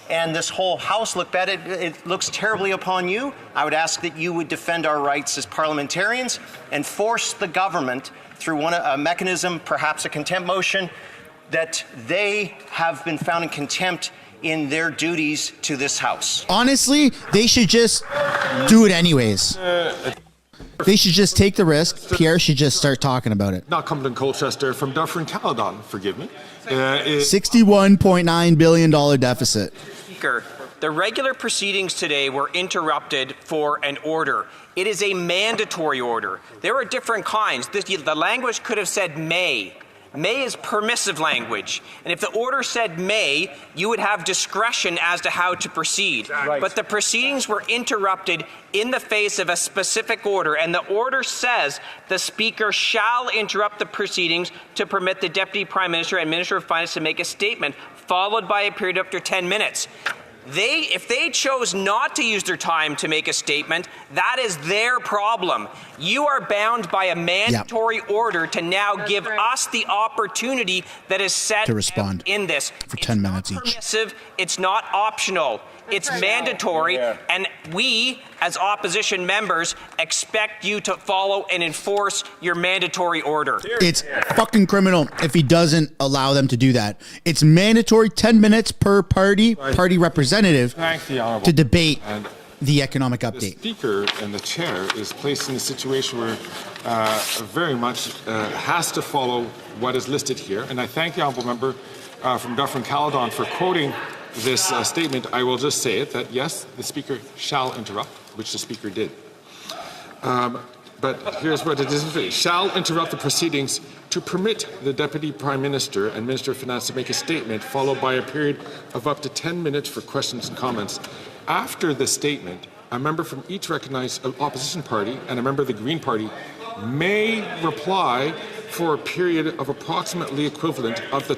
Speaker 17: and this whole House look bad, it looks terribly upon you. I would ask that you would defend our rights as parliamentarians and force the government through a mechanism, perhaps a contempt motion, that they have been found in contempt in their duties to this House.
Speaker 1: Honestly, they should just do it anyways. They should just take the risk. Pierre should just start talking about it.
Speaker 8: Not Cumberland Colchester from Dufferin Caledon, forgive me.
Speaker 1: $61.9 billion deficit.
Speaker 20: Speaker, the regular proceedings today were interrupted for an order. It is a mandatory order. There are different kinds. The language could have said may. May is permissive language. And if the order said may, you would have discretion as to how to proceed. Right. But the proceedings were interrupted in the face of a specific order. And the order says the Speaker shall interrupt the proceedings to permit the Deputy Prime Minister and Minister of Finance to make a statement, followed by a period up to 10 minutes. If they chose not to use their time to make a statement, that is their problem. You are bound by a mandatory order to now give us the opportunity that is set
Speaker 1: to respond
Speaker 20: in this.
Speaker 1: For 10 minutes each.
Speaker 20: Permissive, it's not optional. It's mandatory, and we, as opposition members, expect you to follow and enforce your mandatory order.
Speaker 1: It's fucking criminal if he doesn't allow them to do that. It's mandatory 10 minutes per party representative to debate the economic update.
Speaker 8: The Speaker and the Chair is placed in a situation where very much has to follow what is listed here, and I thank the honourable member from Dufferin Caledon for quoting this statement. I will just say it, that yes, the Speaker shall interrupt, which the Speaker did. But here's what it is. Shall interrupt the proceedings to permit the Deputy Prime Minister and Minister of Finance to make a statement, followed by a period of up to 10 minutes for questions and comments. After the statement, a member from each recognized opposition party and a member of the Green Party may reply for a period of approximately equivalent of the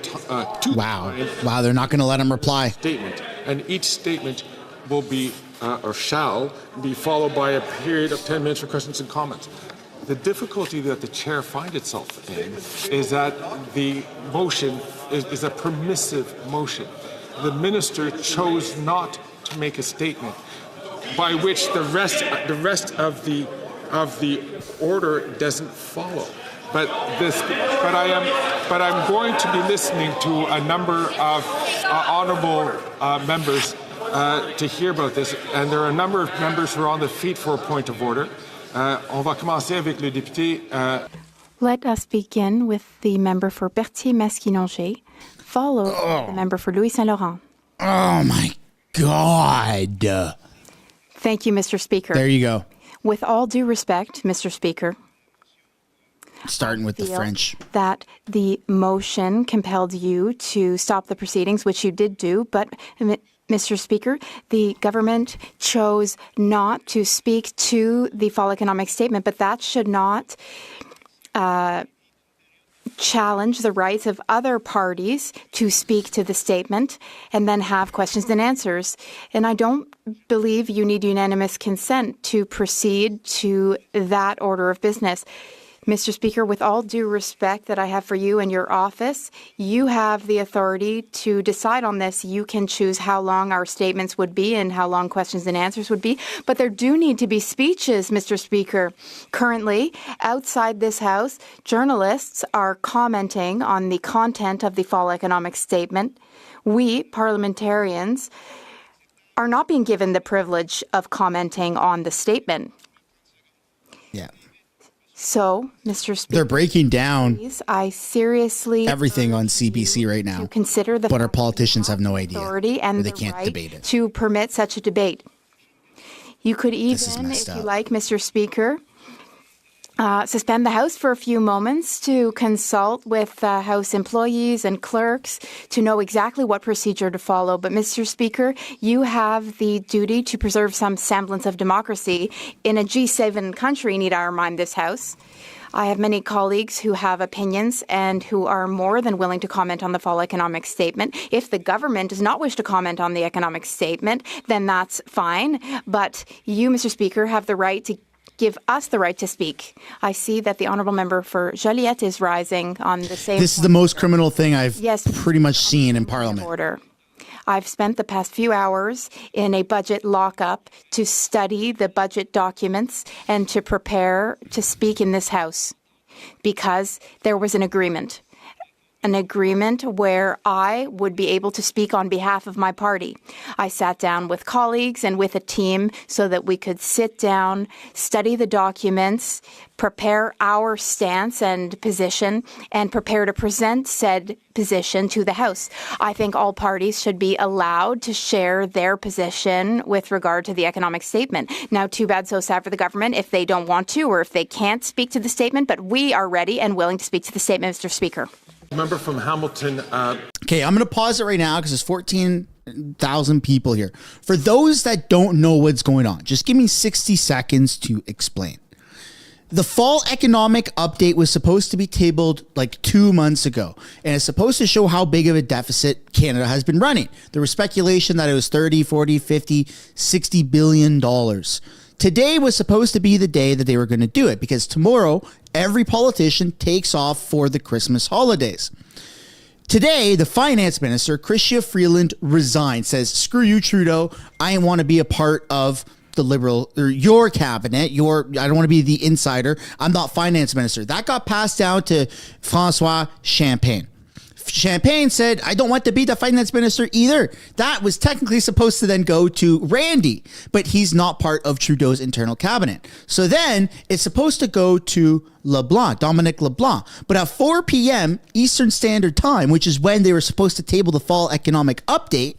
Speaker 1: Wow, they're not going to let him reply.
Speaker 8: Statement, and each statement will be or shall be followed by a period of 10 minutes for questions and comments. The difficulty that the chair finds itself in is that the motion is a permissive motion. The minister chose not to make a statement, by which the rest of the order doesn't follow. But I'm going to be listening to a number of honourable members to hear about this, and there are a number of members who are on the feet for a point of order. On va commencer avec le député.
Speaker 22: Let us begin with the member for Berthier-Masquinongé, followed by the member for Louis-Saint-Laurent.
Speaker 1: Oh my God.
Speaker 22: Thank you, Mr. Speaker.
Speaker 1: There you go.
Speaker 22: With all due respect, Mr. Speaker,
Speaker 1: starting with the French,
Speaker 22: that the motion compelled you to stop the proceedings, which you did do, but Mr. Speaker, the government chose not to speak to the fall economic statement, but that should not challenge the rights of other parties to speak to the statement and then have questions and answers. And I don't believe you need unanimous consent to proceed to that order of business. Mr. Speaker, with all due respect that I have for you and your office, you have the authority to decide on this. You can choose how long our statements would be and how long questions and answers would be. But there do need to be speeches, Mr. Speaker. Currently, outside this House, journalists are commenting on the content of the fall economic statement. We, parliamentarians, are not being given the privilege of commenting on the statement.
Speaker 1: Yeah.
Speaker 22: So, Mr. Speaker,
Speaker 1: they're breaking down
Speaker 22: I seriously
Speaker 1: everything on CBC right now.
Speaker 22: Consider the
Speaker 1: but our politicians have no idea.
Speaker 22: authority and
Speaker 1: they
Speaker 22: the
Speaker 1: can't
Speaker 22: right
Speaker 1: debate it.
Speaker 22: to permit such a debate. You could even, if you like, Mr. Speaker, suspend the House for a few moments to consult with House employees and clerks to know exactly what procedure to follow. But, Mr. Speaker, you have the duty to preserve some semblance of democracy in a G7 country, need I remind this House. I have many colleagues who have opinions and who are more than willing to comment on the fall economic statement. If the government does not wish to comment on the economic statement, then that's fine. But you, Mr. Speaker, have the right to give us the right to speak. I see that the honourable member for Joliette is rising on the same.
Speaker 1: This is the most criminal thing I've pretty much seen in Parliament.
Speaker 22: Order. I've spent the past few hours in a budget lockup to study the budget documents and to prepare to speak in this House because there was an agreement where I would be able to speak on behalf of my party. I sat down with colleagues and with a team so that we could sit down, study the documents, prepare our stance and position, and prepare to present said position to the House. I think all parties should be allowed to share their position with regard to the economic statement. Now, too bad, so sad for the government if they don't want to or if they can't speak to the statement, but we are ready and willing to speak to the statement, Mr. Speaker.
Speaker 8: Member from Hamilton.
Speaker 1: Okay, I'm going to pause it right now because there's 14,000 people here. For those that don't know what's going on, just give me 60 seconds to explain. The fall economic update was supposed to be tabled like 2 months ago, and it's supposed to show how big of a deficit Canada has been running. There was speculation that it was 30, 40, 50, $60 billion. Today was supposed to be the day that they were going to do it because tomorrow every politician takes off for the Christmas holidays. Today, the finance minister, Freeland, resigned, says, screw you, Trudeau. I don't want to be a part of the Liberal or your cabinet. I don't want to be the insider. I'm not finance minister. That got passed down to François Champagne. Champagne said, I don't want to be the finance minister either. That was technically supposed to then go to Randy, but he's not part of Trudeau's internal cabinet. So then it's supposed to go to Dominic LeBlanc. But at 4 p.m. Eastern Standard Time, which is when they were supposed to table the fall economic update,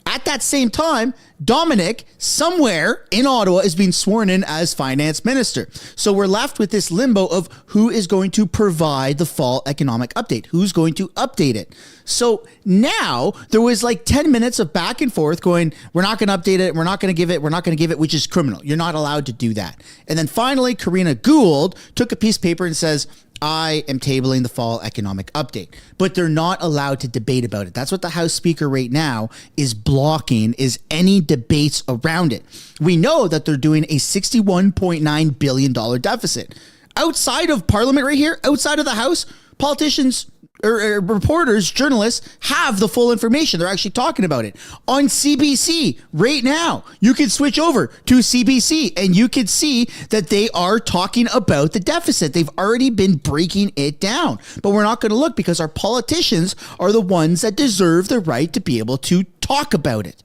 Speaker 1: at that same time, Dominic, somewhere in Ottawa, is being sworn in as finance minister. So we're left with this limbo of who is going to provide the fall economic update, who's going to update it. So now there was like 10 minutes of back and forth going, we're not going to update it, we're not going to give it, which is criminal. You're not allowed to do that. And then finally, Karina Gould took a piece of paper and says, I am tabling the fall economic update, but they're not allowed to debate about it. That's what the House Speaker right now is blocking, is any debates around it. We know that they're doing a $61.9 billion deficit. Outside of Parliament right here, outside of the House, politicians or reporters, journalists have the full information. They're actually talking about it on CBC right now. You can switch over to CBC and you can see that they are talking about the deficit. They've already been breaking it down, but we're not going to look because our politicians are the ones that deserve the right to be able to talk about it.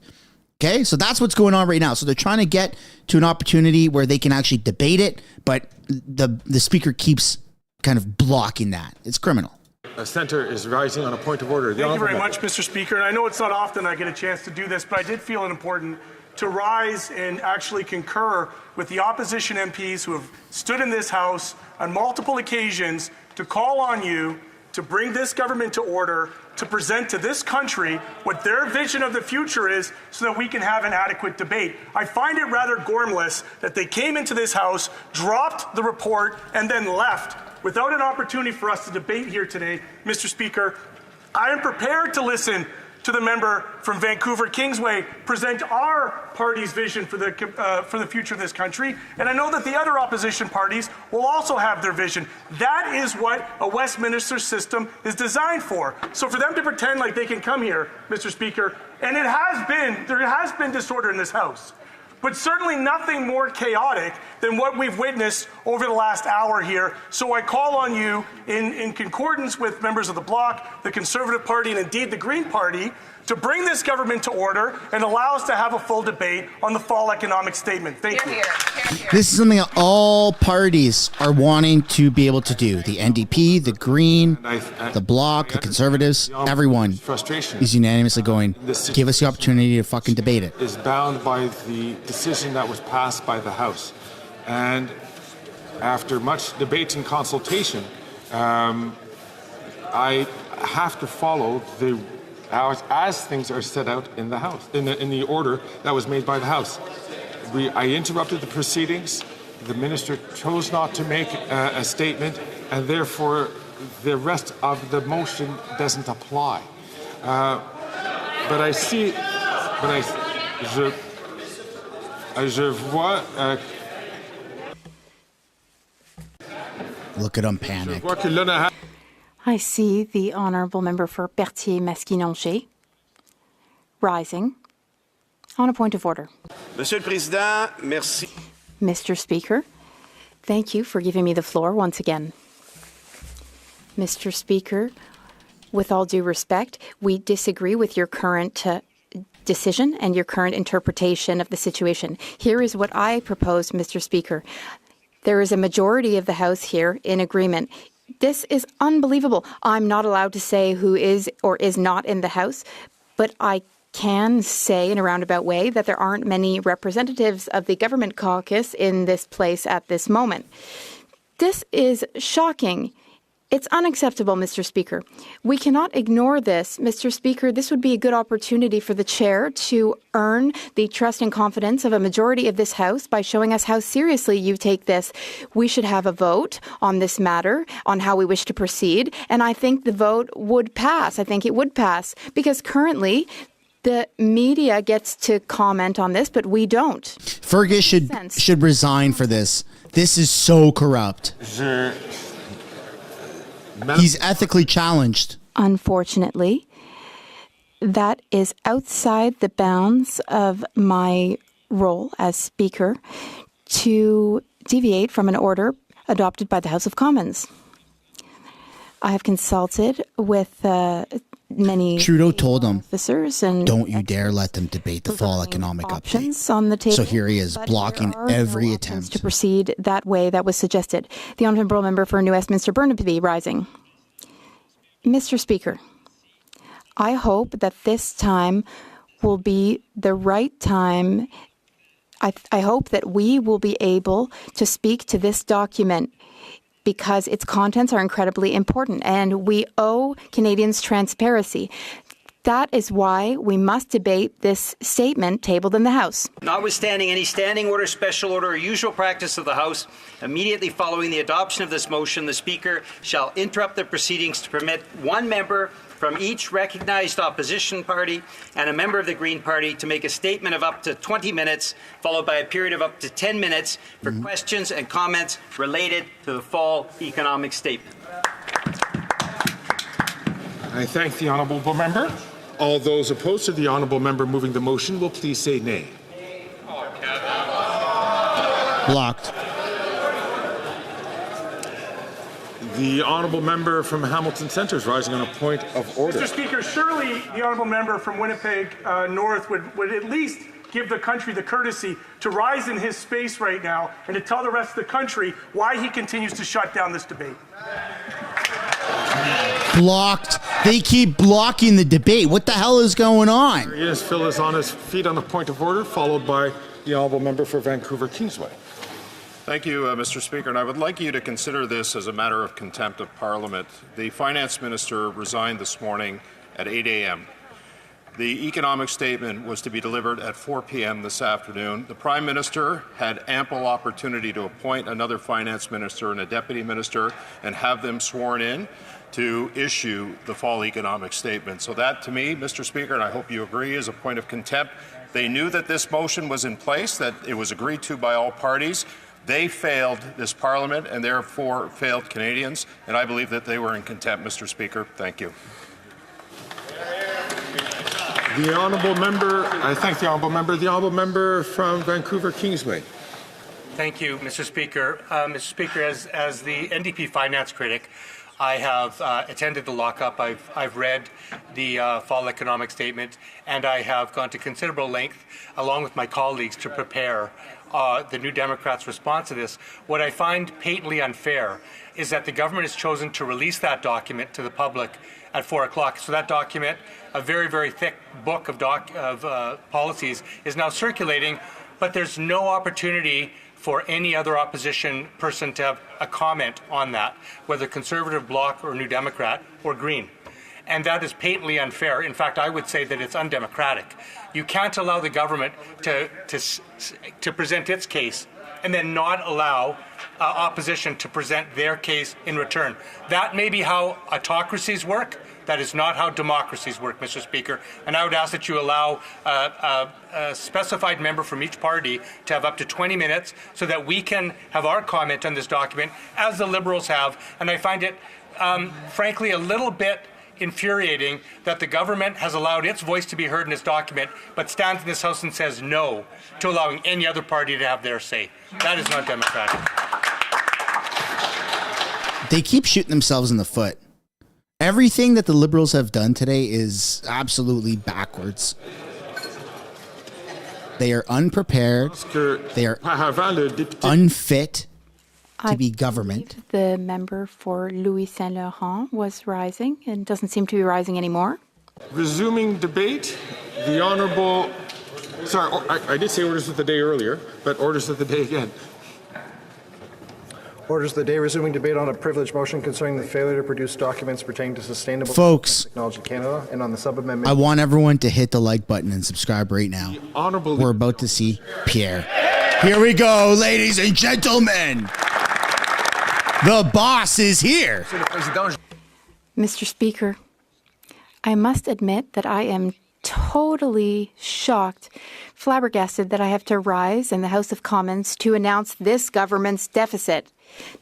Speaker 1: Okay, so that's what's going on right now. So they're trying to get to an opportunity where they can actually debate it, but the speaker keeps kind of blocking that. It's criminal.
Speaker 8: A senator is rising on a point of order.
Speaker 2: Thank you very much, Mr. Speaker. And I know it's not often I get a chance to do this, but I did feel it important to rise and actually concur with the opposition MPs who have stood in this House on multiple occasions to call on you to bring this government to order, to present to this country what their vision of the future is so that we can have an adequate debate. I find it rather gormless that they came into this House, dropped the report, and then left without an opportunity for us to debate here today. Mr. Speaker, I am prepared to listen to to the member from Vancouver Kingsway present our party's vision for the future of this country. And I know that the other opposition parties will also have their vision. That is what a Westminster system is designed for. So for them to pretend like they can come here, Mr. Speaker, and there has been disorder in this House, but certainly nothing more chaotic than what we've witnessed over the last hour here. So I call on you, in concordance with members of the Bloc, the Conservative Party, and indeed the Green Party, to bring this government to order and allow us to have a full debate on the fall economic statement. Thank you.
Speaker 1: This is something that all parties are wanting to be able to do. The NDP, the Green, the Bloc, the Conservatives, everyone is unanimously going, give us the opportunity to fucking debate it.
Speaker 8: Is bound by the decision that was passed by the House. And after much debate and consultation, I have to follow the as things are set out in the House, in the order that was made by the House. I interrupted the proceedings. The minister chose not to make a statement, and therefore the rest of the motion doesn't apply. But I see, je vois.
Speaker 1: Look at him panic.
Speaker 22: I see the honourable member for Berthier-Masquinongé rising on a point of order.
Speaker 12: Monsieur le Président, merci.
Speaker 22: Mr. Speaker, thank you for giving me the floor once again. Mr. Speaker, with all due respect, we disagree with your current decision and your current interpretation of the situation. Here is what I propose, Mr. Speaker. There is a majority of the House here in agreement. This is unbelievable. I'm not allowed to say who is or is not in the House, but I can say in a roundabout way that there aren't many representatives of the government caucus in this place at this moment. This is shocking. It's unacceptable, Mr. Speaker. We cannot ignore this. Mr. Speaker, this would be a good opportunity for the chair to earn the trust and confidence of a majority of this House by showing us how seriously you take this. We should have a vote on this matter, on how we wish to proceed, and I think the vote would pass. I think it would pass, because currently the media gets to comment on this, but we don't.
Speaker 1: Fergus should resign for this. This is so corrupt. He's ethically challenged.
Speaker 22: Unfortunately, that is outside the bounds of my role as Speaker to deviate from an order adopted by the House of Commons. I have consulted with many
Speaker 1: Trudeau told him,
Speaker 22: officers and
Speaker 1: don't you dare let them debate the fall economic update.
Speaker 22: On the table,
Speaker 1: so here he is blocking every attempt
Speaker 22: to proceed that way that was suggested. The honourable member for New Westminster Burnaby rising. Mr. Speaker, I hope that this time will be the right time. I hope that we will be able to speak to this document because its contents are incredibly important and we owe Canadians transparency. That is why we must debate this statement tabled in the House.
Speaker 19: Notwithstanding any standing order, special order, or usual practice of the House, immediately following the adoption of this motion, the Speaker shall interrupt the proceedings to permit one member from each recognized opposition party and a member of the Green Party to make a statement of up to 20 minutes, followed by a period of up to 10 minutes for questions and comments related to the fall economic statement.
Speaker 8: I thank the honourable member. All those opposed to the honourable member moving the motion will please say nay.
Speaker 1: Blocked.
Speaker 8: The honourable member from Hamilton Centre is rising on a point of order.
Speaker 2: Mr. Speaker, surely the honourable member from Winnipeg North would at least give the country the courtesy to rise in his space right now and to tell the rest of the country why he continues to shut down this debate.
Speaker 1: Blocked. They keep blocking the debate. What the hell is going on?
Speaker 8: Yes, Phil is on his feet on a point of order, followed by the honourable member for Vancouver Kingsway.
Speaker 18: Thank you, Mr. Speaker, and I would like you to consider this as a matter of contempt of Parliament. The Finance Minister resigned this morning at 8 a.m. The economic statement was to be delivered at 4 p.m. this afternoon. The Prime Minister had ample opportunity to appoint another finance minister and a deputy minister and have them sworn in to issue the fall economic statement. So that, to me, Mr. Speaker, and I hope you agree, is a point of contempt. They knew that this motion was in place, that it was agreed to by all parties. They failed this Parliament and therefore failed Canadians, and I believe that they were in contempt, Mr. Speaker. Thank you.
Speaker 8: The honourable member, I thank the honourable member. The honourable member from Vancouver Kingsway.
Speaker 6: Thank you, Mr. Speaker. Mr. Speaker, as the NDP finance critic, I have attended the lockup. I've read the fall economic statement, and I have gone to considerable length, along with my colleagues, to prepare the New Democrats' response to this. What I find patently unfair is that the government has chosen to release that document to the public at 4 o'clock. So that document, a very, very thick book of policies, is now circulating, but there's no opportunity for any other opposition person to have a comment on that, whether Conservative, Bloc, or New Democrat, or Green. And that is patently unfair. In fact, I would say that it's undemocratic. You can't allow the government to present its case and then not allow opposition to present their case in return. That may be how autocracies work. That is not how democracies work, Mr. Speaker. And I would ask that you allow a specified member from each party to have up to 20 minutes so that we can have our comment on this document, as the Liberals have. And I find it, frankly, a little bit infuriating that the government has allowed its voice to be heard in this document, but stands in this House and says no to allowing any other party to have their say. That is not democratic.
Speaker 1: They keep shooting themselves in the foot. Everything that the Liberals have done today is absolutely backwards. They are unprepared. They are unfit to be government.
Speaker 22: The member for Louis Saint Laurent was rising and doesn't seem to be rising anymore.
Speaker 8: Resuming debate, the honourable. Sorry, I did say orders of the day earlier, but orders of the day again.
Speaker 16: Orders of the day, resuming debate on a privileged motion concerning the failure to produce documents pertaining to sustainable
Speaker 1: Folks,
Speaker 16: technology in Canada, and on the sub-amendment.
Speaker 1: I want everyone to hit the like button and subscribe right now. We're about to see Pierre. Here we go, ladies and gentlemen. The boss is here.
Speaker 22: Mr. Speaker, I must admit that I am totally shocked, flabbergasted that I have to rise in the House of Commons to announce this government's deficit.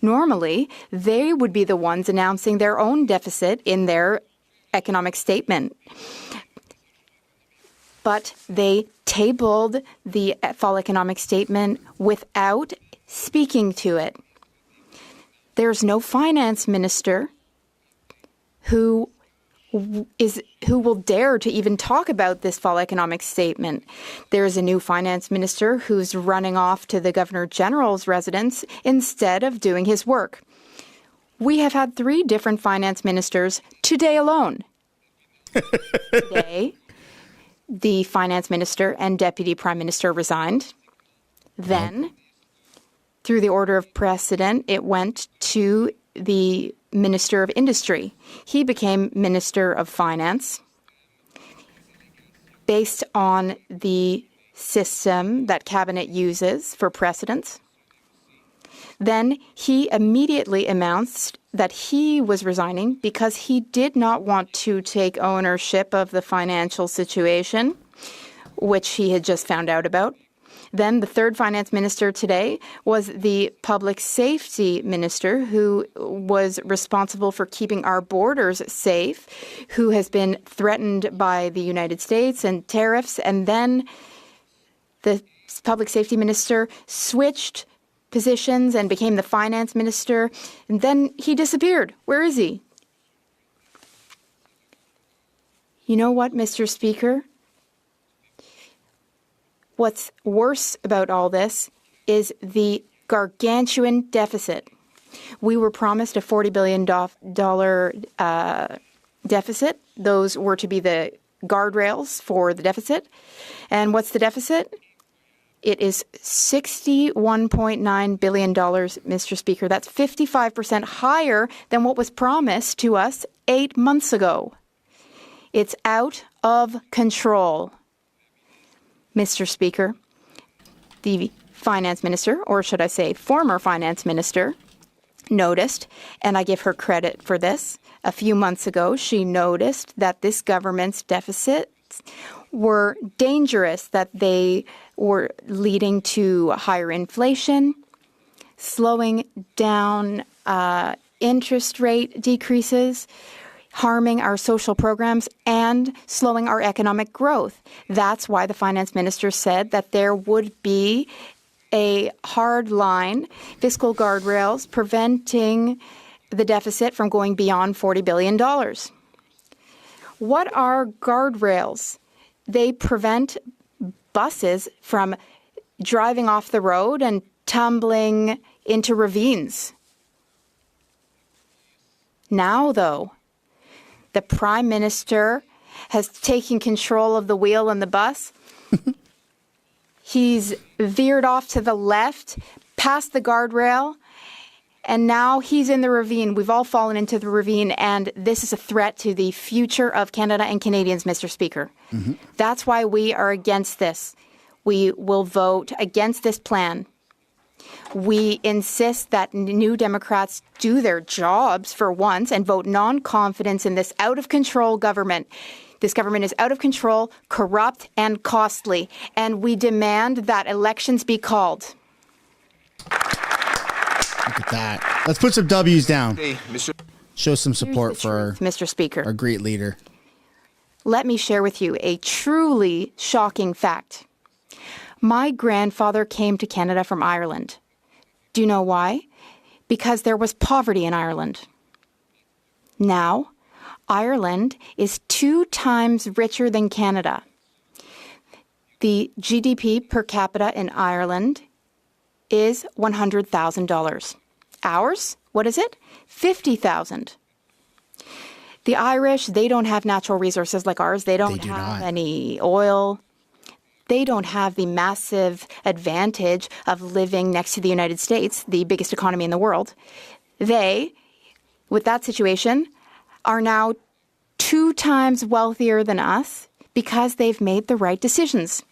Speaker 22: Normally, they would be the ones announcing their own deficit in their economic statement. But they tabled the fall economic statement without speaking to it. There's no finance minister who will dare to even talk about this fall economic statement. There's a new finance minister who's running off to the Governor General's residence instead of doing his work. We have had 3 different finance ministers today alone. Today, the finance minister and deputy prime minister resigned. Then, through the order of precedent, it went to the Minister of Industry. He became Minister of Finance based on the system that Cabinet uses for precedence. Then he immediately announced that he was resigning because he did not want to take ownership of the financial situation, which he had just found out about. Then the third finance minister today was the public safety minister, who was responsible for keeping our borders safe, who has been threatened by the United States and tariffs. And then the public safety minister switched positions and became the finance minister. And then he disappeared. Where is he? You know what, Mr. Speaker? What's worse about all this is the gargantuan deficit. We were promised a $40 billion deficit. Those were to be the guardrails for the deficit. And what's the deficit? It is $61.9 billion, Mr. Speaker. That's 55% higher than what was promised to us 8 months ago. It's out of control. Mr. Speaker, the finance minister, or should I say former finance minister, noticed, and I give her credit for this, a few months ago she noticed that this government's deficits were dangerous, that they were leading to higher inflation, slowing down interest rate decreases, harming our social programs, and slowing our economic growth. That's why the finance minister said that there would be a hard line, fiscal guardrails, preventing the deficit from going beyond $40 billion. What are guardrails? They prevent buses from driving off the road and tumbling into ravines. Now, though, the Prime Minister has taken control of the wheel in the bus. He's veered off to the left, past the guardrail, and now he's in the ravine. We've all fallen into the ravine, and this is a threat to the future of Canada and Canadians, Mr. Speaker. Mm-hmm. That's why we are against this. We will vote against this plan. We insist that New Democrats do their jobs for once and vote non-confidence in this out-of-control government. This government is out of control, corrupt, and costly, and we demand that elections be called.
Speaker 1: Look at that. Let's put some W's down. Show some support for
Speaker 22: Mr. Speaker,
Speaker 1: our great leader.
Speaker 22: Let me share with you a truly shocking fact. My grandfather came to Canada from Ireland. Do you know why? Because there was poverty in Ireland. Now, Ireland is 2 times richer than Canada. The GDP per capita in Ireland is $100,000. Ours, what is it? $50,000. The Irish, they don't have natural resources like ours. They don't have any oil. They don't have the massive advantage of living next to the United States, the biggest economy in the world. They, with that situation, are now 2 times wealthier than us because they've made the right decisions.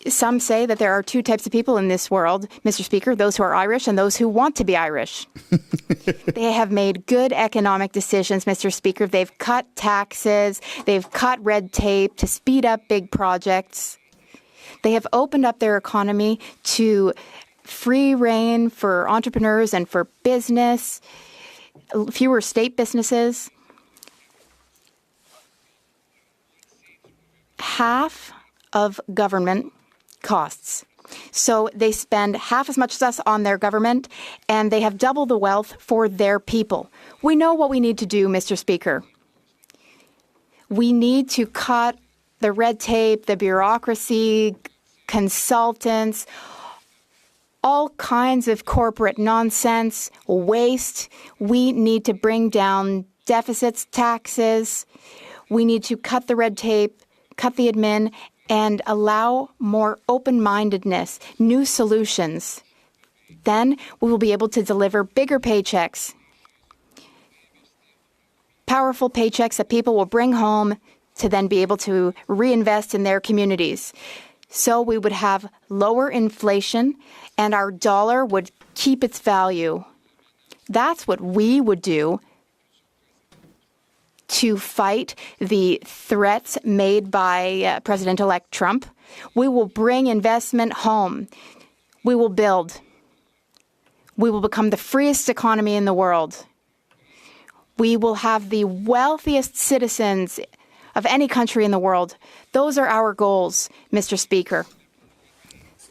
Speaker 22: Some say that there are 2 types of people in this world, Mr. Speaker, those who are Irish and those who want to be Irish. They have made good economic decisions, Mr. Speaker. They've cut taxes. They've cut red tape to speed up big projects. They have opened up their economy to free reign for entrepreneurs and for business, fewer state businesses. Half of government costs. So they spend half as much as us on their government, and they have double the wealth for their people. We know what we need to do, Mr. Speaker. We need to cut the red tape, the bureaucracy, consultants, all kinds of corporate nonsense, waste. We need to bring down deficits, taxes. We need to cut the red tape, cut the admin, and allow more open-mindedness, new solutions. Then we will be able to deliver bigger paychecks, powerful paychecks that people will bring home to then be able to reinvest in their communities. So we would have lower inflation and our dollar would keep its value. That's what we would do to fight the threats made by President-elect Trump. We will bring investment home. We will build. We will become the freest economy in the world. We will have the wealthiest citizens of any country in the world. Those are our goals, Mr. Speaker.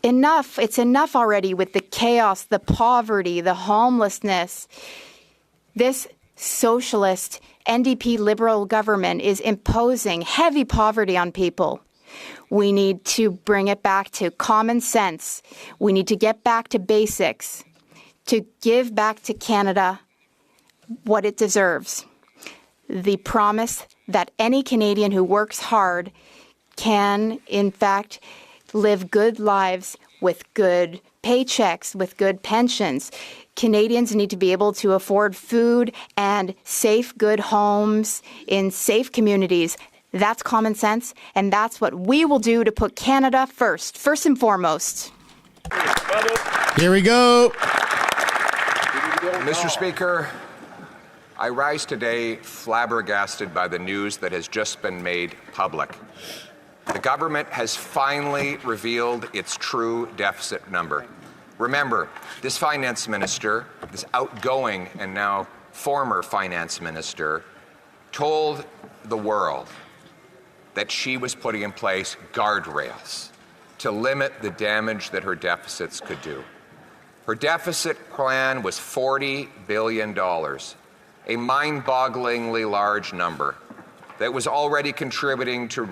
Speaker 22: Enough. It's enough already with the chaos, the poverty, the homelessness. This socialist NDP Liberal government is imposing heavy poverty on people. We need to bring it back to common sense. We need to get back to basics, to give back to Canada what it deserves. The promise that any Canadian who works hard can, in fact, live good lives with good paychecks, with good pensions. Canadians need to be able to afford food and safe, good homes in safe communities. That's common sense, and that's what we will do to put Canada first and foremost.
Speaker 1: Here we go.
Speaker 9: Mr. Speaker, I rise today flabbergasted by the news that has just been made public. The government has finally revealed its true deficit number. Remember, this finance minister, this outgoing and now former finance minister, told the world that she was putting in place guardrails to limit the damage that her deficits could do. Her deficit plan was $40 billion, a mind-bogglingly large number that was already contributing to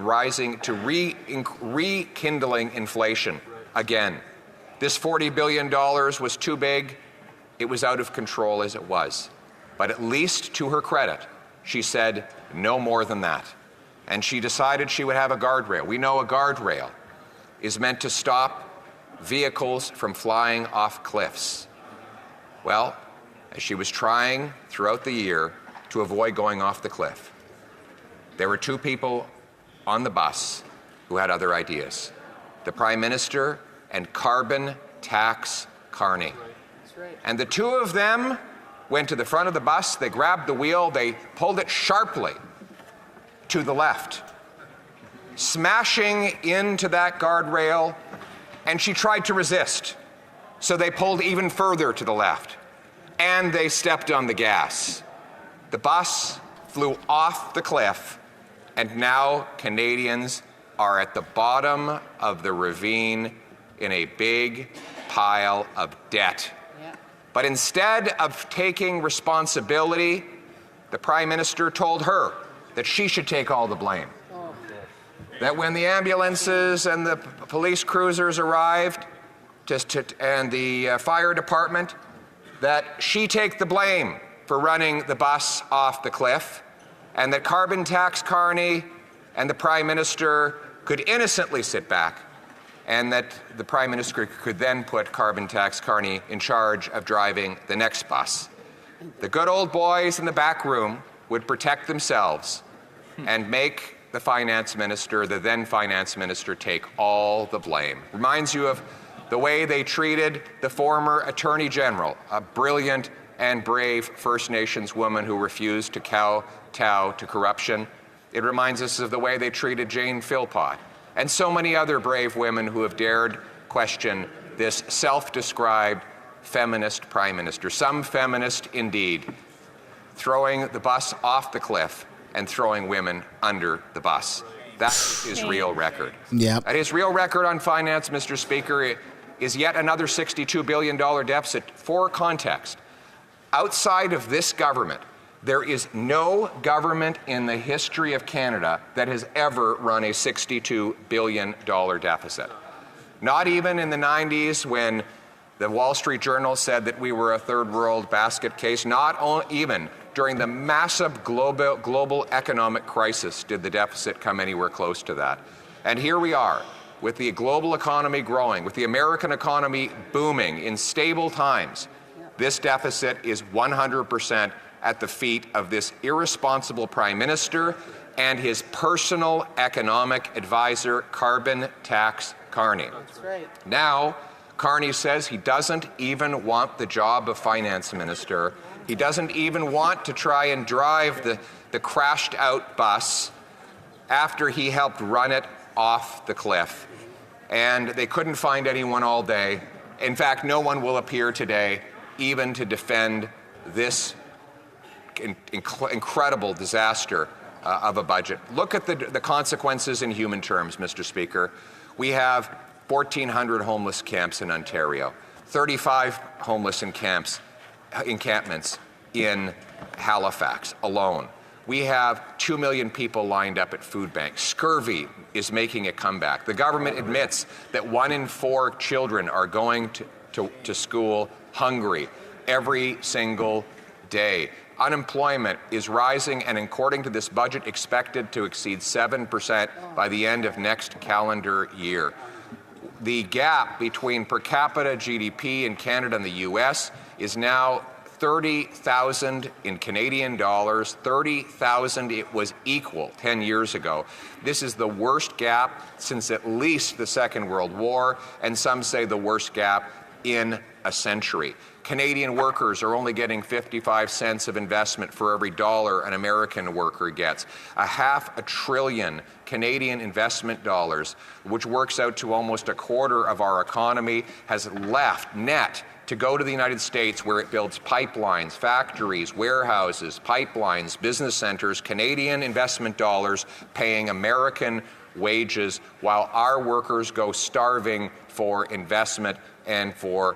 Speaker 9: rekindling inflation again. This $40 billion was too big. It was out of control as it was. But at least to her credit, she said no more than that. And she decided she would have a guardrail. We know a guardrail is meant to stop vehicles from flying off cliffs. Well, as she was trying throughout the year to avoid going off the cliff, there were two people on the bus who had other ideas. The Prime Minister and carbon tax Carney. And the two of them went to the front of the bus, they grabbed the wheel, they pulled it sharply to the left, smashing into that guardrail, and she tried to resist. So they pulled even further to the left, and they stepped on the gas. The bus flew off the cliff, and now Canadians are at the bottom of the ravine in a big pile of debt. But instead of taking responsibility, the Prime Minister told her that she should take all the blame. That when the ambulances and the police cruisers arrived, and the fire department, that she take the blame for running the bus off the cliff, and that carbon tax Carney and the Prime Minister could innocently sit back, and that the Prime Minister could then put carbon tax Carney in charge of driving the next bus. The good old boys in the back room would protect themselves and make the finance minister, the then finance minister, take all the blame. Reminds you of the way they treated the former Attorney General, a brilliant and brave First Nations woman who refused to kowtow to corruption. It reminds us of the way they treated Jane Philpott and so many other brave women who have dared question this self-described feminist Prime Minister, some feminist indeed, throwing the bus off the cliff and throwing women under the bus. That's his real record.
Speaker 1: Yep.
Speaker 9: And his real record on finance, Mr. Speaker, is yet another $62 billion deficit. For context, outside of this government, there is no government in the history of Canada that has ever run a $62 billion deficit. Not even in the 90s when the Wall Street Journal said that we were a third world basket case. Not even during the massive global economic crisis did the deficit come anywhere close to that. And here we are, with the global economy growing, with the American economy booming in stable times. This deficit is 100% at the feet of this irresponsible Prime Minister and his personal economic advisor, carbon tax Carney.
Speaker 21: That's right.
Speaker 9: Now, Carney says he doesn't even want the job of finance minister. He doesn't even want to try and drive the crashed out bus after he helped run it off the cliff. And they couldn't find anyone all day. In fact, no one will appear today even to defend this incredible disaster of a budget. Look at the consequences in human terms, Mr. Speaker. We have 1,400 homeless camps in Ontario, 35 homeless encampments in Halifax alone. We have 2 million people lined up at food banks. Scurvy is making a comeback. The government admits that 1 in 4 children are going to school hungry every single day. Unemployment is rising, and according to this budget, expected to exceed 7% by the end of next calendar year. The gap between per capita GDP in Canada and the US is now 30,000 in Canadian dollars, 30,000 it was equal 10 years ago. This is the worst gap since at least the Second World War, and some say the worst gap in a century. Canadian workers are only getting 55 cents of investment for every dollar an American worker gets. $500 billion Canadian investment dollars, which works out to almost a quarter of our economy, has left net to go to the United States, where it builds pipelines, factories, warehouses, pipelines, business centers, Canadian investment dollars paying American wages, while our workers go starving for investment and for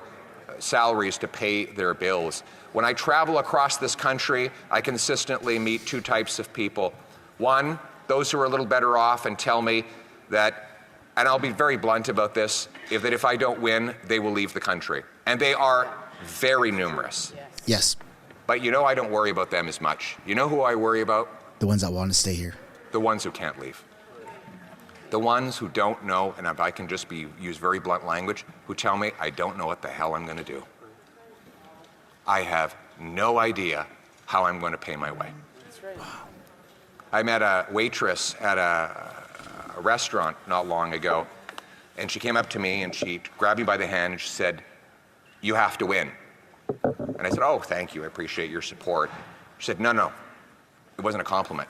Speaker 9: salaries to pay their bills. When I travel across this country, I consistently meet two types of people. One, those who are a little better off and tell me that, and I'll be very blunt about this, that if I don't win, they will leave the country. And they are very numerous.
Speaker 1: Yes.
Speaker 9: But you know, I don't worry about them as much. You know who I worry about?
Speaker 1: The ones that want to stay here.
Speaker 9: The ones who can't leave. The ones who don't know, and if I can just use very blunt language, who tell me, I don't know what the hell I'm going to do. I have no idea how I'm going to pay my way.
Speaker 3: That's right.
Speaker 9: Wow. I met a waitress at a restaurant not long ago, and she came up to me and she grabbed me by the hand and she said, "You have to win." And I said, "Oh, thank you, I appreciate your support." She said, No, it wasn't a compliment.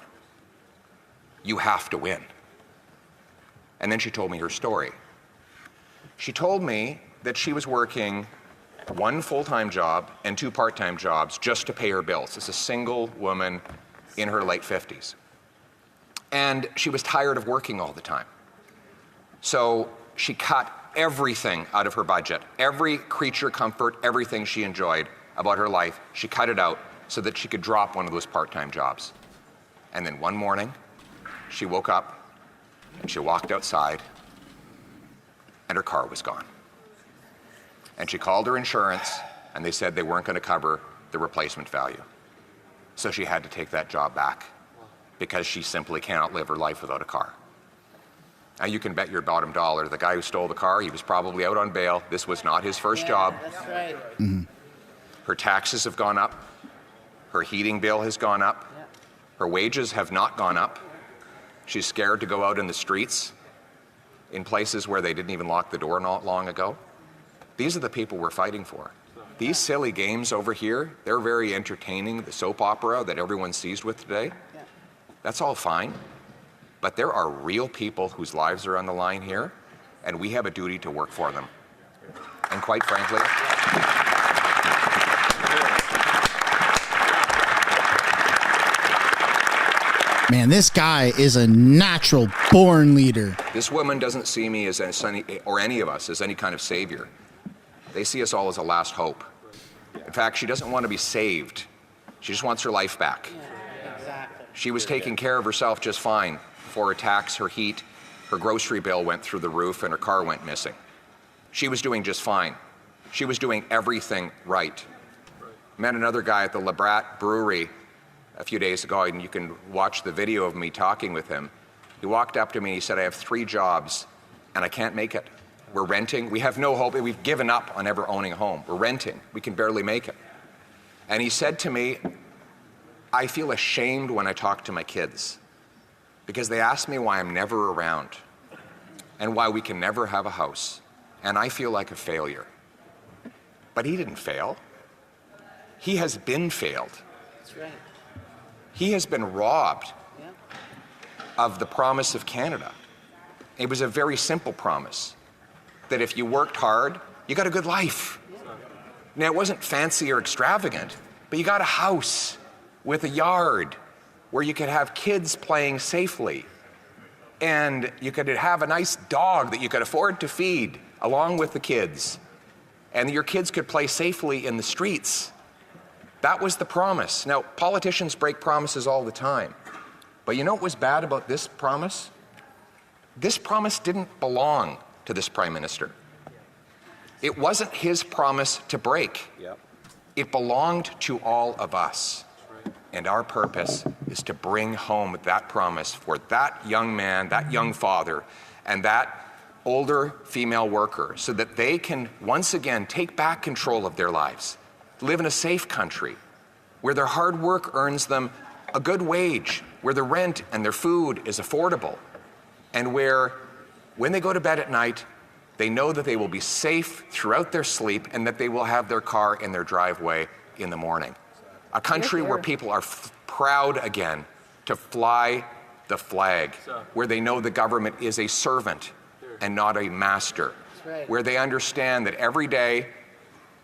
Speaker 9: You have to win. And then she told me her story. She told me that she was working one full-time job and two part-time jobs just to pay her bills. As a single woman in her late 50s. And she was tired of working all the time. So she cut everything out of her budget, every creature comfort, everything she enjoyed about her life, she cut it out so that she could drop one of those part-time jobs. And then one morning, she woke up and she walked outside and her car was gone. And she called her insurance and they said they weren't going to cover the replacement value. So she had to take that job back because she simply cannot live her life without a car. Now you can bet your bottom dollar the guy who stole the car, he was probably out on bail. This was not his first job.
Speaker 3: That's right.
Speaker 1: Mm-hmm.
Speaker 9: Her taxes have gone up. Her heating bill has gone up. Her wages have not gone up. She's scared to go out in the streets in places where they didn't even lock the door not long ago. These are the people we're fighting for. These silly games over here, they're very entertaining. The soap opera that everyone's seized with today, that's all fine. But there are real people whose lives are on the line here, and we have a duty to work for them. And quite frankly,
Speaker 1: man, this guy is a natural born leader.
Speaker 9: this woman doesn't see me as any, or any of us as any kind of savior. They see us all as a last hope. In fact, she doesn't want to be saved. She just wants her life back.
Speaker 3: Exactly.
Speaker 9: She was taking care of herself just fine before her tax, her heat, her grocery bill went through the roof and her car went missing. She was doing just fine. She was doing everything right. Met another guy at the Labrat Brewery a few days ago, and you can watch the video of me talking with him. He walked up to me and he said, I have 3 jobs and I can't make it. We're renting. We have no hope. We've given up on ever owning a home. We're renting. We can barely make it. And he said to me, I feel ashamed when I talk to my kids because they ask me why I'm never around and why we can never have a house. And I feel like a failure. But he didn't fail. He has been failed.
Speaker 3: That's right.
Speaker 9: He has been robbed of the promise of Canada. It was a very simple promise that if you worked hard, you got a good life. Now, it wasn't fancy or extravagant, but you got a house with a yard where you could have kids playing safely. And you could have a nice dog that you could afford to feed along with the kids. And your kids could play safely in the streets. That was the promise. Now, politicians break promises all the time. But you know what was bad about this promise? This promise didn't belong to this Prime Minister. It wasn't his promise to break. It belonged to all of us. And our purpose is to bring home that promise for that young man, that young father, and that older female worker so that they can once again take back control of their lives, live in a safe country where their hard work earns them a good wage, where their rent and their food is affordable, and where when they go to bed at night, they know that they will be safe throughout their sleep and that they will have their car in their driveway in the morning. A country where people are proud again to fly the flag, where they know the government is a servant and not a master, where they understand that every day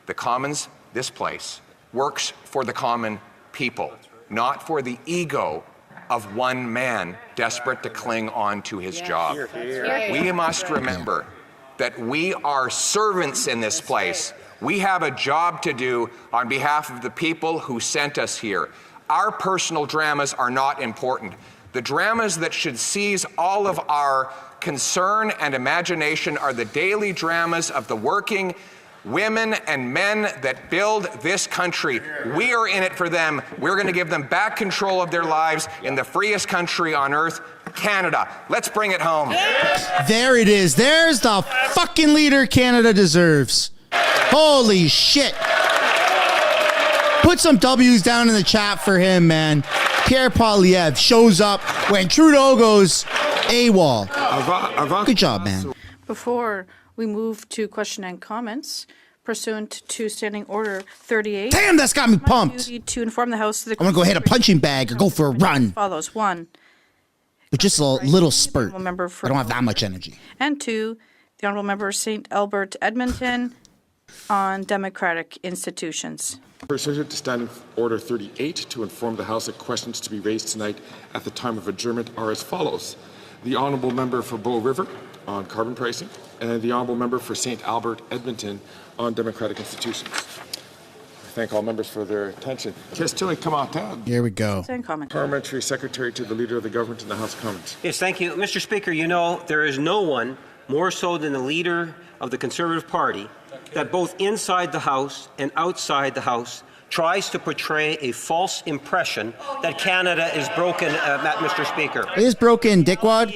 Speaker 9: the Commons, this place, works for the common people, not for the ego of one man desperate to cling on to his job. We must remember that we are servants in this place. We have a job to do on behalf of the people who sent us here. Our personal dramas are not important. The dramas that should seize all of our concern and imagination are the daily dramas of the working women and men that build this country. We are in it for them. We're going to give them back control of their lives in the freest country on earth, Canada. Let's bring it home.
Speaker 1: There it is. There's the fucking leader Canada deserves. Holy shit. Put some W's down in the chat for him, man. Pierre Poilievre shows up when Trudeau goes AWOL. Good job, man.
Speaker 3: Before we move to question and comments, pursuant to Standing Order 38.
Speaker 1: Damn, that's got me pumped.
Speaker 3: Duty to inform the House of the
Speaker 1: I'm going to go hit a punching bag or go for a run.
Speaker 3: Follows 1.
Speaker 1: But just a little spurt. I
Speaker 3: Member
Speaker 1: don't have that much energy.
Speaker 3: And 2, the Honourable Member St. Albert Edmonton on democratic institutions.
Speaker 8: Pursuant to Standing Order 38, to inform the House that questions to be raised tonight at the time of adjournment are as follows. The Honourable Member for Bow River on carbon pricing, and the Honourable Member for St. Albert Edmonton on democratic institutions. I thank all members for their attention.
Speaker 1: Here we go.
Speaker 8: Parliamentary Secretary to the Leader of the Government in the House of Commons.
Speaker 13: Yes, thank you. Mr. Speaker, you know, there is no one more so than the Leader of the Conservative Party that both inside the House and outside the House tries to portray a false impression that Canada is broken, Mr. Speaker.
Speaker 1: It is broken, dickwad.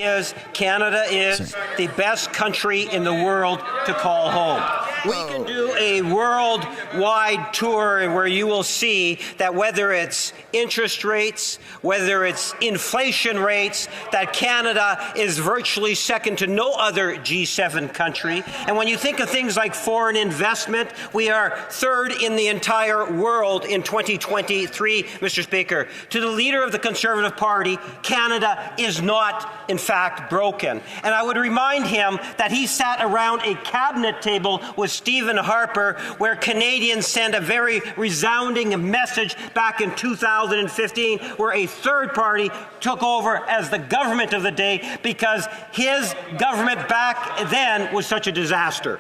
Speaker 13: Canada is the best country in the world to call home. We can do a worldwide tour where you will see that whether it's interest rates, whether it's inflation rates, that Canada is virtually second to no other G7 country. And when you think of things like foreign investment, we are third in the entire world in 2023, Mr. Speaker. To the Leader of the Conservative Party, Canada is not, in fact, broken. And I would remind him that he sat around a cabinet table with Stephen Harper, where Canadians sent a very resounding message back in 2015, where a third party took over as the government of the day because his government back then was such a disaster.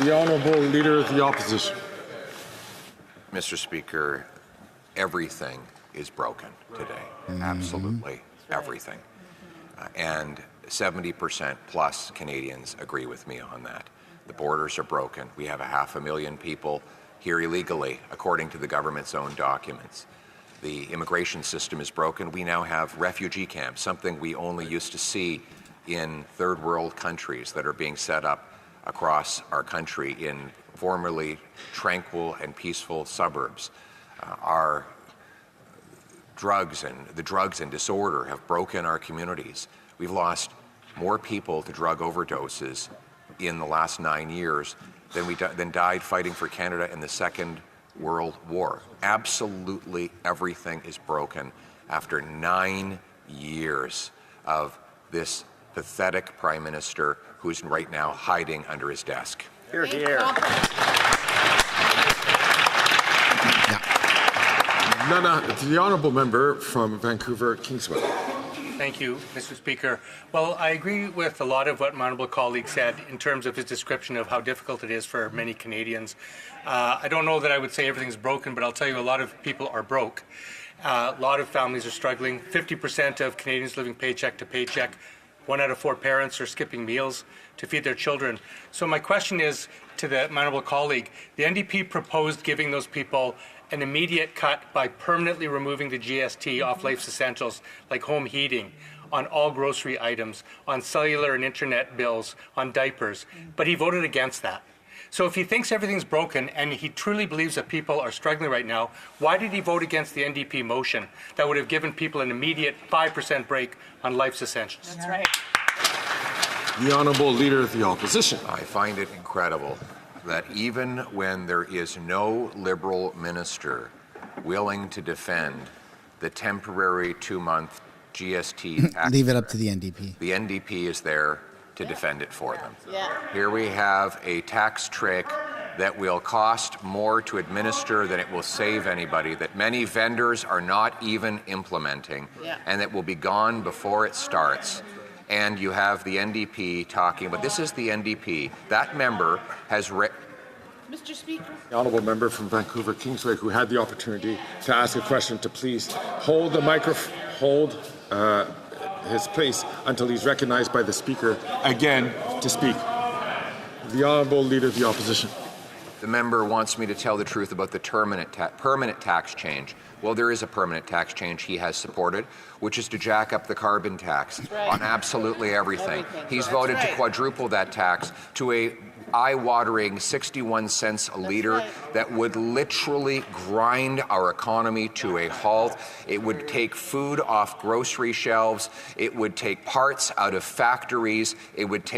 Speaker 8: The Honourable Leader of the Opposition.
Speaker 9: Mr. Speaker, everything is broken today. Absolutely everything. And 70% plus Canadians agree with me on that. The borders are broken. We have 500,000 people here illegally, according to the government's own documents. The immigration system is broken. We now have refugee camps, something we only used to see in third world countries that are being set up across our country in formerly tranquil and peaceful suburbs. Our drugs and disorder have broken our communities. We've lost more people to drug overdoses in the last 9 years than died fighting for Canada in the Second World War. Absolutely everything is broken after 9 years of this pathetic Prime Minister who's right now hiding under his desk.
Speaker 13: Hear, hear.
Speaker 8: The Honourable Member from Vancouver, Kingsway.
Speaker 6: Thank you, Mr. Speaker. Well, I agree with a lot of what my honourable colleague said in terms of his description of how difficult it is for many Canadians. I don't know that I would say everything's broken, but I'll tell you a lot of people are broke. A lot of families are struggling. 50% of Canadians living paycheck to paycheck. 1 out of 4 parents are skipping meals to feed their children. So my question is to my honourable colleague, the NDP proposed giving those people an immediate cut by permanently removing the GST off life's essentials like home heating, on all grocery items, on cellular and internet bills, on diapers, but he voted against that. So if he thinks everything's broken and he truly believes that people are struggling right now, why did he vote against the NDP motion that would have given people an immediate 5% break on life's essentials?
Speaker 3: That's right.
Speaker 8: The Honourable Leader of the Opposition.
Speaker 9: I find it incredible that even when there is no Liberal minister willing to defend the temporary 2-month GST tax,
Speaker 1: leave it up to the NDP.
Speaker 9: The NDP is there to defend it for them. Here we have a tax trick that will cost more to administer than it will save anybody, that many vendors are not even implementing, and that will be gone before it starts. And you have the NDP talking, but this is the NDP. That member has
Speaker 5: Mr. Speaker.
Speaker 8: The Honourable Member from Vancouver Kingsway, who had the opportunity to ask a question, to please hold the microphone, hold his place until he's recognized by the Speaker again to speak. The Honourable Leader of the Opposition.
Speaker 9: The member wants me to tell the truth about the permanent tax change. Well, there is a permanent tax change he has supported, which is to jack up the carbon tax on absolutely everything. He's voted to quadruple that tax to a eye-watering 61 cents a litre that would literally grind our economy to a halt. It would take food off grocery shelves. It would take parts out of factories. It would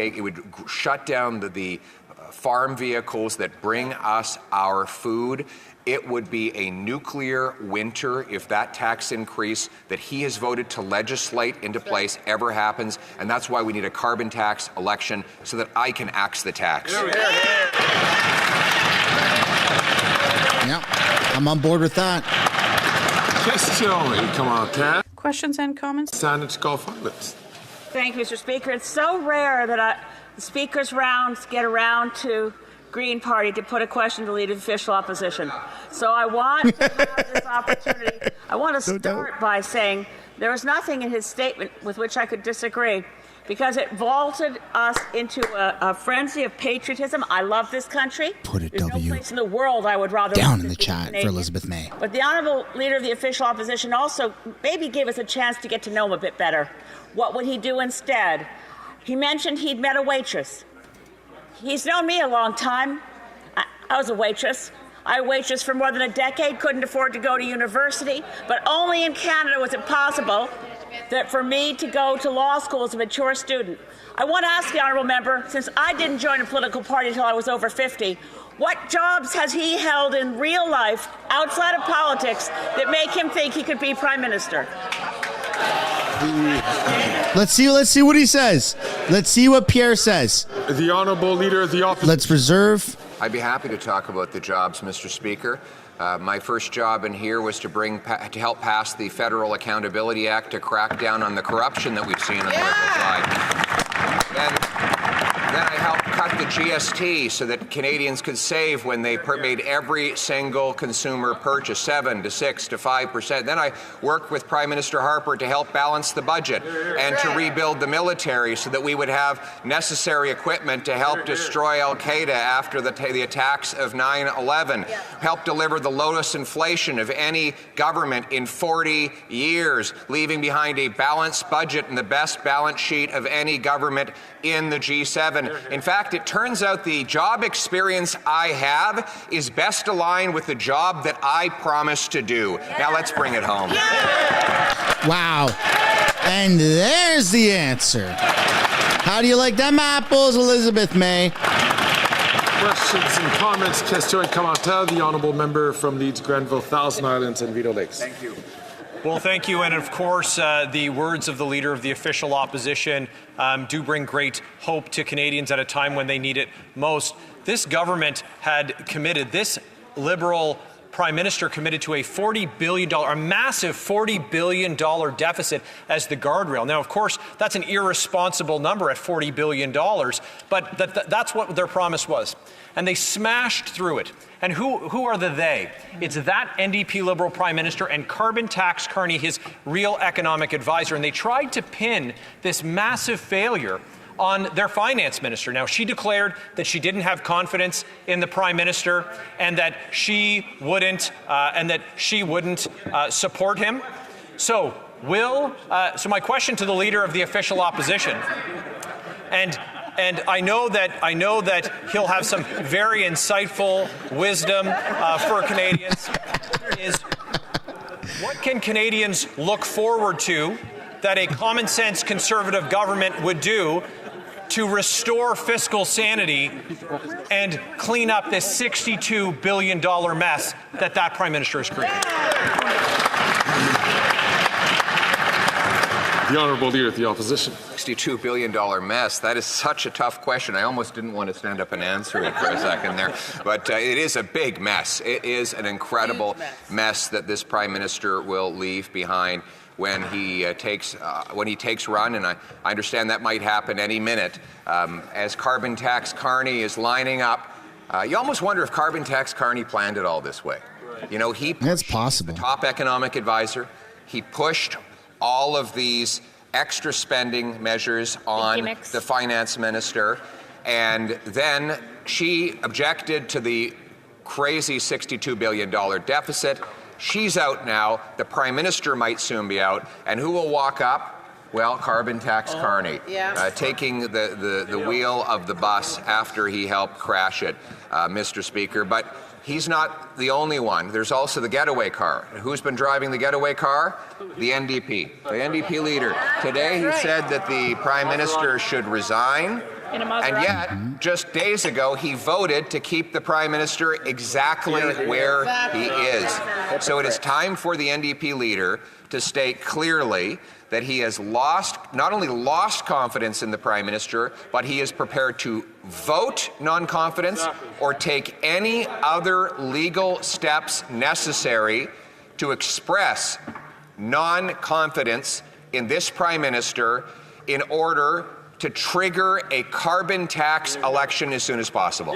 Speaker 9: shut down the farm vehicles that bring us our food. It would be a nuclear winter if that tax increase that he has voted to legislate into place ever happens, and that's why we need a carbon tax election so that I can axe the tax.
Speaker 1: Yeah, I'm on board with that.
Speaker 3: Questions and comments?
Speaker 8: Senator Gulf Islands.
Speaker 4: Thank you, Mr. Speaker. It's so rare that the Speaker's rounds get around to Green Party to put a question to the Leader of the Official Opposition. So I want to have this opportunity. I want to start by saying there was nothing in his statement with which I could disagree, because it vaulted us into a frenzy of patriotism. I love this country.
Speaker 1: Put a
Speaker 4: There's
Speaker 1: W
Speaker 4: no place in the world I would rather
Speaker 1: down in the chat for Elizabeth May.
Speaker 4: But the Honourable Leader of the Official Opposition also maybe gave us a chance to get to know him a bit better. What would he do instead? He mentioned he'd met a waitress. He's known me a long time. I was a waitress. I waitressed for more than a decade, couldn't afford to go to university, but only in Canada was it possible that for me to go to law school as a mature student. I want to ask the Honourable Member, since I didn't join a political party until I was over 50, what jobs has he held in real life outside of politics that make him think he could be Prime Minister?
Speaker 1: Let's see what he says. Let's see what Pierre says.
Speaker 8: The Honourable Leader of the Opposition.
Speaker 1: Let's reserve.
Speaker 9: I'd be happy to talk about the jobs, Mr. Speaker. My first job in here was to help pass the Federal Accountability Act to crack down on the corruption that we've seen on the Liberal side. Then I helped cut the GST so that Canadians could save when they made every single consumer purchase 7 to 6 to 5%. Then I worked with Prime Minister Harper to help balance the budget and to rebuild the military so that we would have necessary equipment to help destroy Al-Qaeda after the attacks of 9/11. Helped deliver the lowest inflation of any government in 40 years, leaving behind a balanced budget and the best balance sheet of any government in the G7. In fact, it turns out the job experience I have is best aligned with the job that I promised to do. Now let's bring it home.
Speaker 1: Wow. And there's the answer. How do you like them apples, Elizabeth May?
Speaker 8: Questions and comments. Question and commentaire. The Honourable Member from Leeds, Grenville, Thousand Islands and Rideau Lakes.
Speaker 9: Thank you.
Speaker 10: Well, thank you. And of course, the words of the Leader of the Official Opposition do bring great hope to Canadians at a time when they need it most. This government had committed, this Liberal Prime Minister committed to a $40 billion, a massive $40 billion deficit as the guardrail. Now, of course, that's an irresponsible number at $40 billion, but that's what their promise was. And they smashed through it. And who are the they? It's that NDP Liberal Prime Minister and Carbon Tax Kearney, his real economic advisor. And they tried to pin this massive failure on their finance minister. Now, she declared that she didn't have confidence in the Prime Minister and that she wouldn't support him. So So my question to the leader of the official opposition, and I know that he'll have some very insightful wisdom for Canadians, is what can Canadians look forward to that a common sense Conservative government would do to restore fiscal sanity and clean up this $62 billion mess that Prime Minister has created?
Speaker 8: The Honourable Leader of the Opposition.
Speaker 9: $62 billion mess. That is such a tough question. I almost didn't want to stand up and answer it for a second there. But it is a big mess. It is an incredible mess that this Prime Minister will leave behind when he takes run, and I understand that might happen any minute. As carbon tax Carney is lining up, you almost wonder if carbon tax Carney planned it all this way. You know,
Speaker 1: that's possible.
Speaker 9: The top economic advisor. He pushed all of these extra spending measures on the finance minister, and then she objected to the crazy $62 billion deficit. She's out now. The Prime Minister might soon be out. And who will walk up? Well, carbon tax Carney, taking the wheel of the bus after he helped crash it, Mr. Speaker. But he's not the only one. There's also the getaway car. Who's been driving the getaway car? The NDP. The NDP leader. Today he said that the Prime Minister should resign. And yet, just days ago, he voted to keep the Prime Minister exactly where he is. So it is time for the NDP leader to state clearly that he has not only lost confidence in the Prime Minister, but he is prepared to vote non-confidence or take any other legal steps necessary to express non-confidence in this Prime Minister in order to trigger a carbon tax election as soon as possible.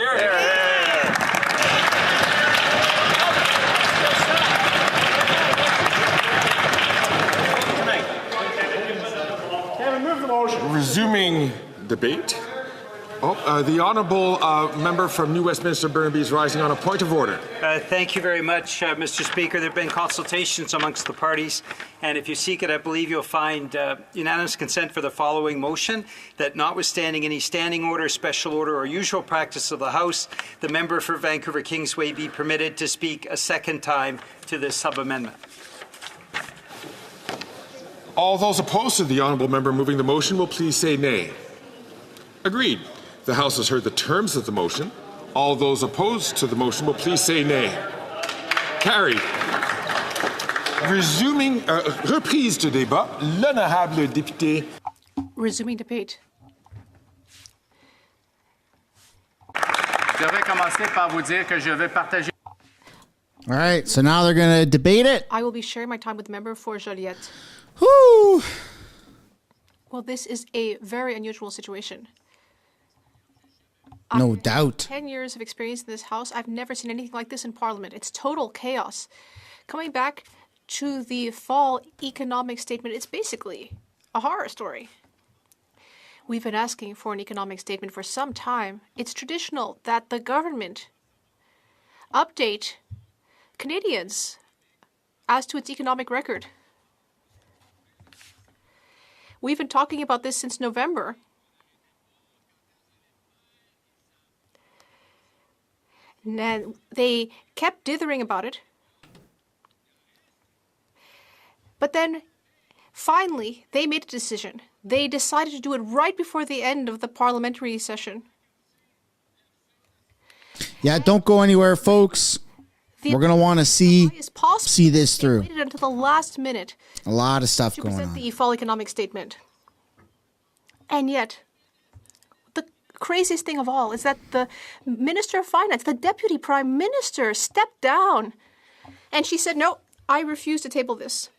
Speaker 8: Resuming debate. The Honourable Member from New Westminster Burnaby is rising on a point of order.
Speaker 19: Thank you very much, Mr. Speaker. There have been consultations amongst the parties, and if you seek it, I believe you'll find unanimous consent for the following motion, that notwithstanding any standing order, special order, or usual practice of the House, the member for Vancouver Kingsway be permitted to speak a second time to this sub-amendment.
Speaker 8: All those opposed to the Honourable Member moving the motion will please say nay. Agreed. The House has heard the terms of the motion. All those opposed to the motion will please say nay. Carried. Resuming, reprise de débat, l'honorable député.
Speaker 5: Resuming debate.
Speaker 7: Je devrais commencer par vous dire que je vais partager.
Speaker 1: All right, so now they're going to debate it.
Speaker 5: I will be sharing my time with the member for Joliette.
Speaker 1: Whew.
Speaker 5: Well, this is a very unusual situation.
Speaker 1: No doubt.
Speaker 5: 10 years of experience in this House, I've never seen anything like this in Parliament. It's total chaos. Coming back to the fall economic statement, it's basically a horror story. We've been asking for an economic statement for some time. It's traditional that the government update Canadians as to its economic record. We've been talking about this since November. And they kept dithering about it. But then, finally, they made a decision. They decided to do it right before the end of the parliamentary session.
Speaker 1: Yeah, don't go anywhere, folks. We're going to want to see this
Speaker 5: They
Speaker 1: through.
Speaker 5: waited until the last minute
Speaker 1: A lot of stuff
Speaker 5: to
Speaker 1: going
Speaker 5: present
Speaker 1: on.
Speaker 5: the fall economic statement. And yet, the craziest thing of all is that the Minister of Finance, the Deputy Prime Minister, stepped down. And she said, no, I refuse to table this.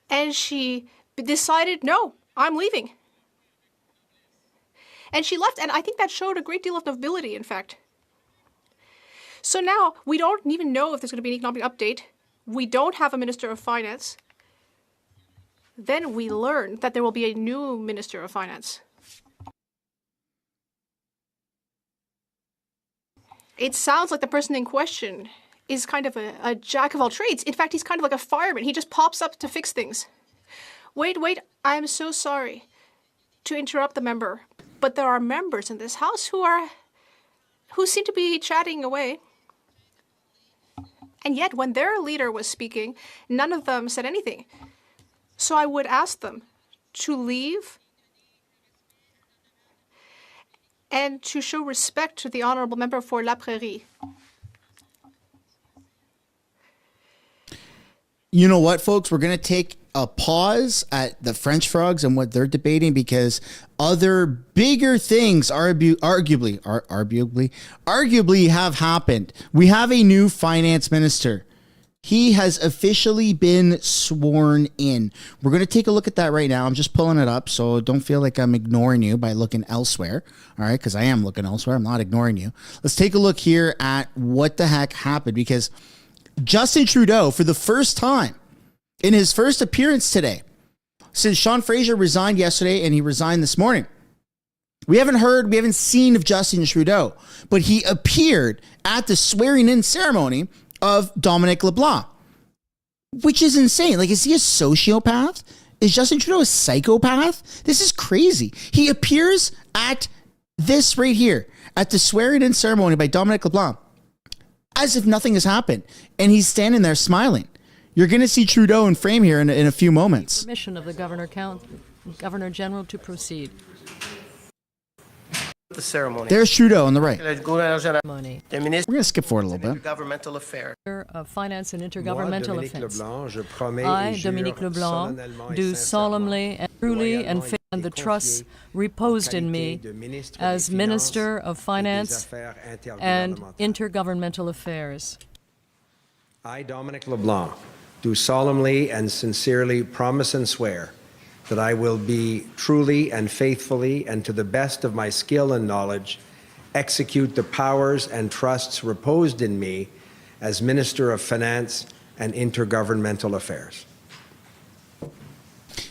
Speaker 5: And she decided, no, I'm leaving. And she left, and I think that showed a great deal of nobility, in fact. So now, we don't even know if there's going to be an economic update. We don't have a Minister of Finance. Then we learn that there will be a new Minister of Finance. It sounds like the person in question is kind of a jack of all trades. In fact, he's kind of like a fireman. He just pops up to fix things. Wait, I'm so sorry to interrupt the member, but there are members in this House who seem to be chatting away. And yet, when their leader was speaking, none of them said anything. So I would ask them to leave and to show respect to the honourable member for La Prairie.
Speaker 1: You know what, folks? We're going to take a pause at the French frogs and what they're debating, because other bigger things arguably have happened. We have a new finance minister. He has officially been sworn in. We're going to take a look at that right now. I'm just pulling it up, so don't feel like I'm ignoring you by looking elsewhere. All right, because I am looking elsewhere. I'm not ignoring you. Let's take a look here at what the heck happened, because Justin Trudeau, for the first time in his first appearance today, since Sean Fraser resigned yesterday and he resigned this morning, we haven't seen of Justin Trudeau, but he appeared at the swearing-in ceremony of Dominic LeBlanc, which is insane. Like, is he a sociopath? Is Justin Trudeau a psychopath? This is crazy. He appears at this right here, at the swearing-in ceremony by Dominic LeBlanc, as if nothing has happened, and he's standing there smiling. You're going to see Trudeau in frame here in a few moments.
Speaker 11: Permission of the Governor General to proceed.
Speaker 14: The ceremony.
Speaker 1: There's Trudeau on the right.
Speaker 11: Money.
Speaker 1: We're going to skip forward a little bit.
Speaker 14: Governmental affairs.
Speaker 11: Of Finance and Intergovernmental Affairs. I, Dominique Leblanc, do solemnly and truly and faithfully the trust reposed in me as Minister of Finance and Intergovernmental Affairs.
Speaker 23: I, Dominic LeBlanc, do solemnly and sincerely promise and swear that I will be truly and faithfully and to the best of my skill and knowledge execute the powers and trusts reposed in me as Minister of Finance and Intergovernmental Affairs.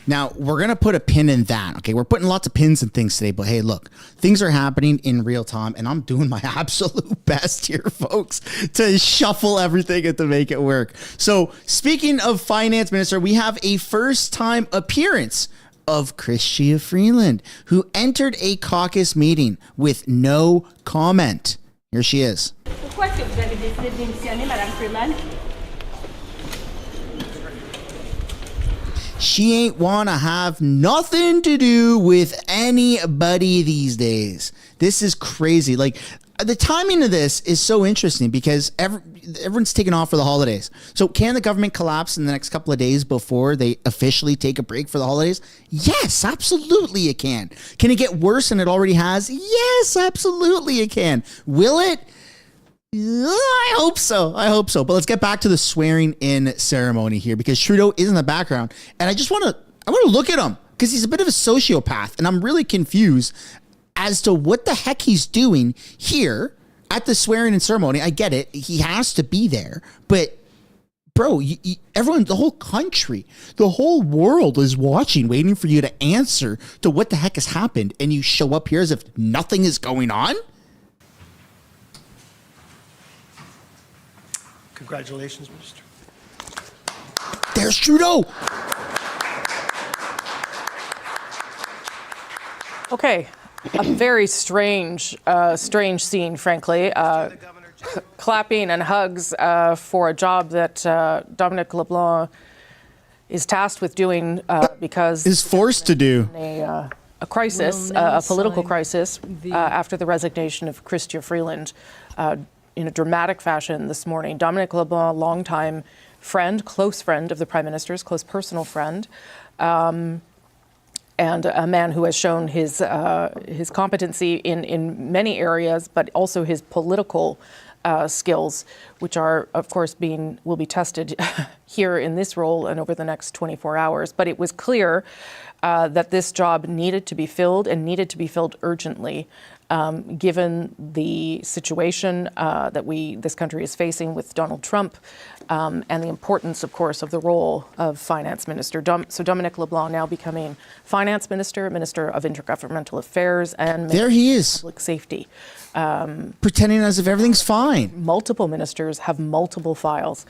Speaker 1: Now, we're going to put a pin in that, okay? We're putting lots of pins and things today, but hey, look, things are happening in real time, and I'm doing my absolute best here, folks, to shuffle everything and to make it work. So, speaking of finance minister, we have a first-time appearance of Chrystia Freeland, who entered a caucus meeting with no comment. Here she is.
Speaker 24: Pourquoi est-ce que vous avez décidé de démissionner, Madame Freeland?
Speaker 1: She ain't want to have nothing to do with anybody these days. This is crazy. Like, the timing of this is so interesting because everyone's taking off for the holidays. So can the government collapse in the next couple of days before they officially take a break for the holidays? Yes, absolutely it can. Can it get worse than it already has? Yes, absolutely it can. Will it? I hope so. But let's get back to the swearing in ceremony here, because Trudeau is in the background, and I want to look at him because he's a bit of a sociopath, and I'm really confused as to what the heck he's doing here at the swearing in ceremony. I get it. He has to be there, but bro, everyone, the whole country, the whole world is watching, waiting for you to answer to what the heck has happened, and you show up here as if nothing is going on?
Speaker 14: Congratulations, Minister.
Speaker 1: There's Trudeau.
Speaker 25: Okay, a very strange scene, frankly. Clapping and hugs for a job that Dominic LeBlanc is tasked with doing because
Speaker 1: is forced to do
Speaker 25: a crisis, a political crisis, after the resignation of Chrystia Freeland. In a dramatic fashion this morning. Dominic LeBlanc, longtime friend, close friend of the Prime Minister's, close personal friend, and a man who has shown his competency in many areas, but also his political skills, which are, of course, will be tested here in this role and over the next 24 hours. But it was clear that this job needed to be filled and needed to be filled urgently. given the situation that this country is facing with Donald Trump, and the importance, of course, of the role of finance minister. So Dominic LeBlanc now becoming finance minister, minister of intergovernmental affairs, and
Speaker 1: there he is,
Speaker 25: public safety.
Speaker 1: Pretending as if everything's fine.
Speaker 25: Multiple ministers have multiple files.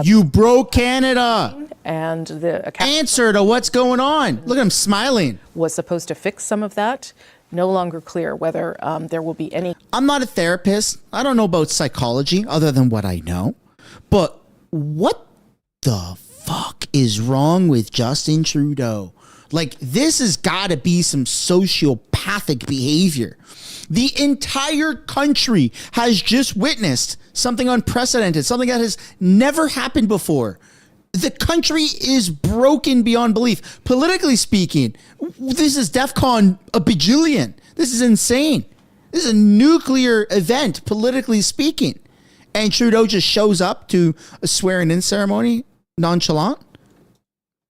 Speaker 1: You broke Canada.
Speaker 25: And the
Speaker 1: answer to what's going on. Look at him smiling.
Speaker 25: Was supposed to fix some of that. No longer clear whether there will be any.
Speaker 1: I'm not a therapist. I don't know about psychology other than what I know. But what the fuck is wrong with Justin Trudeau? Like, this has got to be some sociopathic behavior. The entire country has just witnessed something unprecedented, something that has never happened before. The country is broken beyond belief. Politically speaking, this is DEFCON a bajillion. This is insane. This is a nuclear event, politically speaking. And Trudeau just shows up to a swearing-in ceremony nonchalant.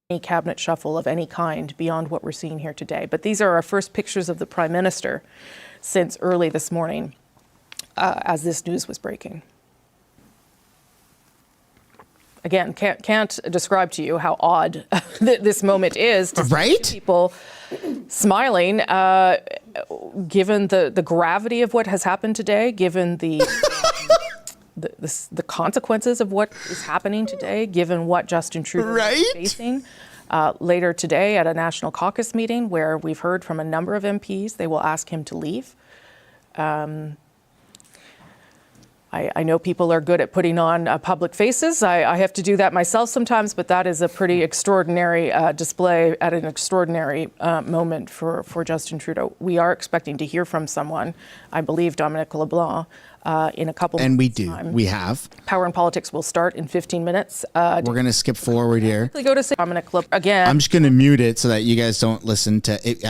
Speaker 25: Any cabinet shuffle of any kind beyond what we're seeing here today. But these are our first pictures of the Prime Minister since early this morning as this news was breaking. Again, can't describe to you how odd this moment is to see people smiling, given the gravity of what has happened today, given the consequences of what is happening today, given what Justin Trudeau is facing. Later today at a National Caucus meeting where we've heard from a number of MPs, they will ask him to leave. I know people are good at putting on public faces. I have to do that myself sometimes, but that is a pretty extraordinary display at an extraordinary moment for Justin Trudeau. We are expecting to hear from someone, I believe Dominic LeBlanc, in a couple
Speaker 1: and
Speaker 25: minutes.
Speaker 1: And we do.
Speaker 25: Time.
Speaker 1: We have.
Speaker 25: Power and Politics will start in 15 minutes.
Speaker 1: We're going to skip forward here.
Speaker 25: Go to Dominic LeBlanc again.
Speaker 1: I'm just going to mute it so that you guys don't listen to it.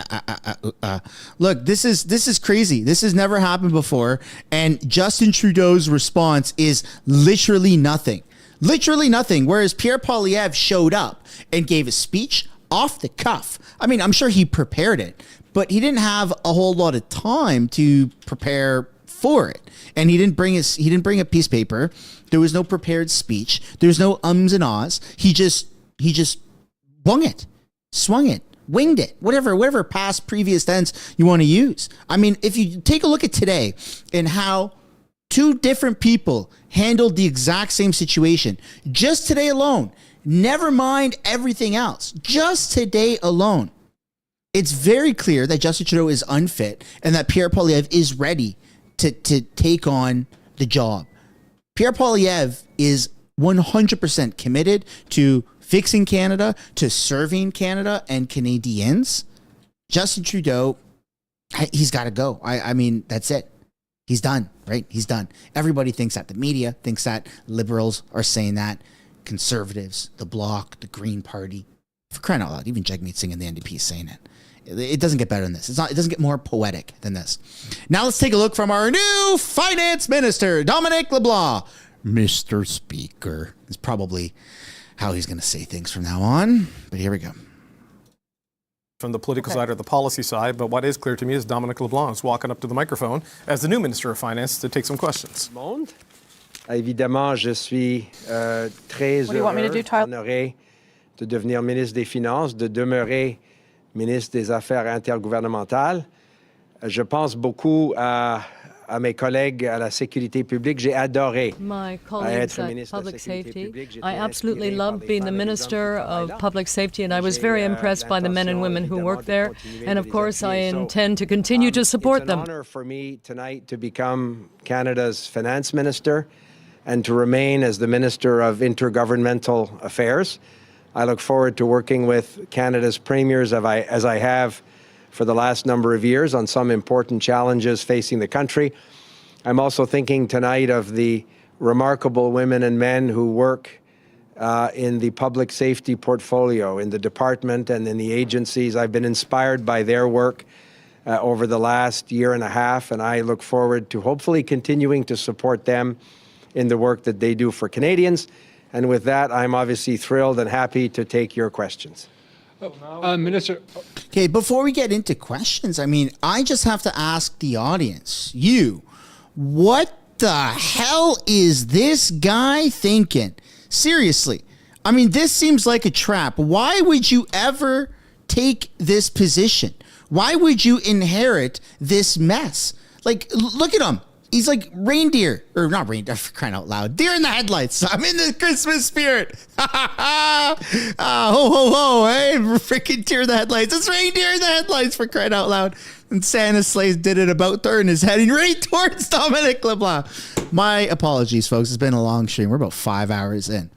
Speaker 1: Look, this is crazy. This has never happened before. And Justin Trudeau's response is literally nothing. Literally nothing. Whereas Pierre Poilievre showed up and gave a speech off the cuff. I mean, I'm sure he prepared it, but he didn't have a whole lot of time to prepare for it. And he didn't bring a piece of paper. There was no prepared speech. There was no ums and ahs. He just swung it, winged it, whatever past previous tense you want to use. I mean, if you take a look at today and how two different people handled the exact same situation, just today alone, never mind everything else, just today alone, it's very clear that Justin Trudeau is unfit and that Pierre Poilievre is ready to take on the job. Pierre Poilievre is 100% committed to fixing Canada, to serving Canada and Canadians. Justin Trudeau, he's got to go. I mean, that's it. He's done, right? He's done. Everybody thinks that. The media thinks that. Liberals are saying that. Conservatives, the Bloc, the Green Party. For crying out loud, even Jagmeet Singh and the NDP is saying it. It doesn't get better than this. It doesn't get more poetic than this. Now let's take a look from our new finance minister, Dominic LeBlanc. Mr. Speaker is probably how he's going to say things from now on. But here we go.
Speaker 2: From the political side or the policy side, but what is clear to me is Dominic LeBlanc is walking up to the microphone as the new Minister of Finance to take some questions.
Speaker 23: Évidemment, je suis très honoré de devenir ministre des Finances, de demeurer ministre des Affaires intergouvernementales. Je pense beaucoup à mes collègues à la sécurité publique. J'ai adoré être ministre de la sécurité publique.
Speaker 11: I absolutely loved being the Minister of Public Safety, and I was very impressed by the men and women who work there. And of course, I intend to continue to support them.
Speaker 23: It's an honor for me tonight to become Canada's finance minister and to remain as the Minister of Intergovernmental Affairs. I look forward to working with Canada's premiers as I have for the last number of years on some important challenges facing the country. I'm also thinking tonight of the remarkable women and men who work in the public safety portfolio, in the department and in the agencies. I've been inspired by their work over the last year and a half, and I look forward to hopefully continuing to support them in the work that they do for Canadians. And with that, I'm obviously thrilled and happy to take your questions.
Speaker 8: Minister.
Speaker 1: Okay, before we get into questions, I mean, I just have to ask the audience, what the hell is this guy thinking? Seriously. I mean, this seems like a trap. Why would you ever take this position? Why would you inherit this mess? Like, look at him. He's like reindeer, or not reindeer, for crying out loud. Deer in the headlights. I'm in the Christmas spirit. Ho, ho, ho. Hey, freaking deer in the headlights. It's reindeer in the headlights, for crying out loud. And Santa Sleigh's did it about turn is heading right towards Dominic LeBlanc. My apologies, folks. It's been a long stream. We're about 5 hours in.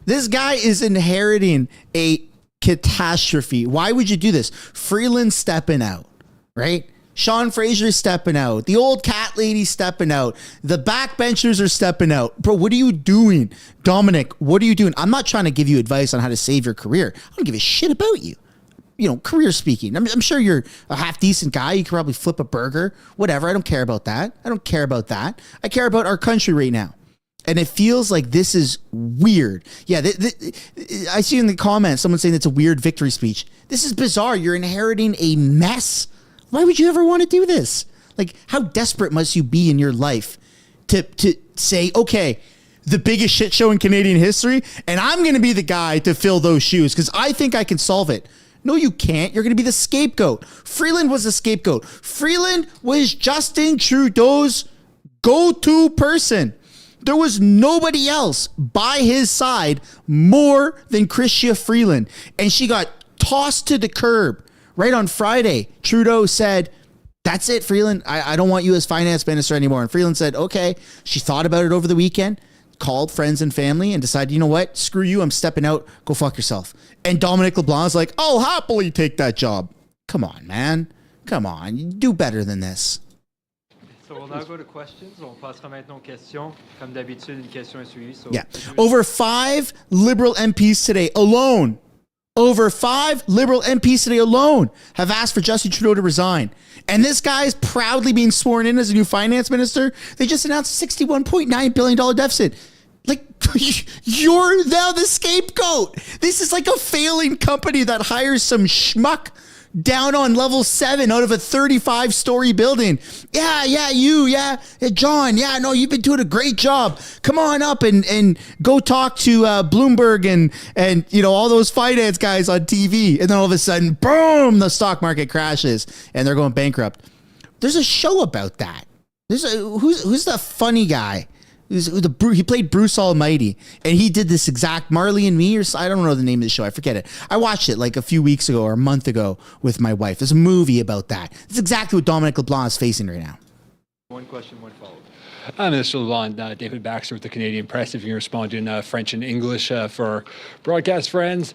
Speaker 1: This guy is inheriting a catastrophe. Why would you do this? Freeland stepping out, right? Sean Fraser stepping out. The old cat lady stepping out. The backbenchers are stepping out. Bro, what are you doing? Dominic, what are you doing? I'm not trying to give you advice on how to save your career. I don't give a shit about you. You know, career speaking. I'm sure you're a half decent guy. You can probably flip a burger, whatever. I don't care about that. I don't care about that. I care about our country right now. And it feels like this is weird. Yeah, I see in the comments someone saying it's a weird victory speech. This is bizarre. You're inheriting a mess. Why would you ever want to do this? Like, how desperate must you be in your life to say, okay, the biggest shit show in Canadian history, and I'm going to be the guy to fill those shoes because I think I can solve it. No, you can't. You're going to be the scapegoat. Freeland was the scapegoat. Freeland was Justin Trudeau's go-to person. There was nobody else by his side more than Chrystia Freeland. And she got tossed to the curb. Right on Friday, Trudeau said, that's it, Freeland. I don't want you as finance minister anymore. And Freeland said, okay. She thought about it over the weekend, called friends and family and decided, you know what? Screw you. I'm stepping out. Go fuck yourself. And Dominic LeBlanc's like, I'll happily take that job. Come on, man. Come on. You do better than this.
Speaker 12: So we'll now go to questions. On passera maintenant aux questions. Comme d'habitude, une question est suivie. So
Speaker 1: yeah. Over 5 Liberal MPs today alone. Over 5 Liberal MPs today alone have asked for Justin Trudeau to resign. And this guy is proudly being sworn in as a new finance minister. They just announced a $61.9 billion deficit. Like, you're now the scapegoat. This is like a failing company that hires some schmuck down on level 7 out of a 35-story building. Yeah, John. Yeah, no, you've been doing a great job. Come on up and go talk to Bloomberg and you know all those finance guys on TV. And then all of a sudden, boom, the stock market crashes and they're going bankrupt. There's a show about that. Who's the funny guy? He played Bruce Almighty, and he did this exact Marley and Me, or I don't know the name of the show. I forget it. I watched it like a few weeks ago or a month ago with my wife. There's a movie about that. It's exactly what Dominic LeBlanc is facing right now.
Speaker 12: one question, one follow-up.
Speaker 15: Mr. LeBlanc, David Baxter with the Canadian Press. If you can respond in French and English for broadcast friends.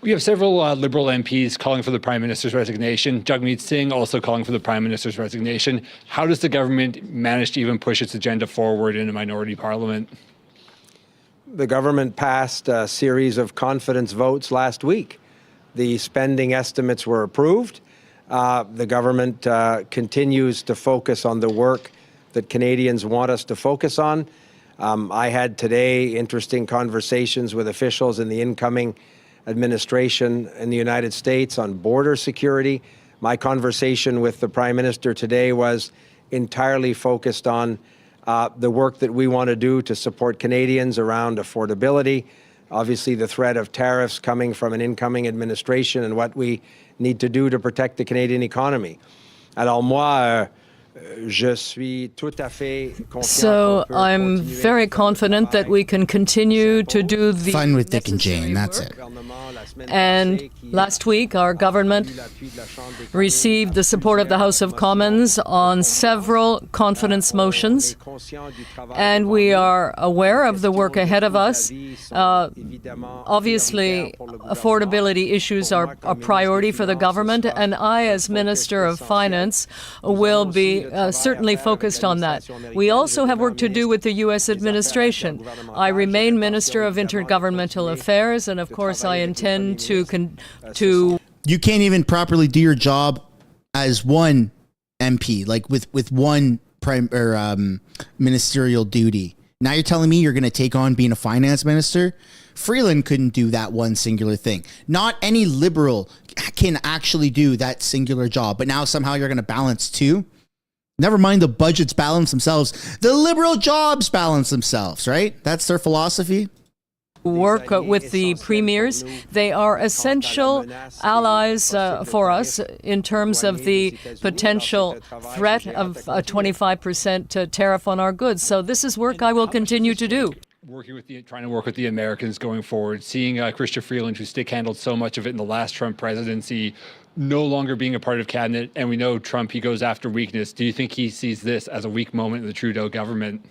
Speaker 15: We have several Liberal MPs calling for the Prime Minister's resignation. Jagmeet Singh also calling for the Prime Minister's resignation. How does the government manage to even push its agenda forward in a minority parliament?
Speaker 23: The government passed a series of confidence votes last week. The spending estimates were approved. The government continues to focus on the work that Canadians want us to focus on. I had today interesting conversations with officials in the incoming administration in the United States on border security. My conversation with the Prime Minister today was entirely focused on the work that we want to do to support Canadians around affordability, obviously the threat of tariffs coming from an incoming administration and what we need to do to protect the Canadian economy. Alors moi,
Speaker 11: So I'm very confident that we can continue to do the
Speaker 1: fun with Dick and Jane. That's it.
Speaker 11: And last week, our government received the support of the House of Commons on several confidence motions, and we are aware of the work ahead of us. Obviously, affordability issues are a priority for the government, and I, as Minister of Finance, will be certainly focused on that. We also have work to do with the U.S. administration. I remain Minister of Intergovernmental Affairs, and of course I intend to...
Speaker 1: You can't even properly do your job as one MP, like with one ministerial duty. Now you're telling me you're going to take on being a finance minister? Freeland couldn't do that one singular thing. Not any liberal can actually do that singular job. But now somehow you're going to balance two? Never mind the budgets balance themselves. The liberal jobs balance themselves, right? That's their philosophy.
Speaker 11: Work with the premiers. They are essential allies for us in terms of the potential threat of a 25% tariff on our goods. So this is work I will continue to do.
Speaker 15: Trying to work with the Americans going forward, seeing Chrystia Freeland, who stick handled so much of it in the last Trump presidency, no longer being a part of cabinet, and we know Trump, he goes after weakness. Do you think he sees this as a weak moment in the Trudeau government?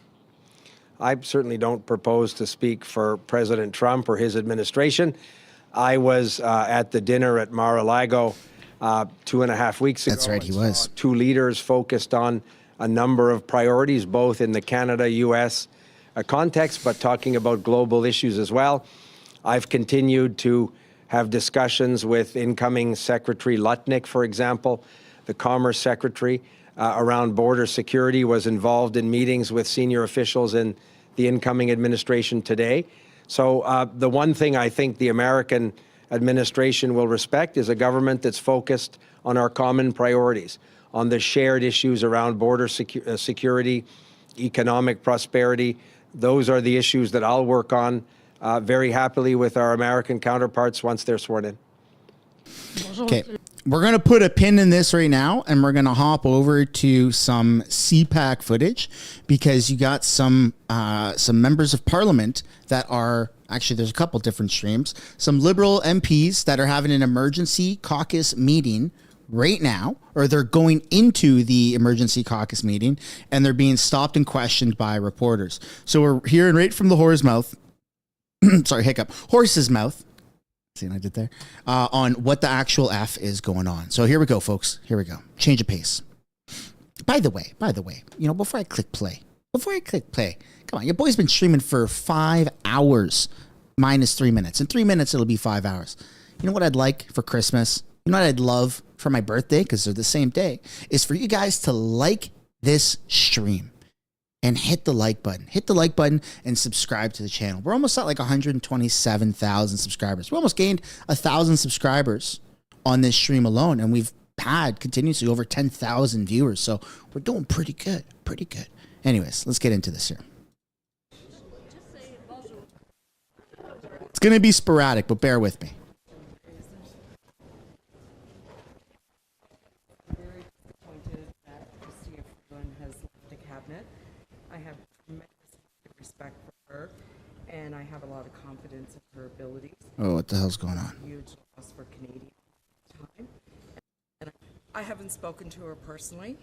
Speaker 23: I certainly don't propose to speak for President Trump or his administration. I was at the dinner at Mar-a-Lago 2.5 weeks ago.
Speaker 1: That's right, he was.
Speaker 23: Two leaders focused on a number of priorities, both in the Canada-U.S. Context, but talking about global issues as well. I've continued to have discussions with incoming Secretary Lutnick, for example, the Commerce Secretary, around border security, was involved in meetings with senior officials in the incoming administration today. So the one thing I think the American administration will respect is a government that's focused on our common priorities, on the shared issues around border security, economic prosperity. Those are the issues that I'll work on very happily with our American counterparts once they're sworn in.
Speaker 1: Okay. We're going to put a pin in this right now, and we're going to hop over to some CPAC footage because you got some members of Parliament that are, actually there's a couple different streams, some Liberal MPs that are having an emergency caucus meeting right now, or they're going into the emergency caucus meeting, and they're being stopped and questioned by reporters. So we're hearing right from the horse's mouth, horse's mouth, see what I did there, on what the actual F is going on. So here we go, folks. Here we go. Change of pace. By the way, you know, before I click play, come on, your boy's been streaming for 5 hours minus 3 minutes. In 3 minutes, it'll be 5 hours. You know what I'd like for Christmas? You know what I'd love for my birthday, because they're the same day, is for you guys to like this stream and hit the like button. Hit the like button and subscribe to the channel. We're almost at like 127,000 subscribers. We almost gained 1,000 subscribers on this stream alone, and we've had continuously over 10,000 viewers. So we're doing pretty good, Anyways, let's get into this here. It's going to be sporadic, but bear with me.
Speaker 16: And I have a lot of confidence in her abilities.
Speaker 1: Oh, what the hell's going on?
Speaker 16: Huge loss for Canadian time. And I haven't spoken to her personally,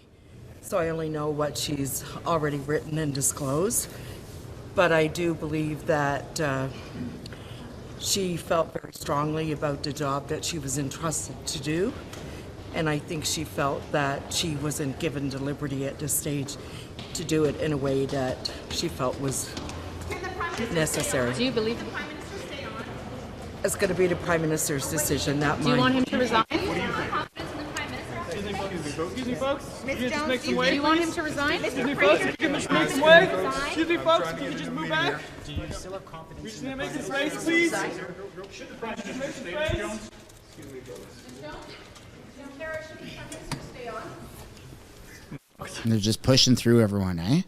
Speaker 16: so I only know what she's already written and disclosed. But I do believe that she felt very strongly about the job that she was entrusted to do. And I think she felt that she wasn't given the liberty at this stage to do it in a way that she felt was necessary.
Speaker 17: Do you believe the Prime Minister stay on?
Speaker 16: It's going to be the Prime Minister's decision, not mine.
Speaker 17: Do you want him to resign?
Speaker 18: Excuse me, folks.
Speaker 17: Ms.
Speaker 18: Can you just
Speaker 17: Jones,
Speaker 18: make some way?
Speaker 17: do you want him to resign?
Speaker 18: Excuse me, folks. Can you just make some way? Excuse me, folks. Can you just move back?
Speaker 20: Do you still have confidence?
Speaker 18: We just need to make some space, please. Should the Prime Minister make some space?
Speaker 20: Excuse me,
Speaker 1: They're just pushing through everyone, eh?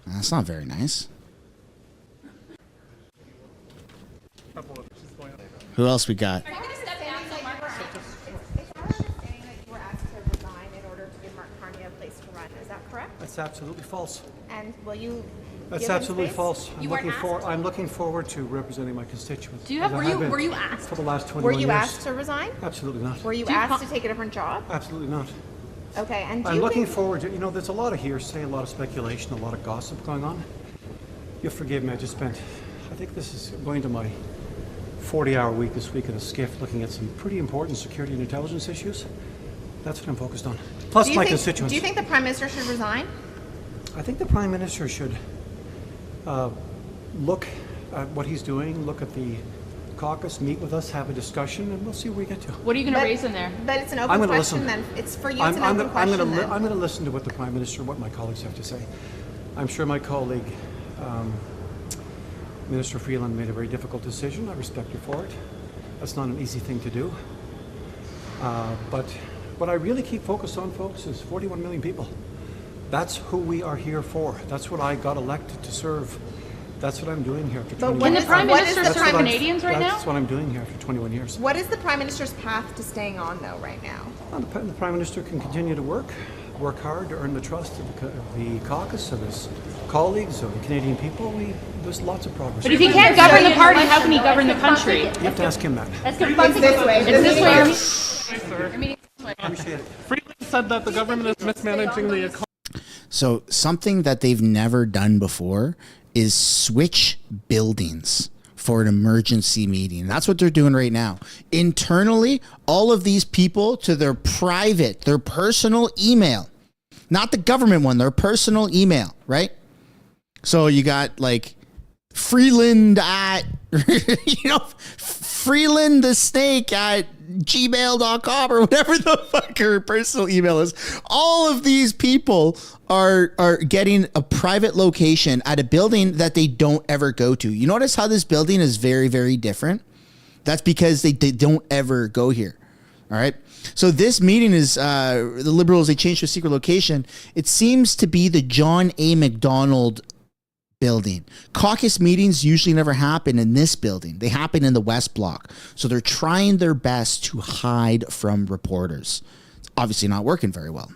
Speaker 1: That's not very nice. Who else we got?
Speaker 22: That's absolutely false.
Speaker 17: And will you?
Speaker 22: That's absolutely false. I'm looking forward to representing my constituents.
Speaker 17: Do you have? Were you asked?
Speaker 22: For the last 21
Speaker 17: Were
Speaker 22: years.
Speaker 17: you asked to resign?
Speaker 22: Absolutely not.
Speaker 17: Were you asked to take a different job?
Speaker 22: Absolutely not.
Speaker 17: Okay, and
Speaker 22: I'm looking forward to. You know, there's a lot of hearsay, a lot of speculation, a lot of gossip going on. You'll forgive me. I think this is going to my 40-hour week this week in a skiff, looking at some pretty important security and intelligence issues. That's what I'm focused on. Plus my constituents.
Speaker 17: Do you think the Prime Minister should resign?
Speaker 22: I think the Prime Minister should look at what he's doing, look at the caucus, meet with us, have a discussion, and we'll see where we get to.
Speaker 17: What are you going to raise in there? But it's an open question then. It's for you, it's an open question then.
Speaker 22: I'm going to listen to what the Prime Minister, what my colleagues have to say. I'm sure my colleague, Minister Freeland made a very difficult decision. I respect her for it. That's not an easy thing to do. But what I really keep focused on, folks, is 41 million people. That's who we are here for. That's what I got elected to serve. That's what I'm doing here for 21 years.
Speaker 17: Can the Prime Minister serve Canadians right now?
Speaker 22: That's what I'm doing here for 21 years.
Speaker 17: What is the Prime Minister's path to staying on, though, right now?
Speaker 22: The Prime Minister can continue to work hard to earn the trust of the caucus, of his colleagues, of the Canadian people. There's lots of progress.
Speaker 24: But if he can't govern the party, how can he govern the country?
Speaker 22: You have to ask him that.
Speaker 24: It's this way. It's this way.
Speaker 22: Appreciate it.
Speaker 2: Freeland said that the government is mismanaging the economy.
Speaker 1: So something that they've never done before is switch buildings for an emergency meeting. That's what they're doing right now. Internally, all of these people to their personal email, not the government one, their personal email, right? So you got like Freeland at, Freeland the snake at gmail.com or whatever the fuck her personal email is. All of these people are getting a private location at a building that they don't ever go to. You notice how this building is very, very different? That's because they don't ever go here. All right. So this meeting is the Liberals, they changed to a secret location. It seems to be the John A. Macdonald building. Caucus meetings usually never happen in this building. They happen in the West Block. So they're trying their best to hide from reporters. It's obviously not working very well.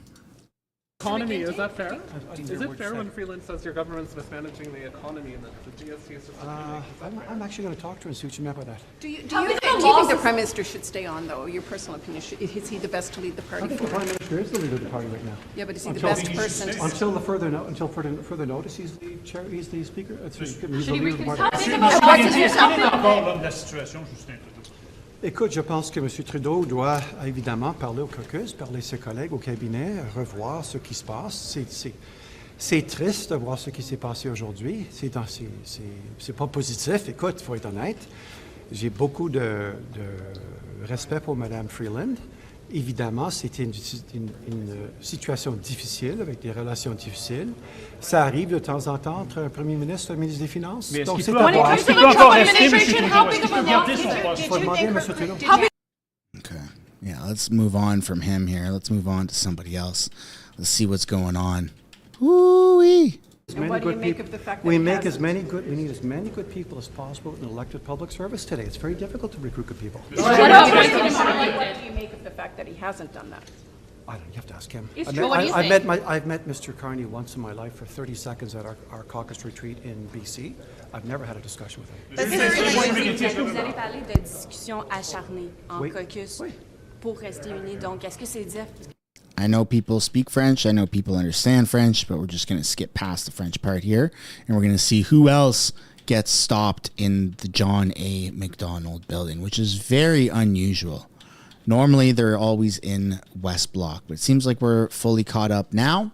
Speaker 2: Economy, is that fair? Is it fair when Freeland says your government's mismanaging the economy and that the GSC is just...
Speaker 22: I'm actually going to talk to her and see what you meant by that.
Speaker 3: Do you think the Prime Minister should stay on, though? Your personal opinion, is he the best to lead the party?
Speaker 22: I think the Prime Minister is the leader of the party right now.
Speaker 3: Yeah, but is he the best person?
Speaker 22: Until further notice, he's the chair. He's the speaker. He's the leader of the party. Écoute, je pense que M. Trudeau doit évidemment parler au caucus, parler à ses collègues au cabinet, revoir ce qui se passe. C'est triste de voir ce qui s'est passé aujourd'hui. C'est pas positif. Écoute, il faut être honnête. J'ai beaucoup de respect pour Mme Freeland. Évidemment, c'était une situation difficile, avec des relations difficiles. Ça arrive de temps en temps entre un premier ministre et un ministre des Finances.
Speaker 2: Mais
Speaker 22: donc,
Speaker 2: est-ce qu'il peut encore rester, M. Trudeau? Est-ce qu'il peut garder son poste?
Speaker 22: Il faut demander à M. Trudeau.
Speaker 1: Okay. Yeah, let's move on from him here. Let's move on to somebody else. Let's see what's going on. Woo-wee.
Speaker 3: What do you make of the fact that
Speaker 22: we need as many good people as possible in elected public service today. It's very difficult to recruit good people.
Speaker 3: What do you make of the fact that he hasn't done that?
Speaker 22: I don't. You have to ask him.
Speaker 3: I've
Speaker 22: met Mr. Carney once in my life for 30 seconds at our caucus retreat in BC. I've never had a discussion with him.
Speaker 24: Vous allez parler de discussions acharnées en caucus pour rester unis. Donc, est-ce que c'est dire?
Speaker 1: I know people speak French. I know people understand French, but we're just going to skip past the French part here. And we're going to see who else gets stopped in the John A. Macdonald building, which is very unusual. Normally, they're always in West Block, but it seems like we're fully caught up now.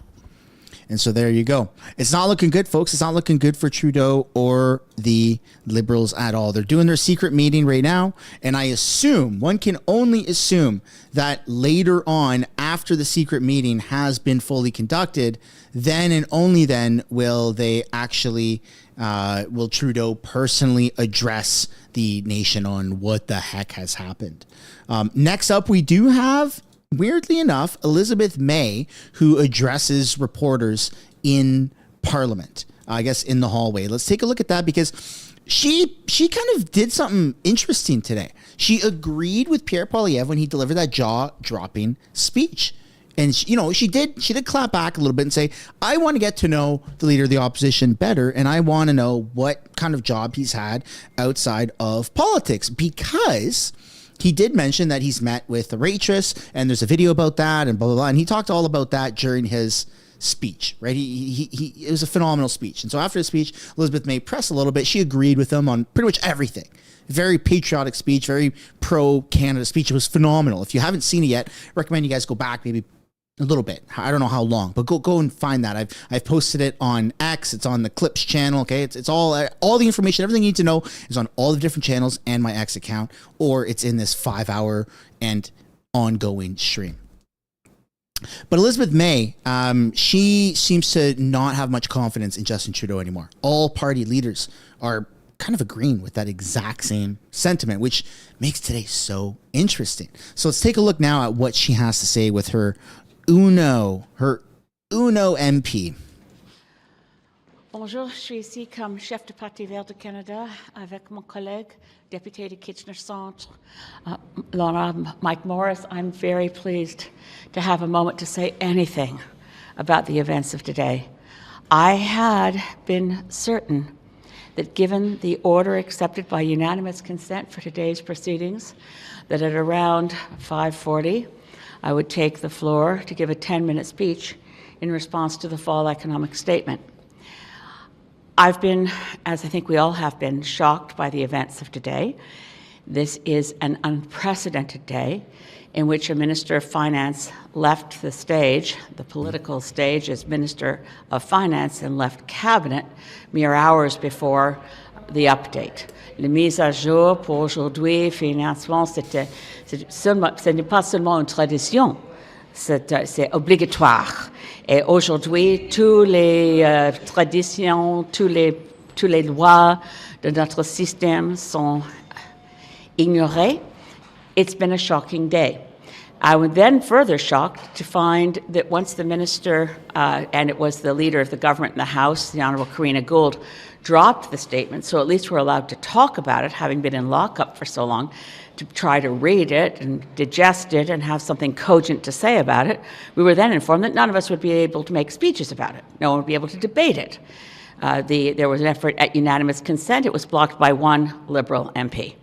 Speaker 1: And so there you go. It's not looking good, folks. It's not looking good for Trudeau or the Liberals at all. They're doing their secret meeting right now. And I assume, one can only assume that later on, after the secret meeting has been fully conducted, then and only then will they actually, will Trudeau personally address the nation on what the heck has happened. Next up, we do have, weirdly enough, Elizabeth May, who addresses reporters in Parliament, I guess in the hallway. Let's take a look at that because she kind of did something interesting today. She agreed with Pierre Poilievre when he delivered that jaw-dropping speech. And she did clap back a little bit and say, I want to get to know the leader of the opposition better, and I want to know what kind of job he's had outside of politics, because he did mention that he's met with a waitress, and there's a video about that, and blah, blah, blah. And he talked all about that during his speech, right? It was a phenomenal speech. And so after the speech, Elizabeth May pressed a little bit. She agreed with him on pretty much everything. Very patriotic speech, very pro-Canada speech. It was phenomenal. If you haven't seen it yet, I recommend you guys go back maybe a little bit. I don't know how long, but go and find that. I've posted it on X. It's on the Clips channel. Okay, it's all the information, everything you need to know is on all the different channels and my X account, or it's in this 5-hour and ongoing stream. But Elizabeth May, she seems to not have much confidence in Justin Trudeau anymore. All party leaders are kind of agreeing with that exact same sentiment, which makes today so interesting. So let's take a look now at what she has to say with her Uno MP.
Speaker 4: Bonjour, je suis ici comme chef de Parti vert du Canada avec mon collègue, député de Kitchener-Centre, l'honorable Mike Morris. I'm very pleased to have a moment to say anything about the events of today. I had been certain that given the order accepted by unanimous consent for today's proceedings, that at around 5:40, I would take the floor to give a 10-minute speech in response to the fall economic statement. I've been, as I think we all have been, shocked by the events of today. This is an unprecedented day in which a Minister of Finance left the stage, the political stage, as Minister of Finance, and left Cabinet mere hours before the update. La mise à jour pour aujourd'hui, financement, ce n'est pas seulement une tradition, c'est obligatoire. Et aujourd'hui, toutes les traditions, toutes les lois de notre système sont ignorées. It's been a shocking day. I was then further shocked to find that once the minister, and it was the leader of the government in the House, the Honourable Karina Gould, dropped the statement, so at least we're allowed to talk about it, having been in lockup for so long, to try to read it and digest it and have something cogent to say about it. We were then informed that none of us would be able to make speeches about it. No one would be able to debate it. There was an effort at unanimous consent. It was blocked by one Liberal MP.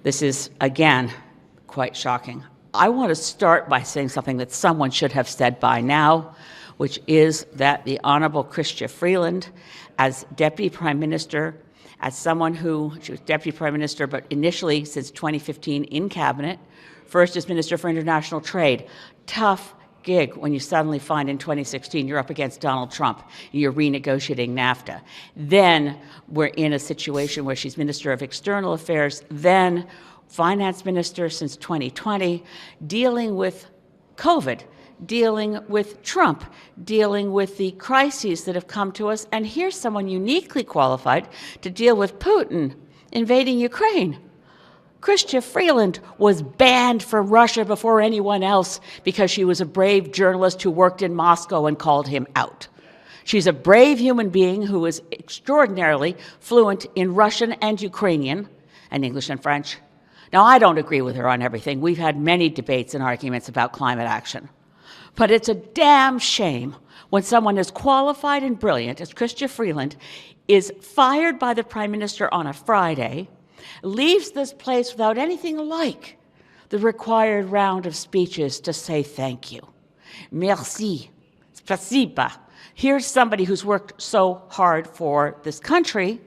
Speaker 4: This is, again, quite shocking. I want to start by saying something that someone should have said by now, which is that the Honourable Chrystia Freeland, as Deputy Prime Minister, as someone who, she was Deputy Prime Minister, but initially since 2015 in Cabinet, first as Minister for International Trade. Tough gig when you suddenly find in 2016 you're up against Donald Trump, you're renegotiating NAFTA. Then we're in a situation where she's Minister of External Affairs, then Finance Minister since 2020, dealing with COVID, dealing with Trump, dealing with the crises that have come to us, and here's someone uniquely qualified to deal with Putin invading Ukraine. Chrystia Freeland was banned from Russia before anyone else because she was a brave journalist who worked in Moscow and called him out. She's a brave human being who is extraordinarily fluent in Russian and Ukrainian, and English and French. Now, I don't agree with her on everything. We've had many debates and arguments about climate action. But it's a damn shame when someone as qualified and brilliant as Chrystia Freeland is fired by the Prime Minister on a Friday, leaves this place without anything like the required round of speeches to say thank you. Merci. Spasiba. Here's somebody who's worked so hard for this country,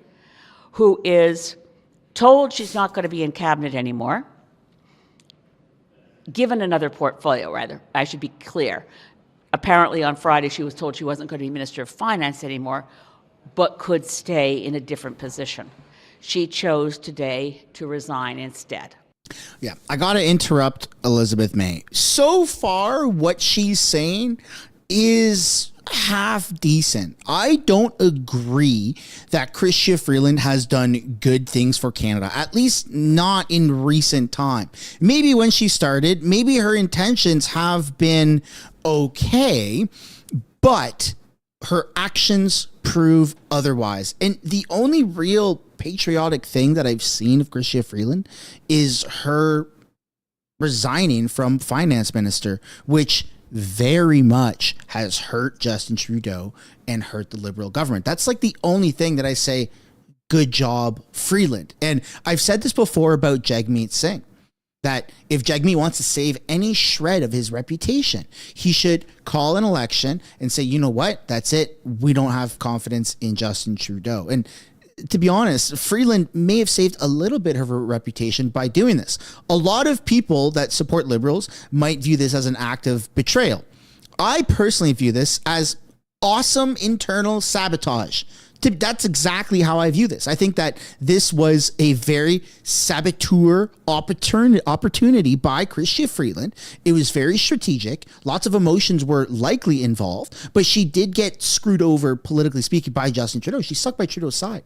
Speaker 4: who is told she's not going to be in Cabinet anymore, given another portfolio, rather. I should be clear. Apparently on Friday she was told she wasn't going to be Minister of Finance anymore, but could stay in a different position. She chose today to resign instead.
Speaker 1: Yeah, I got to interrupt Elizabeth May. So far, what she's saying is half decent. I don't agree that Chrystia Freeland has done good things for Canada, at least not in recent time. Maybe when she started, maybe her intentions have been okay, but her actions prove otherwise. And the only real patriotic thing that I've seen of Chrystia Freeland is her resigning from finance minister, which very much has hurt Justin Trudeau and hurt the Liberal government. That's like the only thing that I say, good job, Freeland. And I've said this before about Jagmeet Singh, that if Jagmeet wants to save any shred of his reputation, he should call an election and say, you know what, that's it. We don't have confidence in Justin Trudeau. And to be honest, Freeland may have saved a little bit of her reputation by doing this. A lot of people that support Liberals might view this as an act of betrayal. I personally view this as awesome internal sabotage That's exactly how I view this. I think that this was a very saboteur opportunity by Chrystia Freeland. It was very strategic. Lots of emotions were likely involved, but she did get screwed over, politically speaking, by Justin Trudeau. She stuck by Trudeau's side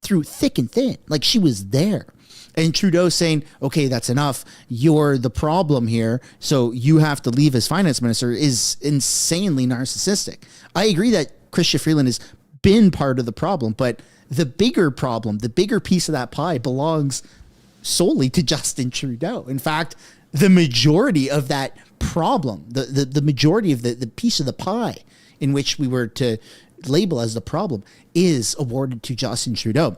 Speaker 1: through thick and thin. Like, she was there. And Trudeau saying, okay, that's enough. You're the problem here, so you have to leave as finance minister, is insanely narcissistic. I agree that Chrystia Freeland has been part of the problem, but the bigger problem, the bigger piece of that pie belongs solely to Justin Trudeau. In fact, the majority of that problem, the majority of the piece of the pie in which we were to label as the problem is awarded to Justin Trudeau.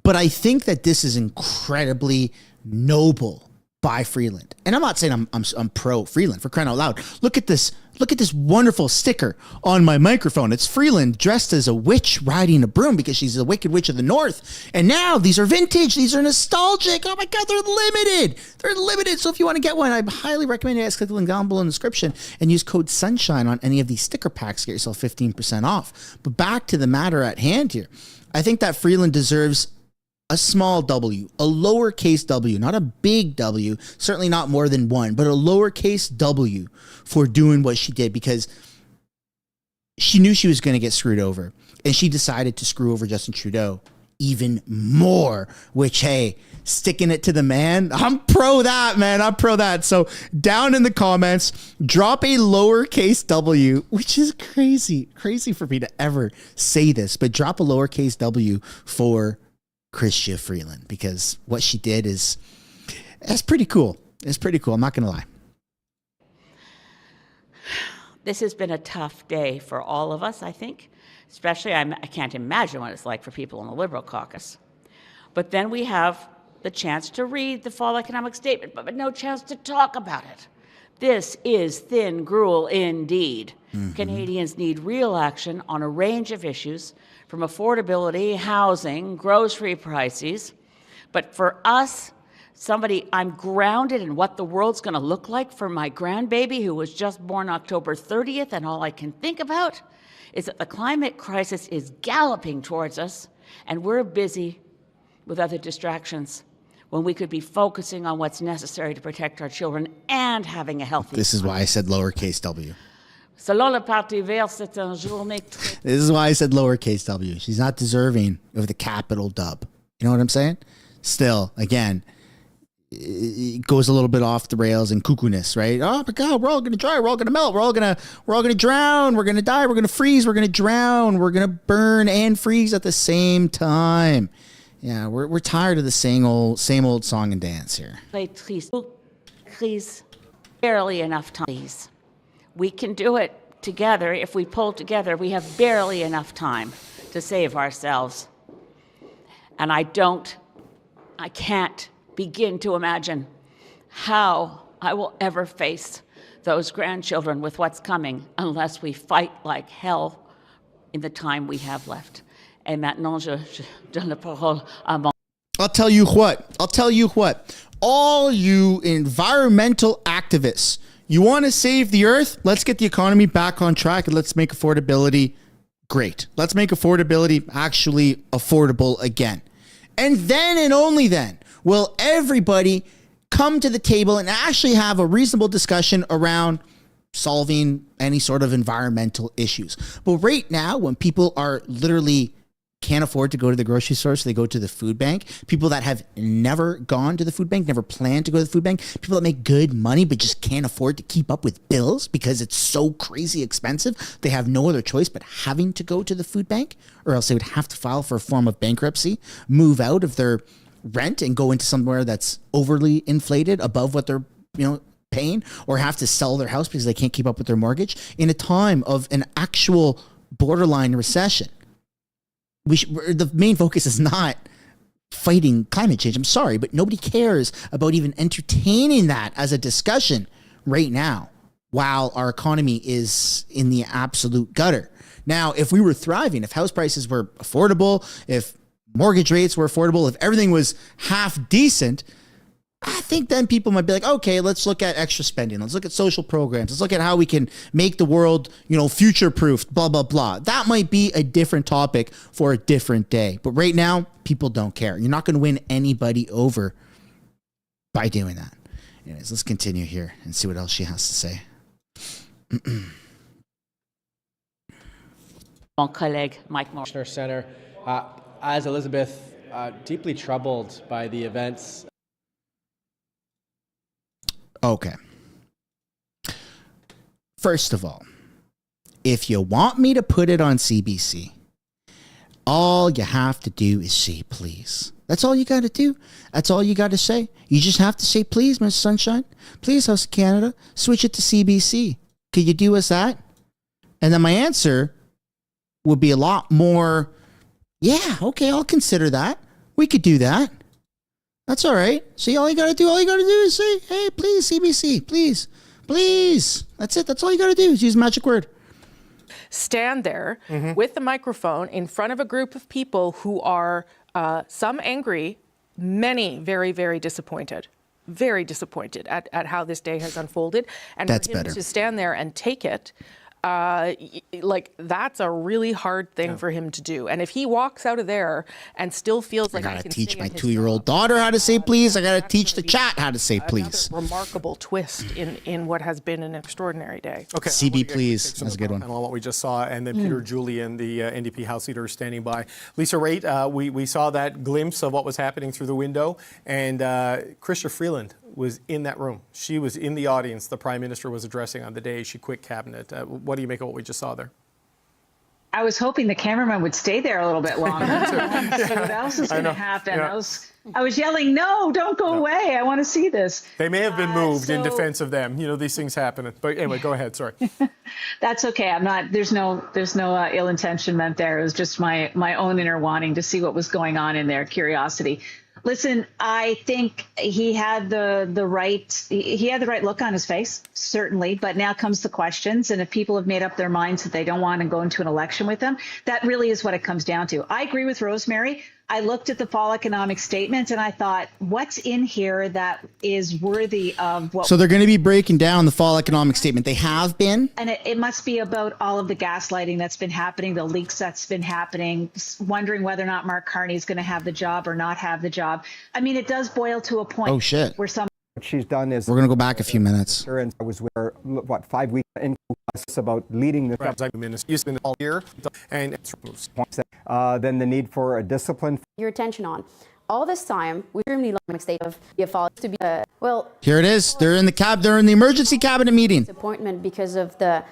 Speaker 1: But I think that this is incredibly noble by Freeland. And I'm not saying I'm pro Freeland, for crying out loud. Look at this wonderful sticker on my microphone. It's Freeland dressed as a witch riding a broom because she's the Wicked Witch of the North. And now these are vintage. These are nostalgic. Oh my God, they're limited. They're limited. So if you want to get one, I highly recommend you guys click the link down below in the description and use code SUNSHINE on any of these sticker packs. Get yourself 15% off. But back to the matter at hand here. I think that Freeland deserves a small W, a lowercase w, not a big W, certainly not more than one, but a lowercase w for doing what she did, because she knew she was going to get screwed over, and she decided to screw over Justin Trudeau even more, which, hey, sticking it to the man, I'm pro that, man. I'm pro that. So down in the comments, drop a lowercase w, which is crazy for me to ever say this, but drop a lowercase w for Chrystia Freeland, because what she did that's pretty cool. It's pretty cool. I'm not going to lie.
Speaker 4: This has been a tough day for all of us, I think. Especially, I can't imagine what it's like for people in the Liberal caucus. But then we have the chance to read the fall economic statement, but no chance to talk about it. This is thin gruel indeed. Canadians need real action on a range of issues, from affordability, housing, grocery prices. But for us, I'm grounded in what the world's going to look like for my grandbaby who was just born October 30th, and all I can think about is that the climate crisis is galloping towards us, and we're busy with other distractions when we could be focusing on what's necessary to protect our children and having a healthy.
Speaker 1: This is why I said lowercase w.
Speaker 4: Selon le Parti Vert, c'est une journée.
Speaker 1: This is why I said lowercase w. She's not deserving of the capital dub. You know what I'm saying? Still, again, it goes a little bit off the rails and cuckoo-ness, right? Oh my God, we're all going to dry. We're all going to melt. We're all going to drown. We're going to die. We're going to freeze. We're going to drown. We're going to burn and freeze at the same time. Yeah, we're tired of the same old song and dance here.
Speaker 4: Barely enough time. We can do it together. If we pull together, we have barely enough time to save ourselves. And I can't begin to imagine how I will ever face those grandchildren with what's coming unless we fight like hell in the time we have left. Et maintenant, je donne la parole à mon...
Speaker 1: I'll tell you what. All you environmental activists, you want to save the earth? Let's get the economy back on track and let's make affordability great. Let's make affordability actually affordable again. And then and only then will everybody come to the table and actually have a reasonable discussion around solving any sort of environmental issues. But right now, when people are literally can't afford to go to the grocery store, so they go to the food bank. People that have never gone to the food bank, never planned to go to the food bank. People that make good money but just can't afford to keep up with bills because it's so crazy expensive. They have no other choice but having to go to the food bank, or else they would have to file for a form of bankruptcy, move out of their rent and go into somewhere that's overly inflated above what they're, paying, or have to sell their house because they can't keep up with their mortgage in a time of an actual borderline recession. The main focus is not fighting climate change. I'm sorry, but nobody cares about even entertaining that as a discussion right now while our economy is in the absolute gutter. Now, if we were thriving, if house prices were affordable, if mortgage rates were affordable, if everything was half decent, I think then people might be like, okay, let's look at extra spending. Let's look at social programs. Let's look at how we can make the world, future-proofed, blah, blah, blah. That might be a different topic for a different day. But right now, people don't care. You're not going to win anybody over by doing that. Anyways, let's continue here and see what else she has to say.
Speaker 4: Mon collègue, Mike Morris.
Speaker 6: Center, as Elizabeth, deeply troubled by the events.
Speaker 1: Okay. First of all, if you want me to put it on CBC, all you have to do is say please. That's all you got to do. That's all you got to say. You just have to say please, Mr. Sunshine. Please, House of Canada, switch it to CBC. Could you do us that? And then my answer would be a lot more, yeah, okay, I'll consider that. We could do that. That's all right. See, all you got to do is say, hey, please, CBC, please, please. That's it. That's all you got to do is use the magic word.
Speaker 25: Stand there with the microphone in front of a group of people who are some angry, many very, very disappointed at how this day has unfolded. And
Speaker 1: that's
Speaker 25: for him
Speaker 1: better.
Speaker 25: To stand there and take it, that's a really hard thing for him to do. And if he walks out of there and still feels like
Speaker 1: I gotta teach my 2-year-old daughter how to say please. I gotta teach the chat how to say please.
Speaker 25: Remarkable twist in what has been an extraordinary day.
Speaker 2: Okay.
Speaker 1: CB, please. That's a good one.
Speaker 2: And on what we just saw, and then Peter Julian, the NDP House Leader, standing by. Lisa Raitt, we saw that glimpse of what was happening through the window, and Chrystia Freeland was in that room. She was in the audience. The Prime Minister was addressing on the day she quit cabinet. What do you make of what we just saw there?
Speaker 10: I was hoping the cameraman would stay there a little bit longer. So what else is going to happen?
Speaker 2: Yeah.
Speaker 10: I was yelling, no, don't go away. I want to see this.
Speaker 2: They may have been moved in defense of them. These things happen. But anyway, go ahead. Sorry.
Speaker 10: That's okay. I'm not. There's no ill intention meant there. It was just my own inner wanting to see what was going on in there. Curiosity. Listen, I think he had the right look on his face, certainly. But now comes the questions. And if people have made up their minds that they don't want to go into an election with him, that really is what it comes down to. I agree with Rosemary. I looked at the fall economic statement and I thought, what's in here that is worthy of what?
Speaker 1: So they're going to be breaking down the fall economic statement. They have been.
Speaker 10: And it must be about all of the gaslighting that's been happening, the leaks that's been happening, wondering whether or not Mark Carney is going to have the job or not have the job. I mean, it does boil to a point.
Speaker 1: Oh, shit.
Speaker 10: Where some.
Speaker 13: What she's done is
Speaker 1: we're going to go back a few minutes.
Speaker 13: And I was with her, 5 weeks in about leading the
Speaker 2: all year, and
Speaker 13: then the need for a discipline.
Speaker 20: Your attention on all this time. We extremely long state of the fall to be
Speaker 1: Here it is. They're in the emergency cabinet meeting.
Speaker 20: Disappointment because of the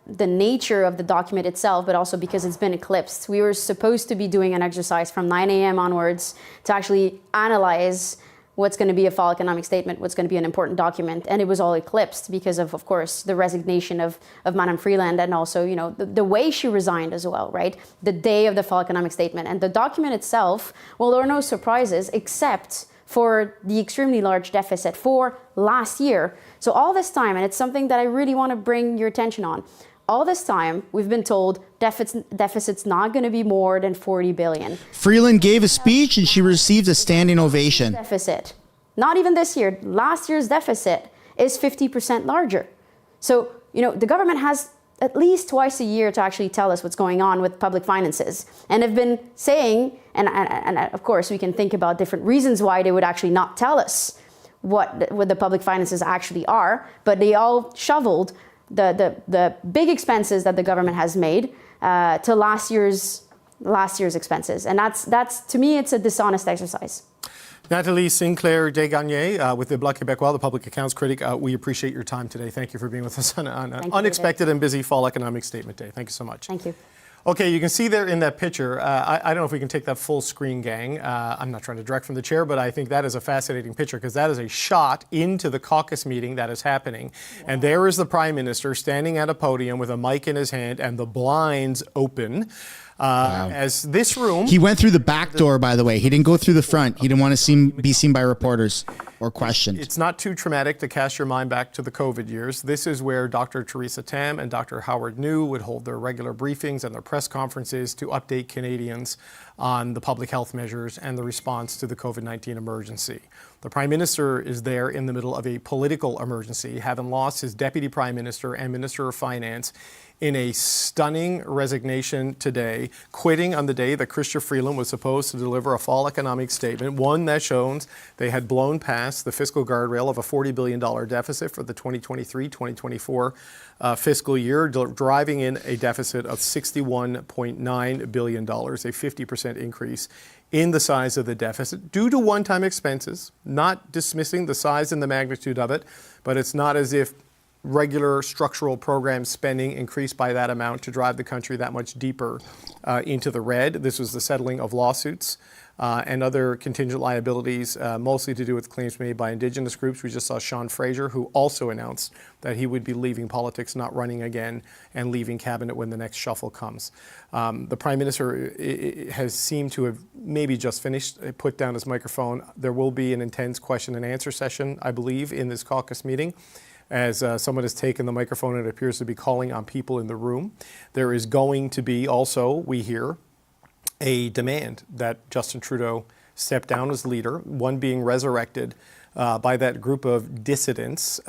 Speaker 20: nature of the document itself, but also because it's been eclipsed. We were supposed to be doing an exercise from 9 a.m. onwards to actually analyze what's going to be a fall economic statement, what's going to be an important document. And it was all eclipsed because of course, the resignation of Madame Freeland and also, the way she resigned as well, right? The day of the fall economic statement. And the document itself, well, there are no surprises except for the extremely large deficit for last year. So all this time, and it's something that I really want to bring your attention on, all this time, we've been told deficit's not going to be more than 40 billion.
Speaker 1: Freeland gave a speech and she received a standing ovation.
Speaker 20: Deficit, not even this year. Last year's deficit is 50% larger. So, the government has at least twice a year to actually tell us what's going on with public finances. And have been saying, and of course we can think about different reasons why they would actually not tell us what the public finances actually are, but they all shoveled the big expenses that the government has made to last year's expenses, and that's to me it's a dishonest exercise.
Speaker 2: Nathalie Sinclair Desgagnés with the Bloc Québécois, the public accounts critic. We appreciate your time today. Thank you for being with us on an unexpected and busy fall economic statement day. Thank you so much.
Speaker 20: Thank you.
Speaker 2: Okay, you can see there in that picture, I don't know if we can take that full screen, gang. I'm not trying to direct from the chair, but I think that is a fascinating picture because that is a shot into the caucus meeting that is happening. Wow. And there is the Prime Minister standing at a podium with a mic in his hand and the blinds open. Wow. As this room...
Speaker 1: He went through the back door, by the way. He didn't go through the front. He didn't want to be seen by reporters or questioned.
Speaker 2: It's not too traumatic to cast your mind back to the COVID years. This is where Dr. Theresa Tam and Dr. Howard New would hold their regular briefings and their press conferences to update Canadians on the public health measures and the response to the COVID-19 emergency. The Prime Minister is there in the middle of a political emergency, having lost his Deputy Prime Minister and Minister of Finance in a stunning resignation today, quitting on the day that Chrystia Freeland was supposed to deliver a fall economic statement, one that shows they had blown past the fiscal guardrail of a $40 billion deficit for the 2023-2024 fiscal year, driving in a deficit of $61.9 billion, a 50% increase in the size of the deficit due to one-time expenses, not dismissing the size and the magnitude of it, but it's not as if regular structural program spending increased by that amount to drive the country that much deeper into the red. This was the settling of lawsuits and other contingent liabilities, mostly to do with claims made by Indigenous groups. We just saw Sean Fraser, who also announced that he would be leaving politics, not running again, and leaving cabinet when the next shuffle comes. The Prime Minister has seemed to have maybe just finished, put down his microphone. There will be an intense question and answer session, I believe, in this caucus meeting, as someone has taken the microphone and appears to be calling on people in the room. There is going to be also, we hear, a demand that Justin Trudeau step down as leader, one being resurrected by that group of dissidents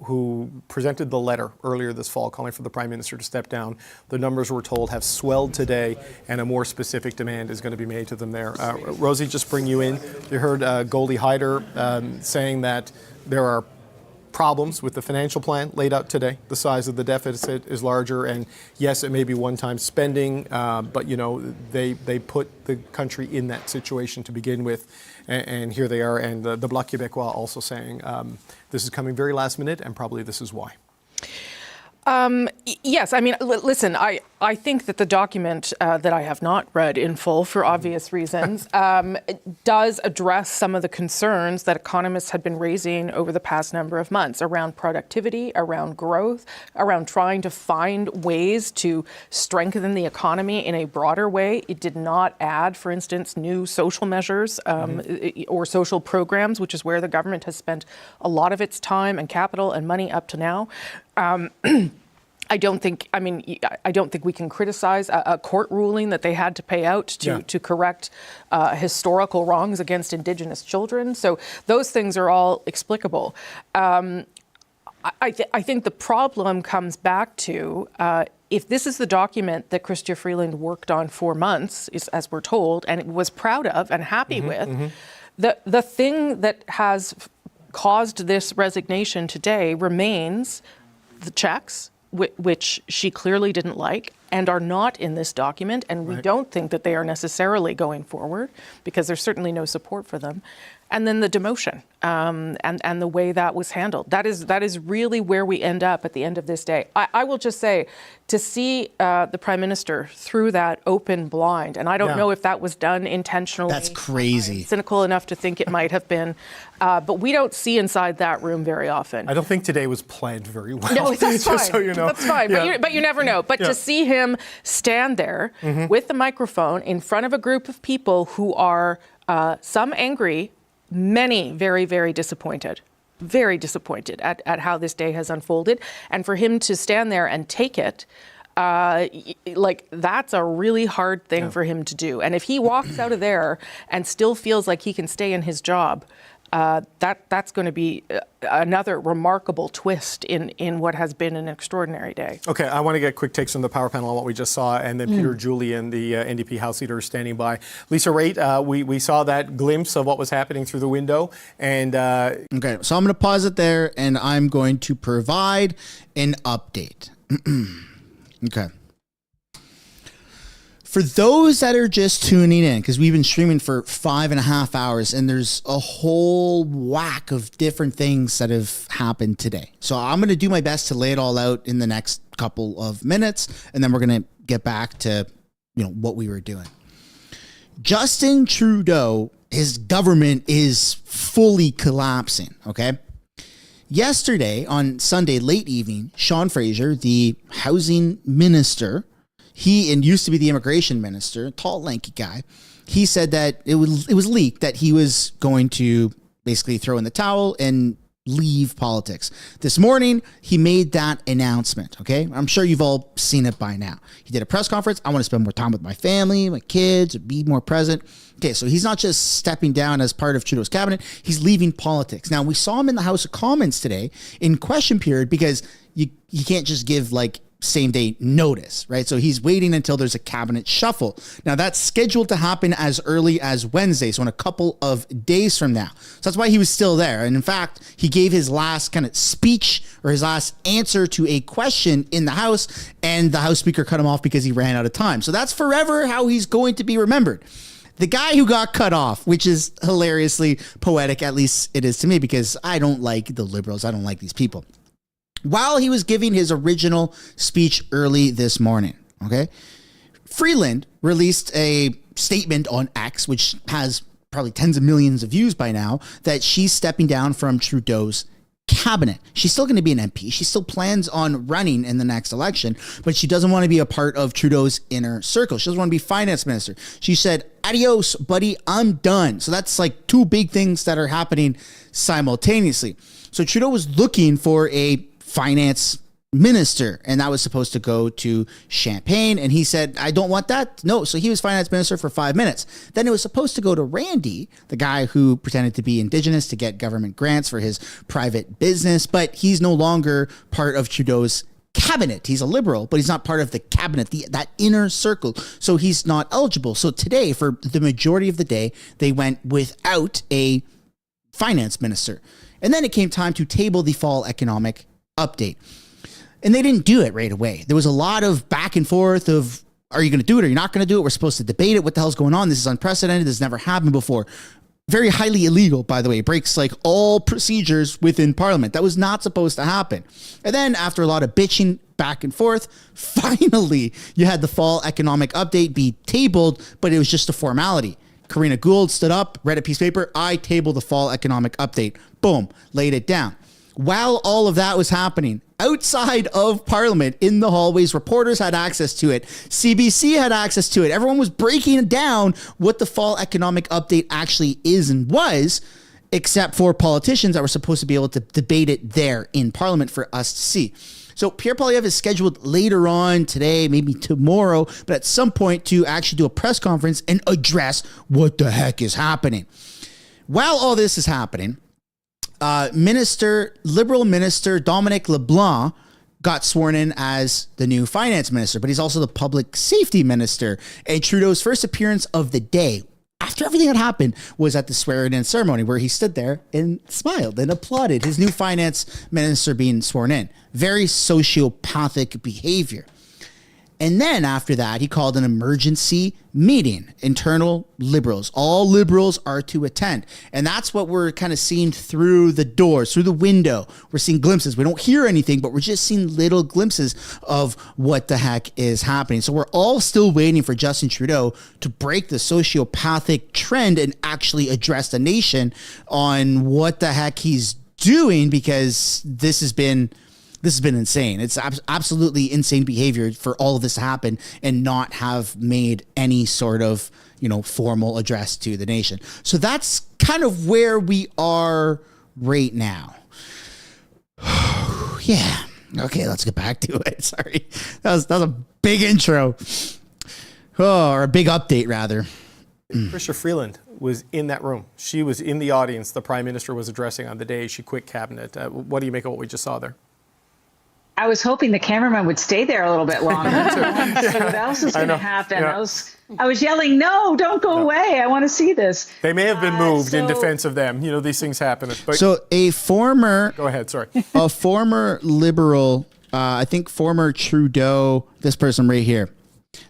Speaker 2: who presented the letter earlier this fall calling for the Prime Minister to step down. The numbers, we're told, have swelled today, and a more specific demand is going to be made to them there. Rosie, just bring you in. You heard Goldie Hyder saying that there are problems with the financial plan laid out today. The size of the deficit is larger, and yes, it may be one-time spending, but you know they put the country in that situation to begin with, and here they are. And the Bloc Québécois also saying this is coming very last minute, and probably this is why.
Speaker 25: Yes, I mean, listen, I think that the document that I have not read in full for obvious reasons does address some of the concerns that economists had been raising over the past number of months around productivity, around growth, around trying to find ways to strengthen the economy in a broader way. It did not add, for instance, new social measures or social programs, which is where the government has spent a lot of its time and capital and money up to now. I don't think we can criticize a court ruling that they had to pay out to correct historical wrongs against Indigenous children. So those things are all explicable. I think the problem comes back to if this is the document that Chrystia Freeland worked on for months, as we're told, and was proud of and happy with, the thing that has caused this resignation today remains the checks, which she clearly didn't like and are not in this document, and we don't think that they are necessarily going forward because there's certainly no support for them. And then the demotion and the way that was handled. That is really where we end up at the end of this day. I will just say, to see the Prime Minister through that open blind, and I don't know if that was done intentionally.
Speaker 1: That's crazy.
Speaker 25: I'm cynical enough to think it might have been, but we don't see inside that room very often.
Speaker 2: I don't think today was planned very well.
Speaker 25: No, that's fine.
Speaker 2: Just so you know.
Speaker 25: That's fine, but you never know. But to see him stand there with the microphone in front of a group of people who are some angry, many very, very disappointed at how this day has unfolded. And for him to stand there and take it, that's a really hard thing for him to do. And if he walks out of there and still feels like he can stay in his job, that's going to be another remarkable twist in what has been an extraordinary day.
Speaker 2: Okay, I want to get quick takes from the power panel on what we just saw, and then Peter Julian, the NDP House Leader, is standing by. Lisa Raitt, we saw that glimpse of what was happening through the window, and
Speaker 1: okay, so I'm going to pause it there, and I'm going to provide an update. Okay. For those that are just tuning in, because we've been streaming for 5.5 hours and there's a whole whack of different things that have happened today. So I'm going to do my best to lay it all out in the next couple of minutes, and then we're going to get back to, what we were doing. Justin Trudeau, his government is fully collapsing, okay? Yesterday, on Sunday late evening, Sean Fraser, the housing minister, he used to be the immigration minister, tall, lanky guy. He said that it was leaked that he was going to basically throw in the towel and leave politics. This morning, he made that announcement, okay? I'm sure you've all seen it by now. He did a press conference. I want to spend more time with my family, my kids, be more present. Okay, so he's not just stepping down as part of Trudeau's cabinet, he's leaving politics. Now, we saw him in the House of Commons today in question period because you can't just give like same day notice, right? So he's waiting until there's a cabinet shuffle. Now that's scheduled to happen as early as Wednesday, so in a couple of days from now. So that's why he was still there. And in fact, he gave his last kind of speech or his last answer to a question in the House, and the House Speaker cut him off because he ran out of time. So that's forever how he's going to be remembered. The guy who got cut off, which is hilariously poetic, at least it is to me, because I don't like the Liberals. I don't like these people. While he was giving his original speech early this morning, okay, Freeland released a statement on X, which has probably tens of millions of views by now, that she's stepping down from Trudeau's cabinet. She's still going to be an MP. She still plans on running in the next election, but she doesn't want to be a part of Trudeau's inner circle. She doesn't want to be finance minister. She said, adios, buddy, I'm done. So that's like two big things that are happening simultaneously. So Trudeau was looking for a finance minister, and that was supposed to go to Champagne, and he said, I don't want that. No, so he was finance minister for 5 minutes. Then it was supposed to go to Randy, the guy who pretended to be Indigenous to get government grants for his private business, but he's no longer part of Trudeau's cabinet. He's a Liberal, but he's not part of the cabinet, that inner circle, so he's not eligible. So today, for the majority of the day, they went without a finance minister. And then it came time to table the fall economic update. And they didn't do it right away. There was a lot of back and forth of, are you going to do it? Or are you not going to do it? We're supposed to debate it. What the hell's going on? This is unprecedented. This has never happened before. Very highly illegal, by the way. It breaks like all procedures within Parliament. That was not supposed to happen. And then after a lot of bitching back and forth, finally you had the fall economic update be tabled, but it was just a formality. Karina Gould stood up, read a piece of paper. I tabled the fall economic update. Boom, laid it down. While all of that was happening, outside of Parliament, in the hallways, reporters had access to it. CBC had access to it. Everyone was breaking down what the fall economic update actually is and was, except for politicians that were supposed to be able to debate it there in Parliament for us to see. So Pierre Poilievre is scheduled later on today, maybe tomorrow, but at some point to actually do a press conference and address what the heck is happening. While all this is happening, Liberal Minister Dominic LeBlanc got sworn in as the new finance minister, but he's also the public safety minister. And Trudeau's first appearance of the day, after everything that happened, was at the swearing-in ceremony where he stood there and smiled and applauded his new finance minister being sworn in. Very sociopathic behavior. And then after that, he called an emergency meeting, internal Liberals. All Liberals are to attend. And that's what we're kind of seeing through the doors, through the window. We're seeing glimpses. We don't hear anything, but we're just seeing little glimpses of what the heck is happening. So we're all still waiting for Justin Trudeau to break the sociopathic trend and actually address the nation on what the heck he's doing, because this has been insane. It's absolutely insane behavior for all of this to happen and not have made any sort of, formal address to the nation. So that's kind of where we are right now. Yeah. Okay, let's get back to it. Sorry. That was a big intro. Or a big update, rather.
Speaker 2: Chrystia Freeland was in that room. She was in the audience the Prime Minister was addressing on the day she quit cabinet. What do you make of what we just saw there?
Speaker 10: I was hoping the cameraman would stay there a little bit longer. So what else is going to happen? Yeah. I was yelling, no, don't go away. I want to see this.
Speaker 2: They may have been moved in defense of them. These things happen. But
Speaker 1: so a former...
Speaker 2: Go ahead, sorry.
Speaker 1: A former Liberal, I think former Trudeau, this person right here.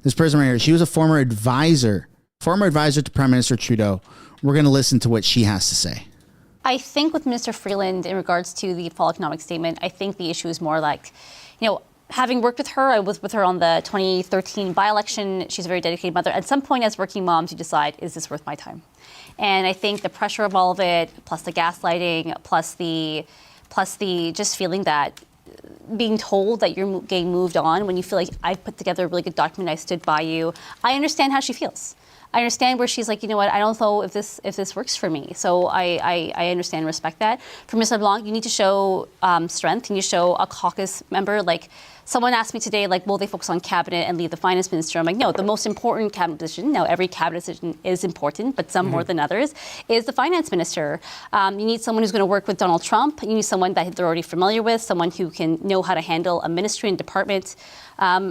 Speaker 1: She was a former advisor to Prime Minister Trudeau. We're going to listen to what she has to say.
Speaker 5: I think with Minister Freeland, in regards to the fall economic statement, I think the issue is more like, having worked with her, I was with her on the 2013 by-election. She's a very dedicated mother. At some point as working moms, you decide, is this worth my time? And I think the pressure of all of it, plus the gaslighting, plus the just feeling that being told that you're getting moved on when you feel like I put together a really good document, I stood by you. I understand how she feels. I understand where she's like, you know what, I don't know if this works for me. So I understand and respect that. For Ms. LeBlanc, you need to show strength. You need to show a caucus member. Like, someone asked me today, like, will they focus on cabinet and leave the finance minister? I'm like, no, the most important cabinet decision, now every cabinet decision is important, but some more than others, is the finance minister. You need someone who's going to work with Donald Trump. You need someone that they're already familiar with, someone who can know how to handle a ministry and department.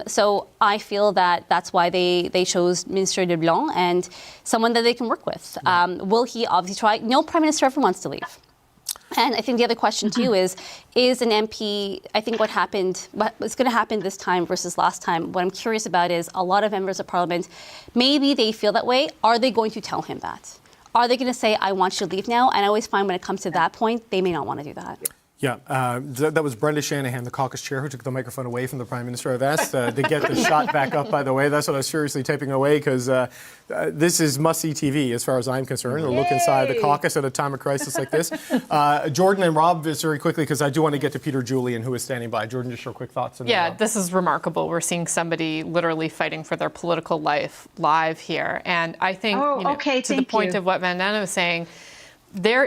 Speaker 5: So I feel that that's why they chose Minister LeBlanc and someone that they can work with. Will he obviously try? No prime minister ever wants to leave. And I think the other question too is an MP, I think what's going to happen this time versus last time, what I'm curious about is a lot of members of parliament, maybe they feel that way. Are they going to tell him that? Are they going to say, I want you to leave now? And I always find when it comes to that point, they may not want to do that.
Speaker 2: Yeah, that was Brenda Shanahan, the caucus chair, who took the microphone away from the Prime Minister. I've asked to get the shot back up, by the way. That's what I was seriously taping away, because this is must-see TV as far as I'm concerned. A look inside the caucus at a time of crisis like this. Jordan and Rob, just very quickly, because I do want to get to Peter Julian, who is standing by. Jordan, just your quick thoughts.
Speaker 7: Yeah, this is remarkable. We're seeing somebody literally fighting for their political life live here. And I think, to the point of what Vandana was saying, there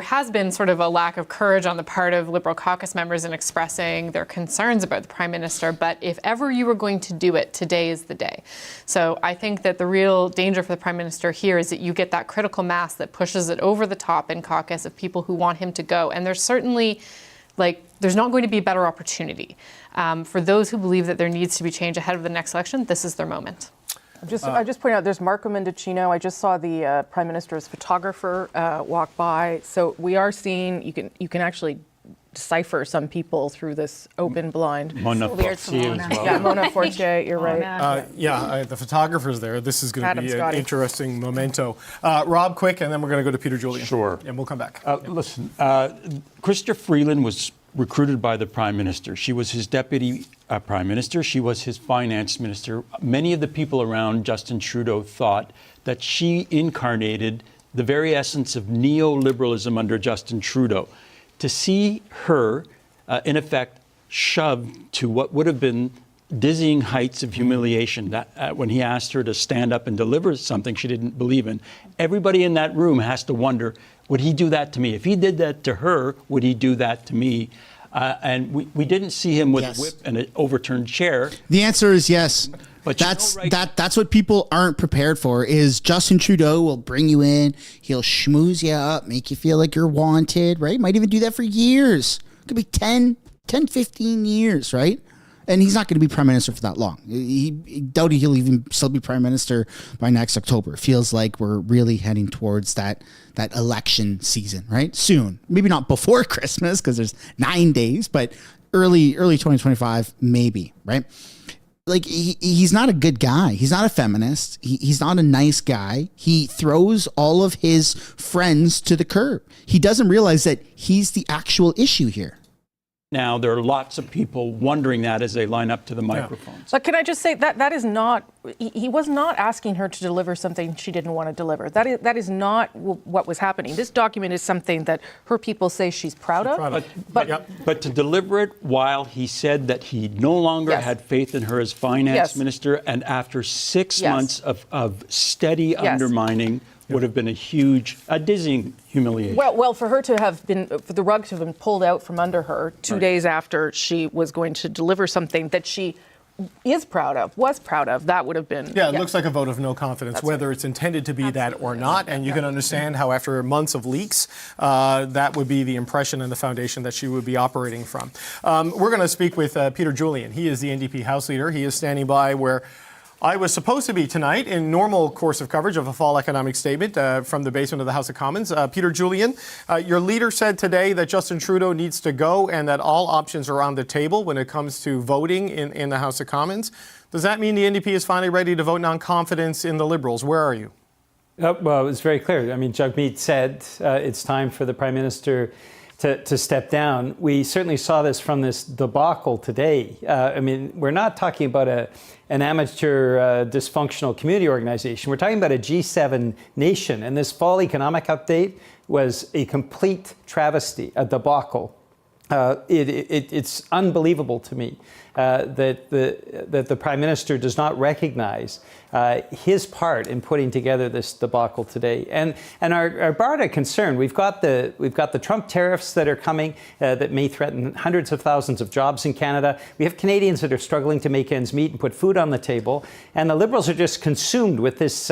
Speaker 7: has been sort of a lack of courage on the part of Liberal caucus members in expressing their concerns about the Prime Minister, but if ever you were going to do it, today is the day. So I think that the real danger for the Prime Minister here is that you get that critical mass that pushes it over the top in caucus of people who want him to go. And there's certainly, there's not going to be a better opportunity. For those who believe that there needs to be change ahead of the next election, this is their moment.
Speaker 25: I just point out, there's Marco Mendicino. I just saw the Prime Minister's photographer walk by. So we are seeing, you can actually decipher some people through this open blind.
Speaker 9: Mona Fortier as well.
Speaker 25: Yeah, Mona Fortier, you're right.
Speaker 2: The photographer's there. This is going to be an interesting memento. Rob, quick, and then we're going to go to Peter Julian.
Speaker 9: Sure.
Speaker 2: And we'll come back.
Speaker 9: Listen, Chrystia Freeland was recruited by the Prime Minister. She was his deputy Prime Minister. She was his finance minister. Many of the people around Justin Trudeau thought that she incarnated the very essence of neoliberalism under Justin Trudeau. To see her, in effect, shoved to what would have been dizzying heights of humiliation, that when he asked her to stand up and deliver something she didn't believe in, everybody in that room has to wonder, would he do that to me? If he did that to her, would he do that to me? And we didn't see him with a whip and an overturned chair.
Speaker 1: The answer is yes. But that's what people aren't prepared for, is Justin Trudeau will bring you in, he'll schmooze you up, make you feel like you're wanted, right? Might even do that for years. Could be 10, 15 years, right? And he's not going to be prime minister for that long. He doubt he'll even still be prime minister by next October. It feels like we're really heading towards that election season, right? Soon. Maybe not before Christmas, because there's 9 days, but early 2025, maybe, right? Like, he's not a good guy. He's not a feminist. He's not a nice guy. He throws all of his friends to the curb. He doesn't realize that he's the actual issue here.
Speaker 9: Now, there are lots of people wondering that as they line up to the microphones.
Speaker 25: But can I just say that is not, he was not asking her to deliver something she didn't want to deliver. That is not what was happening. This document is something that her people say she's proud of.
Speaker 9: But to deliver it while he said that he no longer had faith in her as finance minister, and after 6 months of steady undermining, would have been a dizzying humiliation.
Speaker 25: Well, for her to have been, for the rug to have been pulled out from under her 2 days after she was going to deliver something that she was proud of, that would have been.
Speaker 2: Yeah, it looks like a vote of no confidence, whether it's intended to be that or not. And you can understand how after months of leaks, that would be the impression and the foundation that she would be operating from. We're going to speak with Peter Julian. He is the NDP House Leader. He is standing by where I was supposed to be tonight in normal course of coverage of a fall economic statement from the basement of the House of Commons. Peter Julian, your leader said today that Justin Trudeau needs to go and that all options are on the table when it comes to voting in the House of Commons. Does that mean the NDP is finally ready to vote non-confidence in the Liberals? Where are you?
Speaker 14: Well, it's very clear. I mean, Jagmeet said it's time for the Prime Minister to step down. We certainly saw this from this debacle today. I mean, we're not talking about an amateur dysfunctional community organization. We're talking about a G7 nation. And this fall economic update was a complete travesty, a debacle. It's unbelievable to me. that the Prime Minister does not recognize his part in putting together this debacle today. And our broader concern, we've got the Trump tariffs that are coming that may threaten hundreds of thousands of jobs in Canada. We have Canadians that are struggling to make ends meet and put food on the table. And the Liberals are just consumed with this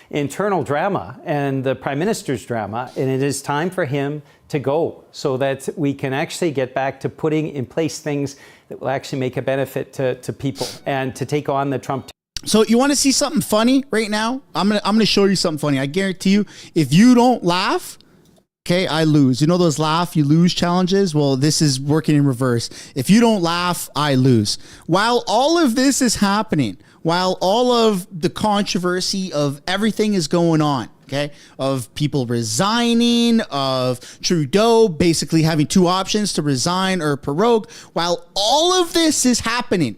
Speaker 14: internal drama and the Prime Minister's drama. And it is time for him to go so that we can actually get back to putting in place things that will actually make a benefit to people and to take on the Trump.
Speaker 1: So you want to see something funny right now? I'm gonna show you something funny. I guarantee you, if you don't laugh, okay, I lose. You know those laugh, you lose challenges? Well, this is working in reverse. If you don't laugh, I lose. While all of this is happening, while all of the controversy of everything is going on, okay, of people resigning, of Trudeau basically having two options to resign or prorogue, while all of this is happening,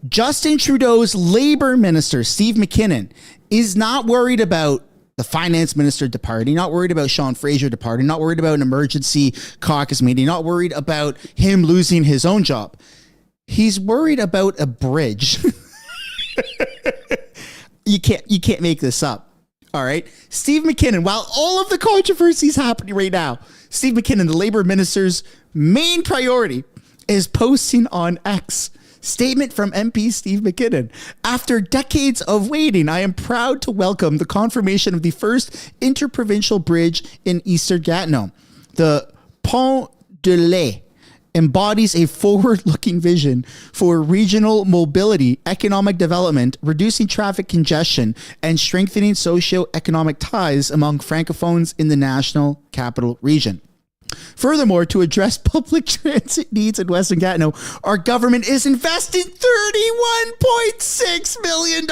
Speaker 1: Justin Trudeau's Labour Minister, Steve McKinnon, is not worried about the finance minister departing, not worried about Sean Fraser departing, not worried about an emergency caucus meeting, not worried about him losing his own job. He's worried about a bridge. You can't make this up. All right. Steve McKinnon, while all of the controversy is happening right now, Steve McKinnon, the Labour minister's main priority, is posting on X. Statement from MP Steve McKinnon. After decades of waiting, I am proud to welcome the confirmation of the first interprovincial bridge in Eastern Gatineau. The Pont de Lait embodies a forward-looking vision for regional mobility, economic development, reducing traffic congestion, and strengthening socio-economic ties among Francophones in the National Capital Region. Furthermore, to address public transit needs in Western Gatineau, our government is investing $31.6 million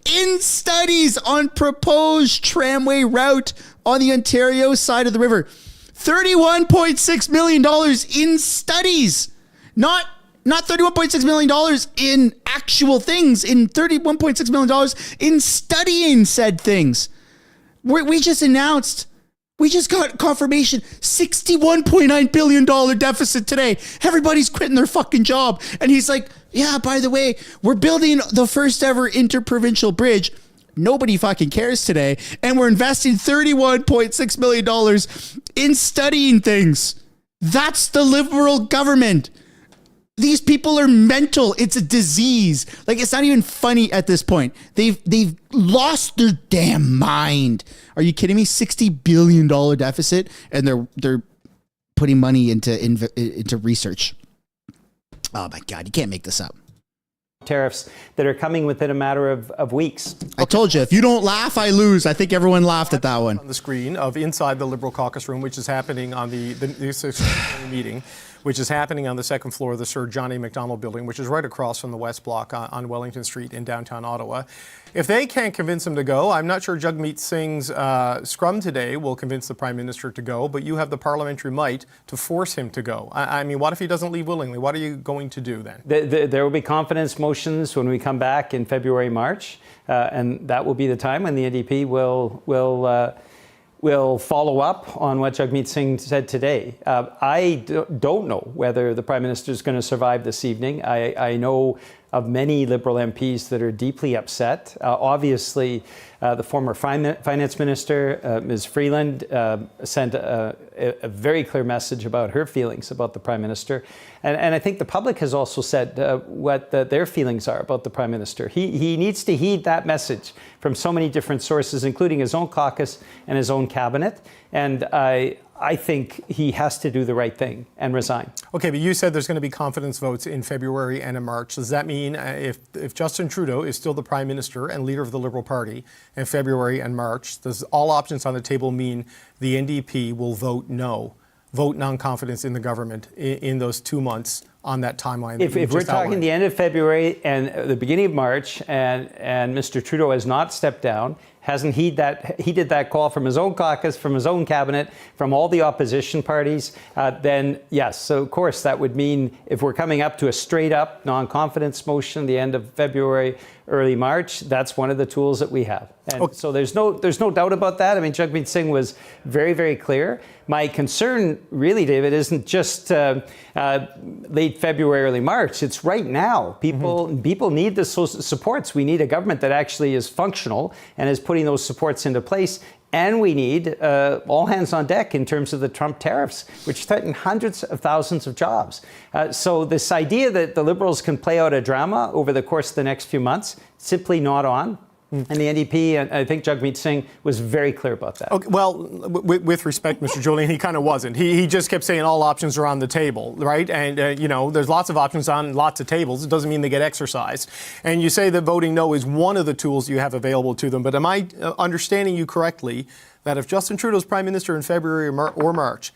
Speaker 1: in studies on proposed tramway route on the Ontario side of the river. $31.6 million in studies, not $31.6 million in actual things, in $31.6 million in studying said things. We just announced, we just got confirmation, $61.9 billion deficit today. Everybody's quitting their fucking job. And he's like, yeah, by the way, we're building the first ever interprovincial bridge. Nobody fucking cares today. And we're investing $31.6 million in studying things. That's the Liberal government. These people are mental. It's a disease. Like, it's not even funny at this point. They've lost their damn mind. Are you kidding me? $60 billion deficit, and they're putting money into research. Oh my God, you can't make this up.
Speaker 14: Tariffs that are coming within a matter of weeks.
Speaker 1: I told you, if you don't laugh, I lose. I think everyone laughed at that one.
Speaker 2: On the screen of inside the Liberal caucus room, which is happening on the meeting, which is happening on the second floor of the Sir John A. Macdonald building, which is right across from the West Block on Wellington Street in downtown Ottawa. If they can't convince him to go, I'm not sure Jagmeet Singh's scrum today will convince the Prime Minister to go, but you have the parliamentary might to force him to go. I mean, what if he doesn't leave willingly? What are you going to do then?
Speaker 14: There will be confidence motions when we come back in February, March, and that will be the time when the NDP will follow up on what Jagmeet Singh said today. I don't know whether the Prime Minister is going to survive this evening. I know of many Liberal MPs that are deeply upset. Obviously, the former Finance Minister, Ms. Freeland, sent a very clear message about her feelings about the Prime Minister. And I think the public has also said what their feelings are about the Prime Minister. He needs to heed that message from so many different sources, including his own caucus and his own cabinet. And I think he has to do the right thing and resign.
Speaker 2: Okay, but you said there's going to be confidence votes in February and in March. Does that mean if Justin Trudeau is still the Prime Minister and leader of the Liberal Party in February and March, does all options on the table mean the NDP will vote no, vote non-confidence in the government in those 2 months on that timeline?
Speaker 14: If we're talking the end of February and the beginning of March and Mr. Trudeau has not stepped down, hasn't heeded that call from his own caucus, from his own cabinet, from all the opposition parties, then yes. So of course that would mean if we're coming up to a straight up non-confidence motion the end of February, early March, that's one of the tools that we have. And so there's no doubt about that. I mean, Jagmeet Singh was very, very clear. My concern really, David, isn't just Labour late February, early March. It's right now. People need the supports. We need a government that actually is functional and is putting those supports into place. And we need all hands on deck in terms of the Trump tariffs, which threaten hundreds of thousands of jobs. So this idea that the Liberals can play out a drama over the course of the next few months, simply not on. And the NDP, and I think Jagmeet Singh was very clear about that.
Speaker 2: Okay, well, with respect, Mr. Julian, he kind of wasn't. He just kept saying all options are on the table, right? And, you know, there's lots of options on lots of tables. It doesn't mean they get exercised. And you say that voting no is one of the tools you have available to them. But am I understanding you correctly that if Justin Trudeau's Prime Minister in February or March,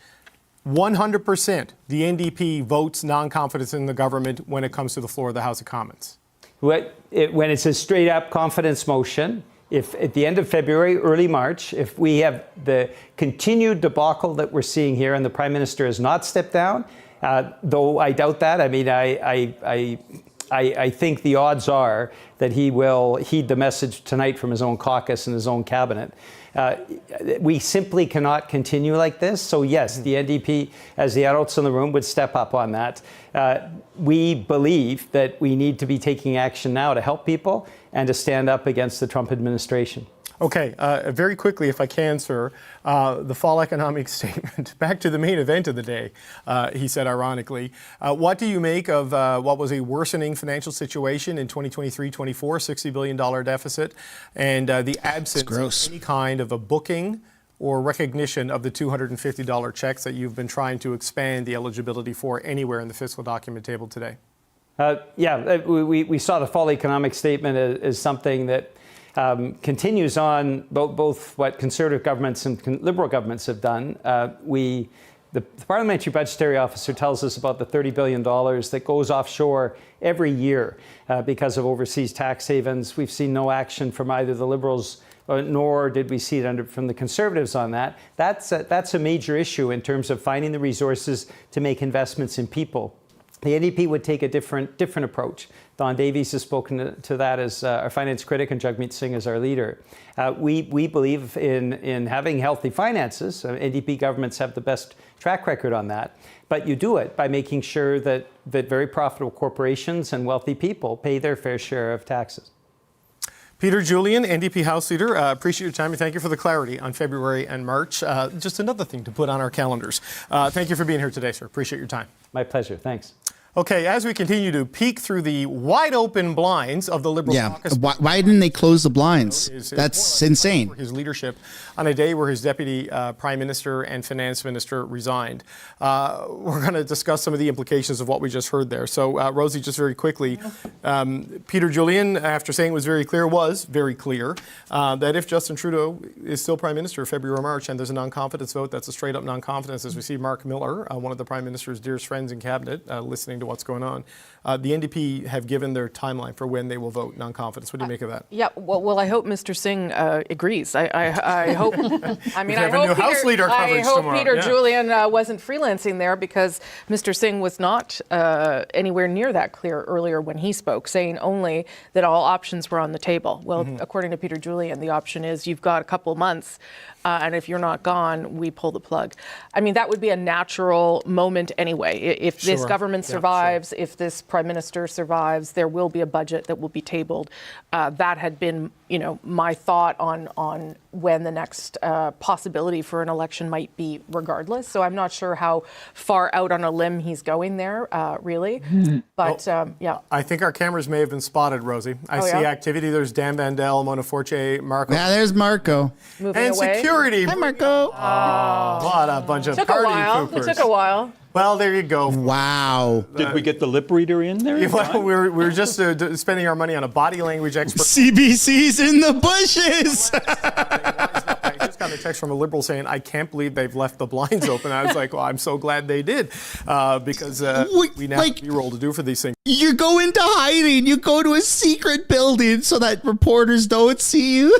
Speaker 2: 100% the NDP votes non-confidence in the government when it comes to the floor of the House of Commons?
Speaker 14: When it's a straight up confidence motion, if at the end of February, early March, if we have the continued debacle that we're seeing here and the Prime Minister has not stepped down, though I doubt that. I mean, I think the odds are that he will heed the message tonight from his own caucus and his own cabinet. We simply cannot continue like this. So yes, the NDP, as the adults in the room, would step up on that. We believe that we need to be taking action now to help people and to stand up against the Trump administration.
Speaker 2: Okay, very quickly, if I can, sir, the fall economic statement. Back to the main event of the day, he said ironically. What do you make of what was a worsening financial situation in 2023-24, $60 billion deficit, and the absence of any kind of a booking or recognition of the $250 checks that you've been trying to expand the eligibility for anywhere in the fiscal document table today?
Speaker 14: We saw the fall economic statement as something that continues on both what Conservative governments and Liberal governments have done. The Parliamentary Budgetary Officer tells us about the $30 billion that goes offshore every year because of overseas tax havens. We've seen no action from either the Liberals nor did we see it from the Conservatives on that. That's a major issue in terms of finding the resources to make investments in people. The NDP would take a different approach. Don Davies has spoken to that as our finance critic and Jagmeet Singh as our leader. We believe in having healthy finances. NDP governments have the best track record on that. But you do it by making sure that very profitable corporations and wealthy people pay their fair share of taxes.
Speaker 2: Peter Julian, NDP House Leader, appreciate your time and thank you for the clarity on February and March. Just another thing to put on our calendars. Thank you for being here today, sir. Appreciate your time.
Speaker 14: My pleasure. Thanks.
Speaker 2: Okay, as we continue to peek through the wide open blinds of the Liberal caucus.
Speaker 1: Why didn't they close the blinds? That's insane.
Speaker 2: His leadership on a day where his deputy prime minister and finance minister resigned. We're going to discuss some of the implications of what we just heard there. So, Rosie, just very quickly, Peter Julian, after saying it was very clear that if Justin Trudeau is still prime minister February or March and there's a non-confidence vote, that's a straight up non-confidence, as we see Mark Miller, one of the prime minister's dearest friends in cabinet, listening to what's going on. The NDP have given their timeline for when they will vote non-confidence. What do you make of that?
Speaker 25: Yeah, well, I hope Mr. Singh agrees. I hope. I mean, I hope Peter Julian wasn't freelancing there, because Mr. Singh was not anywhere near that clear earlier when he spoke, saying only that all options were on the table. Well, according to Peter Julian, the option is you've got a couple months, and if you're not gone, we pull the plug. I mean, that would be a natural moment anyway. If this government survives, if this prime minister survives, there will be a budget that will be tabled. That had been, my thought on when the next possibility for an election might be, regardless. So I'm not sure how far out on a limb he's going there, really. But yeah.
Speaker 2: I think our cameras may have been spotted, Rosie. I see activity. There's Dan Vandel, Mona Forte, Marco.
Speaker 1: Yeah, there's Marco.
Speaker 25: Moving
Speaker 2: and
Speaker 25: away.
Speaker 2: Security.
Speaker 1: Hi, Marco.
Speaker 2: What a bunch of party poopers.
Speaker 25: It took a while.
Speaker 2: Well, there you go.
Speaker 1: Wow.
Speaker 9: Did we get the lip reader in there?
Speaker 2: Well, we're just spending our money on a body language expert.
Speaker 1: CBC's in the bushes.
Speaker 2: I just got a text from a Liberal saying, I can't believe they've left the blinds open. I was like, well, I'm so glad they did, because we now have B-roll to do for these things.
Speaker 1: You go into hiding. You go to a secret building so that reporters don't see you.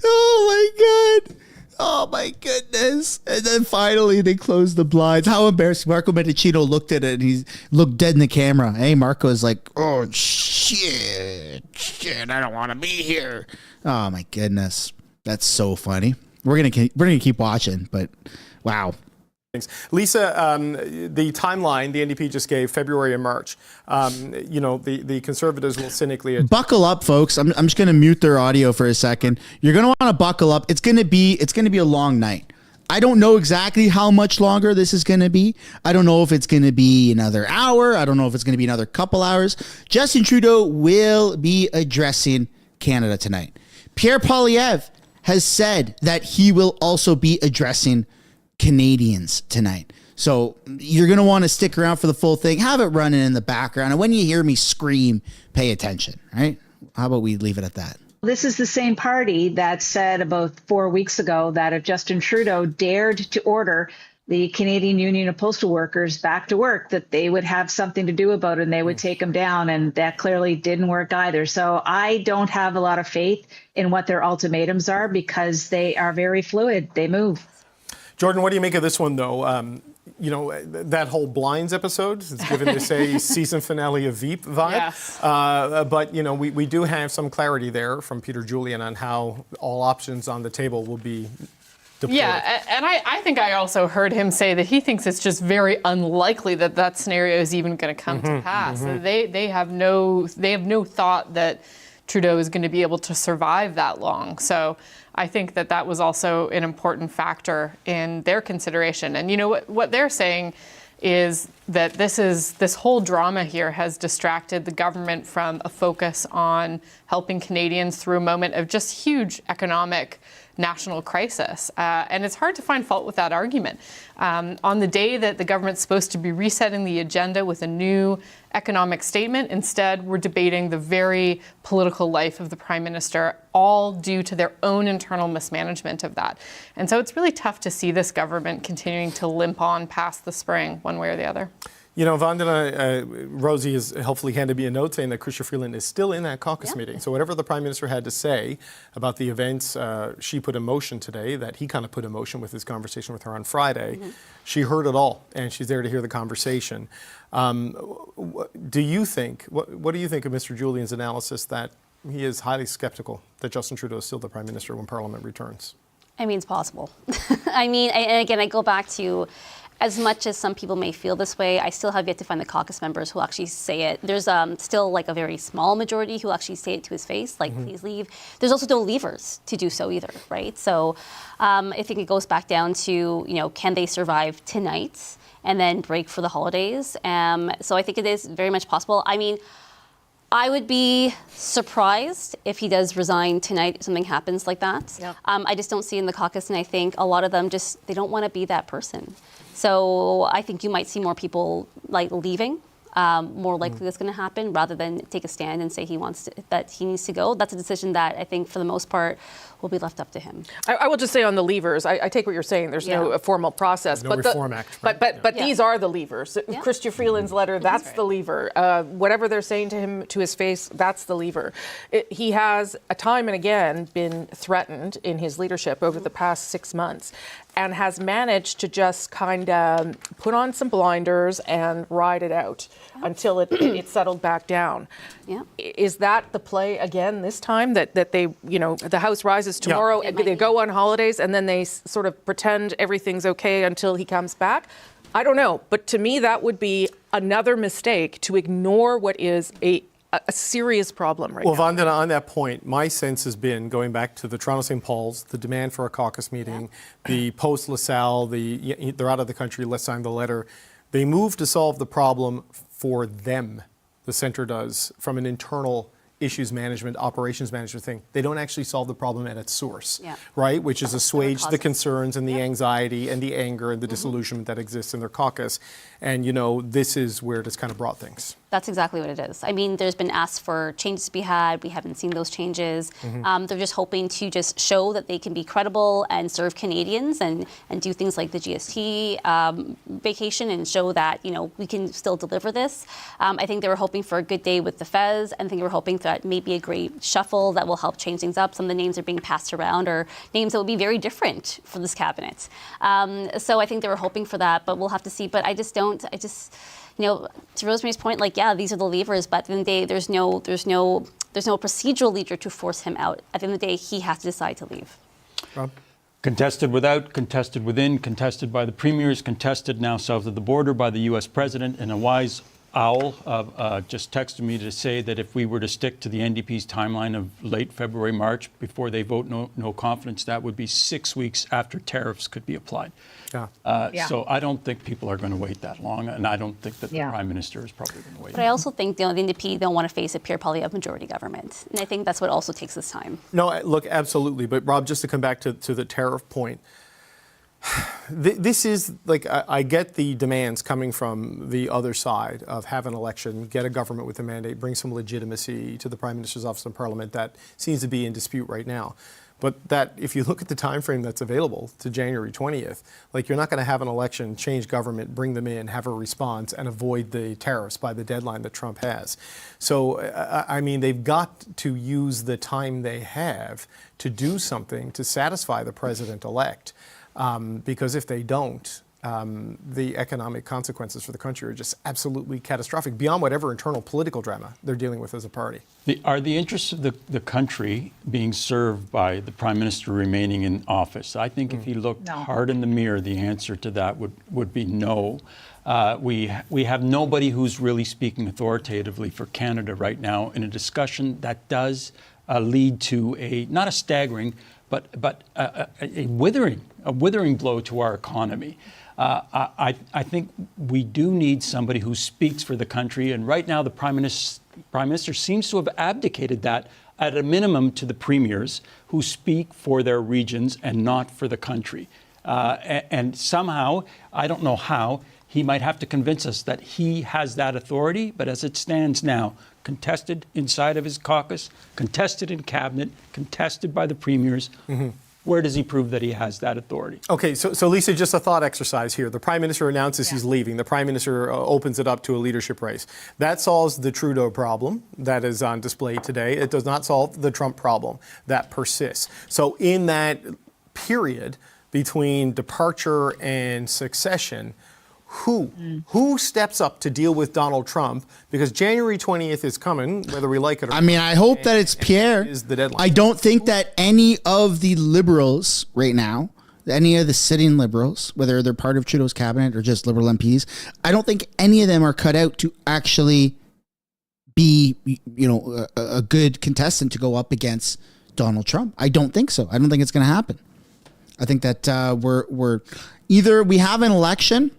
Speaker 1: Oh, my God. Oh, my goodness. And then finally they closed the blinds. How embarrassing. Marco Mendicino looked at it and he looked dead in the camera. Hey, Marco is like, oh, shit, I don't want to be here. Oh, my goodness. That's so funny. We're gonna keep watching, but wow.
Speaker 2: Lisa, the timeline the NDP just gave, February and March. The Conservatives will cynically...
Speaker 1: Buckle up, folks. I'm just going to mute their audio for a second. You're going to want to buckle up. It's going to be a long night. I don't know exactly how much longer this is going to be. I don't know if it's going to be another hour. I don't know if it's going to be another couple hours. Justin Trudeau will be addressing Canada tonight. Pierre Poilievre has said that he will also be addressing Canadians tonight. So you're going to want to stick around for the full thing. Have it running in the background. And when you hear me scream, pay attention, right? How about we leave it at that?
Speaker 10: This is the same party that said about 4 weeks ago that if Justin Trudeau dared to order the Canadian Union of Postal Workers back to work, that they would have something to do about it and they would take him down. And that clearly didn't work either. So I don't have a lot of faith in what their ultimatums are because they are very fluid. They move.
Speaker 2: Jordan, what do you make of this one, though? That whole Blinds episode is given this a season finale of Veep vibe.
Speaker 7: Yes.
Speaker 2: But we do have some clarity there from Peter Julian on how all options on the table will be deployed.
Speaker 7: Yeah, and I think I also heard him say that he thinks it's just very unlikely that scenario is even going to come to pass. They have no thought that Trudeau is going to be able to survive that long. So I think that was also an important factor in their consideration. And what they're saying is that this whole drama here has distracted the government from a focus on helping Canadians through a moment of just huge economic national crisis. And it's hard to find fault with that argument. On the day that the government's supposed to be resetting the agenda with a new economic statement, instead we're debating the very political life of the Prime Minister, all due to their own internal mismanagement of that. And so it's really tough to see this government continuing to limp on past the spring, one way or the other.
Speaker 2: Vandana, Rosie has helpfully handed me a note saying that Chrystia Freeland is still in that caucus meeting. So whatever the Prime Minister had to say about the events she put in motion today, that he kind of put in motion with his conversation with her on Friday, she heard it all, and she's there to hear the conversation. What do you think of Mr. Julian's analysis that he is highly skeptical that Justin Trudeau is still the Prime Minister when Parliament returns?
Speaker 5: I mean, it's possible. And again, I go back to, as much as some people may feel this way, I still have yet to find the caucus members who actually say it. There's still like a very small majority who actually say it to his face, like, please leave. There's also no leavers to do so either, right? So I think it goes back down to, can they survive tonight and then break for the holidays? So I think it is very much possible. I mean, I would be surprised if he does resign tonight, if something happens like that. Yeah. I just don't see in the caucus, and I think a lot of them they don't want to be that person. So I think you might see more people leaving. More likely that's going to happen rather than take a stand and say that he needs to go. That's a decision that I think for the most part will be left up to him.
Speaker 25: I will just say on the levers, I take what you're saying. There's no formal process.
Speaker 2: There's no Reform Act. Right?
Speaker 25: But these are the levers. Yeah. Chrystia Freeland's letter, that's the lever. Whatever they're saying to him, to his face, that's the lever. He has time and again been threatened in his leadership over the past 6 months and has managed to just kind of put on some blinders and ride it out until it settled back down. Yeah. Is that the play again this time, that they, the House rises tomorrow, they go on holidays, and then they sort of pretend everything's okay until he comes back? I don't know. But to me, that would be another mistake, to ignore what is a serious problem right now.
Speaker 2: Well, Vandana, on that point, my sense has been, going back to the Toronto St. Paul's, the demand for a caucus meeting, the post-LaSalle, they're out of the country, let's sign the letter. They move to solve the problem for them, the centre does, from an internal issues management, operations management thing. They don't actually solve the problem at its source, right? Which is assuage the concerns and the anxiety and the anger and the disillusionment that exists in their caucus. And, this is where it has kind of brought things.
Speaker 5: That's exactly what it is. I mean, there's been asks for changes to be had. We haven't seen those changes. They're just hoping to just show that they can be credible and serve Canadians and do things like the GST vacation and show that, we can still deliver this. I think they were hoping for a good day with the Fez, and I think they were hoping that maybe a great shuffle that will help change things up. Some of the names are being passed around are names that will be very different for this cabinet. So I think they were hoping for that, but we'll have to see. But to Rosemary's point, these are the levers, but at the end of the day, there's no procedural leader to force him out. At the end of the day, he has to decide to leave.
Speaker 2: Rob?
Speaker 9: Contested without, contested within, contested by the premiers, contested now south of the border by the U.S. president. And a wise owl just texted me to say that if we were to stick to the NDP's timeline of late February, March, before they vote no confidence, that would be 6 weeks after tariffs could be applied. So I don't think people are going to wait that long, and I don't think that the Prime Minister is probably going to wait.
Speaker 5: But I also think the NDP don't want to face a Pierre Poilievre majority government. And I think that's what also takes this time.
Speaker 2: No, look, absolutely. But Rob, just to come back to the tariff point, this is like, I get the demands coming from the other side of have an election, get a government with a mandate, bring some legitimacy to the Prime Minister's office and Parliament. That seems to be in dispute right now. But that, if you look at the time frame that's available to January 20th, like you're not going to have an election, change government, bring them in, have a response, and avoid the tariffs by the deadline that Trump has. So, I mean, they've got to use the time they have to do something to satisfy the president-elect. Because if they don't, the economic consequences for the country are just absolutely catastrophic, beyond whatever internal political drama they're dealing with as a party.
Speaker 9: Are the interests of the country being served by the Prime Minister remaining in office? I think if he looked hard in the mirror, the answer to that would be no. We have nobody who's really speaking authoritatively for Canada right now in a discussion that does lead to not a staggering, but a withering blow to our economy. I think we do need somebody who speaks for the country, and right now the Prime Minister seems to have abdicated that at a minimum to the premiers who speak for their regions and not for the country. And somehow, I don't know how, he might have to convince us that he has that authority, but as it stands now, contested inside of his caucus, contested in cabinet, contested by the premiers. Where does he prove that he has that authority?
Speaker 2: Okay, so Lisa, just a thought exercise here. The Prime Minister announces he's leaving. The Prime Minister opens it up to a leadership race. That solves the Trudeau problem that is on display today. It does not solve the Trump problem that persists. So in that period between departure and succession, who steps up to deal with Donald Trump? Because January 20th is coming, whether we like it or not.
Speaker 1: I mean, I hope that it's Pierre.
Speaker 2: Is the deadline.
Speaker 1: I don't think that any of the Liberals right now, any of the sitting Liberals, whether they're part of Trudeau's cabinet or just Liberal MPs, I don't think any of them are cut out to actually be, a good contestant to go up against Donald Trump. I don't think so. I don't think it's going to happen. I think that we're either we have an election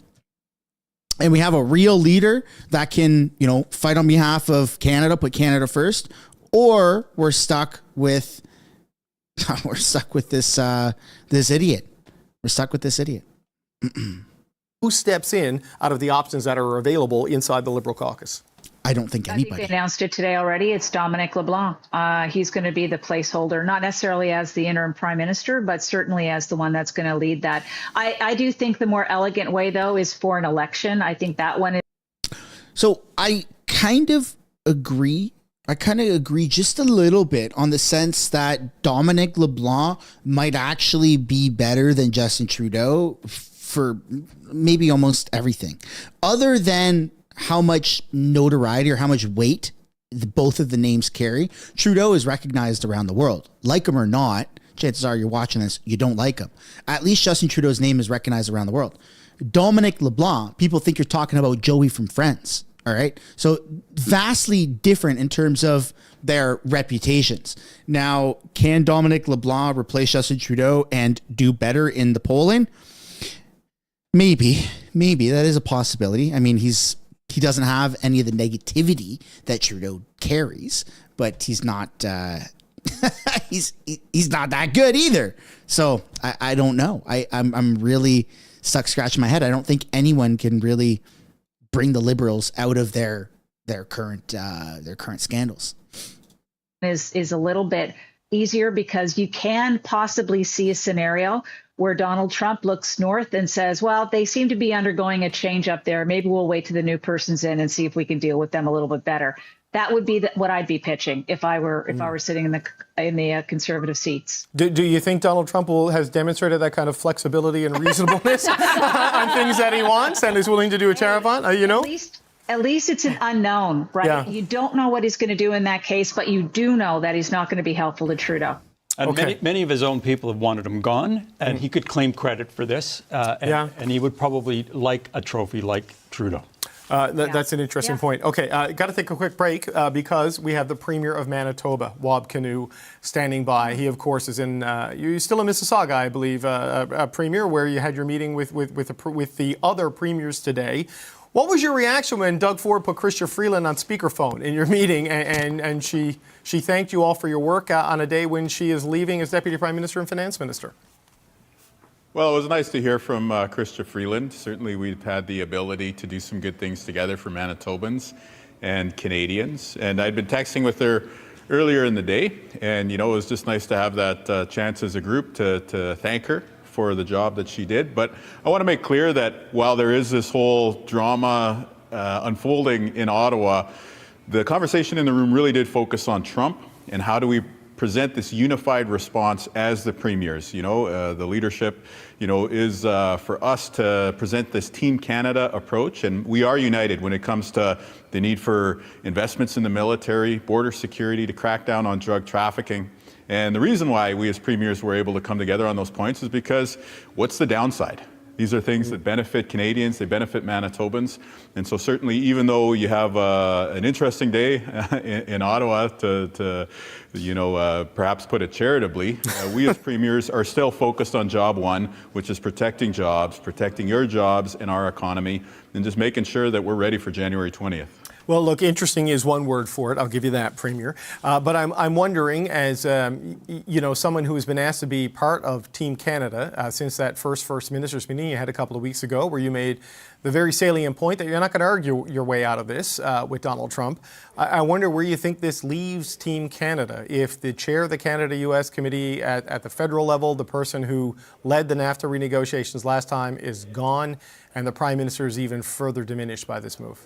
Speaker 1: and we have a real leader that can, fight on behalf of Canada, put Canada first, or we're stuck with this idiot. We're stuck with this idiot.
Speaker 2: Who steps in out of the options that are available inside the Liberal caucus?
Speaker 1: I don't think anybody.
Speaker 10: I think they announced it today already. It's Dominic LeBlanc. He's going to be the placeholder, not necessarily as the interim prime minister, but certainly as the one that's going to lead that. I do think the more elegant way, though, is for an election. I think that one is.
Speaker 1: So I kind of agree. Just a little bit on the sense that Dominic LeBlanc might actually be better than Justin Trudeau for maybe almost everything, other than how much notoriety or how much weight both of the names carry. Trudeau is recognized around the world. Like him or not, chances are you're watching this, you don't like him. At least Justin Trudeau's name is recognized around the world. Dominic LeBlanc, people think you're talking about Joey from Friends. All right. So vastly different in terms of their reputations. Now, can Dominic LeBlanc replace Justin Trudeau and do better in the polling? Maybe that is a possibility. I mean, he doesn't have any of the negativity that Trudeau carries, but he's not he's not that good either. So I don't know. I'm really stuck scratching my head. I don't think anyone can really bring the Liberals out of their current scandals.
Speaker 10: Is a little bit easier because you can possibly see a scenario where Donald Trump looks north and says, well, they seem to be undergoing a change up there. Maybe we'll wait till the new person's in and see if we can deal with them a little bit better. That would be what I'd be pitching if I were sitting in the conservative seats. Do
Speaker 2: you think Donald Trump has demonstrated that kind of flexibility and reasonableness on things that he wants and is willing to do a tariff on?
Speaker 10: At least it's an unknown, right?
Speaker 2: Yeah.
Speaker 10: You don't know what he's going to do in that case, but you do know that he's not going to be helpful to Trudeau.
Speaker 9: And many of his own people have wanted him gone, and he could claim credit for this. And he would probably like a trophy like Trudeau.
Speaker 2: That's an interesting point. Okay, got to take a quick break because we have the Premier of Manitoba, Wab Kinew, standing by. He, of course, is you're still in Mississauga, I believe, Premier, where you had your meeting with the other premiers today. What was your reaction when Doug Ford put Chrystia Freeland on speakerphone in your meeting, and she thanked you all for your work on a day when she is leaving as Deputy Prime Minister and Finance Minister?
Speaker 8: Well, it was nice to hear from Chrystia Freeland. Certainly, we've had the ability to do some good things together for Manitobans and Canadians. And I'd been texting with her earlier in the day, and it was just nice to have that chance as a group to thank her for the job that she did. But I want to make clear that while there is this whole drama unfolding in Ottawa, the conversation in the room really did focus on Trump and how do we present this unified response as the premiers. The leadership, is for us to present this Team Canada approach, and we are united when it comes to the need for investments in the military, border security, to crack down on drug trafficking. And the reason why we as premiers were able to come together on those points is because what's the downside? These are things that benefit Canadians, they benefit Manitobans. And so certainly, even though you have an interesting day in Ottawa to perhaps put it charitably, we as premiers are still focused on job one, which is protecting jobs, protecting your jobs and our economy, and just making sure that we're ready for January 20th.
Speaker 2: Well, look, interesting is one word for it. I'll give you that, Premier. But I'm wondering, as someone who has been asked to be part of Team Canada since that first Ministers meeting you had a couple of weeks ago, where you made the very salient point that you're not going to argue your way out of this with Donald Trump. I wonder where you think this leaves Team Canada if the chair of the Canada-U.S. Committee at the federal level, the person who led the NAFTA renegotiations last time, is gone, and the Prime Minister is even further diminished by this move.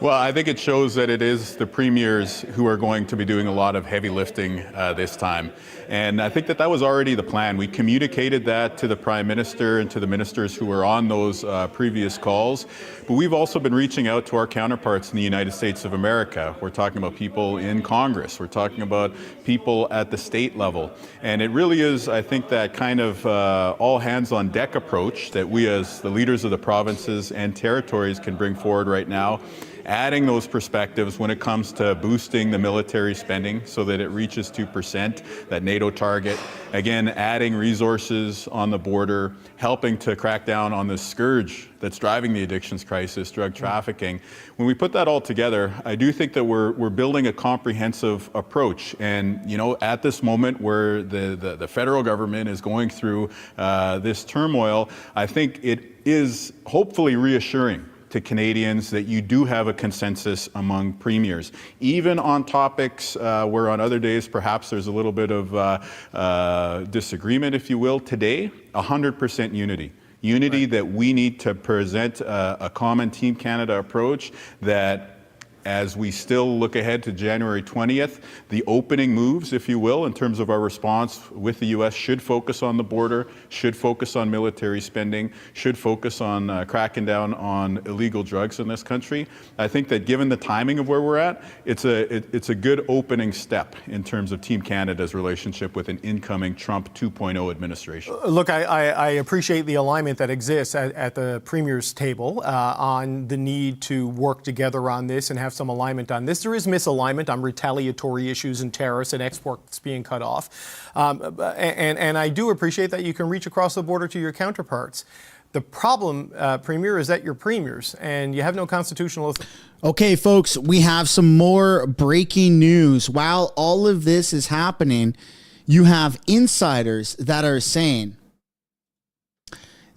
Speaker 8: Well, I think it shows that it is the premiers who are going to be doing a lot of heavy lifting this time. And I think that was already the plan. We communicated that to the Prime Minister and to the ministers who were on those previous calls. But we've also been reaching out to our counterparts in the United States of America. We're talking about people in Congress. We're talking about people at the state level. And it really is, I think, that kind of all hands on deck approach that we as the leaders of the provinces and territories can bring forward right now, adding those perspectives when it comes to boosting the military spending so that it reaches 2%, that NATO target. Again, adding resources on the border, helping to crack down on the scourge that's driving the addictions crisis, drug trafficking. When we put that all together, I do think that we're building a comprehensive approach. And, at this moment where the federal government is going through this turmoil, I think it is hopefully reassuring to Canadians that you do have a consensus among premiers, even on topics where on other days perhaps there's a little bit of disagreement, if you will. Today, 100% unity. Unity that we need to present a common Team Canada approach that, as we still look ahead to January 20th, the opening moves, if you will, in terms of our response with the U.S. should focus on the border, should focus on military spending, should focus on cracking down on illegal drugs in this country. I think that given the timing of where we're at, it's a good opening step in terms of Team Canada's relationship with an incoming Trump 2.0 administration.
Speaker 2: Look, I appreciate the alignment that exists at the Premier's table on the need to work together on this and have some alignment on this. There is misalignment on retaliatory issues and tariffs and exports being cut off. And I do appreciate that you can reach across the border to your counterparts. The problem, Premier, is that you're premiers and you have no constitutional authority.
Speaker 1: Okay, folks, we have some more breaking news. While all of this is happening, you have insiders that are saying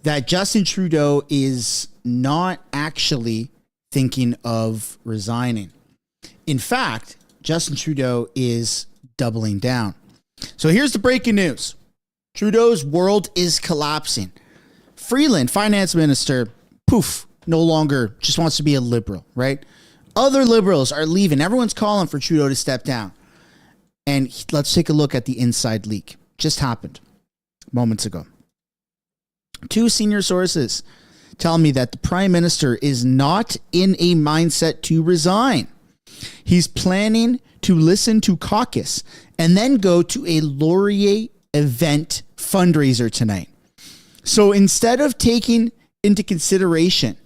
Speaker 1: that Justin Trudeau is not actually thinking of resigning. In fact, Justin Trudeau is doubling down. So here's the breaking news. Trudeau's world is collapsing. Freeland, finance minister, poof, no longer just wants to be a liberal, right? Other liberals are leaving. Everyone's calling for Trudeau to step down. And let's take a look at the inside leak. Just happened moments ago. 2 senior sources tell me that the Prime Minister is not in a mindset to resign. He's planning to listen to caucus and then go to a Laurier event fundraiser tonight. So instead of taking into consideration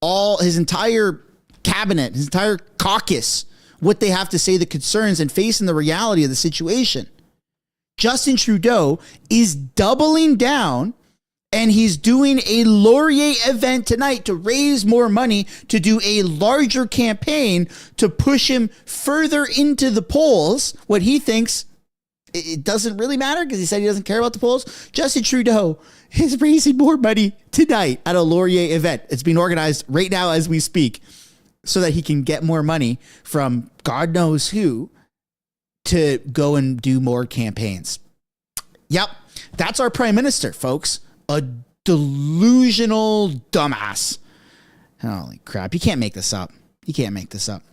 Speaker 1: all his entire cabinet, his entire caucus, what they have to say, the concerns, and facing the reality of the situation, Justin Trudeau is doubling down, and he's doing a Laurier event tonight to raise more money to do a larger campaign to push him further into the polls. What he thinks, it doesn't really matter because he said he doesn't care about the polls. Justin Trudeau is raising more money tonight at a Laurier event. It's being organized right now as we speak so that he can get more money from God knows who to go and do more campaigns. Yep, that's our prime minister, folks. A delusional dumbass. Holy crap. You can't make this up. You can't make this up.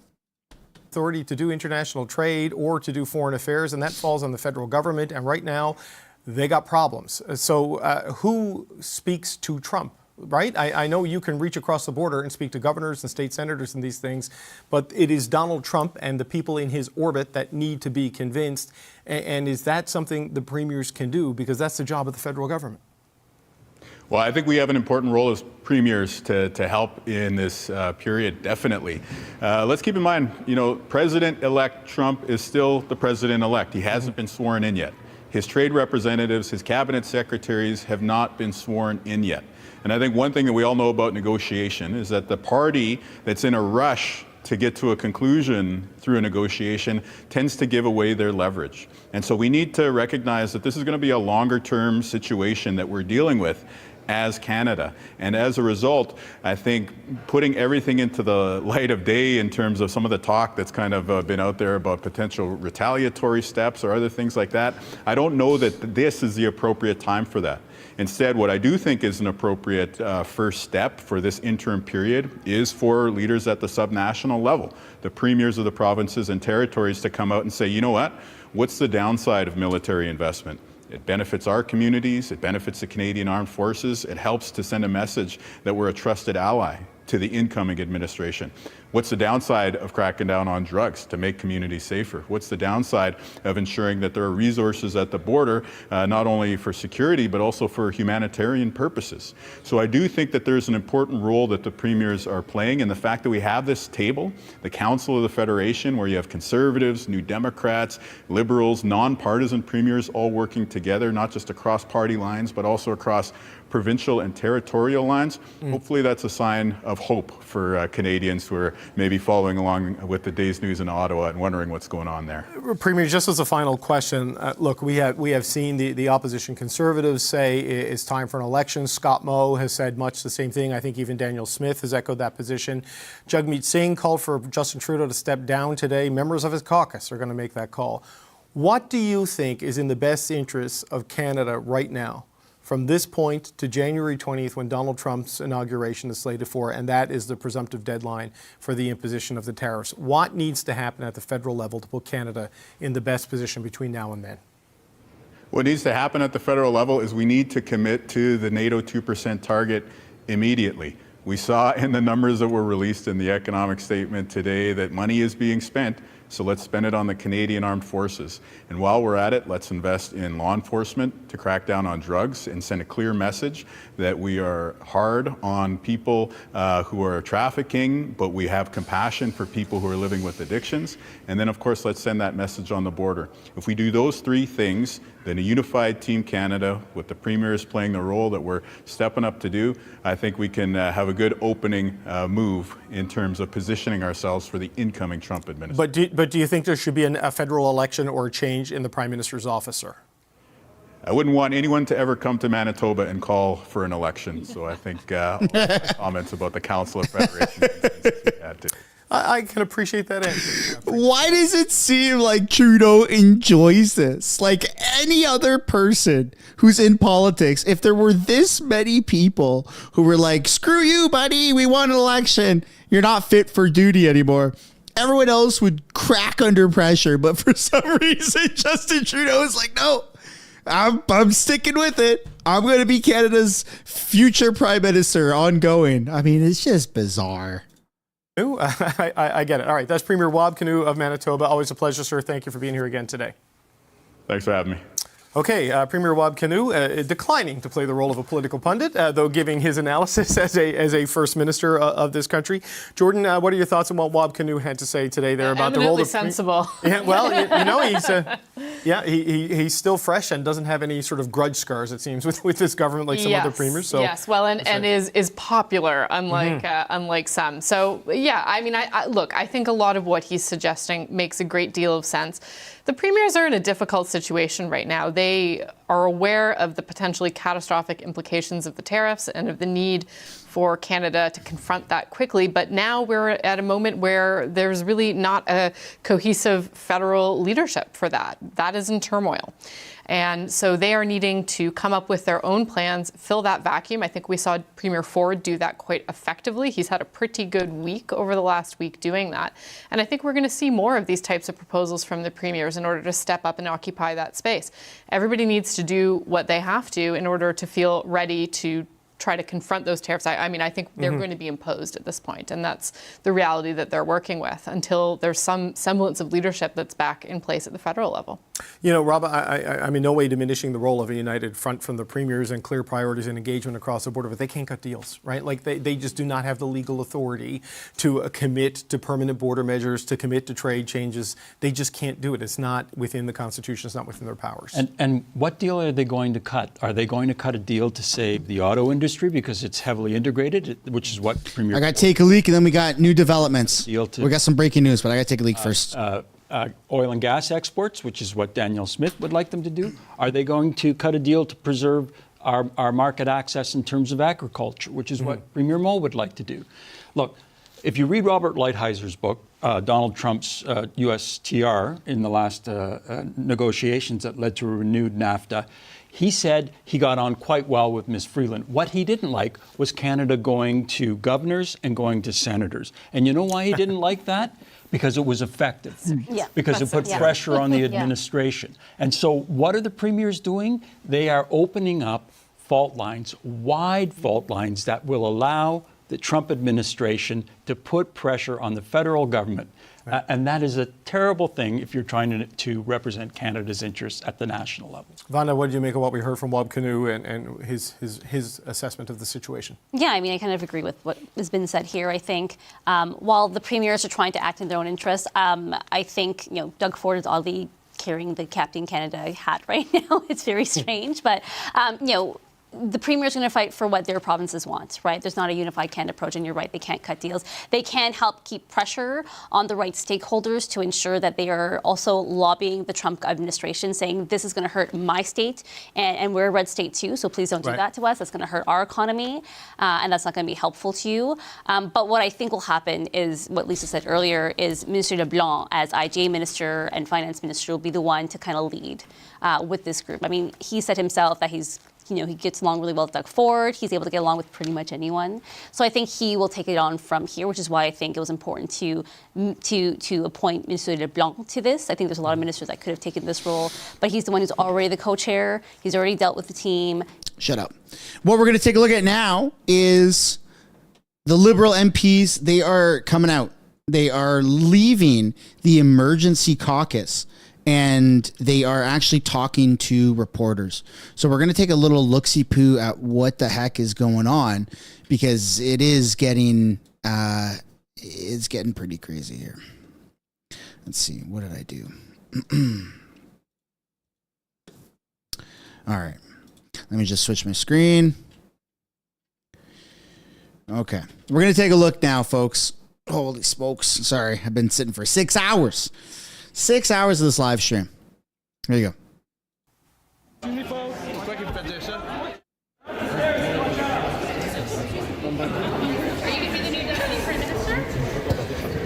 Speaker 2: Authority to do international trade or to do foreign affairs, and that falls on the federal government. And right now, they got problems. So who speaks to Trump? Right? I know you can reach across the border and speak to governors and state senators and these things, but it is Donald Trump and the people in his orbit that need to be convinced. And is that something the premiers can do? Because that's the job of the federal government.
Speaker 8: Well, I think we have an important role as premiers to help in this period, definitely. Let's keep in mind, President-elect Trump is still the president-elect. He hasn't been sworn in yet. His trade representatives, his cabinet secretaries have not been sworn in yet. And I think one thing that we all know about negotiation is that the party that's in a rush to get to a conclusion through a negotiation tends to give away their leverage. And so we need to recognize that this is going to be a longer term situation that we're dealing with as Canada. And as a result, I think putting everything into the light of day in terms of some of the talk that's kind of been out there about potential retaliatory steps or other things like that, I don't know that this is the appropriate time for that. Instead, what I do think is an appropriate first step for this interim period is for leaders at the subnational level, the premiers of the provinces and territories, to come out and say, you know what, what's the downside of military investment? It benefits our communities, it benefits the Canadian Armed Forces, it helps to send a message that we're a trusted ally to the incoming administration. What's the downside of cracking down on drugs to make communities safer? What's the downside of ensuring that there are resources at the border, not only for security, but also for humanitarian purposes? So I do think that there's an important role that the premiers are playing, and the fact that we have this table, the Council of the Federation, where you have Conservatives, New Democrats, Liberals, nonpartisan premiers all working together, not just across party lines, but also across provincial and territorial lines. Hopefully that's a sign of hope for Canadians who are maybe following along with the day's news in Ottawa and wondering what's going on there.
Speaker 2: Premier, just as a final question, look, we have seen the opposition Conservatives say it's time for an election. Scott Moe has said much the same thing. I think even Daniel Smith has echoed that position. Jagmeet Singh called for Justin Trudeau to step down today. Members of his caucus are going to make that call. What do you think is in the best interests of Canada right now, from this point to January 20th, when Donald Trump's inauguration is slated for, and that is the presumptive deadline for the imposition of the tariffs? What needs to happen at the federal level to put Canada in the best position between now and then?
Speaker 8: What needs to happen at the federal level is we need to commit to the NATO 2% target immediately. We saw in the numbers that were released in the economic statement today that money is being spent. So let's spend it on the Canadian Armed Forces. And while we're at it, let's invest in law enforcement to crack down on drugs and send a clear message that we are hard on people who are trafficking, but we have compassion for people who are living with addictions. And then, of course, let's send that message on the border. If we do those three things, then a unified Team Canada, with the premiers playing the role that we're stepping up to do, I think we can have a good opening move in terms of positioning ourselves for the incoming Trump administration.
Speaker 2: But do you think there should be a federal election or a change in the Prime Minister's office, sir?
Speaker 8: I wouldn't want anyone to ever come to Manitoba and call for an election. So I think all comments about the Council of Federation.
Speaker 2: I can appreciate that answer.
Speaker 1: Why does it seem like Trudeau enjoys this? Like any other person who's in politics, if there were this many people who were like, screw you, buddy, we won an election, you're not fit for duty anymore, everyone else would crack under pressure. But for some reason, Justin Trudeau is like, no, I'm sticking with it. I'm going to be Canada's future prime minister ongoing. I mean, it's just bizarre.
Speaker 2: I get it. All right, that's Premier Wab Kinew of Manitoba. Always a pleasure, sir. Thank you for being here again today.
Speaker 8: Thanks for having me.
Speaker 2: Okay, Premier Wab Kinew declining to play the role of a political pundit, though giving his analysis as a First Minister of this country. Jordan, what are your thoughts on what Wab Kinew had to say today there about the role of
Speaker 7: sensible?
Speaker 2: Yeah, well, he's still fresh and doesn't have any sort of grudge scars, it seems, with this government like some other premiers. So
Speaker 7: yes, well, and is popular, unlike some. So yeah, I mean, I think a lot of what he's suggesting makes a great deal of sense. The premiers are in a difficult situation right now. They are aware of the potentially catastrophic implications of the tariffs and of the need for Canada to confront that quickly. But now we're at a moment where there's really not a cohesive federal leadership for that. That is in turmoil. And so they are needing to come up with their own plans, fill that vacuum. I think we saw Premier Ford do that quite effectively. He's had a pretty good week over the last week doing that. And I think we're going to see more of these types of proposals from the premiers in order to step up and occupy that space. Everybody needs to do what they have to in order to feel ready to try to confront those tariffs. I mean, I think they're going to be imposed at this point, and that's the reality that they're working with until there's some semblance of leadership that's back in place at the federal level.
Speaker 2: You know, Rob, I'm in no way diminishing the role of a united front from the premiers and clear priorities and engagement across the border, but they can't cut deals, right? Like they just do not have the legal authority to commit to permanent border measures, to commit to trade changes. They just can't do it. It's not within the Constitution. It's not within their powers.
Speaker 9: And what deal are they going to cut? Are they going to cut a deal to save the auto industry because it's heavily integrated, which is what Premier...
Speaker 1: I got to take a leak, and then we got new developments. We got some breaking news, but I got to take a leak first.
Speaker 9: Oil and gas exports, which is what Danielle Smith would like them to do. Are they going to cut a deal to preserve our market access in terms of agriculture, which is what Premier Moe would like to do? Look, if you read Robert Lighthizer book, Donald Trump's USTR, in the last negotiations that led to a renewed NAFTA, he said he got on quite well with Ms. Freeland. What he didn't like was Canada going to governors and going to senators. And you know why he didn't like that? Because it was effective.
Speaker 5: Yeah,
Speaker 9: because it put pressure on the administration. And so what are the premiers doing? They are opening up fault lines, wide fault lines that will allow the Trump administration to put pressure on the federal government. And that is a terrible thing if you're trying to represent Canada's interests at the national level.
Speaker 2: Vanda, what did you make of what we heard from Wab Kinew and his assessment of the situation?
Speaker 5: Yeah, I mean, I kind of agree with what has been said here. I think while the premiers are trying to act in their own interests, I think, Doug Ford is oddly carrying the Captain Canada hat right now. It's very strange, but, the premier is going to fight for what their provinces want, right? There's not a unified Canada approach, and you're right, they can't cut deals. They can help keep pressure on the right stakeholders to ensure that they are also lobbying the Trump administration, saying this is going to hurt my state, and we're a red state too, so please don't do that to us. That's going to hurt our economy, and that's not going to be helpful to you. But what I think will happen is, what Lisa said earlier, is Minister LeBlanc, as IGA Minister and Finance Minister, will be the one to kind of lead with this group. I mean, he said himself that he gets along really well with Doug Ford. He's able to get along with pretty much anyone. So I think he will take it on from here, which is why I think it was important to appoint Minister LeBlanc to this. I think there's a lot of ministers that could have taken this role, but he's the one who's already the co-chair. He's already dealt with the team.
Speaker 1: Shut up. What we're going to take a look at now is the Liberal MPs. They are coming out. They are leaving the emergency caucus, and they are actually talking to reporters. So we're going to take a little look-see-poo at what the heck is going on, because it is getting pretty crazy here. Let's see. What did I do? All right. Let me just switch my screen. Okay. We're going to take a look now, folks. Holy smokes. Sorry. I've been sitting for 6 hours. 6 hours of this live stream. Here you go.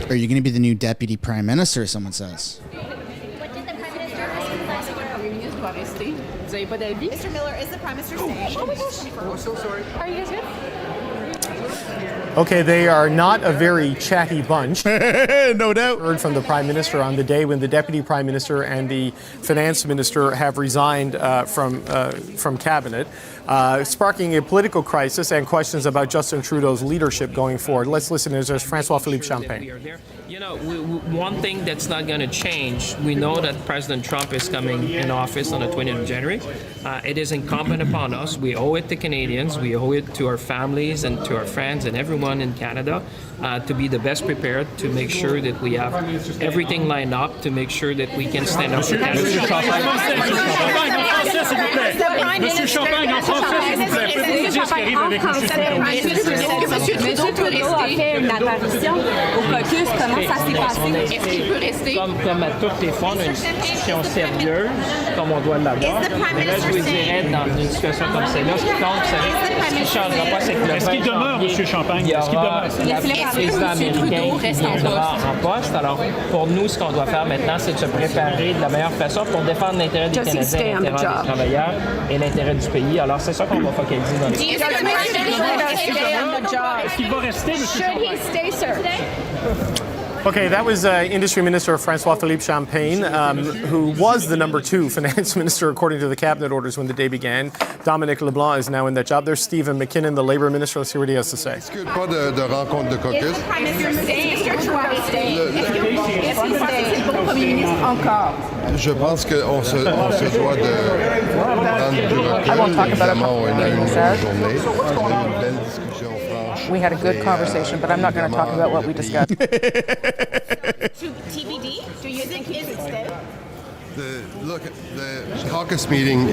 Speaker 1: Are you going to be the new deputy prime minister? Someone says.
Speaker 17: What did the prime minister ask you last week? Mr. Miller, is the prime minister staying? Oh my gosh. Oh, so sorry. Are you guys good?
Speaker 2: Okay, they are not a very chatty bunch.
Speaker 1: No doubt.
Speaker 2: Heard from the Prime Minister on the day when the Deputy Prime Minister and the Finance Minister have resigned from Cabinet. sparking a political crisis and questions about Justin Trudeau's leadership going forward. Let's listen to François-Philippe Champagne.
Speaker 11: You know, one thing that's not going to change, we know that President Trump is coming in office on the 20th of January. It is incumbent upon us. We owe it to Canadians. We owe it to our families and to our friends and everyone in Canada to be the best prepared to make sure that we have everything lined up to make sure that we can stand up for Canada.
Speaker 18: Monsieur Champagne, en français, s'il vous plaît. Peut-être dire ce qui arrive avec Monsieur Trudeau.
Speaker 24: Monsieur Trudeau peut rester, fait une apparition au caucus. Comment ça s'est passé? Est-ce qu'il peut rester?
Speaker 11: Comme à toutes les fois, on a une discussion sérieuse, comme on doit l'avoir. Mais là, je vous dirais, dans une situation comme celle-là, ce qui compte, c'est ce qui ne changera pas, c'est que le
Speaker 18: Est-ce qu'il demeure, Monsieur Champagne? Est-ce qu'il demeure?
Speaker 11: Le président américain qui viendra en poste. Alors, pour nous, ce qu'on doit faire maintenant, c'est de se préparer de la meilleure façon pour défendre l'intérêt des Canadiens, l'intérêt des travailleurs et l'intérêt du pays. Alors, c'est ça qu'on va focaliser dans les
Speaker 18: Est-ce qu'il va rester, Monsieur Champagne?
Speaker 2: Okay, that was Industry Minister François-Philippe Champagne, who was the number 2 finance minister according to the cabinet orders when the day began. Dominic LeBlanc is now in that job. There's Stephen McKinnon, the Labour Minister. Let's see what he has to say.
Speaker 12: Pas de rencontre de caucus. Je pense qu'on se doit de prendre du recul. Évidemment, on a eu une journée. On a eu une belle discussion franche.
Speaker 25: We had a good conversation, but I'm not going to talk about what we discussed.
Speaker 24: TBD? Do you think he should stay?
Speaker 12: Look, the caucus meeting,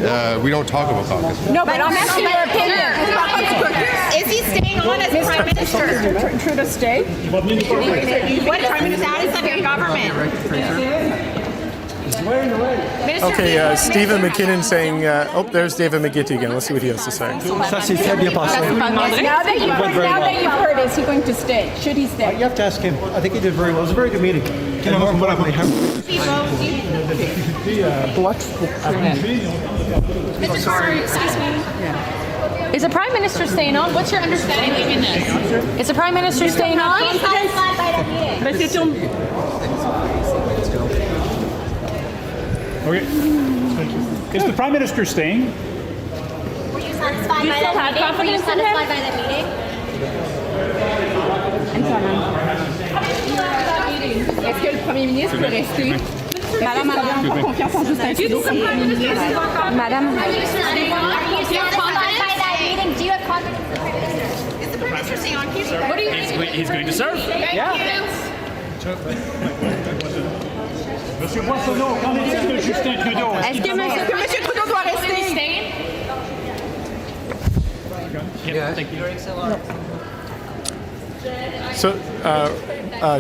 Speaker 12: we don't talk about caucus.
Speaker 24: No, but I'm asking your opinion. Is he staying on as Prime Minister?
Speaker 25: Trudeau stay?
Speaker 24: What is the status of your government?
Speaker 2: Okay, Stephen McKinnon saying, there's David McGuinty again. Let's see what he has to say.
Speaker 14: Ça s'est très bien passé.
Speaker 25: Now that you've heard, is he going to stay? Should he stay?
Speaker 22: You have to ask him. I think he did very well. It was a very good meeting.
Speaker 25: Sorry, excuse me. Is the Prime Minister staying on? What's your understanding in this? Is the Prime Minister staying on?
Speaker 18: Okay. Is the Prime Minister staying?
Speaker 17: Were you satisfied by that meeting? Were you satisfied by the meeting?
Speaker 25: Est-ce que le Premier ministre peut rester? Madame, elle a encore confiance en Justin Trudeau comme Premier ministre. Madame.
Speaker 17: Are you satisfied by that meeting? Do you have confidence in the Prime Minister?
Speaker 24: Is the Prime Minister staying on? What do you think?
Speaker 18: He's going to serve. Monsieur Boissonneau, qu'en est-il de Justin Trudeau?
Speaker 25: Est-ce que Monsieur Trudeau doit rester?
Speaker 18: Thank you.
Speaker 2: So,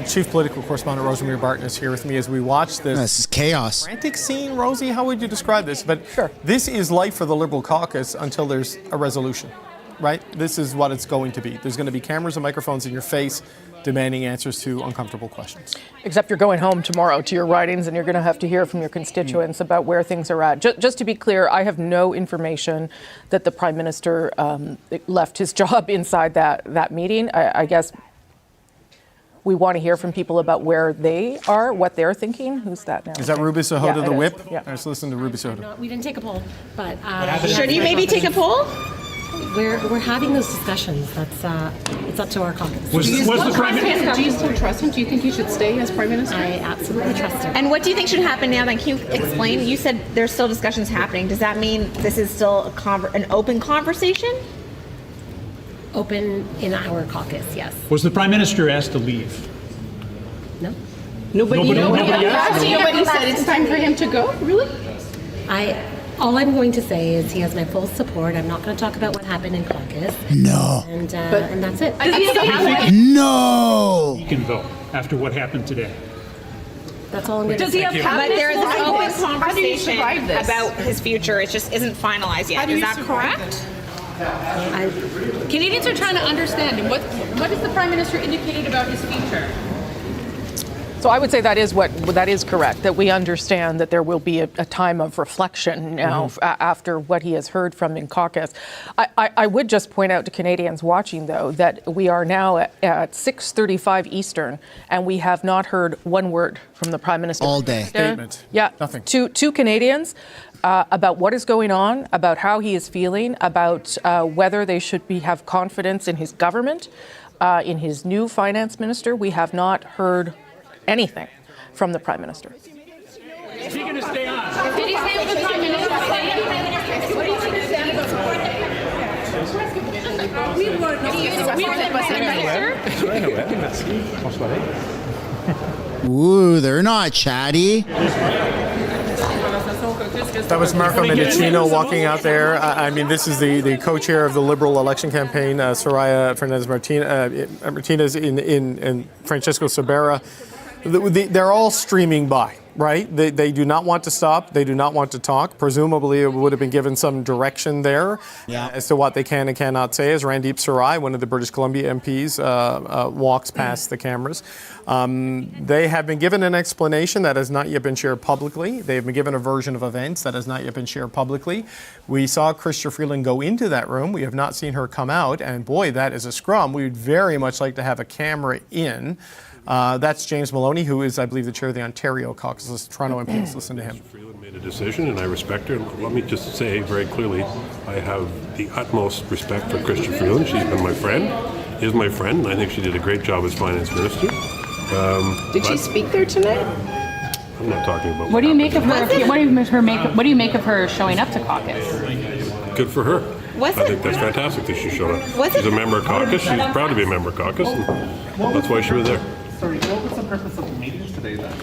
Speaker 2: Chief Political Correspondent Rosemary Barton is here with me as we watch this.
Speaker 1: This is chaos.
Speaker 2: Frantic scene, Rosie, how would you describe this? But this is life for the Liberal caucus until there's a resolution, right? This is what it's going to be. There's going to be cameras and microphones in your face demanding answers to uncomfortable questions.
Speaker 25: Except you're going home tomorrow to your ridings and you're going to have to hear from your constituents about where things are at. Just to be clear, I have no information that the Prime Minister left his job inside that meeting. I guess we want to hear from people about where they are, what they're thinking. Who's that now?
Speaker 2: Is that Ruby Sahota, the whip?
Speaker 25: Yeah.
Speaker 2: Let's listen to Ruby Sahota.
Speaker 15: We didn't take a poll, but
Speaker 24: should you maybe take a poll?
Speaker 15: We're having those discussions. It's up to our caucus.
Speaker 25: Do you still trust him? Do you think he should stay as Prime Minister?
Speaker 15: I absolutely trust him.
Speaker 24: And what do you think should happen now? Then can you explain? You said there's still discussions happening. Does that mean this is still an open conversation?
Speaker 15: Open in our caucus, yes.
Speaker 18: Was the Prime Minister asked to leave?
Speaker 15: No.
Speaker 25: Nobody said it's time for him to go? Really?
Speaker 15: All I'm going to say is he has my full support. I'm not going to talk about what happened in caucus.
Speaker 1: No.
Speaker 15: And that's it.
Speaker 1: No.
Speaker 18: He can vote after what happened today.
Speaker 15: That's all I'm going to say.
Speaker 24: But there is an open conversation about his future. It just isn't finalized yet. Is that correct?
Speaker 25: Canadians are trying to understand what has the Prime Minister indicated about his future? So I would say that is correct, that we understand that there will be a time of reflection now after what he has heard from in caucus. I would just point out to Canadians watching, though, that we are now at 6:35 Eastern, and we have not heard one word from the Prime Minister.
Speaker 1: All day.
Speaker 2: Statement.
Speaker 25: Yeah.
Speaker 2: Nothing.
Speaker 25: To Canadians about what is going on, about how he is feeling, about whether they should have confidence in his government, in his new finance minister. We have not heard anything from the Prime Minister.
Speaker 18: Is he going to stay on?
Speaker 17: Did he say with the Prime Minister? What do you think
Speaker 1: Ooh, they're not chatty.
Speaker 2: That was Marco Mendicino walking out there. I mean, this is the co-chair of the Liberal election campaign, Soraya Fernandez-Martinez and Francisco Sobera. They're all streaming by, right? They do not want to stop. They do not want to talk. Presumably, it would have been given some direction there as to what they can and cannot say, as Randeep Sarai, one of the British Columbia MPs, walks past the cameras. They have been given an explanation that has not yet been shared publicly. They have been given a version of events that has not yet been shared publicly. We saw Chrystia Freeland go into that room. We have not seen her come out. And boy, that is a scrum. We would very much like to have a camera in. That's James Maloney, who is, I believe, the chair of the Ontario caucus. Toronto MP. Let's listen to him.
Speaker 3: Freeland made a decision, and I respect her. And let me just say very clearly, I have the utmost respect for Chrystia Freeland. She's been my friend, is my friend, and I think she did a great job as finance minister.
Speaker 17: Did she speak there tonight?
Speaker 3: I'm not talking about.
Speaker 16: What do you make of her? What do you make of her showing up to caucus?
Speaker 3: Good for her.
Speaker 17: I
Speaker 3: think that's fantastic that she showed up. She's a member of caucus. She's proud to be a member of caucus, and that's why she was there.
Speaker 18: Sorry, what was the purpose of the meetings today then?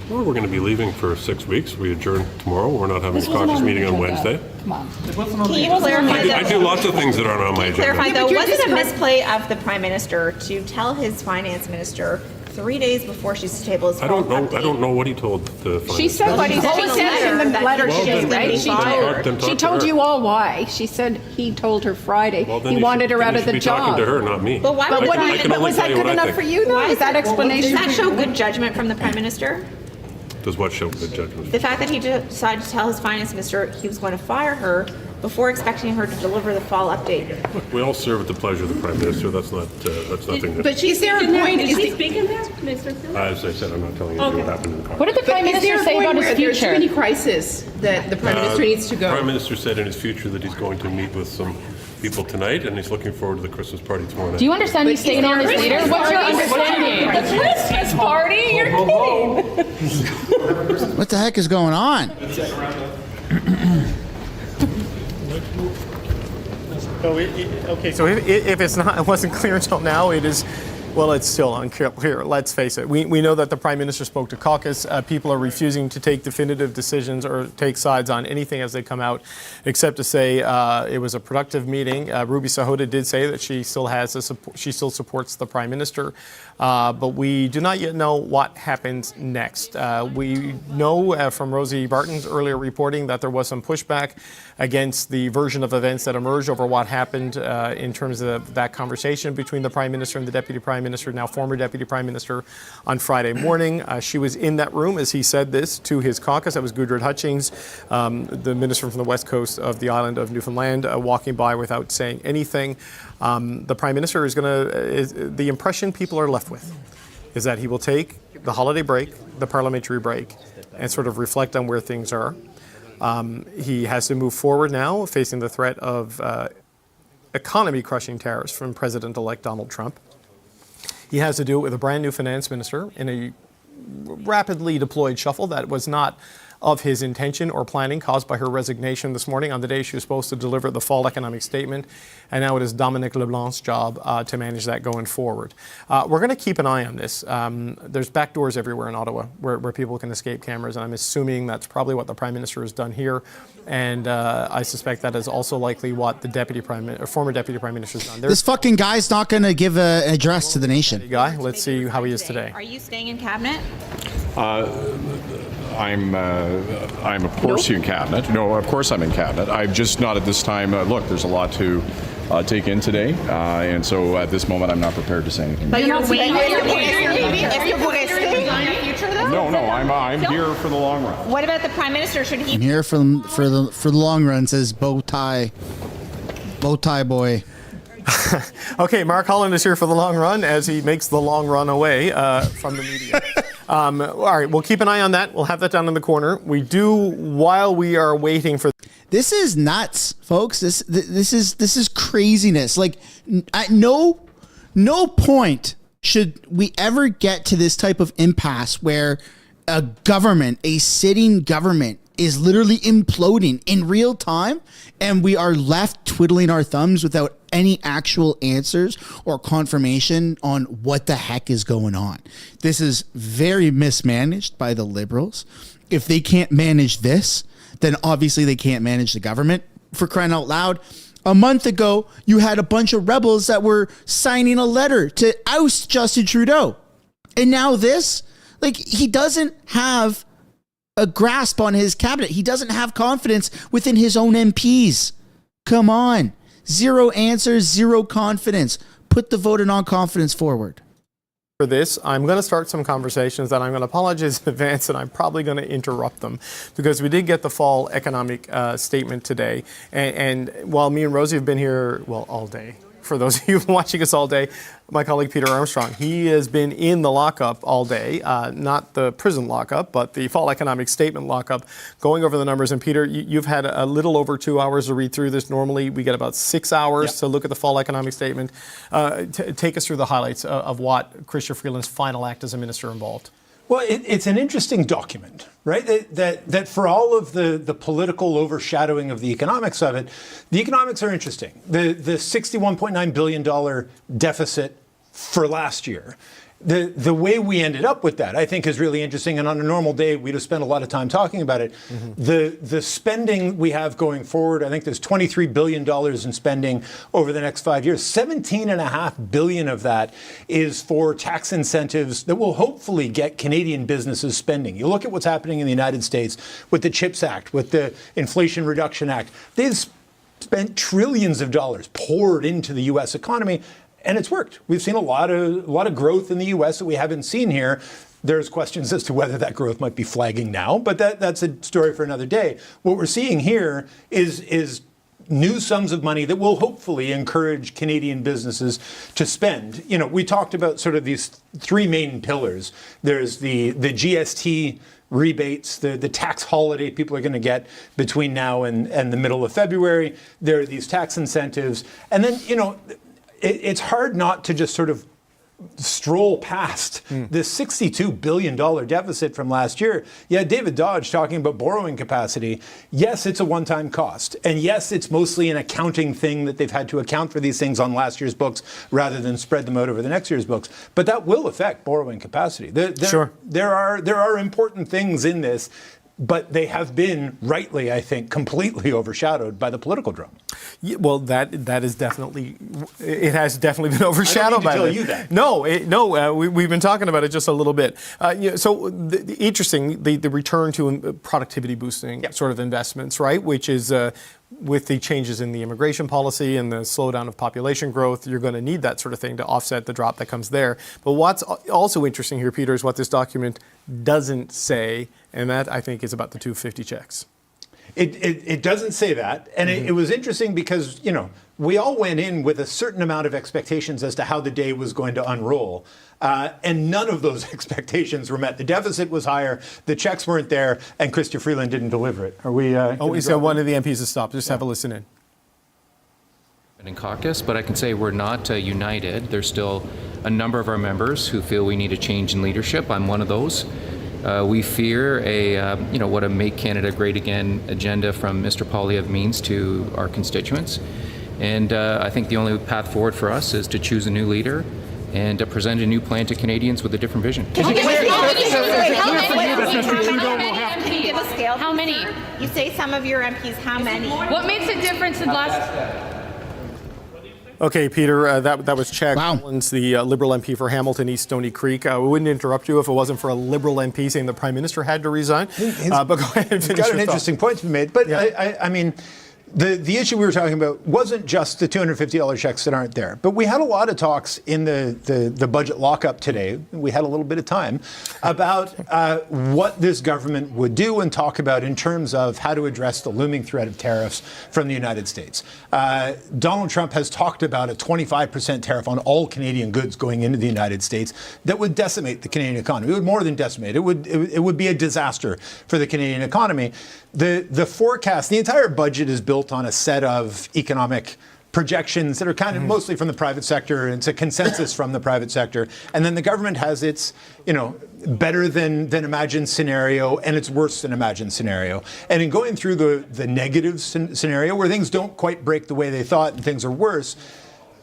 Speaker 3: Well, we're going to be leaving for 6 weeks. We adjourn tomorrow. We're not having a caucus meeting on Wednesday.
Speaker 18: Come on.
Speaker 17: Can you clarify
Speaker 3: I do lots of things that aren't on my agenda.
Speaker 17: Clarify though, was it a misplay of the Prime Minister to tell his finance minister 3 days before she's to table his
Speaker 3: I don't know what he told the finance.
Speaker 17: She said what he said in the letter she gave, right?
Speaker 3: She
Speaker 17: told
Speaker 3: you
Speaker 17: all why. She said he told her Friday he wanted her out of the job.
Speaker 3: Talking to her, not me.
Speaker 17: But why would was that good enough for you? Is that explanation? Does that show good judgment from the Prime Minister?
Speaker 3: Does what show good judgment?
Speaker 17: The fact that he decided to tell his finance minister he was going to fire her before expecting her to deliver the fall update.
Speaker 3: We all serve at the pleasure of the Prime Minister. That's nothing.
Speaker 17: But is there a point?
Speaker 24: Did she speak in there, Mr. Freeland?
Speaker 3: As I said, I'm not telling you what happened in the car.
Speaker 16: What did the Prime Minister say about his future?
Speaker 17: There's too many crises that the Prime Minister needs to go.
Speaker 3: The Prime Minister said in his future that he's going to meet with some people tonight, and he's looking forward to the Christmas party tomorrow night.
Speaker 16: Do you understand he's staying on as leader? What's your understanding?
Speaker 17: The Christmas party? You're kidding.
Speaker 1: What the heck is going on?
Speaker 2: So if it's not, it wasn't clear until now, it is. Well, it's still unclear. Let's face it. We know that the Prime Minister spoke to caucus. People are refusing to take definitive decisions or take sides on anything as they come out, except to say it was a productive meeting. Ruby Sahota did say that she still supports the Prime Minister, but we do not yet know what happens next. We know from Rosie Barton's earlier reporting that there was some pushback against the version of events that emerged over what happened in terms of that conversation between the Prime Minister and the Deputy Prime Minister, now former Deputy Prime Minister, on Friday morning. She was in that room as he said this to his caucus. That was Gudrid Hutchings, the minister from the west coast of the island of Newfoundland, walking by without saying anything. The Prime Minister is the impression people are left with is that he will take the holiday break, the parliamentary break, and sort of reflect on where things are. He has to move forward now, facing the threat of economy-crushing tariffs from President-elect Donald Trump. He has to do it with a brand new finance minister in a rapidly deployed shuffle that was not of his intention or planning, caused by her resignation this morning on the day she was supposed to deliver the fall economic statement. And now it is Dominic LeBlanc's job to manage that going forward. We're going to keep an eye on this. There's back doors everywhere in Ottawa where people can escape cameras, and I'm assuming that's probably what the Prime Minister has done here. And I suspect that is also likely what the former Deputy Prime Minister has done.
Speaker 1: This fucking guy's not going to give an address to the nation.
Speaker 2: Let's see how he is today.
Speaker 17: Are you staying in cabinet?
Speaker 19: I'm of course in cabinet. No, of course I'm in cabinet. I'm just not at this time. Look, there's a lot to
Speaker 4: take in today. And so at this moment, I'm not prepared to say anything.
Speaker 17: But you're waiting
Speaker 4: No, I'm here for the long run.
Speaker 17: What about the Prime Minister? Should he?
Speaker 1: I'm here for the long run, says bow tie boy.
Speaker 2: Okay, Mark Holland is here for the long run as he makes the long run away from the media. All right, we'll keep an eye on that. We'll have that down in the corner. We do, while we are waiting for...
Speaker 1: This is nuts, folks. This is craziness. Like, at no point should we ever get to this type of impasse where a government, a sitting government, is literally imploding in real time, and we are left twiddling our thumbs without any actual answers or confirmation on what the heck is going on. This is very mismanaged by the Liberals. If they can't manage this, then obviously they can't manage the government. For crying out loud, a month ago, you had a bunch of rebels that were signing a letter to oust Justin Trudeau. And now this, like, he doesn't have a grasp on his cabinet. He doesn't have confidence within his own MPs. Come on. Zero answers, zero confidence. Put the vote of non-confidence forward.
Speaker 2: For this, I'm going to start some conversations that I'm going to apologize in advance, and I'm probably going to interrupt them because we did get the fall economic statement today. And while me and Rosie have been here, well, all day, for those of you watching us all day, my colleague Peter Armstrong, he has been in the lockup all day, not the prison lockup, but the fall economic statement lockup, going over the numbers. And Peter, you've had a little over 2 hours to read through this. Normally, we get about 6 hours to look at the fall economic statement. Take us through the highlights of what Chrystia Freeland's final act as a minister involved.
Speaker 6: Well, it's an interesting document, right? That for all of the political overshadowing of the economics of it, the economics are interesting. The $61.9 billion deficit for last year. The way we ended up with that, I think, is really interesting. And on a normal day, we'd have spent a lot of time talking about it. Mm-hmm. The spending we have going forward, I think there's $23 billion in spending over the next 5 years. $17.5 billion of that is for tax incentives that will hopefully get Canadian businesses spending. You look at what's happening in the United States with the CHIPS Act, with the Inflation Reduction Act. They've spent trillions of dollars poured into the U.S. economy. And it's worked. We've seen a lot of growth in the U.S. that we haven't seen here. There's questions as to whether that growth might be flagging now, but that's a story for another day. What we're seeing here is new sums of money that will hopefully encourage Canadian businesses to spend. You know, we talked about sort of these three main pillars. There's the GST rebates, the tax holiday people are going to get between now and the middle of February. There are these tax incentives. And then, you know, it's hard not to just sort of stroll past this $62 billion deficit from last year. Yeah, David Dodge talking about borrowing capacity. Yes, it's a one-time cost. And yes, it's mostly an accounting thing that they've had to account for these things on last year's books rather than spread them out over the next year's books. But that will affect borrowing capacity. There are important things in this, but they have been, rightly, I think, completely overshadowed by the political drama.
Speaker 2: Yeah, well, that is definitely, it has definitely been overshadowed by
Speaker 6: I don't need to tell you that.
Speaker 2: No, we've been talking about it just a little bit. So interesting, the return to productivity boosting sort of investments, right? Which is with the changes in the immigration policy and the slowdown of population growth, you're going to need that sort of thing to offset the drop that comes there. But what's also interesting here, Peter, is what this document doesn't say, and that I think is about the 250 checks.
Speaker 6: It doesn't say that. And it was interesting because, you know, we all went in with a certain amount of expectations as to how the day was going to unroll. And none of those expectations were met. The deficit was higher, the checks weren't there, and Chrystia Freeland didn't deliver it. Are we?
Speaker 2: We said one of the MPs has stopped. Just have a listen in.
Speaker 19: In caucus, but I can say we're not united. There's still a number of our members who feel we need a change in leadership. I'm one of those. We fear what a Make Canada Great Again agenda from Mr. Poilievre means to our constituents. And I think the only path forward for us is to choose a new leader and to present a new plan to Canadians with a different vision.
Speaker 17: Can you give a scale? How many? You say some of your MPs, how many?
Speaker 16: What makes a difference in last...
Speaker 2: Okay, Peter, that was Chad Collins, the Liberal MP for Hamilton East Stony Creek. We wouldn't interrupt you if it wasn't for a Liberal MP saying the Prime Minister had to resign. But go ahead and finish
Speaker 6: He's got an interesting point to be made. But I mean, the issue we were talking about wasn't just the $250 checks that aren't there, but we had a lot of talks in the budget lockup today. We had a little bit of time about what this government would do and talk about in terms of how to address the looming threat of tariffs from the United States. Donald Trump has talked about a 25% tariff on all Canadian goods going into the United States that would decimate the Canadian economy. It would more than decimate. It would be a disaster for the Canadian economy. The forecast, the entire budget is built on a set of economic projections that are kind of mostly from the private sector, and it's a consensus from the private sector. And then the government has its, better than imagined scenario and its worse than imagined scenario. And in going through the negative scenario where things don't quite break the way they thought and things are worse,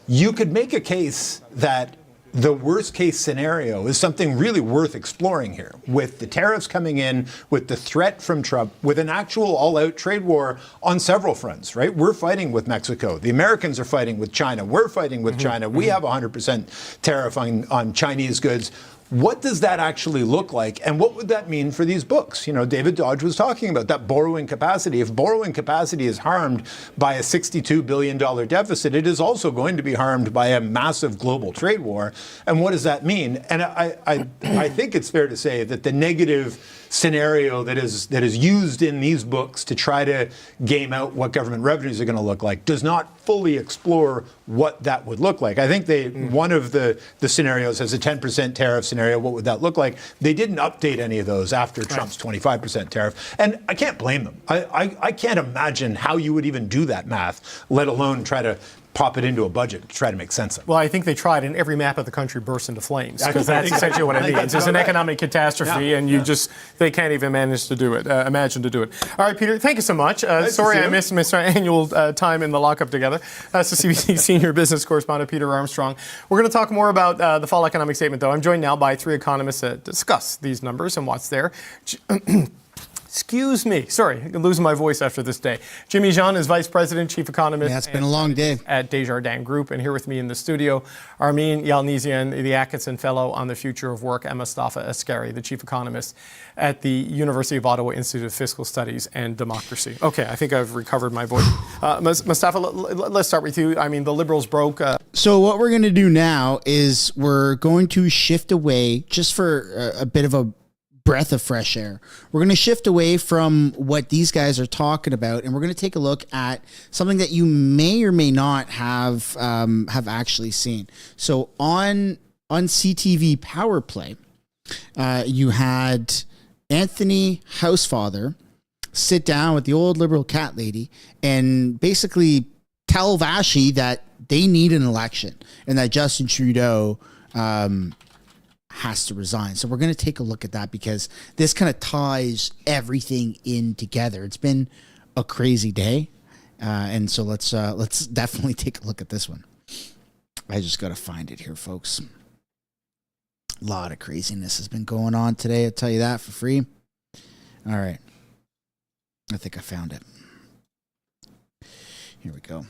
Speaker 6: you could make a case that the worst case scenario is something really worth exploring here, with the tariffs coming in, with the threat from Trump, with an actual all-out trade war on several fronts, right? We're fighting with Mexico. The Americans are fighting with China. We're fighting with China. We have 100% tariff on Chinese goods. What does that actually look like? And what would that mean for these books? David Dodge was talking about that borrowing capacity. If borrowing capacity is harmed by a $62 billion deficit, it is also going to be harmed by a massive global trade war. And what does that mean? And I think it's fair to say that the negative scenario that is used in these books to try to game out what government revenues are going to look like does not fully explore what that would look like. I think one of the scenarios has a 10% tariff scenario. What would that look like? They didn't update any of those after Trump's 25% tariff. And I can't blame them. I can't imagine how you would even do that math, let alone try to pop it into a budget to try to make sense of it.
Speaker 2: Well, I think they tried, and every map of the country burst into flames, because that's essentially what it means. It's an economic catastrophe, and they can't even manage to do it, imagine to do it. All right, Peter, thank you so much. Sorry I missed our annual time in the lockup together. That's the CBC senior business correspondent, Peter Armstrong. We're going to talk more about the fall economic statement, though. I'm joined now by three economists to discuss these numbers and what's there. Excuse me. Sorry, I'm losing my voice after this day. Jimmy Jean is Vice President, Chief Economist.
Speaker 1: Yeah, it's been a long day.
Speaker 2: At Desjardins Group. And here with me in the studio, Armin Yalnizyan, the Atkinson Fellow on the Future of Work, and Mustafa Askari, the Chief Economist at the University of Ottawa Institute of Fiscal Studies and Democracy. Okay, I think I've recovered my voice. Mustafa, let's start with you. I mean, the Liberals broke.
Speaker 1: So what we're going to do now is we're going to shift away, just for a bit of a breath of fresh air. We're going to shift away from what these guys are talking about, and we're going to take a look at something that you may or may not have actually seen. So on CTV Power Play, you had Anthony Housefather sit down with the old Liberal cat lady and basically tell Vashi that they need an election and that Justin Trudeau has to resign. So we're going to take a look at that, because this kind of ties everything in together. It's been a crazy day, and so let's definitely take a look at this one. I just got to find it here, folks. A lot of craziness has been going on today. I'll tell you that for free. All right, I think I found it. Here we go.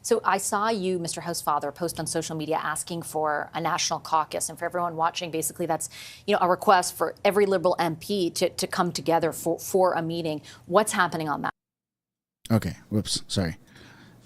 Speaker 10: So I saw you, Mr. Housefather, post on social media asking for a national caucus. And for everyone watching, basically that's a request for every Liberal MP to come together for a meeting. What's happening on that?
Speaker 1: Okay. Whoops. Sorry.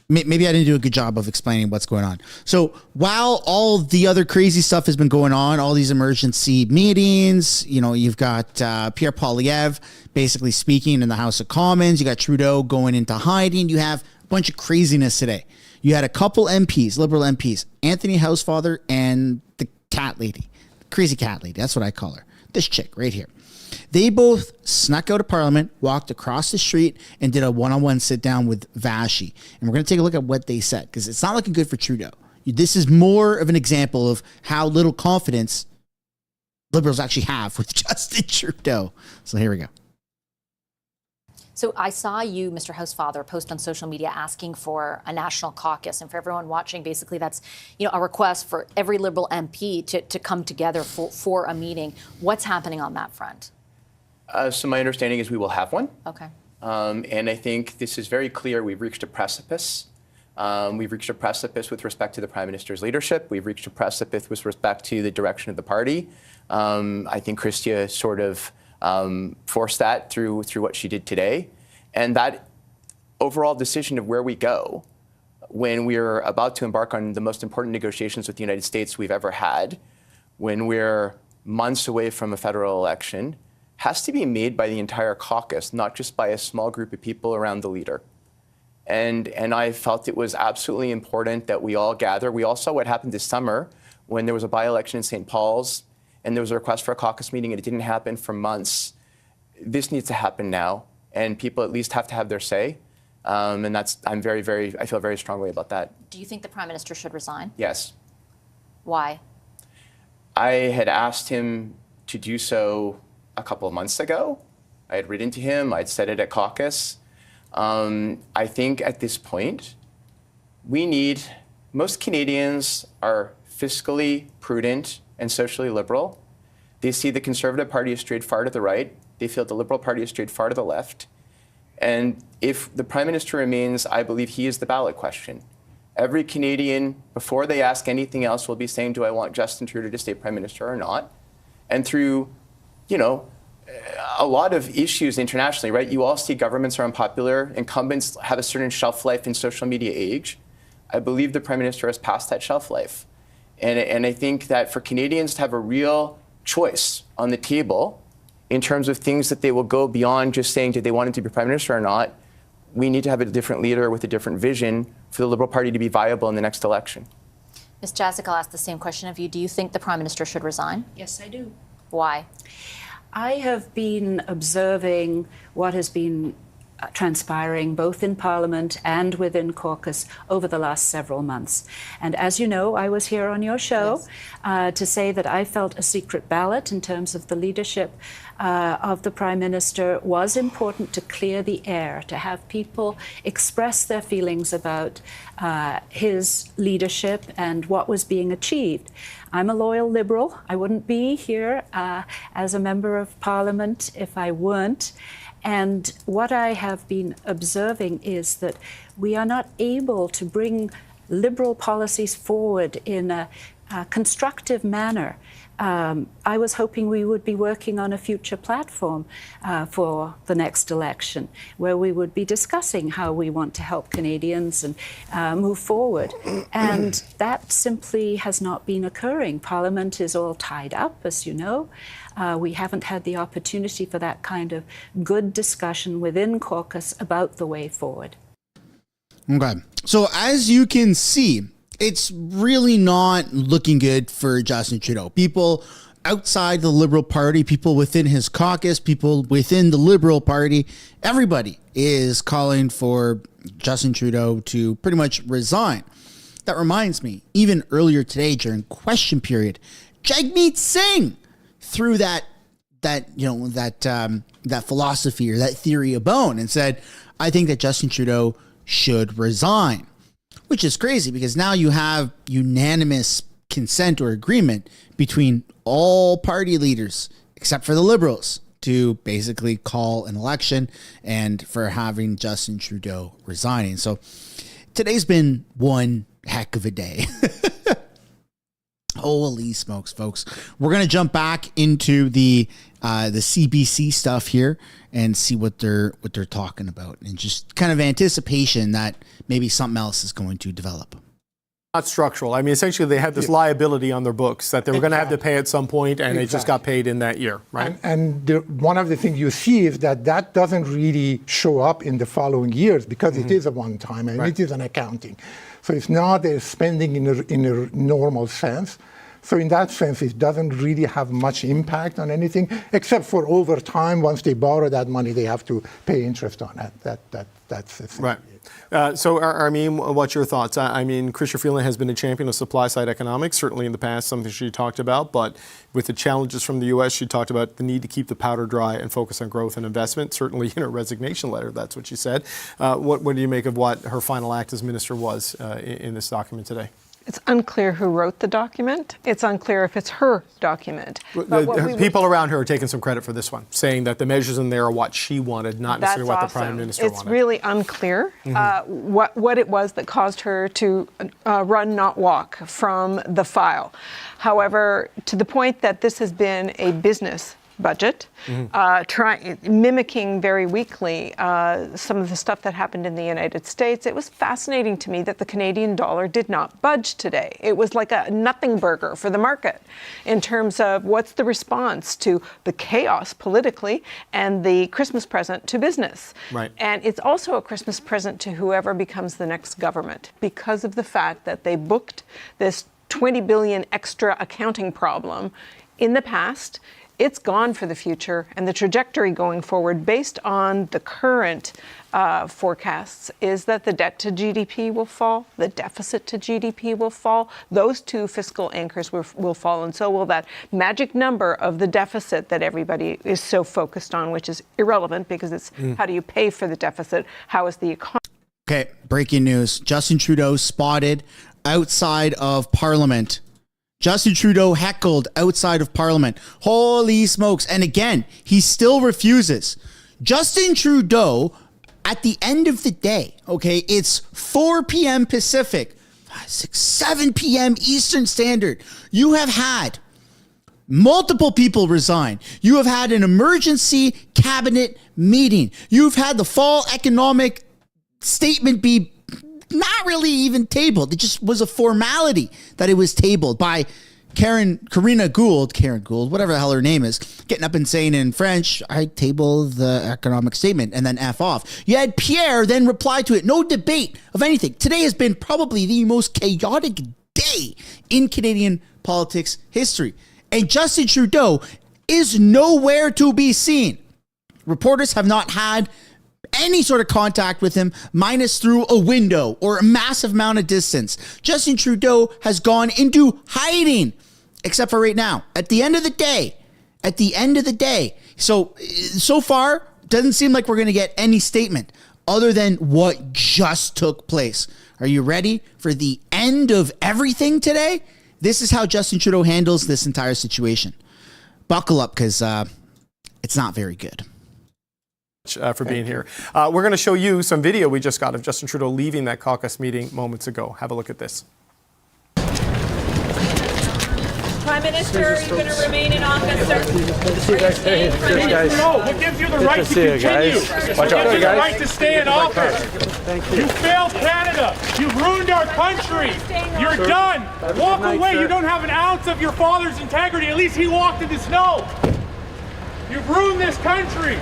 Speaker 1: Maybe I didn't do a good job of explaining what's going on. So while all the other crazy stuff has been going on, all these emergency meetings, you've got Pierre Poilievre basically speaking in the House of Commons. You got Trudeau going into hiding. You have a bunch of craziness today. You had a couple MPs, Liberal MPs, Anthony Housefather and the cat lady, crazy cat lady. That's what I call her. This chick right here. They both snuck out of Parliament, walked across the street, and did a one-on-one sit-down with Vashi. And we're going to take a look at what they said, because it's not looking good for Trudeau. This is more of an example of how little confidence Liberals actually have with Justin Trudeau. So here we go.
Speaker 10: So I saw you, Mr. Housefather, post on social media asking for a national caucus. And for everyone watching, basically that's a request for every Liberal MP to come together for a meeting. What's happening on that front?
Speaker 13: So my understanding is we will have one.
Speaker 10: Okay.
Speaker 13: And I think this is very clear. We've reached a precipice. We've reached a precipice with respect to the Prime Minister's leadership. We've reached a precipice with respect to the direction of the party. I think Chrystia sort of forced that through what she did today. And that overall decision of where we go when we're about to embark on the most important negotiations with the United States we've ever had, when we're months away from a federal election, has to be made by the entire caucus, not just by a small group of people around the leader. And I felt it was absolutely important that we all gather. We all saw what happened this summer when there was a by-election in St. Paul's and there was a request for a caucus meeting and it didn't happen for months. This needs to happen now, and people at least have to have their say. And I feel very strongly about that.
Speaker 10: Do you think the Prime Minister should resign?
Speaker 13: Yes.
Speaker 10: Why?
Speaker 13: I had asked him to do so a couple of months ago. I had written to him. I'd said it at caucus. I think at this point, most Canadians are fiscally prudent and socially liberal. They see the Conservative Party as strayed far to the right. They feel the Liberal Party is strayed far to the left. And if the Prime Minister remains, I believe he is the ballot question. Every Canadian, before they ask anything else, will be saying, do I want Justin Trudeau to stay Prime Minister or not? And through, a lot of issues internationally, right? You all see governments are unpopular. Incumbents have a certain shelf life in social media age. I believe the Prime Minister has passed that shelf life. And I think that for Canadians to have a real choice on the table in terms of things that they will go beyond just saying, did they want him to be Prime Minister or not, we need to have a different leader with a different vision for the Liberal Party to be viable in the next election.
Speaker 10: Ms. Jacek, I'll ask the same question of you. Do you think the Prime Minister should resign?
Speaker 7: Yes, I do.
Speaker 10: Why?
Speaker 7: I have been observing what has been transpiring both in Parliament and within caucus over the last several months. And as you know, I was here on your show to say that I felt a secret ballot in terms of the leadership of the Prime Minister was important to clear the air, to have people express their feelings about his leadership and what was being achieved. I'm a loyal Liberal. I wouldn't be here as a member of Parliament if I weren't. And what I have been observing is that we are not able to bring Liberal policies forward in a constructive manner. I was hoping we would be working on a future platform for the next election, where we would be discussing how we want to help Canadians and move forward. And that simply has not been occurring. Parliament is all tied up, as you know. We haven't had the opportunity for that kind of good discussion within caucus about the way forward.
Speaker 1: Okay. So as you can see, it's really not looking good for Justin Trudeau. People outside the Liberal Party, people within his caucus, people within the Liberal Party, everybody is calling for Justin Trudeau to pretty much resign. That reminds me, even earlier today during question period, Jagmeet Singh threw that philosophy or that theory a bone and said, I think that Justin Trudeau should resign. Which is crazy because now you have unanimous consent or agreement between all party leaders, except for the Liberals, to basically call an election and for having Justin Trudeau resigning. So today's been one heck of a day. Holy smokes, folks. We're going to jump back into the CBC stuff here and see what they're talking about, and just kind of anticipation that maybe something else is going to develop.
Speaker 2: Not structural. I mean, essentially, they had this liability on their books that they were going to have to pay at some point, and it just got paid in that year, right?
Speaker 8: And one of the things you see is that doesn't really show up in the following years because it is a one-time and it is an accounting. So it's not a spending in a normal sense. So in that sense, it doesn't really have much impact on anything, except for over time, once they borrow that money, they have to pay interest on it. That's the thing.
Speaker 2: Right. So, Armin, what's your thoughts? I mean, Chrystia Freeland has been a champion of supply-side economics, certainly in the past, something she talked about. But with the challenges from the U.S., she talked about the need to keep the powder dry and focus on growth and investment. Certainly in her resignation letter, that's what she said. What do you make of what her final act as minister was in this document today?
Speaker 5: It's unclear who wrote the document. It's unclear if it's her document.
Speaker 2: People around her are taking some credit for this one, saying that the measures in there are what she wanted, not necessarily what the Prime Minister wanted.
Speaker 5: It's really unclear what it was that caused her to run, not walk from the file. However, to the point that this has been a business budget, mimicking very weakly some of the stuff that happened in the United States. It was fascinating to me that the Canadian dollar did not budge today. It was like a nothing burger for the market in terms of what's the response to the chaos politically and the Christmas present to business.
Speaker 2: Right.
Speaker 5: And it's also a Christmas present to whoever becomes the next government because of the fact that they booked this $20 billion extra accounting problem in the past. It's gone for the future, and the trajectory going forward based on the current forecasts is that the debt to GDP will fall, the deficit to GDP will fall, those two fiscal anchors will fall, and so will that magic number of the deficit that everybody is so focused on, which is irrelevant because it's how do you pay for the deficit, how is the economy.
Speaker 1: Okay, breaking news. Justin Trudeau spotted outside of Parliament. Justin Trudeau heckled outside of Parliament. Holy smokes. And again, he still refuses. Justin Trudeau, at the end of the day, okay, it's 4 p.m. Pacific, 7 p.m. Eastern Standard. You have had multiple people resign. You have had an emergency cabinet meeting. You've had the fall economic statement be not really even tabled. It just was a formality that it was tabled by Karen Gould, whatever the hell her name is, getting up and saying in French, I table the economic statement and then F off. You had Pierre then reply to it. No debate of anything. Today has been probably the most chaotic day in Canadian politics history. And Justin Trudeau is nowhere to be seen. Reporters have not had any sort of contact with him, minus through a window or a massive amount of distance. Justin Trudeau has gone into hiding, except for right now. At the end of the day, so far, doesn't seem like we're going to get any statement other than what just took place. Are you ready for the end of everything today? This is how Justin Trudeau handles this entire situation. Buckle up, because it's not very good.
Speaker 2: For being here. We're going to show you some video we just got of Justin Trudeau leaving that caucus meeting moments ago. Have a look at this.
Speaker 9: Prime Minister, are you going to remain in office, sir?
Speaker 20: Good to see you guys. Hey, cheers, guys.
Speaker 22: No, what gives you the right to continue? What gives you the right to stay in office?
Speaker 20: Thank you.
Speaker 22: You failed Canada. You've ruined our country. You're done. Walk away. You don't have an ounce of your father's integrity. At least he walked in the snow. You've ruined this country.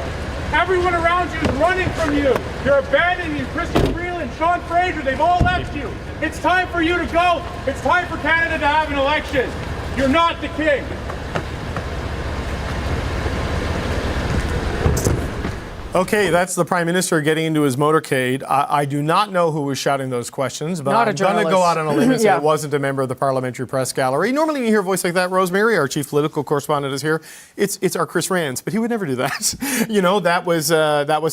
Speaker 22: Everyone around you is running from you. You're abandoning you. Christian Freeland, Sean Fraser, they've all left you. It's time for you to go. It's time for Canada to have an election. You're not the king. Okay, that's the Prime Minister getting into his motorcade. I do not know who was shouting those questions, but I'm going to go out on a limb and say it wasn't a member of the Parliamentary Press Gallery. Normally when you hear a voice like that, Rosemary, our chief political correspondent, is here. It's our Chris Rands, but he would never do that. You know, that was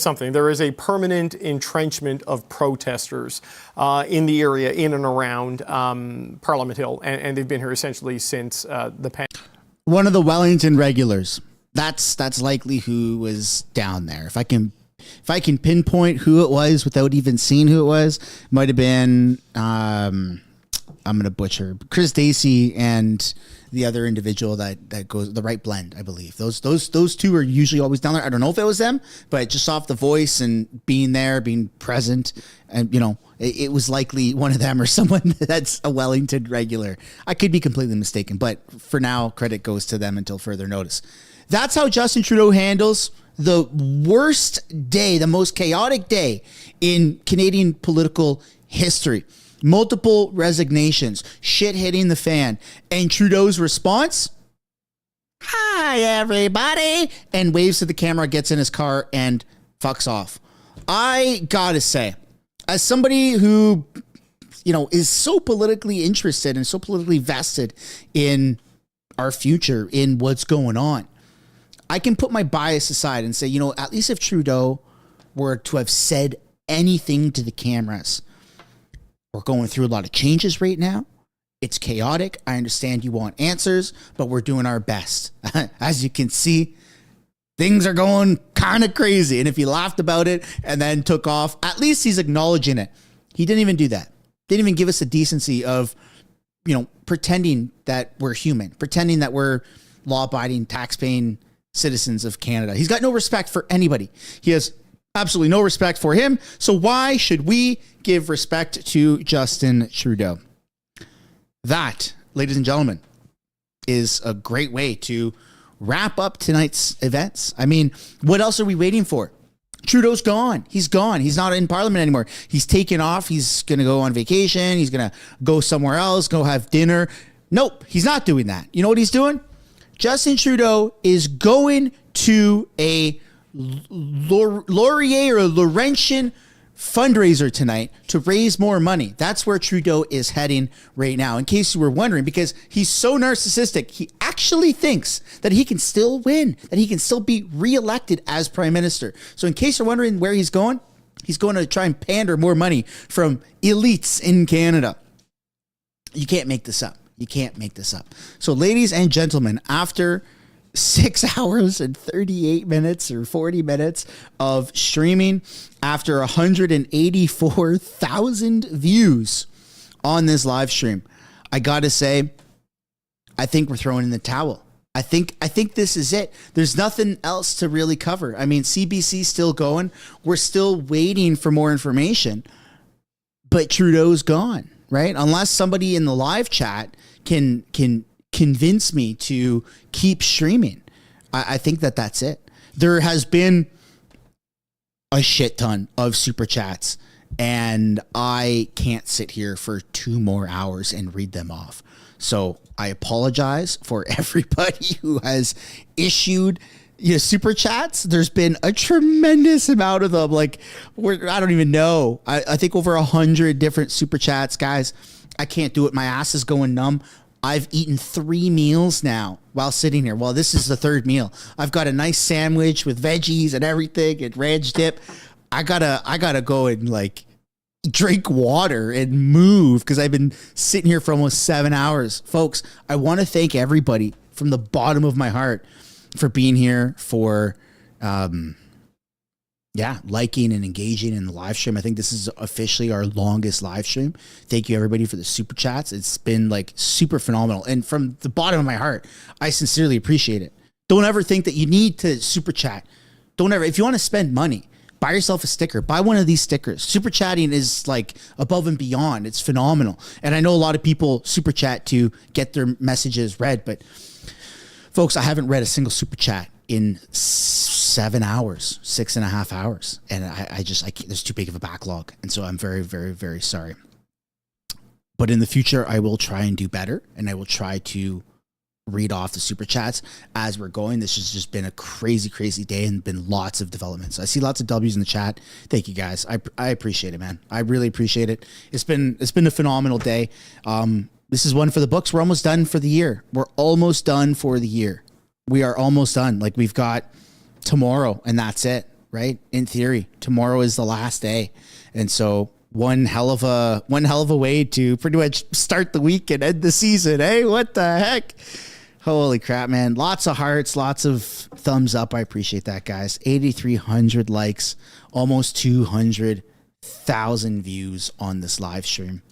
Speaker 22: something. There is a permanent entrenchment of protesters in the area, in and around Parliament Hill, and they've been here essentially since the pandemic.
Speaker 1: One of the Wellington regulars. That's likely who was down there. If I can pinpoint who it was without even seeing who it was, might have been I'm gonna butcher Chris Dacey and the other individual that goes the right blend, I believe. Those two are usually always down there. I don't know if it was them, but just off the voice and being there, being present, and it was likely one of them or someone that's a Wellington regular. I could be completely mistaken, but for now, credit goes to them until further notice. That's how Justin Trudeau handles the worst day, the most chaotic day in Canadian political history. Multiple resignations, shit hitting the fan. And Trudeau's response? Hi, everybody. And waves to the camera, gets in his car, and fucks off. I gotta say, as somebody who, is so politically interested and so politically vested in our future, in what's going on, I can put my bias aside and say, at least if Trudeau were to have said anything to the cameras, we're going through a lot of changes right now. It's chaotic. I understand you want answers, but we're doing our best. As you can see, things are going kind of crazy. And if he laughed about it and then took off, at least he's acknowledging it. He didn't even do that. Didn't even give us the decency of, pretending that we're human, pretending that we're law-abiding, tax-paying citizens of Canada. He's got no respect for anybody. He has absolutely no respect for him. So why should we give respect to Justin Trudeau? That, ladies and gentlemen, is a great way to wrap up tonight's events. I mean, what else are we waiting for? Trudeau's gone. He's gone. He's not in Parliament anymore. He's taken off. He's going to go on vacation. He's going to go somewhere else, go have dinner. Nope, he's not doing that. You know what he's doing? Justin Trudeau is going to a Laurier or Laurentian fundraiser tonight to raise more money. That's where Trudeau is heading right now. In case you were wondering, because he's so narcissistic, he actually thinks that he can still win, that he can still be reelected as prime minister. So in case you're wondering where he's going to try and pander more money from elites in Canada. You can't make this up. You can't make this up. So ladies and gentlemen, after 6 hours and 38 minutes or 40 minutes of streaming, after 184,000 views on this live stream, I gotta say, I think we're throwing in the towel. I think this is it. There's nothing else to really cover. I mean, CBC's still going. We're still waiting for more information, but Trudeau's gone, right? Unless somebody in the live chat can convince me to keep streaming. I think that's it. There has been a shit ton of super chats, and I can't sit here for 2 more hours and read them off. So I apologize for everybody who has issued super chats. There's been a tremendous amount of them. Like, I don't even know. I think over 100 different super chats, guys. I can't do it. My ass is going numb. I've eaten 3 meals now while sitting here. Well, this is the 3rd meal. I've got a nice sandwich with veggies and everything and ranch dip. I gotta go and drink water and move because I've been sitting here for almost 7 hours. Folks, I want to thank everybody from the bottom of my heart for being here, for liking and engaging in the live stream. I think this is officially our longest live stream. Thank you everybody for the super chats. It's been super phenomenal. And from the bottom of my heart, I sincerely appreciate it. Don't ever think that you need to super chat. If you want to spend money, buy yourself a sticker, buy one of these stickers. Super chatting is above and beyond. It's phenomenal. And I know a lot of people super chat to get their messages read, but folks, I haven't read a single super chat in 7 hours, 6.5 hours. And I can't, there's too big of a backlog. And so I'm very, very, very sorry. But in the future, I will try and do better. And I will try to read off the super chats as we're going. This has just been a crazy, crazy day and been lots of developments. I see lots of W's in the chat. Thank you guys. I appreciate it, man. I really appreciate it. It's been a phenomenal day. This is one for the books. We're almost done for the year. We are almost done. We've got tomorrow and that's it, right? In theory, tomorrow is the last day. And so one hell of a way to pretty much start the week and end the season. Hey, what the heck? Holy crap, man. Lots of hearts, lots of thumbs up. I appreciate that, guys. 8,300 likes, almost 200,000 views on this live stream.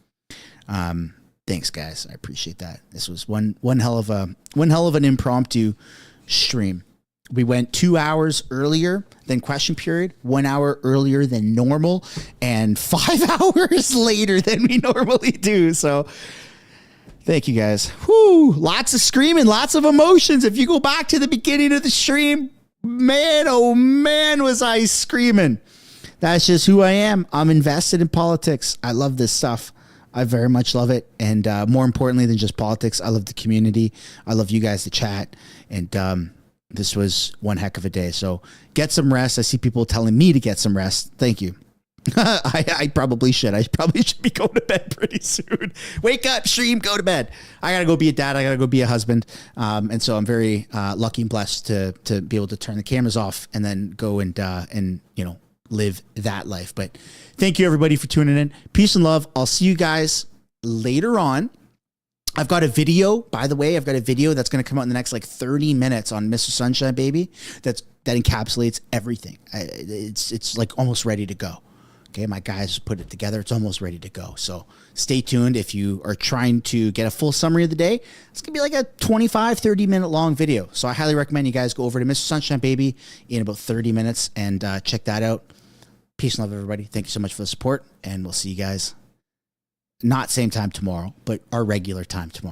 Speaker 1: Thanks, guys. I appreciate that. This was one hell of an impromptu stream. We went 2 hours earlier than question period, 1 hour earlier than normal, and 5 hours later than we normally do. So thank you guys. Whoo, lots of screaming, lots of emotions. If you go back to the beginning of the stream, man, oh man, was I screaming. That's just who I am. I'm invested in politics. I love this stuff. I very much love it. And more importantly than just politics, I love the community. I love you guys to chat. And this was one heck of a day. So get some rest. I see people telling me to get some rest. Thank you. I probably should. I probably should be going to bed pretty soon. Wake up, stream, go to bed. I got to go be a dad. I got to go be a husband. And so I'm very lucky and blessed to be able to turn the cameras off and then go and live that life. But thank you everybody for tuning in. Peace and love. I'll see you guys later on. I've got a video, by the way. I've got a video that's going to come out in the next like 30 minutes on Mistersunshinebaby that encapsulates everything. It's like almost ready to go. Okay, my guys put it together. It's almost ready to go. So stay tuned if you are trying to get a full summary of the day. It's going to be like a 25, 30-minute long video. So I highly recommend you guys go over to Mistersunshinebaby in about 30 minutes and check that out. Peace and love, everybody. Thank you so much for the support, and we'll see you guys not same time tomorrow, but our regular time tomorrow.